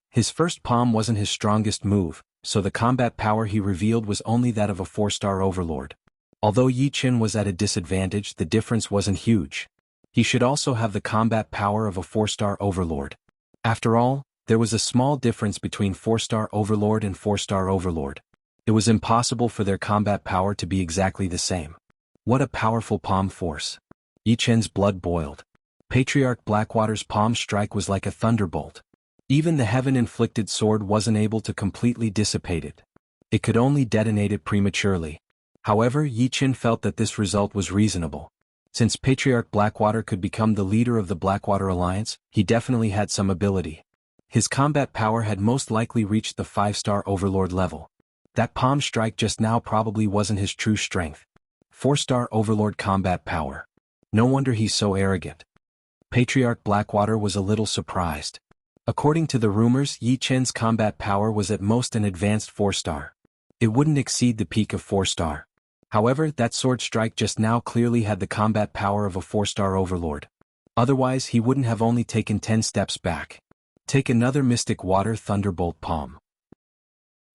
His first palm wasn't his strongest move, so the combat power he revealed was only that of a 4-star Overlord. Although Yi Qin was at a disadvantage, the difference wasn't huge. He should also have the combat power of a 4-star Overlord. After all, there was a small difference between 4-star Overlord and 4-star Overlord. It was impossible for their combat power to be exactly the same. What a powerful palm force. Yi Qin's blood boiled. Patriarch Blackwater's palm strike was like a thunderbolt. Even the heaven-inflicted sword wasn't able to completely dissipate it. It could only detonate it prematurely. However, Yi Qin felt that this result was reasonable. Since Patriarch Blackwater could become the leader of the Blackwater Alliance, he definitely had some ability. His combat power had most likely reached the 5-star Overlord level. That palm strike just now probably wasn't his true strength. 4-star Overlord combat power. No wonder he's so arrogant. Patriarch Blackwater was a little surprised. According to the rumors, Yi Qin's combat power was at most an advanced 4-star. It wouldn't exceed the peak of 4-star. However, that sword strike just now clearly had the combat power of a 4-star Overlord. Otherwise, he wouldn't have only taken 10 steps back. Take another Mystic Water Thunderbolt Palm.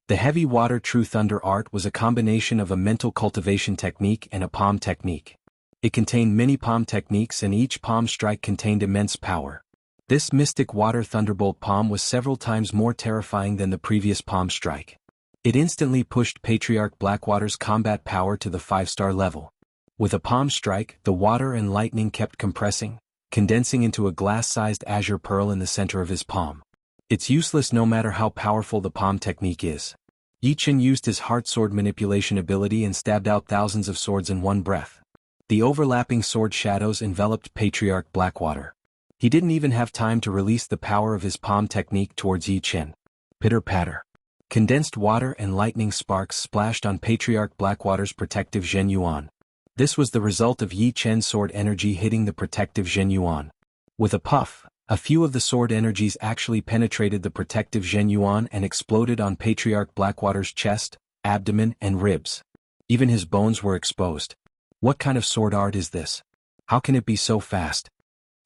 The Heavy Water True Thunder art was a combination of a mental cultivation technique and a palm technique. It contained many palm techniques and each palm strike contained immense power. This Mystic Water Thunderbolt Palm was several times more terrifying than the previous palm strike. It instantly pushed Patriarch Blackwater's combat power to the 5-star level. With a palm strike, the water and lightning kept compressing, condensing into a glass-sized azure pearl in the center of his palm. It's useless no matter how powerful the palm technique is. Yi Qin used his heart sword manipulation ability and stabbed out thousands of swords in one breath. The overlapping sword shadows enveloped Patriarch Blackwater. He didn't even have time to release the power of his palm technique towards Yi Qin. Pitter-patter. Condensed water and lightning sparks splashed on Patriarch Blackwater's protective Zhen Yuan. This was the result of Yi Qin's sword energy hitting the protective Zhen Yuan. With a puff, a few of the sword energies actually penetrated the protective Zhen Yuan and exploded on Patriarch Blackwater's chest, abdomen, and ribs. Even his bones were exposed. What kind of sword art is this? How can it be so fast?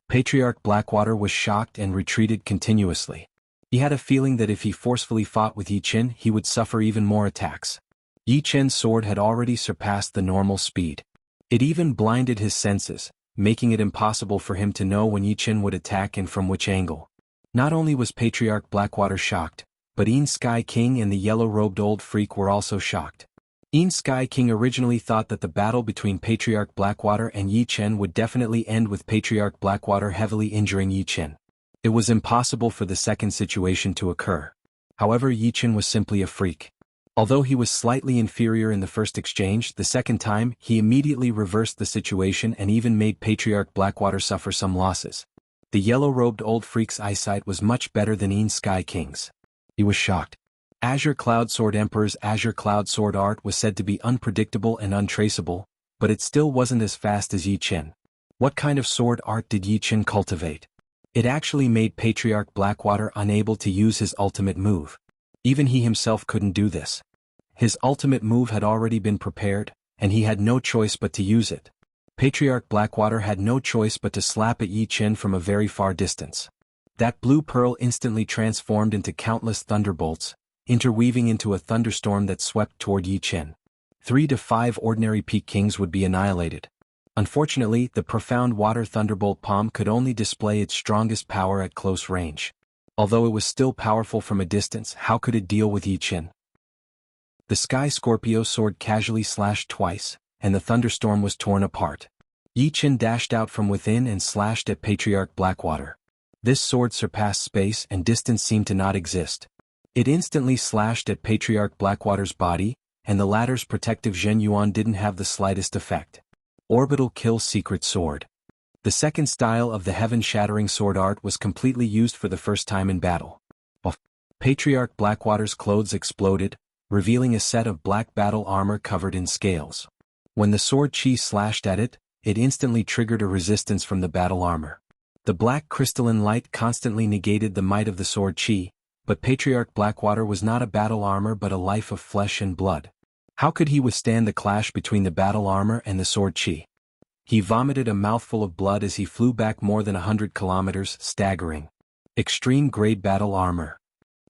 Patriarch Blackwater was shocked and retreated continuously. He had a feeling that if he forcefully fought with Yi Qin, he would suffer even more attacks. Yi Qin's sword had already surpassed the normal speed. It even blinded his senses, making it impossible for him to know when Yi Qin would attack and from which angle. Not only was Patriarch Blackwater shocked, but Yin Sky King and the yellow-robed old freak were also shocked. Yin Sky King originally thought that the battle between Patriarch Blackwater and Yi Qin would definitely end with Patriarch Blackwater heavily injuring Yi Qin. It was impossible for the second situation to occur. However, Yi Qin was simply a freak. Although he was slightly inferior in the first exchange, the second time, he immediately reversed the situation and even made Patriarch Blackwater suffer some losses. The yellow-robed old freak's eyesight was much better than Yin Sky King's. He was shocked. Azure Cloud Sword Emperor's Azure Cloud Sword art was said to be unpredictable and untraceable, but it still wasn't as fast as Yi Qin. What kind of sword art did Yi Qin cultivate? It actually made Patriarch Blackwater unable to use his ultimate move. Even he himself couldn't do this. His ultimate move had already been prepared, and he had no choice but to use it. Patriarch Blackwater had no choice but to slap at Yi Qin from a very far distance. That blue pearl instantly transformed into countless thunderbolts, interweaving into a thunderstorm that swept toward Yi Qin. 3 to 5 ordinary Peak Kings would be annihilated. Unfortunately, the profound water thunderbolt palm could only display its strongest power at close range. Although it was still powerful from a distance, how could it deal with Yi Qin? The Sky Scorpio sword casually slashed twice, and the thunderstorm was torn apart. Yi Qin dashed out from within and slashed at Patriarch Blackwater. This sword surpassed space and distance seemed to not exist. It instantly slashed at Patriarch Blackwater's body, and the latter's protective Zhen Yuan didn't have the slightest effect. Orbital Kill Secret Sword. The second style of the heaven-shattering sword art was completely used for the first time in battle. Patriarch Blackwater's clothes exploded, revealing a set of black battle armor covered in scales. When the sword chi slashed at it, it instantly triggered a resistance from the battle armor. The black crystalline light constantly negated the might of the sword chi, but Patriarch Blackwater was not a battle armor but a life of flesh and blood. How could he withstand the clash between the battle armor and the sword chi? He vomited a mouthful of blood as he flew back more than 100 kilometers, staggering. Extreme grade battle armor.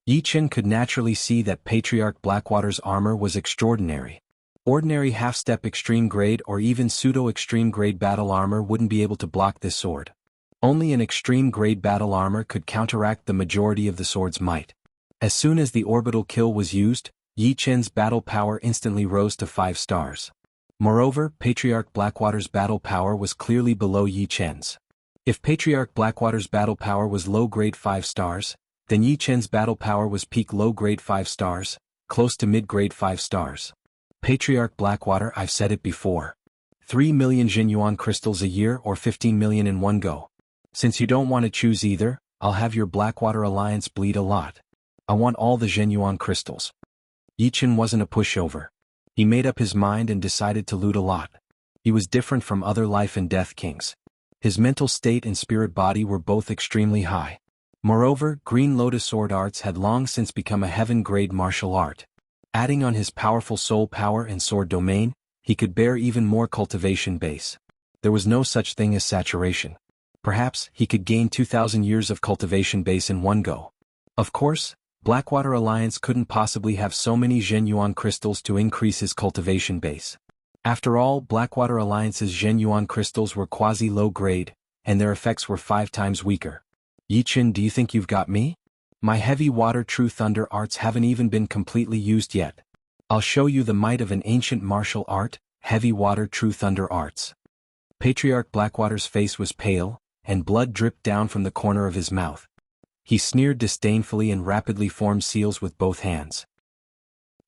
Yi Chen could naturally see that Patriarch Blackwater's armor was extraordinary. Ordinary half-step extreme grade or even pseudo-extreme grade battle armor wouldn't be able to block this sword. Only an extreme grade battle armor could counteract the majority of the sword's might. As soon as the orbital kill was used, Yi Chen's battle power instantly rose to 5 stars. Moreover, Patriarch Blackwater's battle power was clearly below Yi Chen's. If Patriarch Blackwater's battle power was low-grade 5 stars, then Yi Chen's battle power was peak low-grade 5 stars, close to mid-grade 5 stars. Patriarch Blackwater, I've said it before. 3 million Jinyuan crystals a year or 15 million in one go. Since you don't want to choose either, I'll have your Blackwater Alliance bleed a lot. I want all the Jinyuan crystals. Yi Chen wasn't a pushover. He made up his mind and decided to loot a lot. He was different from other life and death kings. His mental state and spirit body were both extremely high. Moreover, Green Lotus sword arts had long since become a heaven-grade martial art. Adding on his powerful soul power and sword domain, he could bear even more cultivation base. There was no such thing as saturation. Perhaps he could gain 2,000 years of cultivation base in one go. Of course, Blackwater Alliance couldn't possibly have so many Jinyuan crystals to increase his cultivation base. After all, Blackwater Alliance's Jinyuan crystals were quasi-low grade, and their effects were 5 times weaker. Yi Chen, do you think you've got me? My heavy water true thunder arts haven't even been completely used yet. I'll show you the might of an ancient martial art, heavy water true thunder arts. Patriarch Blackwater's face was pale, and blood dripped down from the corner of his mouth. He sneered disdainfully and rapidly formed seals with both hands.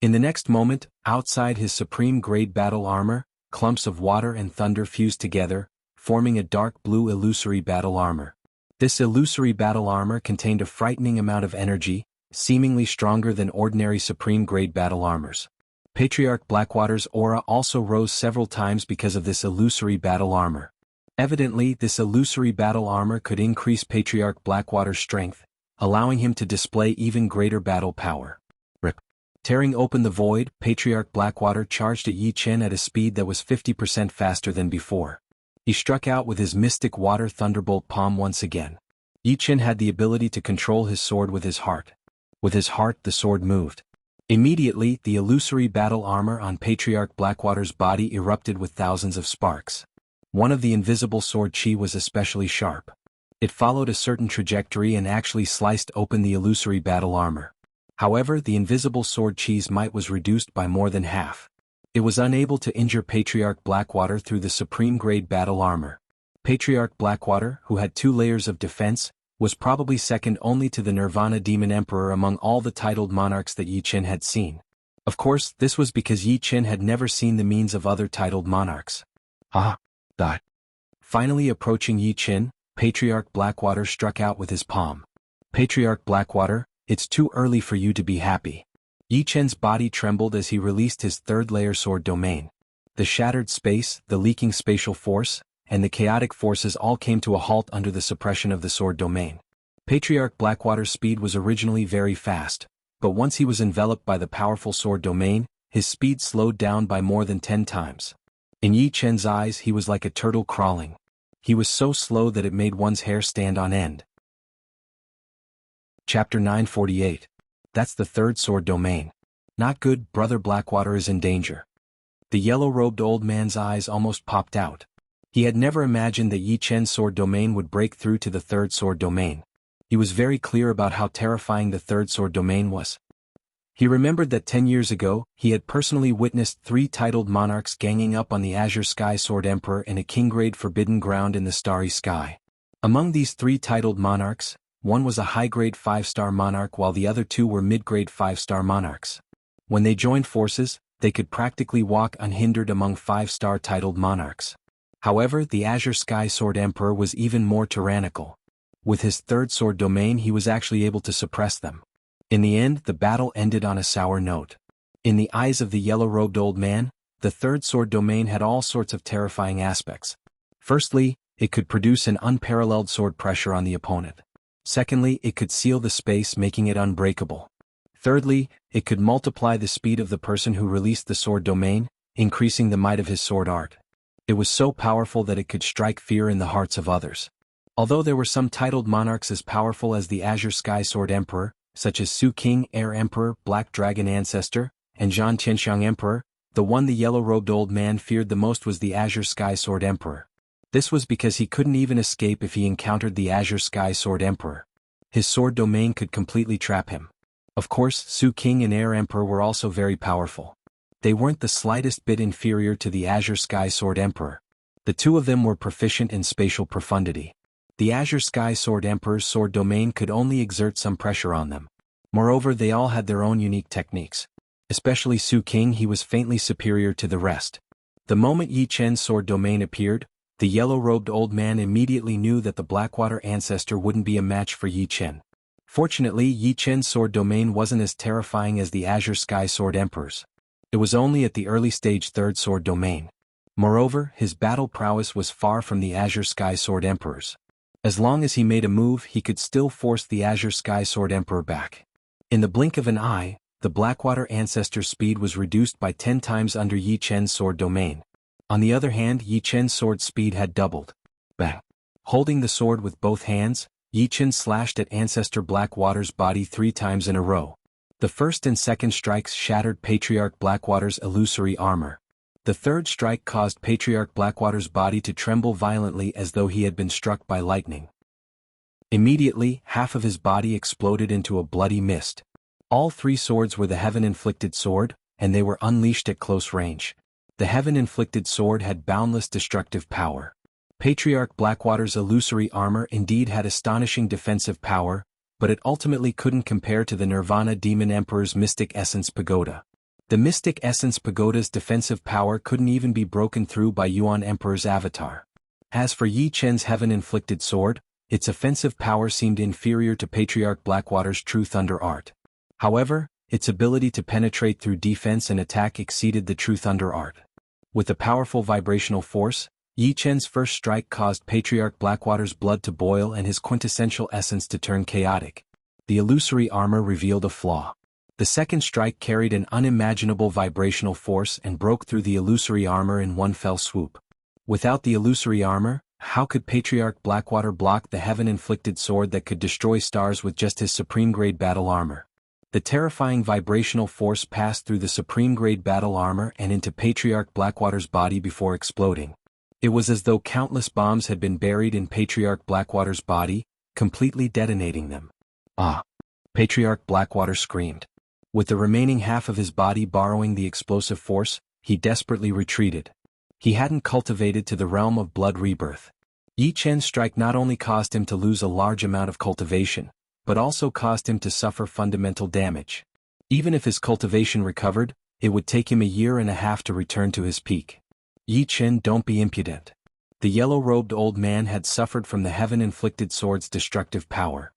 In the next moment, outside his supreme-grade battle armor, clumps of water and thunder fused together, forming a dark blue illusory battle armor. This illusory battle armor contained a frightening amount of energy, seemingly stronger than ordinary supreme-grade battle armors. Patriarch Blackwater's aura also rose several times because of this illusory battle armor. Evidently, this illusory battle armor could increase Patriarch Blackwater's strength, allowing him to display even greater battle power. Rip. Tearing open the void, Patriarch Blackwater charged at Yi Chen at a speed that was 50% faster than before. He struck out with his mystic water thunderbolt palm once again. Yi Chen had the ability to control his sword with his heart. With his heart, the sword moved. Immediately, the illusory battle armor on Patriarch Blackwater's body erupted with thousands of sparks. One of the invisible sword chi was especially sharp. It followed a certain trajectory and actually sliced open the illusory battle armor. However, the invisible sword chi's might was reduced by more than half. It was unable to injure Patriarch Blackwater through the supreme-grade battle armor. Patriarch Blackwater, who had 2 layers of defense, was probably second only to the Nirvana Demon Emperor among all the titled monarchs that Yi Chen had seen. Of course, this was because Yi Chen had never seen the means of other titled monarchs. Finally approaching Yi Chen, Patriarch Blackwater struck out with his palm. Patriarch Blackwater, it's too early for you to be happy. Yi Chen's body trembled as he released his 3rd-layer sword domain. The shattered space, the leaking spatial force, and the chaotic forces all came to a halt under the suppression of the sword domain. Patriarch Blackwater's speed was originally very fast, but once he was enveloped by the powerful sword domain, his speed slowed down by more than 10 times. In Yi Chen's eyes, he was like a turtle crawling. He was so slow that it made one's hair stand on end. Chapter 948. That's the 3rd sword domain. Not good, Brother Blackwater is in danger. The yellow-robed old man's eyes almost popped out. He had never imagined that Yi Chen's sword domain would break through to the 3rd sword domain. He was very clear about how terrifying the 3rd sword domain was. He remembered that 10 years ago, he had personally witnessed 3 titled monarchs ganging up on the Azure Sky Sword Emperor in a king-grade forbidden ground in the starry sky. Among these 3 titled monarchs, one was a high-grade 5-star monarch while the other 2 were mid-grade 5-star monarchs. When they joined forces, they could practically walk unhindered among 5-star titled monarchs. However, the Azure Sky Sword Emperor was even more tyrannical. With his 3rd sword domain, he was actually able to suppress them. In the end, the battle ended on a sour note. In the eyes of the yellow-robed old man, the third sword domain had all sorts of terrifying aspects. Firstly, it could produce an unparalleled sword pressure on the opponent. Secondly, it could seal the space, making it unbreakable. Thirdly, it could multiply the speed of the person who released the sword domain, increasing the might of his sword art. It was so powerful that it could strike fear in the hearts of others. Although there were some titled monarchs as powerful as the Azure Sky Sword Emperor, such as Su King, Air Emperor, Black Dragon Ancestor, and Zhan Tianxiang Emperor, the one the yellow-robed old man feared the most was the Azure Sky Sword Emperor. This was because he couldn't even escape if he encountered the Azure Sky Sword Emperor. His sword domain could completely trap him. Of course, Su King and Air Emperor were also very powerful. They weren't the slightest bit inferior to the Azure Sky Sword Emperor. The two of them were proficient in spatial profundity. The Azure Sky Sword Emperor's sword domain could only exert some pressure on them. Moreover, they all had their own unique techniques. Especially Su King, he was faintly superior to the rest. The moment Yi Chen's sword domain appeared, the yellow-robed old man immediately knew that the Blackwater Ancestor wouldn't be a match for Yi Chen. Fortunately, Yi Chen's sword domain wasn't as terrifying as the Azure Sky Sword Emperor's. It was only at the early stage third sword domain. Moreover, his battle prowess was far from the Azure Sky Sword Emperor's. As long as he made a move, he could still force the Azure Sky Sword Emperor back. In the blink of an eye, the Blackwater Ancestor's speed was reduced by 10 times under Yi Chen's sword domain. On the other hand, Yi Chen's sword speed had doubled. Bang! Holding the sword with both hands, Yi Chen slashed at Ancestor Blackwater's body 3 times in a row. The first and second strikes shattered Patriarch Blackwater's illusory armor. The third strike caused Patriarch Blackwater's body to tremble violently as though he had been struck by lightning. Immediately, half of his body exploded into a bloody mist. All 3 swords were the Heaven-inflicted sword, and they were unleashed at close range. The Heaven-inflicted sword had boundless destructive power. Patriarch Blackwater's illusory armor indeed had astonishing defensive power, but it ultimately couldn't compare to the Nirvana Demon Emperor's Mystic Essence Pagoda. The Mystic Essence Pagoda's defensive power couldn't even be broken through by Yuan Emperor's avatar. As for Yi Chen's Heaven-inflicted sword, its offensive power seemed inferior to Patriarch Blackwater's True Thunder art. However, its ability to penetrate through defense and attack exceeded the True Thunder art. With a powerful vibrational force, Yi Chen's first strike caused Patriarch Blackwater's blood to boil and his quintessential essence to turn chaotic. The illusory armor revealed a flaw. The second strike carried an unimaginable vibrational force and broke through the illusory armor in one fell swoop. Without the illusory armor, how could Patriarch Blackwater block the heaven-inflicted sword that could destroy stars with just his supreme-grade battle armor? The terrifying vibrational force passed through the supreme-grade battle armor and into Patriarch Blackwater's body before exploding. It was as though countless bombs had been buried in Patriarch Blackwater's body, completely detonating them. Ah! Patriarch Blackwater screamed. With the remaining half of his body borrowing the explosive force, he desperately retreated. He hadn't cultivated to the realm of blood rebirth. Yi Chen's strike not only caused him to lose a large amount of cultivation, but also caused him to suffer fundamental damage. Even if his cultivation recovered, it would take him a year and a half to return to his peak. Yi Chen, don't be impudent. The yellow-robed old man had suffered from the heaven-inflicted sword's destructive power.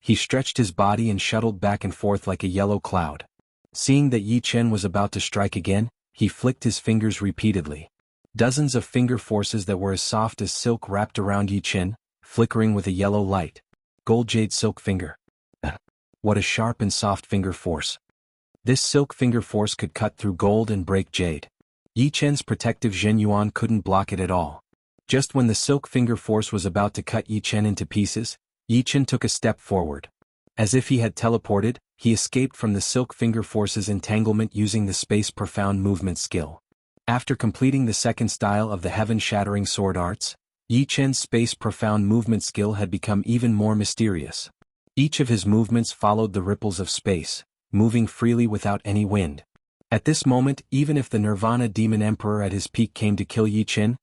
He stretched his body and shuttled back and forth like a yellow cloud. Seeing that Yi Chen was about to strike again, he flicked his fingers repeatedly. Dozens of finger forces that were as soft as silk wrapped around Yi Chen, flickering with a yellow light. Gold jade silk finger. What a sharp and soft finger force. This silk finger force could cut through gold and break jade. Yi Chen's protective Zhen Yuan couldn't block it at all. Just when the silk finger force was about to cut Yi Chen into pieces, Yi Chen took a step forward. As if he had teleported, he escaped from the silk finger force's entanglement using the space profound movement skill. After completing the second style of the heaven-shattering sword arts, Yi Chen's space profound movement skill had become even more mysterious. Each of his movements followed the ripples of space, moving freely without any wind. At this moment, even if the Nirvana Demon Emperor at his peak came to kill Yi Chen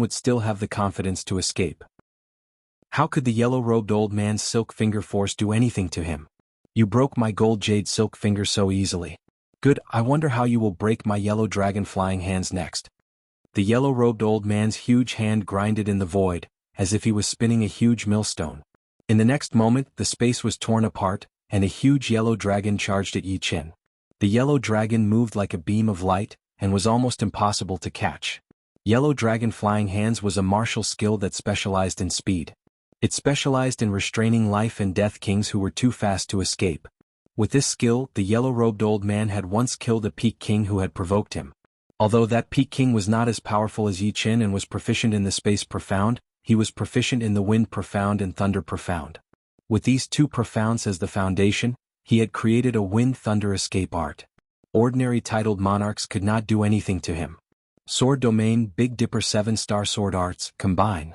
would still have the confidence to escape. How could the yellow-robed old man's silk finger force do anything to him? You broke my gold jade silk finger so easily. Good, I wonder how you will break my yellow dragon flying hands next. The yellow-robed old man's huge hand grinded in the void, as if he was spinning a huge millstone. In the next moment, the space was torn apart, and a huge yellow dragon charged at Yi Chen. The yellow dragon moved like a beam of light, and was almost impossible to catch. Yellow Dragon Flying Hands was a martial skill that specialized in speed. It specialized in restraining life and death kings who were too fast to escape. With this skill, the yellow-robed old man had once killed a peak king who had provoked him. Although that peak king was not as powerful as Yi Chen and was proficient in the space profound, he was proficient in the wind profound and thunder profound. With these two profounds as the foundation, he had created a wind-thunder escape art. Ordinary titled monarchs could not do anything to him. Sword Domain Big Dipper 7-star Sword Arts combine.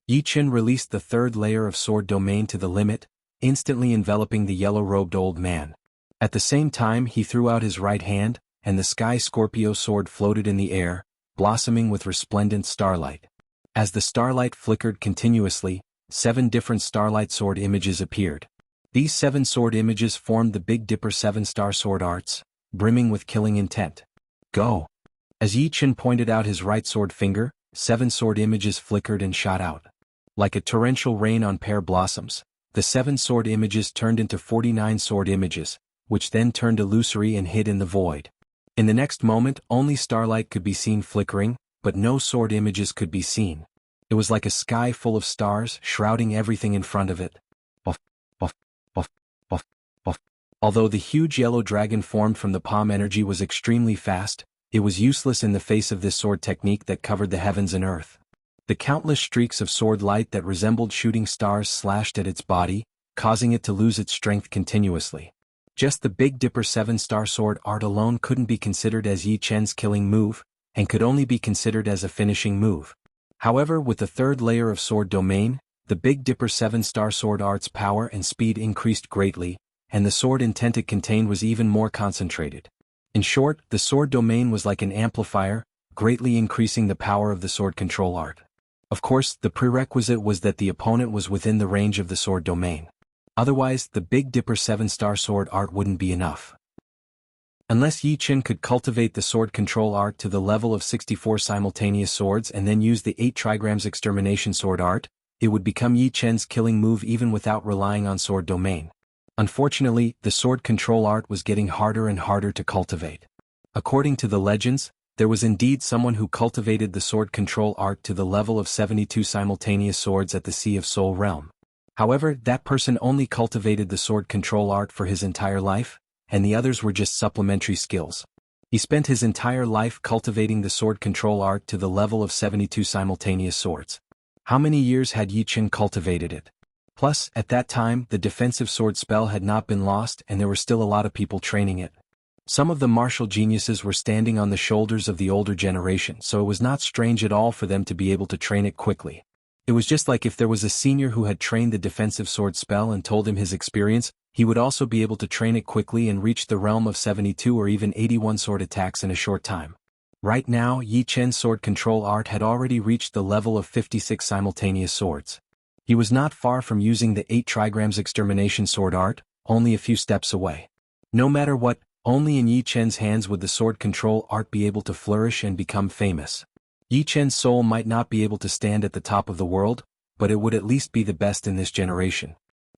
Yi Chen released the third layer of Sword Domain to the limit, instantly enveloping the yellow-robed old man. At the same time he threw out his right hand, and the Sky Scorpio sword floated in the air, blossoming with resplendent starlight. As the starlight flickered continuously, 7 different starlight sword images appeared. These 7 sword images formed the Big Dipper 7-star Sword Arts, brimming with killing intent. Go! As Yi Chen pointed out his right sword finger, 7 sword images flickered and shot out. Like a torrential rain on pear blossoms, the 7 sword images turned into 49 sword images, which then turned illusory and hid in the void. In the next moment, only starlight could be seen flickering, but no sword images could be seen. It was like a sky full of stars, shrouding everything in front of it. Buff, buff, buff, buff, buff. Although the huge yellow dragon formed from the palm energy was extremely fast, it was useless in the face of this sword technique that covered the heavens and earth. The countless streaks of sword light that resembled shooting stars slashed at its body, causing it to lose its strength continuously. Just the Big Dipper 7-star Sword Art alone couldn't be considered as Yi Chen's killing move, and could only be considered as a finishing move. However, with the third layer of Sword Domain, the Big Dipper 7-star Sword Art's power and speed increased greatly, and the sword intent it contained was even more concentrated. In short, the Sword Domain was like an amplifier, greatly increasing the power of the sword control art. Of course, the prerequisite was that the opponent was within the range of the Sword Domain. Otherwise, the Big Dipper 7-star Sword Art wouldn't be enough. Unless Yi Chen could cultivate the sword control art to the level of 64 simultaneous swords and then use the 8 trigrams extermination sword art, it would become Yi Chen's killing move even without relying on Sword Domain. Unfortunately, the sword control art was getting harder and harder to cultivate. According to the legends, there was indeed someone who cultivated the sword control art to the level of 72 simultaneous swords at the Sea of Soul realm. However, that person only cultivated the sword control art for his entire life, and the others were just supplementary skills. He spent his entire life cultivating the sword control art to the level of 72 simultaneous swords. How many years had Yi Chen cultivated it? Plus, at that time, the defensive sword spell had not been lost and there were still a lot of people training it. Some of the martial geniuses were standing on the shoulders of the older generation, so it was not strange at all for them to be able to train it quickly. It was just like if there was a senior who had trained the defensive sword spell and told him his experience, he would also be able to train it quickly and reach the realm of 72 or even 81 sword attacks in a short time. Right now, Yi Chen's sword control art had already reached the level of 56 simultaneous swords. He was not far from using the 8 trigrams extermination sword art, only a few steps away. No matter what, only in Yi Chen's hands would the sword control art be able to flourish and become famous. Yi Chen's soul might not be able to stand at the top of the world, but it would at least be the best in this generation.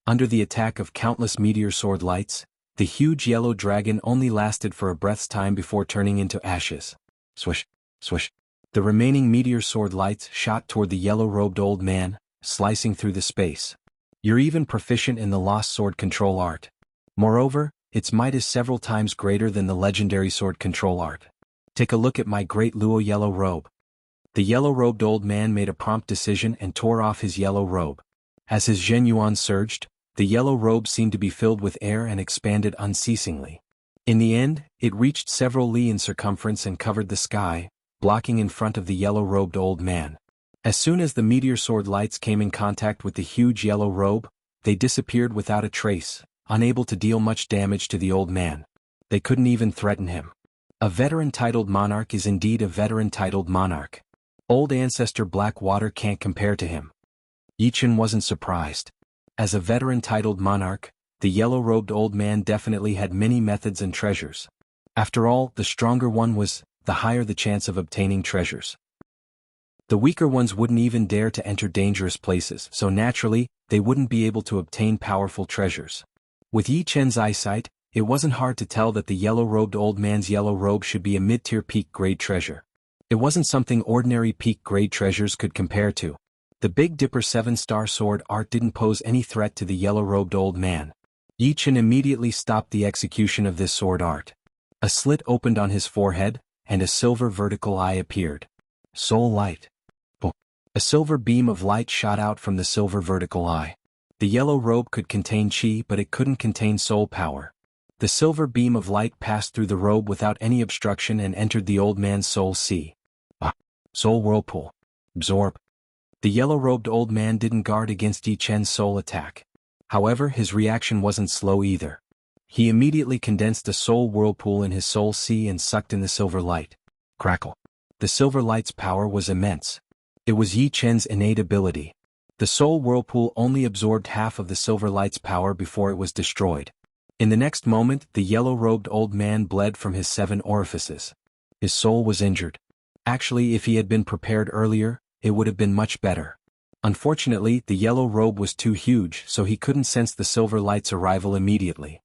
Under the attack of countless meteor sword lights, the huge yellow dragon only lasted for a breath's time before turning into ashes. Swish, swish. The remaining meteor sword lights shot toward the yellow-robed old man, slicing through the space. You're even proficient in the lost sword control art. Moreover, its might is several times greater than the legendary sword control art. Take a look at my great Luo yellow robe. The yellow-robed old man made a prompt decision and tore off his yellow robe. As his Zhen Yuan surged, the yellow robe seemed to be filled with air and expanded unceasingly. In the end, it reached several li in circumference and covered the sky, blocking in front of the yellow-robed old man. As soon as the meteor sword lights came in contact with the huge yellow robe, they disappeared without a trace, unable to deal much damage to the old man. They couldn't even threaten him. A veteran-titled monarch is indeed a veteran-titled monarch. Old ancestor Blackwater can't compare to him. Yi Chen wasn't surprised. As a veteran-titled monarch, the yellow-robed old man definitely had many methods and treasures. After all, the stronger one was, the higher the chance of obtaining treasures. The weaker ones wouldn't even dare to enter dangerous places, so naturally, they wouldn't be able to obtain powerful treasures. With Yi Chen's eyesight, it wasn't hard to tell that the yellow-robed old man's yellow robe should be a mid-tier peak-grade treasure. It wasn't something ordinary peak-grade treasures could compare to. The Big Dipper 7-star sword art didn't pose any threat to the yellow-robed old man. Yi Chen immediately stopped the execution of this sword art. A slit opened on his forehead, and a silver vertical eye appeared. Soul light. Oh. A silver beam of light shot out from the silver vertical eye. The yellow robe could contain chi, but it couldn't contain soul power. The silver beam of light passed through the robe without any obstruction and entered the old man's soul sea. Soul whirlpool. Absorb. The yellow-robed old man didn't guard against Yi Chen's soul attack. However, his reaction wasn't slow either. He immediately condensed a soul whirlpool in his soul sea and sucked in the silver light. Crackle. The silver light's power was immense. It was Yi Chen's innate ability. The soul whirlpool only absorbed half of the silver light's power before it was destroyed. In the next moment, the yellow-robed old man bled from his 7 orifices. His soul was injured. Actually, if he had been prepared earlier, it would have been much better. Unfortunately, the yellow robe was too huge, so he couldn't sense the silver light's arrival immediately.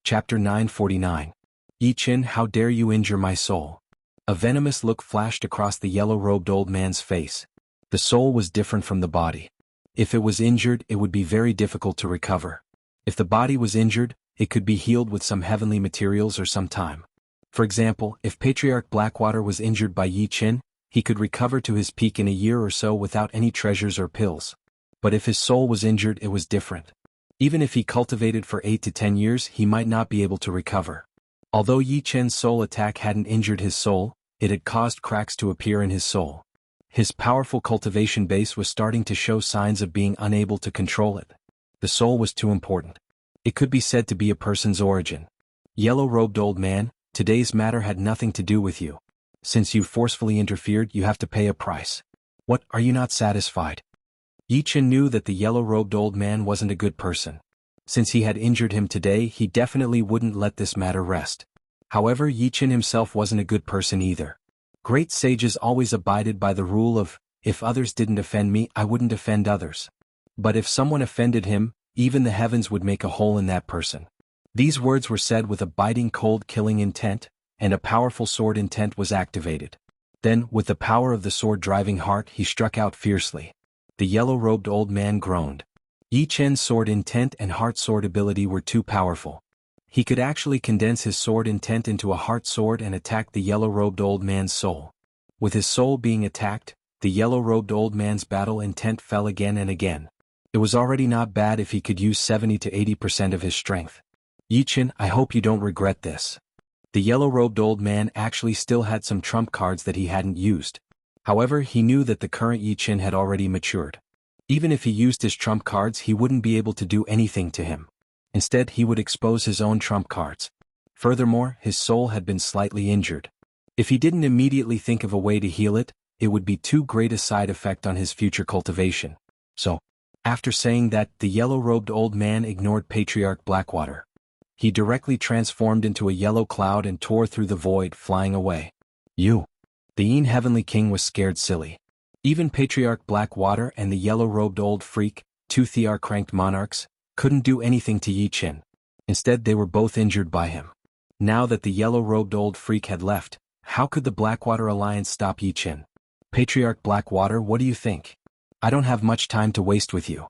Chapter 949. Yi Chen, how dare you injure my soul? A venomous look flashed across the yellow-robed old man's face. The soul was different from the body. If it was injured, it would be very difficult to recover. If the body was injured, it could be healed with some heavenly materials or some time. For example, if Patriarch Blackwater was injured by Yi Chen, he could recover to his peak in a year or so without any treasures or pills. But if his soul was injured, it was different. Even if he cultivated for 8 to 10 years, he might not be able to recover. Although Yi Chen's soul attack hadn't injured his soul, it had caused cracks to appear in his soul. His powerful cultivation base was starting to show signs of being unable to control it. The soul was too important. It could be said to be a person's origin. Yellow-robed old man, today's matter had nothing to do with you. Since you forcefully interfered, you have to pay a price. What, are you not satisfied? Yi Chen knew that the yellow-robed old man wasn't a good person. Since he had injured him today, he definitely wouldn't let this matter rest. However, Yi Chen himself wasn't a good person either. Great sages always abided by the rule of, if others didn't offend me, I wouldn't offend others. But if someone offended him, even the heavens would make a hole in that person. These words were said with a biting cold killing intent, and a powerful sword intent was activated. Then, with the power of the sword driving heart, he struck out fiercely. The yellow-robed old man groaned. Yi Chen's sword intent and heart sword ability were too powerful. He could actually condense his sword intent into a heart sword and attack the yellow-robed old man's soul. With his soul being attacked, the yellow-robed old man's battle intent fell again and again. It was already not bad if he could use 70 to 80% of his strength. Yi Chen, I hope you don't regret this. The yellow-robed old man actually still had some trump cards that he hadn't used. However, he knew that the current Yi Chen had already matured. Even if he used his trump cards, he wouldn't be able to do anything to him. Instead, he would expose his own trump cards. Furthermore, his soul had been slightly injured. If he didn't immediately think of a way to heal it, it would be too great a side effect on his future cultivation. So, after saying that, the yellow-robed old man ignored Patriarch Blackwater. He directly transformed into a yellow cloud and tore through the void, flying away. You. The Yin Heavenly King was scared silly. Even Patriarch Blackwater and the yellow-robed old freak, 2 Thear-cranked monarchs, couldn't do anything to Yi Chen. Instead, they were both injured by him. Now that the yellow-robed old freak had left, how could the Blackwater Alliance stop Yi Chen? Patriarch Blackwater, what do you think? I don't have much time to waste with you.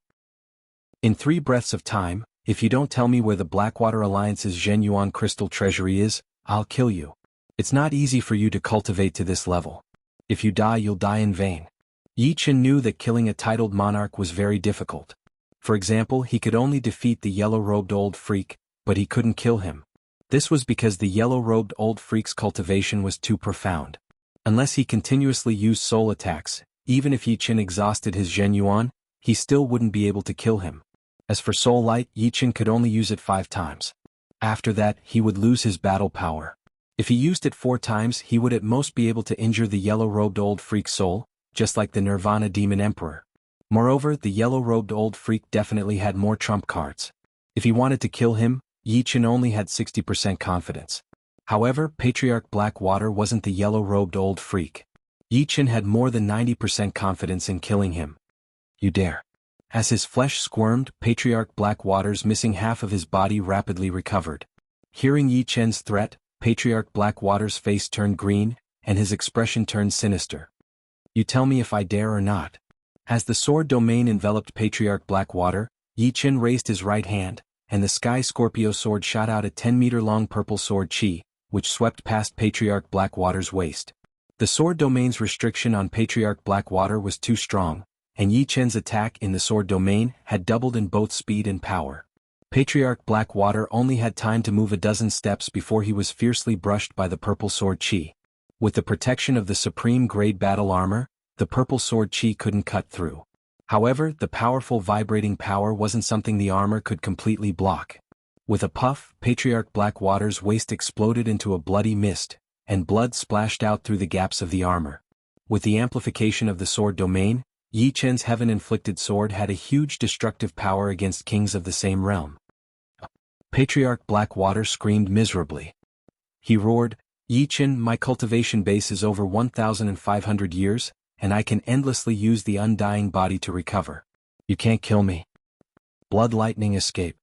In 3 breaths of time, if you don't tell me where the Blackwater Alliance's Zhenyuan crystal treasury is, I'll kill you. It's not easy for you to cultivate to this level. If you die, you'll die in vain. Yi Chen knew that killing a titled monarch was very difficult. For example, he could only defeat the yellow-robed old freak, but he couldn't kill him. This was because the yellow-robed old freak's cultivation was too profound. Unless he continuously used soul attacks, even if Yi Chen exhausted his Zhenyuan, he still wouldn't be able to kill him. As for soul light, Yi Chen could only use it 5 times. After that, he would lose his battle power. If he used it 4 times, he would at most be able to injure the yellow-robed old freak's soul, just like the Nirvana Demon Emperor. Moreover, the yellow-robed old freak definitely had more trump cards. If he wanted to kill him, Yi Chen only had 60% confidence. However, Patriarch Blackwater wasn't the yellow-robed old freak. Yi Chen had more than 90% confidence in killing him. You dare. As his flesh squirmed, Patriarch Blackwater's missing half of his body rapidly recovered. Hearing Yi Chen's threat, Patriarch Blackwater's face turned green, and his expression turned sinister. You tell me if I dare or not. As the sword domain enveloped Patriarch Blackwater, Yi Chen raised his right hand, and the Sky Scorpio sword shot out a 10-meter-long purple sword chi, which swept past Patriarch Blackwater's waist. The sword domain's restriction on Patriarch Blackwater was too strong, and Yi Chen's attack in the sword domain had doubled in both speed and power. Patriarch Blackwater only had time to move a dozen steps before he was fiercely brushed by the purple sword chi. With the protection of the supreme grade battle armor, the purple sword chi couldn't cut through. However, the powerful vibrating power wasn't something the armor could completely block. With a puff, Patriarch Blackwater's waist exploded into a bloody mist, and blood splashed out through the gaps of the armor. With the amplification of the sword domain, Yi Chen's heaven-inflicted sword had a huge destructive power against kings of the same realm. Patriarch Blackwater screamed miserably. He roared, Yi Chen, my cultivation base is over 1,500 years, and I can endlessly use the undying body to recover. You can't kill me. Blood Lightning Escape.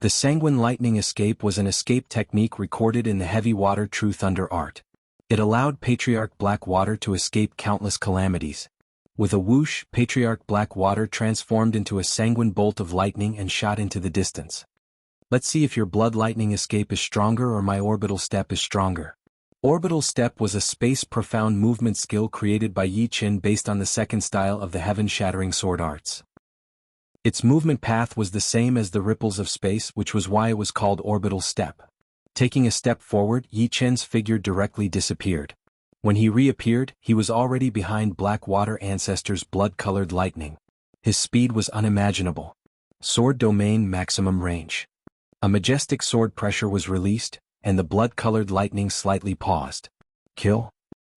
The Sanguine Lightning Escape was an escape technique recorded in the Heavy Water True Thunder art. It allowed Patriarch Blackwater to escape countless calamities. With a whoosh, Patriarch Blackwater transformed into a sanguine bolt of lightning and shot into the distance. Let's see if your Blood Lightning Escape is stronger or my Orbital Step is stronger. Orbital Step was a space-profound movement skill created by Yi Chen based on the second style of the heaven-shattering sword arts. Its movement path was the same as the ripples of space, which was why it was called Orbital Step. Taking a step forward, Yi Chen's figure directly disappeared. When he reappeared, he was already behind Blackwater Ancestor's blood-colored lightning. His speed was unimaginable. Sword domain maximum range. A majestic sword pressure was released, and the blood-colored lightning slightly paused. Kill?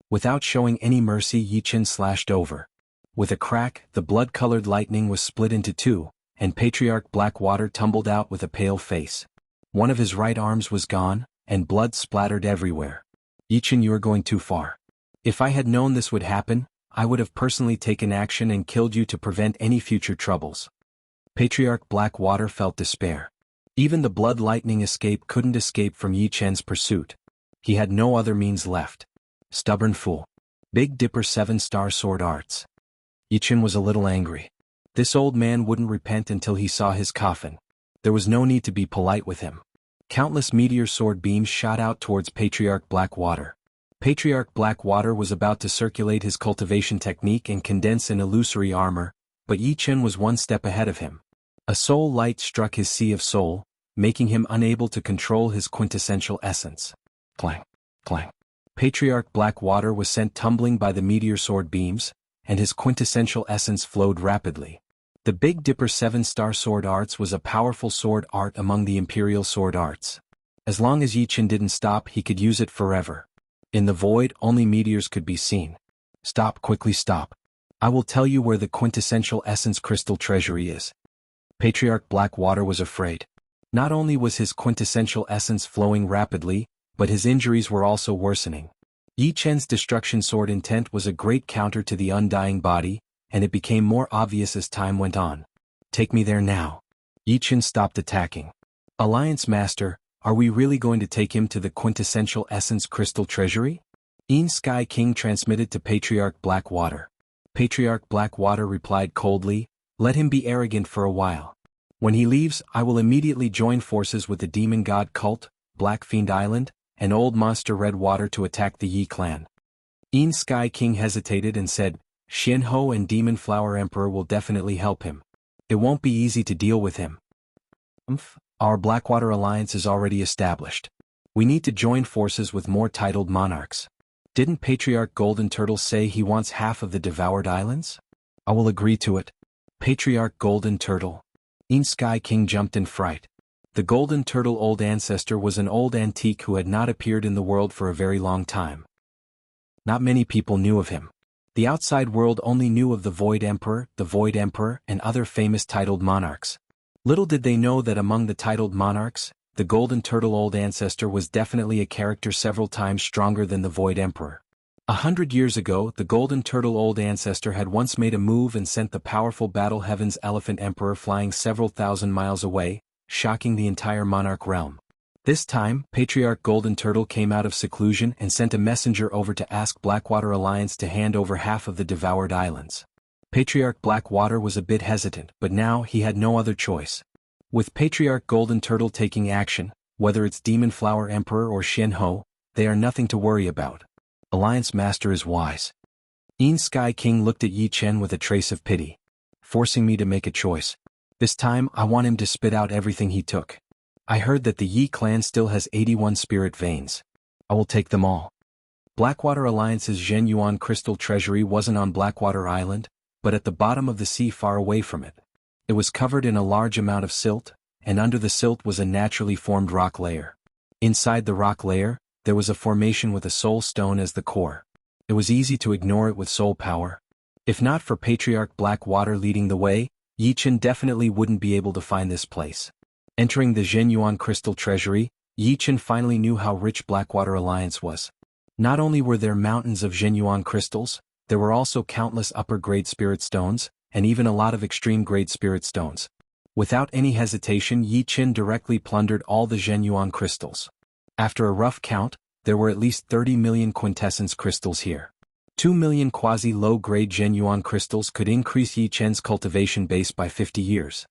Without showing any mercy, Yi Chen slashed over. With a crack, the blood-colored lightning was split into two, and Patriarch Blackwater tumbled out with a pale face. One of his right arms was gone, and blood splattered everywhere. Yi Chen, you are going too far. If I had known this would happen, I would have personally taken action and killed you to prevent any future troubles. Patriarch Blackwater felt despair. Even the Blood Lightning Escape couldn't escape from Yi Chen's pursuit. He had no other means left. Stubborn fool. Big Dipper 7-star sword arts. Yi Chen was a little angry. This old man wouldn't repent until he saw his coffin. There was no need to be polite with him. Countless meteor sword beams shot out towards Patriarch Blackwater. Patriarch Blackwater was about to circulate his cultivation technique and condense an illusory armor, but Yi Chen was one step ahead of him. A soul light struck his sea of soul, making him unable to control his quintessential essence. Clang, clang. Patriarch Blackwater was sent tumbling by the meteor sword beams, and his quintessential essence flowed rapidly. The Big Dipper 7-star sword arts was a powerful sword art among the imperial sword arts. As long as Yi Chen didn't stop, he could use it forever. In the void, only meteors could be seen. Stop, quickly stop. I will tell you where the quintessential essence crystal treasury is. Patriarch Blackwater was afraid. Not only was his quintessential essence flowing rapidly, but his injuries were also worsening. Yi Chen's destruction sword intent was a great counter to the undying body, and it became more obvious as time went on. Take me there now. Yi Chen stopped attacking. Alliance Master, are we really going to take him to the quintessential essence crystal treasury? Sky King transmitted to Patriarch Blackwater. Patriarch Blackwater replied coldly, let him be arrogant for a while. When he leaves, I will immediately join forces with the demon god cult, Black Fiend Island, and Old Monster Redwater to attack the Yi clan. Sky King hesitated and said, Xianho and Demon Flower Emperor will definitely help him. It won't be easy to deal with him. Our Blackwater alliance is already established. We need to join forces with more titled monarchs. Didn't Patriarch Golden Turtle say he wants half of the Devoured Islands? I will agree to it. Patriarch Golden Turtle. Sky King jumped in fright. The Golden Turtle Old Ancestor was an old antique who had not appeared in the world for a very long time. Not many people knew of him. The outside world only knew of the Void Emperor, and other famous titled monarchs. Little did they know that among the titled monarchs, the Golden Turtle Old Ancestor was definitely a character several times stronger than the Void Emperor. 100 years ago, the Golden Turtle Old Ancestor had once made a move and sent the powerful Battle Heaven's Elephant Emperor flying several thousand miles away, shocking the entire monarch realm. This time, Patriarch Golden Turtle came out of seclusion and sent a messenger over to ask Blackwater Alliance to hand over half of the devoured islands. Patriarch Blackwater was a bit hesitant, but now he had no other choice. With Patriarch Golden Turtle taking action, whether it's Demon Flower Emperor or Jianghu, they are nothing to worry about. Alliance Master is wise. Sky King looked at Yi Chen with a trace of pity. Forcing me to make a choice. This time I want him to spit out everything he took. I heard that the Yi clan still has 81 spirit veins. I will take them all. Blackwater Alliance's Zhen Yuan crystal treasury wasn't on Blackwater Island, but at the bottom of the sea far away from it. It was covered in a large amount of silt, and under the silt was a naturally formed rock layer. Inside the rock layer, there was a formation with a soul stone as the core. It was easy to ignore it with soul power. If not for Patriarch Blackwater leading the way, Yi Chen definitely wouldn't be able to find this place. Entering the Zhen Yuan crystal treasury, Yi Chen finally knew how rich Blackwater Alliance was. Not only were there mountains of Zhen Yuan crystals, there were also countless upper-grade spirit stones, and even a lot of extreme-grade spirit stones. Without any hesitation, Yi Chen directly plundered all the Zhen Yuan crystals. After a rough count, there were at least 30 million quintessence crystals here. 2 million quasi-low-grade Zhen Yuan crystals could increase Yi Chen's cultivation base by 50 years.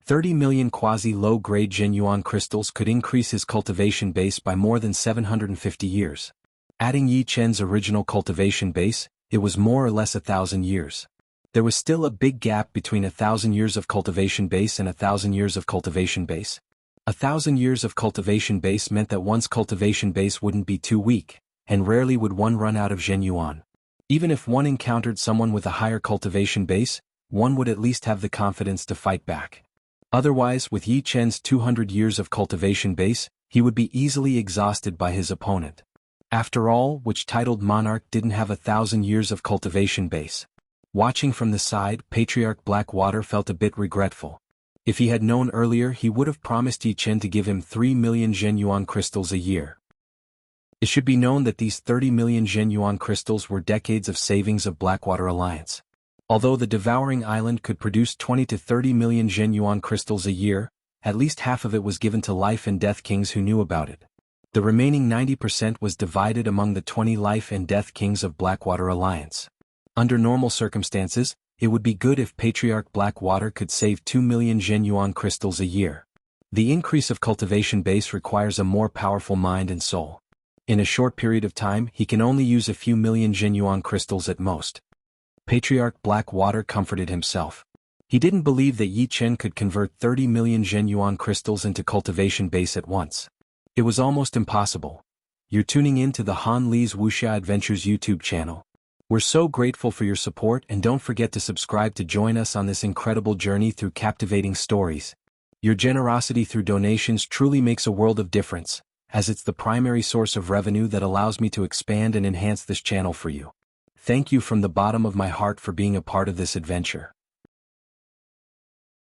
30 million quasi-low-grade Zhen Yuan crystals could increase his cultivation base by more than 750 years. Adding Yi Chen's original cultivation base, it was more or less 1,000 years. There was still a big gap between 1,000 years of cultivation base and 1,000 years of cultivation base. 1,000 years of cultivation base meant that one's cultivation base wouldn't be too weak, and rarely would one run out of Zhen Yuan. Even if one encountered someone with a higher cultivation base, one would at least have the confidence to fight back. Otherwise, with Yi Chen's 200 years of cultivation base, he would be easily exhausted by his opponent. After all, which titled monarch didn't have 1,000 years of cultivation base? Watching from the side, Patriarch Blackwater felt a bit regretful. If he had known earlier, he would have promised Yi Chen to give him 3 million Zhen Yuan crystals a year. It should be known that these 30 million Zhen Yuan crystals were decades of savings of Blackwater Alliance. Although the devouring island could produce 20 to 30 million Zhen Yuan crystals a year, at least half of it was given to life and death kings who knew about it. The remaining 90% was divided among the 20 life and death kings of Blackwater Alliance. Under normal circumstances, it would be good if Patriarch Blackwater could save 2 million Zhen Yuan crystals a year. The increase of cultivation base requires a more powerful mind and soul. In a short period of time, he can only use a few million Zhen Yuan crystals at most. Patriarch Blackwater comforted himself. He didn't believe that Yi Chen could convert 30 million Zhen Yuan crystals into cultivation base at once. It was almost impossible. You're tuning in to the Han Li's Wuxia Adventures YouTube channel. We're so grateful for your support, and don't forget to subscribe to join us on this incredible journey through captivating stories. Your generosity through donations truly makes a world of difference, as it's the primary source of revenue that allows me to expand and enhance this channel for you. Thank you from the bottom of my heart for being a part of this adventure.